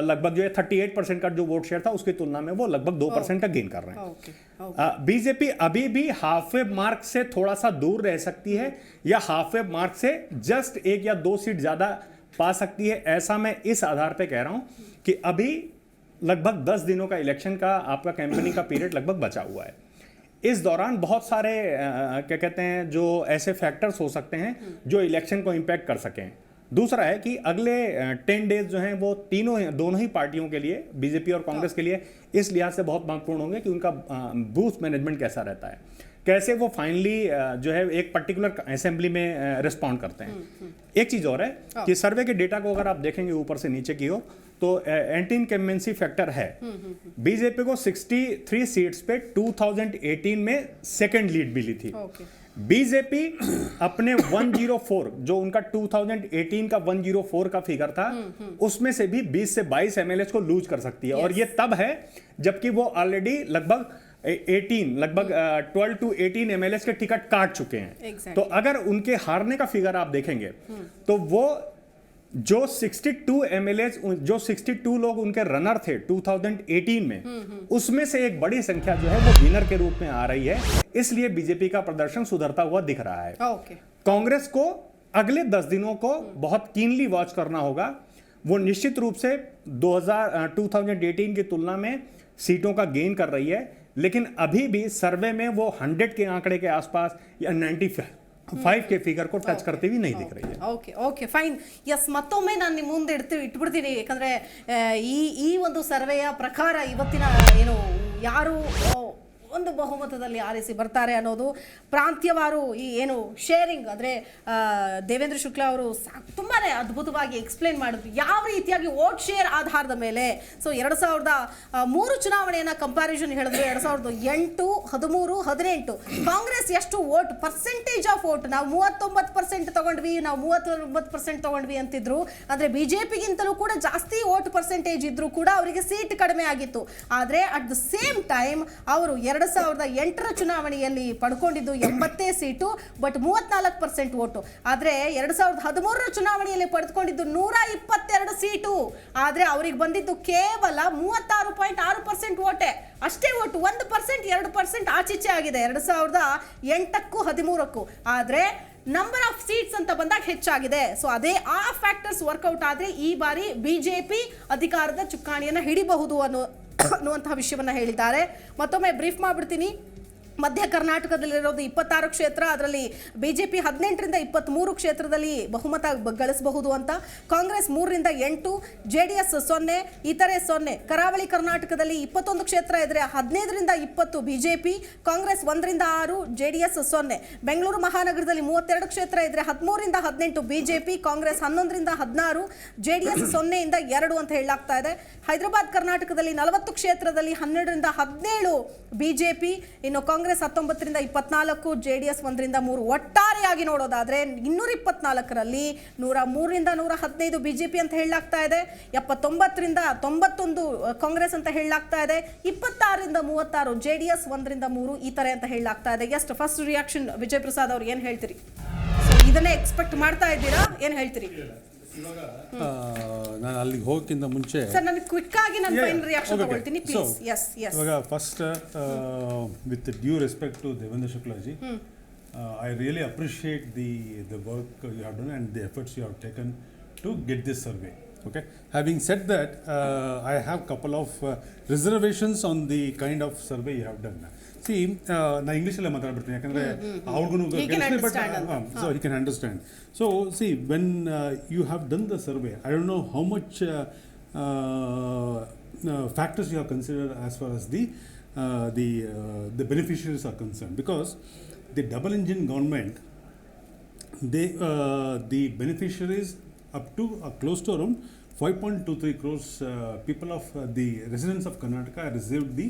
लगभग जो है 38% का जो वोट शेयर था उसकी तुलना में वो लगभग 2% का गेन कर रहे हैं। बीजेपी अभी भी हाफ वे मार्क से थोड़ा सा दूर रह सकती है या हाफ वे मार्क से जस्ट 1 या 2 सीट ज्यादा पा सकती है। ऐसा मैं इस आधार पे कह रहा हूं कि अभी लगभग 10 दिनों का इलेक्शन का आपका कैंपेनिंग का पीरियड लगभग बचा हुआ है। इस दौरान बहुत सारे क्या कहते हैं जो ऐसे फैक्टर्स हो सकते हैं जो इलेक्शन को इम्पैक्ट कर सकें। दूसरा है कि अगले 10 डेज जो हैं वो दोनों ही पार्टियों के लिए, बीजेपी और कांग्रेस के लिए, इस लिहाज से बहुत महत्वपूर्ण होंगे कि उनका बूथ मैनेजमेंट कैसा रहता है, कैसे वो फाइनली जो है एक पर्टिकुलर असेंबली में रिस्पॉन्ड करते हैं। एक चीज और है कि सर्वे के डेटा को अगर आप देखेंगे ऊपर से नीचे की ओर तो एंटी इनकम्बेंसी फैक्टर है। बीजेपी को 63 सीट्स पे 2018 में सेकंड लीड मिली थी। बीजेपी अपने 104 जो उनका 2018 का 104 का फिगर था उसमें से भी 20 से 22 एमएलए को लूज कर सकती है। और ये तब है जबकि वो ऑलरेडी लगभग 12 to 18 एमएलए के टिकट काट चुके हैं। तो अगर उनके हारने का फिगर आप देखेंगे तो वो जो 62 MLA, जो 62 लोग उनके रनर थे 2018 में, उसमें से एक बड़ी संख्या जो है वो विनर के रूप में आ रही है, इसलिए बीजेपी का प्रदर्शन सुधरता हुआ दिख रहा है। ओके कांग्रेस को अगले 10 दिनों को बहुत कीनली वॉच करना होगा। वो निश्चित रूप से 2018 की तुलना में सीटों का गेन कर रही है, लेकिन अभी भी सर्वे में वो 100 के आंकड़े के आसपास या 95 के फिगर को टच करती हुई नहीं दिख रही है। Okay okay fine. ಎಸ್, ಮತ್ತೊಮ್ಮೆ ನಾನು ನಿಮ್ಮ ಮುಂದೆ ಇಟ್ಬಿಡ್ತೀನಿ, ಯಾಕಂದ್ರೆ ಈ ಒಂದು ಸರ್ವೆಯ ಪ್ರಕಾರ ಇವತ್ತಿನ ಏನು ಯಾರು ಒಂದು ಬಹುಮತದಲ್ಲಿ ಆರಿಸಿ ಬರ್ತಾರೆ ಅನ್ನೋದು ಪ್ರಾಂತ್ಯವಾರು ಈ ಏನು ಶೇರಿಂಗ್ ಅಂದರೆ ದೇವೇಂದ್ರ ಶುಕ್ಲಾ ಅವರು ತುಂಬಾ ಅದ್ಭುತವಾಗಿ ಎಕ್ಸ್ಪ್ಲೇನ್ ಮಾಡಿದ್ರು ಯಾವ ರೀತಿಯಾಗಿ ವೋಟ್ ಶೇರ್ ಆಧಾರದ ಮೇಲೆ. ಸೊ 2003 ಚುನಾವಣೆಯನ್ನು ಕಂಪ್ಯಾರಿಸನ್ ಹೇಳಿದ್ರು, 2008, 13, 18 ಕಾಂಗ್ರೆಸ್ ಎಷ್ಟು ವೋಟ್ ಪರ್ಸೆಂಟೇಜ್ ಆಫ್ ವೋಟ್, ನಾವು 39% ತಗೊಂಡ್ವಿ, ನಾವು 39% ತಗೊಂಡ್ವಿ ಅಂತಿದ್ರು. ಅಂದರೆ ಬಿ ಜೆ ಪಿಗಿಂತಲೂ ಕೂಡ ಜಾಸ್ತಿ ವೋಟ್ ಪರ್ಸೆಂಟೇಜ್ ಇದ್ರೂ ಕೂಡ ಅವರಿಗೆ ಸೀಟ್ ಕಡಿಮೆ ಆಗಿತ್ತು. ಆದರೆ ಅಟ್ ದ ಸೇಮ್ ಟೈಮ್ ಅವರು 2008 ಚುನಾವಣೆಯಲ್ಲಿ ಪಡ್ಕೊಂಡಿದ್ದು 80 ಸೀಟು, ಬಟ್ 34% ವೋಟು. ಆದರೆ 2013 ಚುನಾವಣೆಯಲ್ಲಿ ಪಡೆದುಕೊಂಡಿದ್ದು 122 ಸೀಟು, ಆದರೆ ಅವರಿಗೆ ಬಂದಿದ್ದು ಕೇವಲ 36.6% ವೋಟೆ, ಅಷ್ಟೇ ವೋಟು. 1%, 2% ಆಚೀಚೆ ಆಗಿದೆ 2008ಕ್ಕೂ 13ಕ್ಕೂ. ಆದರೆ ನಂಬರ್ ಆಫ್ ಸೀಟ್ಸ್ ಅಂತ ಬಂದಾಗ ಹೆಚ್ಚಾಗಿದೆ. ಸೊ ಅದೇ ಆ ಫ್ಯಾಕ್ಟರ್ಸ್ ವರ್ಕೌಟ್ ಆದರೆ ಈ ಬಾರಿ ಬಿಜೆಪಿ ಅಧಿಕಾರದ ಚುಕ್ಕಾಣಿಯನ್ನು ಹಿಡಿಬಹುದು ಅನ್ನುವಂತಹ ವಿಷಯವನ್ನು ಹೇಳಿದ್ದಾರೆ. ಮತ್ತೊಮ್ಮೆ ಬ್ರೀಫ್ ಮಾಡಿಬಿಡ್ತೀನಿ. ಮಧ್ಯ ಕರ್ನಾಟಕದಲ್ಲಿರೋದು 26 ಕ್ಷೇತ್ರ, ಅದರಲ್ಲಿ ಬಿಜೆಪಿ 18ರಿಂದ 23 ಕ್ಷೇತ್ರದಲ್ಲಿ ಬಹುಮತ ಗಳಿಸಬಹುದು ಅಂತ. ಕಾಂಗ್ರೆಸ್ 3ರಿಂದ 8, JDS 0, ಇತರೆ 0. ಕರಾವಳಿ ಕರ್ನಾಟಕದಲ್ಲಿ 21 ಕ್ಷೇತ್ರ ಇದ್ರೆ 15ರಿಂದ 20 ಬಿಜೆಪಿ, ಕಾಂಗ್ರೆಸ್ 1ರಿಂದ 6, JDS 0. ಬೆಂಗಳೂರು ಮಹಾನಗರದಲ್ಲಿ 32 ಕ್ಷೇತ್ರ ಇದ್ರೆ 13ರಿಂದ 18 ಬಿಜೆಪಿ, ಕಾಂಗ್ರೆಸ್ 11ರಿಂದ 16, JDS 0ಯಿಂದ 2 ಅಂತ ಹೇಳಲಾಗ್ತಾ ಇದೆ. ಹೈದರಾಬಾದ್ ಕರ್ನಾಟಕದಲ್ಲಿ 40 ಕ್ಷೇತ್ರದಲ್ಲಿ 12ರಿಂದ 17 ಬಿಜೆಪಿ, ಇನ್ನು ಕಾಂಗ್ರೆಸ್ 19ರಿಂದ 24, JDS 1ರಿಂದ 3. ಒಟ್ಟಾರೆಯಾಗಿ ನೋಡೋದಾದ್ರೆ 224ರಲ್ಲಿ 103ರಿಂದ 115 ಬಿಜೆಪಿ ಅಂತ ಹೇಳಲಾಗ್ತಾ ಇದೆ, 79ರಿಂದ 91 ಕಾಂಗ್ರೆಸ್ ಅಂತ ಹೇಳಲಾಗ್ತಾ ಇದೆ, 26ರಿಂದ 36 JDS 1ರಿಂದ 3 ಈ ತರ ಅಂತ ಹೇಳಲಾಗ್ತಾ ಇದೆ. ಎಷ್ಟು ಫಸ್ಟ್ ರಿಯಾಕ್ಷನ್ ವಿಜಯ್ ಪ್ರಸಾದ್ ಅವ್ರು ಏನು ಹೇಳ್ತೀರಿ? ಸೊ ಇದನ್ನೇ ಎಕ್ಸ್ಪೆಕ್ಟ್ ಮಾಡ್ತಾ ಇದ್ದೀರಾ, ಏನು ಹೇಳ್ತೀರಿ? ಇವಾಗ ನಾನು ಅಲ್ಲಿಗೆ ಹೋಗೋಕ್ಕಿಂತ ಮುಂಚೆ ಸರ್ ನನಗೆ ಕ್ವಿಕ್ ಆಗಿ ನಾನು ಫೈನಲ್ ರಿಯಾಕ್ಷನ್ ತಗೊಳ್ತೀನಿ ಪ್ಲೀಸ್. Yes yes. ಇವಾಗ first with due respect to Devendra Shukla ji, I really appreciate the work you have done and the efforts you have taken to get this survey. Okay. Having said that, I have couple of reservations on the kind of survey you have done. See, ನಾನು ಇಂಗ್ಲೀಷಲ್ಲೇ ಮಾತಾಡ್ಬಿಡ್ತೀನಿ ಯಾಕಂದರೆ ಅವ್ರಿಗೂ so he can understand. So see, when you have done the survey, I don't know how much factors you have considered as far as the beneficiaries are concerned, because the double engine government, the beneficiaries up to close to around 5.23 crores people of the residents of Karnataka received the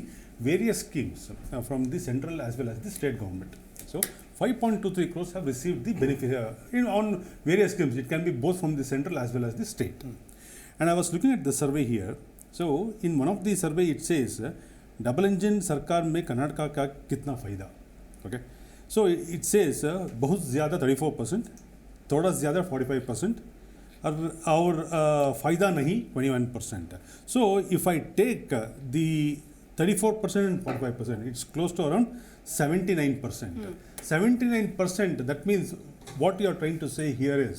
various schemes from the central as well as the state government. So 5.23 crores have received the benefit on various schemes. It can be both from the central as well as the state. And I was looking at the survey here. So in one of the survey it says double engine sarkar mein Karnataka ka kitna फायदा. Okay. So it says बहुत ज़्यादा 34%, थोड़ा ज़्यादा 45%, और फ़ायदा नहीं 21%. So if I take the 34% and 45%, it's close to around 79%. 79%, that means what you are trying to say here is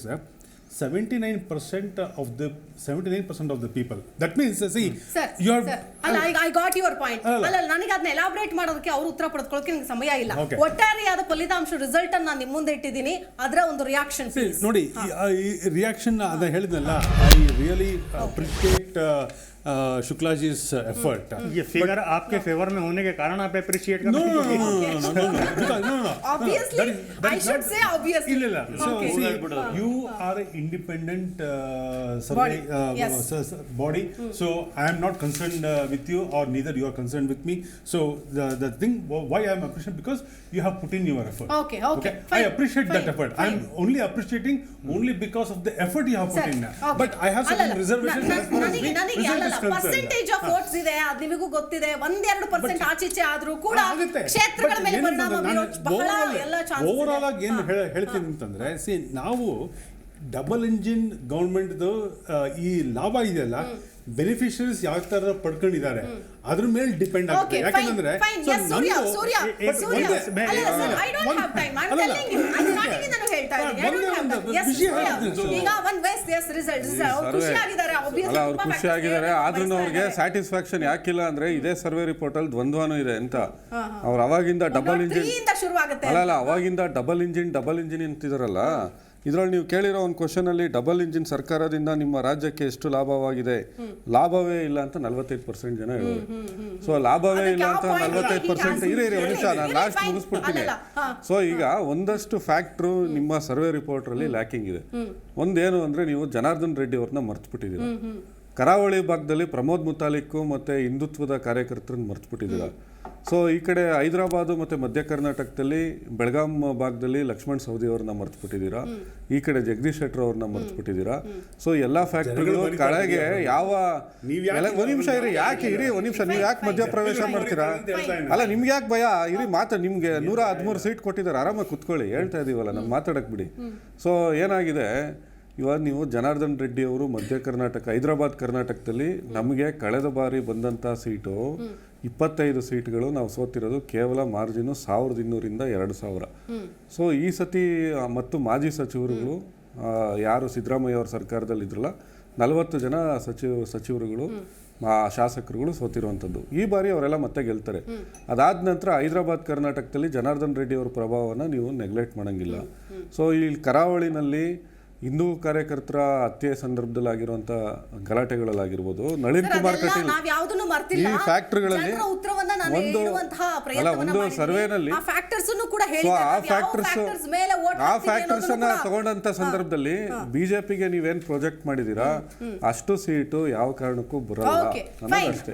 79% of the people. That means, see, sir you are. ಅಲ್ಲ, ಐ ಗಾಟ್ ಯುವರ್ ಪಾಯಿಂಟ್. ಅಲ್ಲ ನನಗೆ ಅದನ್ನ ಎಲಾಬ್ರೇಟ್ ಮಾಡೋದಕ್ಕೆ ಅವ್ರು ಉತ್ತರ ಪಡೆದುಕೊಳ್ಳೋಕೆ ನನಗೆ ಸಮಯ ಇಲ್ಲ. Okay. ಒಟ್ಟಾರೆಯಾದ ಫಲಿತಾಂಶ ರಿಸಲ್ಟ್ ಅನ್ನು ನಾನು ನಿಮ್ಮ ಮುಂದೆ ಇಟ್ಟಿದ್ದೀನಿ, ಅದರ ಒಂದು ರಿಯಾಕ್ಷನ್ ನೋಡಿ, ಈ ರಿಯಾಕ್ಷನ್ ಅದ ಹೇಳಿದ್ನಲ್ಲ, ಐ ರಿಯಲಿ ಅಪ್ರಿಷಿಯೇಟ್ शुक्लाजी's effort. ये फिगर आपके फेवर में होने के कारण आप appreciate No. Obviously, I should say obviously. ಇಲ್ಲ. So see, you are an independent survey body. So I am not concerned with you, or neither you are concerned with me. So the thing why I am appreciating, because you have put in your effort. Okay. I appreciate that effort. I am only appreciating only because of the effort you have put in. But I have certain reservations as far as the result is percentage of votes ಇದೆ, ಅದು ನಿಮಗೂ ಗೊತ್ತಿದೆ. 1-2% ಆಚೀಚೆ ಆದ್ರೂ ಕೂಡ ಕ್ಷೇತ್ರಗಳ ಮೇಲೆ ಪರಿಣಾಮ ಬೀರೋ ಬಹಳ ಎಲ್ಲ ಚಾನ್ಸಸ್ ಇದೆ. ಓವರ್ ಆಲ್ ಆಗಿ ಏನು ಹೇಳ್ತೀನಿ ಅಂತಂದ್ರೆ, ಸಿ, ನಾವು ಡಬಲ್ ಇಂಜಿನ್ ಗೌರ್ಮೆಂಟ್ದು ಈ ಲಾಭ ಇದೆಯಲ್ಲ ಬೆನಿಫಿಷರೀಸ್ ಯಾವ ತರ ಪಡ್ಕೊಂಡಿದ್ದಾರೆ ಅದ್ರ ಮೇಲೆ ಡಿಪೆಂಡ್ ಆಗುತ್ತೆ. ಯಾಕಂದ್ರೆ ಅವ್ರು ಖುಷಿ ಆಗಿದ್ದಾರೆ, ಆದ್ರೂ ಅವ್ರಿಗೆ ಸ್ಯಾಟಿಸ್ಫ್ಯಾಕ್ಷನ್ ಯಾಕಿಲ್ಲ ಅಂದ್ರೆ ಇದೇ ಸರ್ವೆ ರಿಪೋರ್ಟ್ ಅಲ್ಲಿ ದ್ವಂದ್ವನೂ ಇದೆ ಅಂತ. ಅವ್ರು ಅವಾಗಿಂದ ಡಬಲ್ ಇಂಜಿನ್ ಅವಾಗಿಂದ ಡಬಲ್ ಇಂಜಿನ್ ಅಂತಿದಾರಲ್ಲ, ಇದ್ರಲ್ಲಿ ನೀವು ಕೇಳಿರೋ ಒಂದು ಕ್ವಶನ್ ಅಲ್ಲಿ ಡಬಲ್ ಇಂಜಿನ್ ಸರ್ಕಾರದಿಂದ ನಿಮ್ಮ ರಾಜ್ಯಕ್ಕೆ ಎಷ್ಟು ಲಾಭವಾಗಿದೆ, ಲಾಭವೇ ಇಲ್ಲ ಅಂತ 45% ಜನ ಹೇಳೋರು. ಸೊ ಲಾಭವೇ ಇಲ್ಲ ಅಂತ 45%. ಇರಿ ಒಂದು ನಿಮಿಷ, ನಾನು ಲಾಸ್ಟ್ ಮುಗಿಸ್ಬಿಡ್ತೀನಿ. ಸೊ ಈಗ ಒಂದಷ್ಟು ಫ್ಯಾಕ್ಟ್ರು ನಿಮ್ಮ ಸರ್ವೆ ರಿಪೋರ್ಟ್ ಅಲ್ಲಿ ಲ್ಯಾಕಿಂಗ್ ಇದೆ. ಒಂದೇನು ಅಂದ್ರೆ ನೀವು ಜನಾರ್ದನ್ ರೆಡ್ಡಿ ಅವ್ರನ್ನ ಮರ್ತ್ಬಿಟ್ಟಿದ್ದೀರಾ. ಕರಾವಳಿ ಭಾಗದಲ್ಲಿ ಪ್ರಮೋದ್ ಮುತಾಲಿಕ್ ಮತ್ತೆ ಹಿಂದುತ್ವದ ಕಾರ್ಯಕರ್ತರನ್ನ ಮರ್ತ್ಬಿಟ್ಟಿದ್ದೀರಾ. ಸೊ ಈ ಕಡೆ ಹೈದರಾಬಾದು ಮತ್ತು ಮಧ್ಯ ಕರ್ನಾಟಕದಲ್ಲಿ ಬೆಳಗಾಂ ಭಾಗದಲ್ಲಿ ಲಕ್ಷ್ಮಣ್ ಸವದಿ ಅವ್ರನ್ನ ಮರ್ತ್ಬಿಟ್ಟಿದ್ದೀರಾ. ಈ ಕಡೆ ಜಗದೀಶ್ ಶೆಟ್ಟರ್ ಅವ್ರನ್ನ ಮರ್ತ್ಬಿಟ್ಟಿದ್ದೀರಾ. ಸೊ ಎಲ್ಲ ಫ್ಯಾಕ್ಟ್ರಿಗಳು ಕಳೆಗೆ ಯಾವ ಒಂದ್ ನಿಮಿಷ ಇರಿ, ಯಾಕೆ ಇರಿ ಒಂದ್ ನಿಮಿಷ, ನೀವು ಯಾಕೆ ಮಧ್ಯಪ್ರವೇಶ ಮಾಡ್ತೀರಾ? ಅಲ್ಲ ನಿಮ್ಗೆ ಯಾಕೆ ಭಯ? ಇರಿ ನಿಮ್ಗೆ 113 ಸೀಟ್ ಕೊಟ್ಟಿದ್ದಾರೆ, ಆರಾಮಾಗಿ ಕುತ್ಕೊಳ್ಳಿ, ಹೇಳ್ತಾ ಇದೀವಲ್ಲ, ನಾನು ಮಾತಾಡಕ್ ಬಿಡಿ. ಸೊ ಏನಾಗಿದೆ, ಇವಾಗ ನೀವು ಜನಾರ್ದನ್ ರೆಡ್ಡಿ ಅವರು ಮಧ್ಯ ಕರ್ನಾಟಕ ಹೈದರಾಬಾದ್ ಕರ್ನಾಟಕದಲ್ಲಿ ನಮಗೆ ಕಳೆದ ಬಾರಿ ಬಂದಂಥ ಸೀಟು 25 ಸೀಟ್ಗಳು ನಾವು ಸೋತಿರೋದು ಕೇವಲ ಮಾರ್ಜಿನು 1200ರಿಂದ 2000. ಸೊ ಈ ಸತಿ ಮತ್ತು ಮಾಜಿ ಸಚಿವರುಗಳು ಯಾರು ಸಿದ್ದರಾಮಯ್ಯ ಅವ್ರ ಸರ್ಕಾರದಲ್ಲಿ ಇದ್ರಲ್ಲ 40 ಜನ ಸಚಿವರುಗಳು ಶಾಸಕರುಗಳು ಸೋತಿರುವಂಥದ್ದು. ಈ ಬಾರಿ ಅವರೆಲ್ಲ ಮತ್ತೆ ಗೆಲ್ತಾರೆ. ಅದಾದ ನಂತರ ಹೈದರಾಬಾದ್ ಕರ್ನಾಟಕದಲ್ಲಿ ಜನಾರ್ದನ್ ರೆಡ್ಡಿ ಅವ್ರ ಪ್ರಭಾವನ ನೀವು ನೆಗ್ಲೆಕ್ಟ್ ಮಾಡೋಂಗಿಲ್ಲ. ಸೊ ಈ ಕರಾವಳಿನಲ್ಲಿ ಹಿಂದೂ ಕಾರ್ಯಕರ್ತರ ಹತ್ಯೆ ಸಂದರ್ಭದಲ್ಲಿ ಆಗಿರುವಂತ ಗಲಾಟೆಗಳಲ್ಲಾಗಿರ್ಬೋದು, ನಳಿನ್ ಕುಮಾರ್ ಕಟೀಲ್ ಈ ಫ್ಯಾಕ್ಟ್ರಿಗಳಲ್ಲಿ ಒಂದು ಸರ್ವೆನಲ್ಲಿ ಆ ಫ್ಯಾಕ್ಟರ್ಸ್ ಅನ್ನ ತಗೊಂಡಂತ ಸಂದರ್ಭದಲ್ಲಿ ಬಿಜೆಪಿಗೆ ನೀವೇನ್ ಪ್ರೊಜೆಕ್ಟ್ ಮಾಡಿದೀರಾ ಅಷ್ಟು ಸೀಟು ಯಾವ ಕಾರಣಕ್ಕೂ ಬರಲ್ಲ ಅನ್ನೋದಷ್ಟೇ.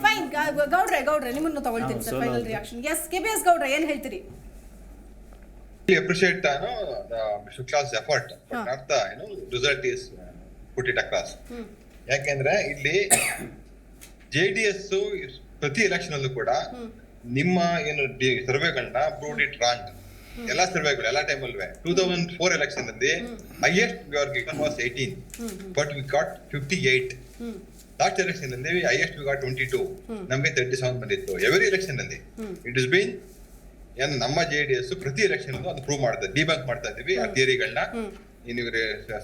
ಗೌಡ್ರೆ ನಿಮ್ಮನ್ನು ತಗೊಳ್ತೀನಿ sir, final reaction. Yes KBS ಗೌಡ್ರೆ ಏನ್ ಹೇಳ್ತೀರಿ? appreciate Shukla's effort, but not the result is put it across. ಯಾಕೆಂದ್ರೆ ಇಲ್ಲಿ JDS ಪ್ರತಿ ಎಲೆಕ್ಷನ್ ಅಲ್ಲೂ ಕೂಡ ನಿಮ್ಮ ಏನು ಸರ್ವೆಗಳನ್ನ ಪ್ರೂವ್ಡ್ ಇಟ್ ರಾಂಗ್. ಎಲ್ಲಾ ಸರ್ವೆಗಳು ಎಲ್ಲಾ ಟೈಮಲ್ಲೂ 2004 ಎಲೆಕ್ಷನ್ ಅಲ್ಲಿ highest we are given was 18, but we got 58. Last election ಅಲ್ಲಿ ಹೈಯೆಸ್ಟ್ ವಿ ಗಾಟ್ 22, ನಮಗೆ 37 ಬಂದಿತ್ತು. ಎವ್ರಿ ಎಲೆಕ್ಷನ್ ಅಲ್ಲಿ ಇಟ್ ಇಸ್ ಬೀನ್ ಏನು ನಮ್ಮ JDS ಪ್ರತಿ ಎಲೆಕ್ಷನ್ ಅದು ಪ್ರೂವ್ ಮಾಡ್ತಾ ಡಿಬಂಕ್ ಮಾಡ್ತಾ ಇದೀವಿ ಆ ಥಿಯರಿಗಳನ್ನ,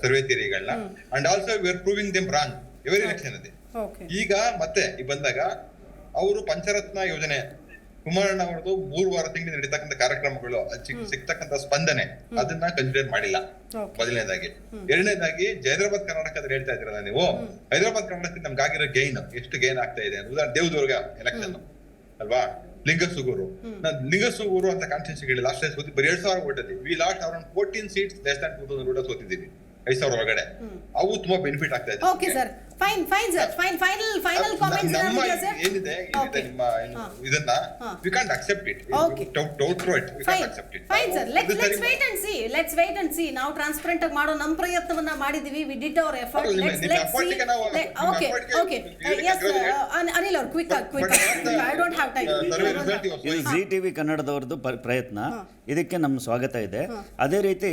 ಸರ್ವೆ ಥಿಯರಿಗಳನ್ನ. And also we are proving them wrong every election ಅಲ್ಲಿ. ಈಗ ಮತ್ತೆ ಬಂದಾಗ ಅವರು ಪಂಚರತ್ನ ಯೋಜನೆ ಕುಮಾರಣ್ಣ ಅವರದು 3 ವಾರ ತಿಂಗಳು ನಡೀತಕ್ಕಂಥ ಕಾರ್ಯಕ್ರಮಗಳು ಸಿಗ್ತಕ್ಕಂಥ ಸ್ಪಂದನೆ ಅದನ್ನ ಕನ್ಸಿಡರ್ ಮಾಡಿಲ್ಲ. ಮೊದಲನೇದಾಗಿ. ಎರಡನೇದಾಗಿ ಹೈದರಾಬಾದ್ ಕರ್ನಾಟಕದಲ್ಲಿ ಹೇಳ್ತಾ ಇದ್ರಲ್ಲ ನೀವು, ಹೈದರಾಬಾದ್ ಕರ್ನಾಟಕದಲ್ಲಿ ನಮ್ಗೆ ಆಗಿರೋ ಗೈನ್ ಎಷ್ಟು ಗೈನ್ ಆಗ್ತಾ ಇದೆ ಉದಾಹರಣೆ ದೇವದುರ್ಗ ಎಲೆಕ್ಷನ್ ಅಲ್ವಾ, ಲಿಂಗಸೂಗೂರು ಅಂತ ಕಾನ್ಸ್ಟಿಟ್ಯೂನ್ಸಿಗೆ ಲಾಸ್ಟ್ ಟೈಮ್ ಸೋತಿ ಬರೀ 2000 ಓಟಲ್ಲಿ we lost around 14 seats less than 2000 ಓಟ ಸೋತಿದ್ದೀವಿ 5000 ಒಳಗಡೆ. ಅವು ತುಂಬಾ ಬೆನಿಫಿಟ್ ಆಗ್ತಾ ಇದೆ. Okay sir, fine sir, final comments ಏನಿದೆ ನಿಮ್ಮ ಇದನ್ನ we can't accept it. Don't throw it, we can't accept it. Fine sir, let's wait and see. ನಾವು ಟ್ರಾನ್ಸ್ಪರೆಂಟ್ ಆಗಿ ಮಾಡೋ ನಮ್ಮ ಪ್ರಯತ್ನವನ್ನ ಮಾಡಿದೀವಿ. We did our effort. Let's see. Okay yes Anil ಅವರು quick I don't have time. ಇದು ಜಿ ಟಿವಿ ಕನ್ನಡದವ್ರದ್ದು ಪ್ರಯತ್ನ, ಇದಕ್ಕೆ ನಮ್ಮ ಸ್ವಾಗತ ಇದೆ. ಅದೇ ರೀತಿ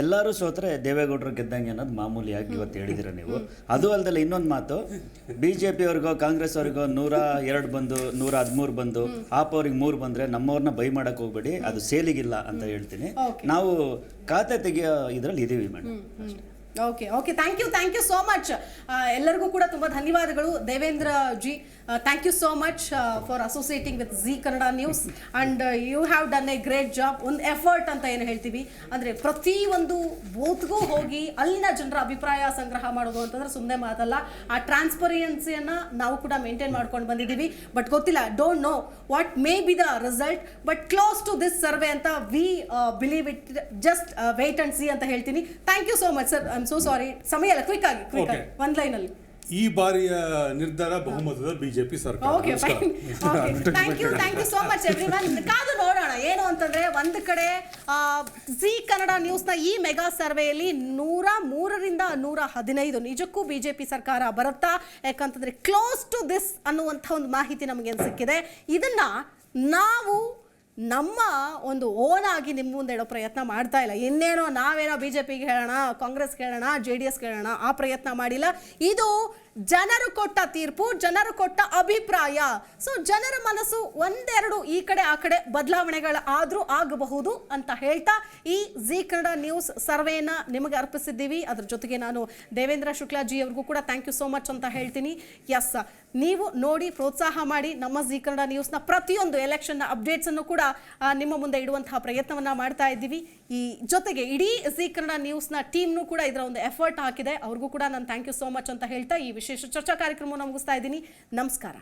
ಎಲ್ಲರೂ ಸೋತ್ರೆ ದೇವೇಗೌಡರು ಗೆದ್ದಂಗೆ ಅನ್ನೋದು ಮಾಮೂಲಿಯಾಗಿ ಇವತ್ತು ಹೇಳಿದಿರ ನೀವು. ಅದು ಅಲ್ಲದೆ ಇನ್ನೊಂದು ಮಾತು, BJP ಅವ್ರಿಗೋ ಕಾಂಗ್ರೆಸ್ ಅವ್ರಿಗೋ 102 ಬಂದು 113 ಬಂದು ಆಪ್ ಅವ್ರಿಗೆ 3 ಬಂದರೆ ನಮ್ಮವ್ರನ್ನ ಬೈ ಮಾಡಕ್ಕೆ ಹೋಗ್ಬೇಡಿ, ಅದು ಸೇಲಿಗಿಲ್ಲ ಅಂತ ಹೇಳ್ತೀನಿ. ನಾವು ಖಾತೆ ತೆಗಿಯೋ ಇದರಲ್ಲಿ ಇದ್ದೀವಿ madam. Okay thank you so much. ಎಲ್ಲರಿಗೂ ಕೂಡ ತುಂಬ ಧನ್ಯವಾದಗಳು. Devendra ji, thank you so much for associating with Zee Kannada News and you have done a great job. ಒಂದು ಎಫರ್ಟ್ ಅಂತ ಏನು ಹೇಳ್ತೀವಿ ಅಂದರೆ ಪ್ರತಿ ಒಂದು ಬೂತ್ಗೂ ಹೋಗಿ ಅಲ್ಲಿನ ಜನರ ಅಭಿಪ್ರಾಯ ಸಂಗ್ರಹ ಮಾಡೋದು ಅಂತಂದ್ರೆ ಸುಮ್ಮನೆ ಮಾತಲ್ಲ. ಆ ಟ್ರಾನ್ಸ್ಪರೆನ್ಸಿಯನ್ನು ನಾವು ಕೂಡ ಮೇಂಟೈನ್ ಮಾಡ್ಕೊಂಡು ಬಂದಿದ್ದೀವಿ. ಬಟ್ ಗೊತ್ತಿಲ್ಲ, don't know what may be the result, but close to this survey ಅಂತ we believe it. Just wait and see ಅಂತ ಹೇಳ್ತೀನಿ. Thank you so much sir. I am so sorry, ಸಮಯ ಇಲ್ಲ, ಕ್ವಿಕ್ ಆಗಿ ಒಂದು ಲೈನಲ್ಲಿ. ಈ ಬಾರಿಯ ನಿರ್ಧಾರ ಬಹುಮತದ ಬಿಜೆಪಿ ಸರ್ಕಾರ. Okay fine, thank you so much everyone. ಕಾದು ನೋಡೋಣ ಏನು ಅಂತಂದ್ರೆ, ಒಂದು ಕಡೆ ಜಿ ಕನ್ನಡ ನ್ಯೂಸ್ನ ಈ ಮೆಗಾ ಸರ್ವೆಯಲ್ಲಿ 103ರಿಂದ 115 ನಿಜಕ್ಕೂ ಬಿಜೆಪಿ ಸರ್ಕಾರ ಬರುತ್ತಾ, ಯಾಕಂತಂದ್ರೆ ಕ್ಲೋಸ್ ಟು ದಿಸ್ ಅನ್ನುವಂಥ ಒಂದು ಮಾಹಿತಿ ನಮಗೆ ಸಿಕ್ಕಿದೆ. ಇದನ್ನ ನಾವು ನಮ್ಮ ಒಂದು ಓನ್ ಆಗಿ ನಿಮ್ಮ ಮುಂದೆ ಇಡೋ ಪ್ರಯತ್ನ ಮಾಡ್ತಾ ಇಲ್ಲ. ಇನ್ನೇನೋ ನಾವೇನೋ BJPಗೆ ಹೇಳೋಣ, ಕಾಂಗ್ರೆಸ್ಗೆ ಹೇಳೋಣ, JDSಗೆ ಹೇಳೋಣ, ಆ ಪ್ರಯತ್ನ ಮಾಡಿಲ್ಲ. ಇದು ಜನರು ಕೊಟ್ಟ ತೀರ್ಪು, ಜನರು ಕೊಟ್ಟ ಅಭಿಪ್ರಾಯ. ಸೊ ಜನರ ಮನಸ್ಸು ಒಂದೆರಡು ಈ ಕಡೆ ಆ ಕಡೆ ಬದಲಾವಣೆಗಳು ಆದರೂ ಆಗಬಹುದು ಅಂತ ಹೇಳ್ತಾ ಈ ಜಿ ಕನ್ನಡ ನ್ಯೂಸ್ ಸರ್ವೇನ ನಿಮಗೆ ಅರ್ಪಿಸಿದ್ದೀವಿ. ಅದ್ರ ಜೊತೆಗೆ ನಾನು ದೇವೇಂದ್ರ ಶುಕ್ಲಾಜಿ ಅವ್ರಿಗೂ ಕೂಡ ಥ್ಯಾಂಕ್ ಯು ಸೋ ಮಚ್ ಅಂತ ಹೇಳ್ತೀನಿ. ಎಸ್, ನೀವು ನೋಡಿ ಪ್ರೋತ್ಸಾಹ ಮಾಡಿ ನಮ್ಮ ಜಿ ಕನ್ನಡ ನ್ಯೂಸ್ನ ಪ್ರತಿಯೊಂದು ಎಲೆಕ್ಷನ್ನ ಅಪ್ಡೇಟ್ಸನ್ನು ಕೂಡ ನಿಮ್ಮ ಮುಂದೆ ಇಡುವಂತಹ ಪ್ರಯತ್ನವನ್ನು ಮಾಡ್ತಾ ಇದ್ದೀವಿ. ಈ ಜೊತೆಗೆ ಇಡೀ ಜಿ ಕನ್ನಡ ನ್ಯೂಸ್ನ ಟೀಮ್ನು ಕೂಡ ಇದರ ಒಂದು ಎಫರ್ಟ್ ಹಾಕಿದೆ. ಅವ್ರಿಗೂ ಕೂಡ ನಾನು ಥ್ಯಾಂಕ್ ಯು ಸೋ ಮಚ್ ಅಂತ ಹೇಳ್ತಾ ಈ ವಿಶೇಷ ಚರ್ಚಾ ಕಾರ್ಯಕ್ರಮವನ್ನು ಮುಗಿಸ್ತಾ ಇದ್ದೀನಿ. ನಮಸ್ಕಾರ.